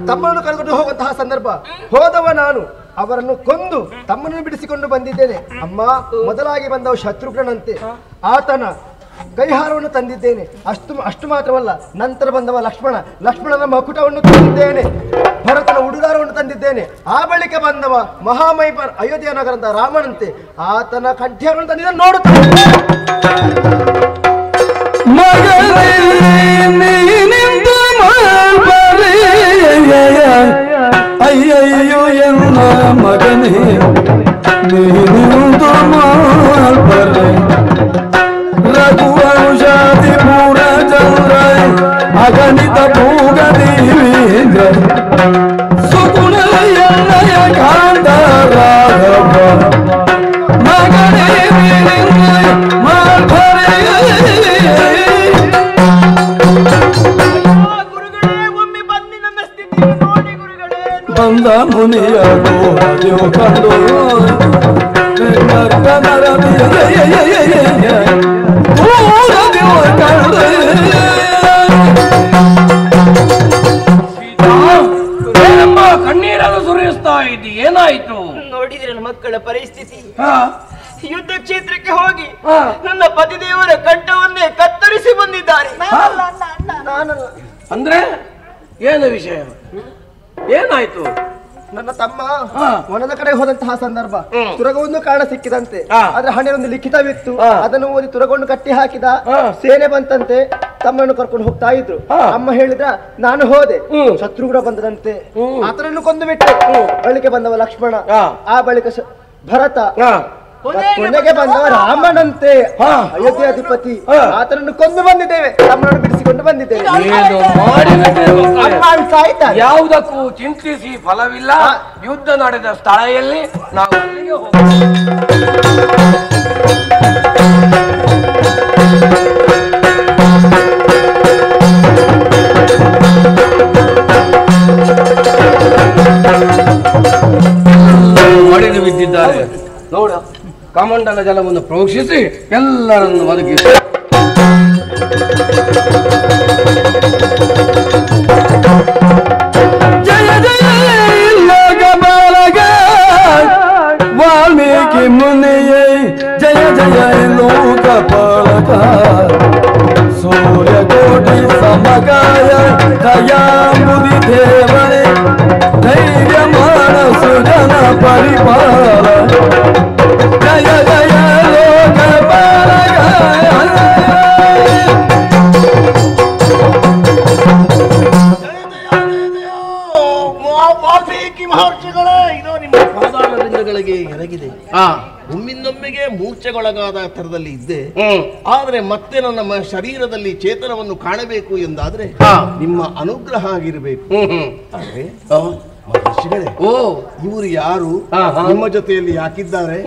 ತಮ್ಮನ್ನು ಕರೆದುಕೊಂಡು ಹೋಗುವಂತಹ ಸಂದರ್ಭ ಹೋದವ ನಾನು. ಅವರನ್ನು ಕೊಂದು ತಮ್ಮನ್ನು ಬಿಡಿಸಿಕೊಂಡು ಬಂದಿದ್ದೇನೆ. ಅಮ್ಮ, ಮೊದಲಾಗಿ ಬಂದವ ಶತ್ರುಘ್ನಂತೆ. ಆತನ ಕೈಹಾರವನ್ನು ತಂದಿದ್ದೇನೆ. ಅಷ್ಟು ಮಾತ್ರವಲ್ಲ, ನಂತರ ಬಂದವ ಲಕ್ಷ್ಮಣನ ಮಕುಟವನ್ನು ತಂದಿದ್ದೇನೆ. ಭರತನ ಉಡುಗಾರವನ್ನು ತಂದಿದ್ದೇನೆ. ಆ ಬಳಿಕ ಬಂದವ ಮಹಾಮೈಪರ್ ಅಯೋಧ್ಯ ನಗರದ ರಾಮನಂತೆ. ಆತನ ಕಂಠ್ಯವನ್ನು ತಂದಿದ್ದೇನೆ. ನೋಡುತ್ತಾನೆ ಅಯ್ಯಯ್ಯೋ ಎನ್ನ ಮಗನೇ ನೀನಿಂದು ಮಾಲ್ಪರೆ ರಘುವಂಶಾದಿ ಪೂರ ಚಂದ್ರ ಅಗಣಿತ ಭೂಗದೀವೇಂದ್ರ ಸುಗುಣ ಎನ್ನಯ ಕಾಂತ ರಾಘವ ಮಗನೇ ಮಾಲ್ಪರೆ ಬಂದ ಮುನಿಯ ಗೋರಜು ಕಂಡು ಕಣ್ಣೀರನ್ನು ಸುರಿಸ್ತಾ ಇದ್ದಿ, ಏನಾಯ್ತು? ನೋಡಿದ್ರೆ ಮಕ್ಕಳ ಪರಿಸ್ಥಿತಿ. ಯುದ್ಧ ಕ್ಷೇತ್ರಕ್ಕೆ ಹೋಗಿ ನನ್ನ ಪತಿದೇವರ ಕಂಠವನ್ನೇ ಕತ್ತರಿಸಿ ಬಂದಿದ್ದಾರೆ. ಅಂದ್ರೆ ಏನು ವಿಷಯ? ಏನಾಯ್ತು? ನನ್ನ ತಮ್ಮ ವನದ ಕಡೆ ಹೋದಂತಹ ಸಂದರ್ಭ ತುರಗವನ್ನು ಕಾಣ ಸಿಕ್ಕಿದಂತೆ. ಆದ್ರೆ ಹಣೆಯೊಂದು ಲಿಖಿತವಿತ್ತು. ಅದನ್ನು ಓದಿ ತುರಗವನ್ನು ಕಟ್ಟಿ ಹಾಕಿದ. ಸೇನೆ ಬಂತಂತೆ. ತಮ್ಮನ್ನು ಕರ್ಕೊಂಡು ಹೋಗ್ತಾ ಇದ್ರು. ಅಮ್ಮ ಹೇಳಿದ್ರ, ನಾನು ಹೋದೆ. ಶತ್ರುಘ್ನ ಬಂದದಂತೆ. ಆತನನ್ನು ಕೊಂದು ಬಿಟ್ಟೆ. ಬಳಿಕ ಬಂದವ ಲಕ್ಷ್ಮಣ. ಆ ಬಳಿಕ ಭರತ. ಕೊನೆಗೆ ಬಂದವ ರಾಮನಂತೆ, ಅಯೋಧ್ಯಾಧಿಪತಿ. ಆತನನ್ನು ಕೊಂದು ಬಂದಿದ್ದೇವೆ. ತಮ್ಮನನ್ನು ಬಿಡಿಸಿಕೊಂಡು ಬಂದಿದ್ದೇವೆ. ಯಾವುದಕ್ಕೂ ಚಿಂತಿಸಿ ಫಲವಿಲ್ಲ. ಯುದ್ಧ ನಡೆದ ಸ್ಥಳದಲ್ಲಿ ನಾವು ಅಲ್ಲಿಗೆ ಮಡಿದು ಬಿದ್ದಿದ್ದಾರೆ. ನೋಡ, ಕಮಲ ಕಮಂಡಲ ಜಲವನ್ನು ಪ್ರೋಕ್ಷಿಸಿ ಎಲ್ಲರನ್ನು ಒದಗಿಸಿ ಜಯ ಜಯ ಲೋಕ ಬಾಲಕ ವಾಲ್ಮೀಕಿ ಮುನಿಯೇ ಜಯ ಜಯ ಲೋಕ ಬಾಲಕ ಸೂರ್ಯ ಕೋಟಿ ಸಮಗಾಯ ದಯಾಮುದಿ ದೇವರೇ ಧೈರ್ಯ ಮಾನಸ ಜನ ಪರಿಪಾಲ ಜಯ ಜಯ ಲೋಕ ಬಾಲಕ ವಾಲ್ಮೀಕಿ ಮಹರ್ಷಿಗಳೇ, ಇದು ನಿಮ್ಮ ಪಾದಾರವಿಂದಗಳಿಗೆ ಎರಗಿದೆ. ಒಮ್ಮಿಂದೊಮ್ಮೆಗೆ ಮೂರ್ಛೆಗೊಳಗಾದ ಥರದಲ್ಲಿ ಇದ್ದೆ. ಆದ್ರೆ ಮತ್ತೆ ನನ್ನ ಶರೀರದಲ್ಲಿ ಚೇತನವನ್ನು ಕಾಣಬೇಕು ಎಂದಾದ್ರೆ ನಿಮ್ಮ ಅನುಗ್ರಹ ಆಗಿರಬೇಕು. ಆದ್ರೆ ಮಹರ್ಷಿಗಳೇ, ಇವರು ಯಾರು, ನಿಮ್ಮ ಜೊತೆಯಲ್ಲಿ ಯಾಕಿದ್ದಾರೆ,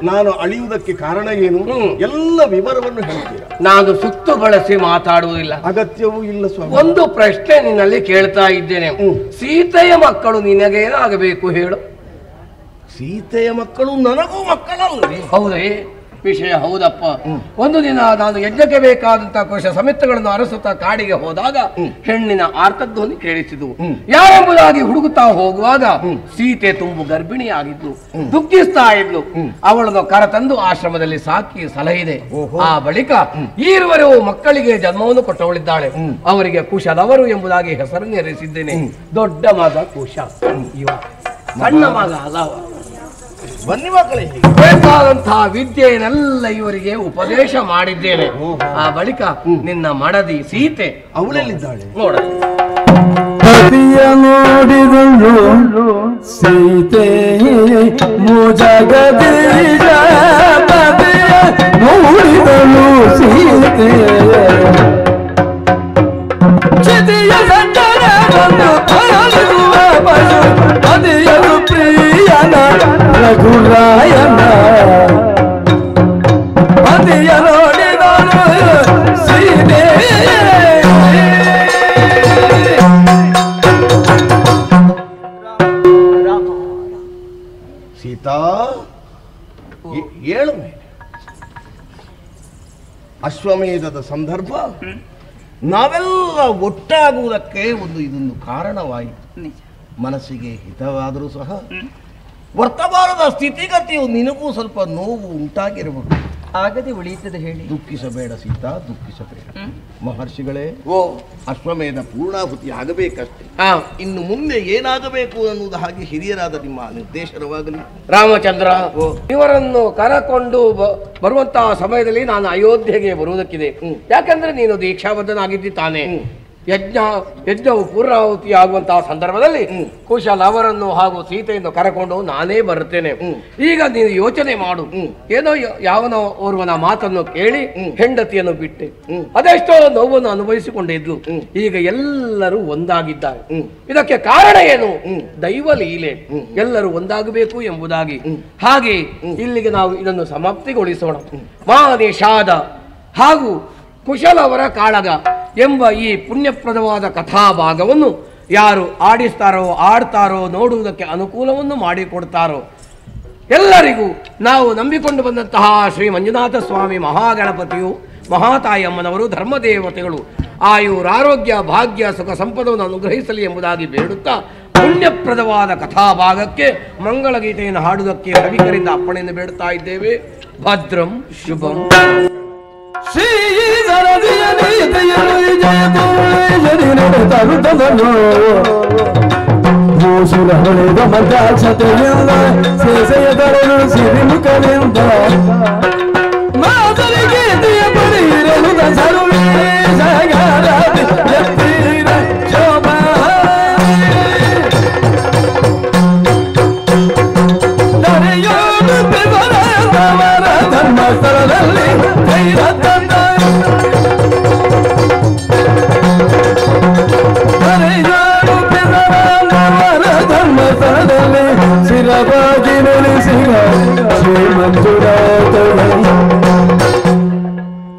ನಾನು ಅಳಿಯುವುದಕ್ಕೆ ಕಾರಣ ಏನು, ಎಲ್ಲ ವಿವರವನ್ನು ಹೇಳ್ತೀರಾ? ನಾನು ಸುತ್ತು ಬಳಸಿ ಮಾತಾಡುವುದಿಲ್ಲ, ಅಗತ್ಯವೂ ಇಲ್ಲ ಸ್ವಾಮಿ. ಒಂದು ಪ್ರಶ್ನೆ ನಿನ್ನಲ್ಲಿ ಕೇಳ್ತಾ ಇದ್ದೇನೆ. ಸೀತೆಯ ಮಕ್ಕಳು ನಿನಗೇನಾಗಬೇಕು ಹೇಳು? ಸೀತೆಯ ಮಕ್ಕಳು ನನಗೂ ಮಕ್ಕಳಲ್ಲವೇ? ಹೌದೇ? ವಿಷಯ ಹೌದಪ್ಪ. ಒಂದು ದಿನ ನಾನು ಯಜ್ಞಕ್ಕೆ ಬೇಕಾದಂತಹ ಕೋಶ ಸಮಿತಿಗಳನ್ನು ಅರಸುತ್ತಾ ಕಾಡಿಗೆ ಹೋದಾಗ ಹೆಣ್ಣಿನ ಆರ್ತಧ್ವನಿ ಕೇಳಿಸಿದ್ವು. ಯಾರೆಂಬುದಾಗಿ ಹುಡುಗುತ್ತಾ ಹೋಗುವಾಗ ಸೀತೆ ತುಂಬು ಗರ್ಭಿಣಿಯಾಗಿದ್ಲು, ದುಃಖಿಸ್ತಾ ಇದ್ಲು. ಅವಳನ್ನು ಕರತಂದು ಆಶ್ರಮದಲ್ಲಿ ಸಾಕಿ ಸಲಹಿದೆ. ಆ ಬಳಿಕ ಈರುವರು ಮಕ್ಕಳಿಗೆ ಜನ್ಮವನ್ನು ಕೊಟ್ಟವಳಿದ್ದಾಳೆ. ಅವರಿಗೆ ಕುಶಲವರು ಎಂಬುದಾಗಿ ಹೆಸರನ್ನೇರಿಸಿದ್ದೇನೆ. ದೊಡ್ಡ ಮಗ ಕುಶ, ಇವ ಸಣ್ಣ ಮಗ ಅಲವ. ಬನ್ನಿ ಮಕ್ಕಳೇ, ಬೇಕಾದಂತಹ ವಿದ್ಯೆಯನ್ನೆಲ್ಲ ಇವರಿಗೆ ಉಪದೇಶ ಮಾಡಿದ್ದೇನೆ. ಆ ಬಳಿಕ ನಿನ್ನ ಮಡದಿ ಸೀತೆ ಅವಳೆಲ್ಲಿದ್ದಾಳೆ ನೋಡ. ಪತಿಯ ನೋಡಿದಳು ಸೀತೆ ಮುಜಗದೀಶ, ಪತಿಯ ನೋಡಿದಳು ಸೀತೆ ಚಿತಿಯ ಸಂಜನವನ್ನು ಅರಳುವ ಪಶು ಪತಿಯಲು ಪ್ರಿಯನ ರಘುರಾಯನ. ಪತಿಯ ನೋಡಿದಳು ಸೀತೆ ಸೀತಾ, ಏಳು ಮೇಲೆ ಅಶ್ವಮೇಧದ ಸಂದರ್ಭ, ನಾವೆಲ್ಲ ಒಟ್ಟಾಗುವುದಕ್ಕೆ ಇದೊಂದು ಕಾರಣವಾಯಿತು. ಮನಸ್ಸಿಗೆ ಹಿತವಾದರೂ ಸಹ ವರ್ತಮಾನದ ಸ್ಥಿತಿಗತಿಯು ನಿನಗೂ ಸ್ವಲ್ಪ ನೋವು ಉಂಟಾಗಿರಬಹುದು. ಆಗದೆ ಉಳಿಯುತ್ತದೆ ಹೇಳಿ. ದುಃಖಿಸಬೇಡ ಸೀತಾ, ದುಃಖಿಸಬೇಡ. ಮಹರ್ಷಿಗಳೇ, ಅಶ್ವಮೇಧ ಪೂರ್ಣಾಹುತಿ ಆಗಬೇಕಷ್ಟೇ. ಇನ್ನು ಮುಂದೆ ಏನಾಗಬೇಕು ಅನ್ನುವುದು ಹಾಗೆ ಹಿರಿಯರಾದ ನಿಮ್ಮ ನಿರ್ದೇಶನವಾಗಲಿ. ರಾಮಚಂದ್ರ, ಇವರನ್ನು ಕರಕೊಂಡು ಬರುವಂತಹ ಸಮಯದಲ್ಲಿ ನಾನು ಅಯೋಧ್ಯೆಗೆ ಬರುವುದಕ್ಕಿದೆ. ಯಾಕಂದ್ರೆ ನೀನು ದೀಕ್ಷಾಬದ್ಧನಾಗಿದ್ದಿ ತಾನೆ. ಯಜ್ಞವು ಪೂರ್ಣಾಹುತಿ ಆಗುವಂತಹ ಸಂದರ್ಭದಲ್ಲಿ ಕುಶಲ ಅವರನ್ನು ಹಾಗೂ ಸೀತೆಯನ್ನು ಕರಕೊಂಡು ನಾನೇ ಬರುತ್ತೇನೆ. ಈಗ ನೀನು ಯೋಚನೆ ಮಾಡು. ಏನೋ ಯಾವನೋ ಓರ್ವನ ಮಾತನ್ನು ಕೇಳಿ ಹೆಂಡತಿಯನ್ನು ಬಿಟ್ಟೆ, ಅದೆಷ್ಟೋ ನೋವನ್ನು ಅನುಭವಿಸಿಕೊಂಡಿದ್ಲು. ಈಗ ಎಲ್ಲರೂ ಒಂದಾಗಿದ್ದಾರೆ. ಇದಕ್ಕೆ ಕಾರಣ ಏನು? ದೈವ ಲೀಲೆ. ಎಲ್ಲರೂ ಒಂದಾಗಬೇಕು ಎಂಬುದಾಗಿ. ಹಾಗೆ ಇಲ್ಲಿಗೆ ನಾವು ಇದನ್ನು ಸಮಾಪ್ತಿಗೊಳಿಸೋಣ. ಮಾನಿಷಾದ ಹಾಗೂ ಕುಶಲವರ ಕಾಳಗ ಎಂಬ ಈ ಪುಣ್ಯಪ್ರದವಾದ ಕಥಾಭಾಗವನ್ನು ಯಾರು ಆಡ್ತಾರೋ ನೋಡುವುದಕ್ಕೆ ಅನುಕೂಲವನ್ನು ಮಾಡಿಕೊಡ್ತಾರೋ ಎಲ್ಲರಿಗೂ ನಾವು ನಂಬಿಕೊಂಡು ಬಂದಂತಹ ಶ್ರೀ ಮಂಜುನಾಥ ಸ್ವಾಮಿ ಮಹಾಗಣಪತಿಯು, ಮಹಾತಾಯಮ್ಮನವರು, ಧರ್ಮದೇವತೆಗಳು ಆಯುರಾರೋಗ್ಯ ಭಾಗ್ಯ ಸುಖ ಸಂಪದವನ್ನು ಅನುಗ್ರಹಿಸಲಿ ಎಂಬುದಾಗಿ ಬೇಡುತ್ತಾ ಪುಣ್ಯಪ್ರದವಾದ ಕಥಾಭಾಗಕ್ಕೆ ಮಂಗಳಗೀತೆಯನ್ನು ಹಾಡುವುದಕ್ಕೆ ರವಿಕರಿಂದ ಅಪ್ಪಣೆಯನ್ನು ಬೇಡುತ್ತಾ ಇದ್ದೇವೆ. ಭದ್ರಂ ಶುಭಂ. ಶ್ರೀ ಸರದಿಯ ನೀತಿಯನು ಜಯತು ತರುತ್ತದನು ಭೂಸುರ ಹೊಳೆದ ಮಂತ್ರಾಕ್ಷತೆಯಿಂದ ಸೇಸೆಯ ತರಲು ಸಿರಿಮುಖನಿಂದ ಮಾತಲಿ ಗೀತೆಯ ಪರಿರಲು ಸರುವೇ ಜಗರಾತಿ ಎತ್ತೀರ ಶೋಭಾ ದರೆಯೋಡು ಬೆವರದವರ ಧರ್ಮಸ್ಥಳದಲ್ಲಿ ಧರ್ಮಸ್ಥಳದಲ್ಲಿ ಶಿರವಾಗಿ ನೆಲೆಸಿದ ಶ್ರೀ ಮಂಜುನಾಥ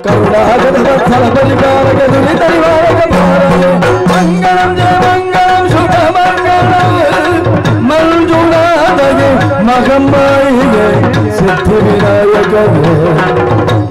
ಕರುಣಾಗದ ಸ್ಥಳ ಪರಿಪಾಲಕ ದುರಿತ ನಿವಾರಕ ಮಂಗಳಂ ಜಯ ಮಂಗಳಂ ಶುಭ ಮಂಗಳಂ ಮಂಜುನಾಥಗೆ ಮಗಮ್ಮಾಯಿಗೆ ಸಿದ್ಧಿ ವಿನಾಯಕ ಬಾಗೆ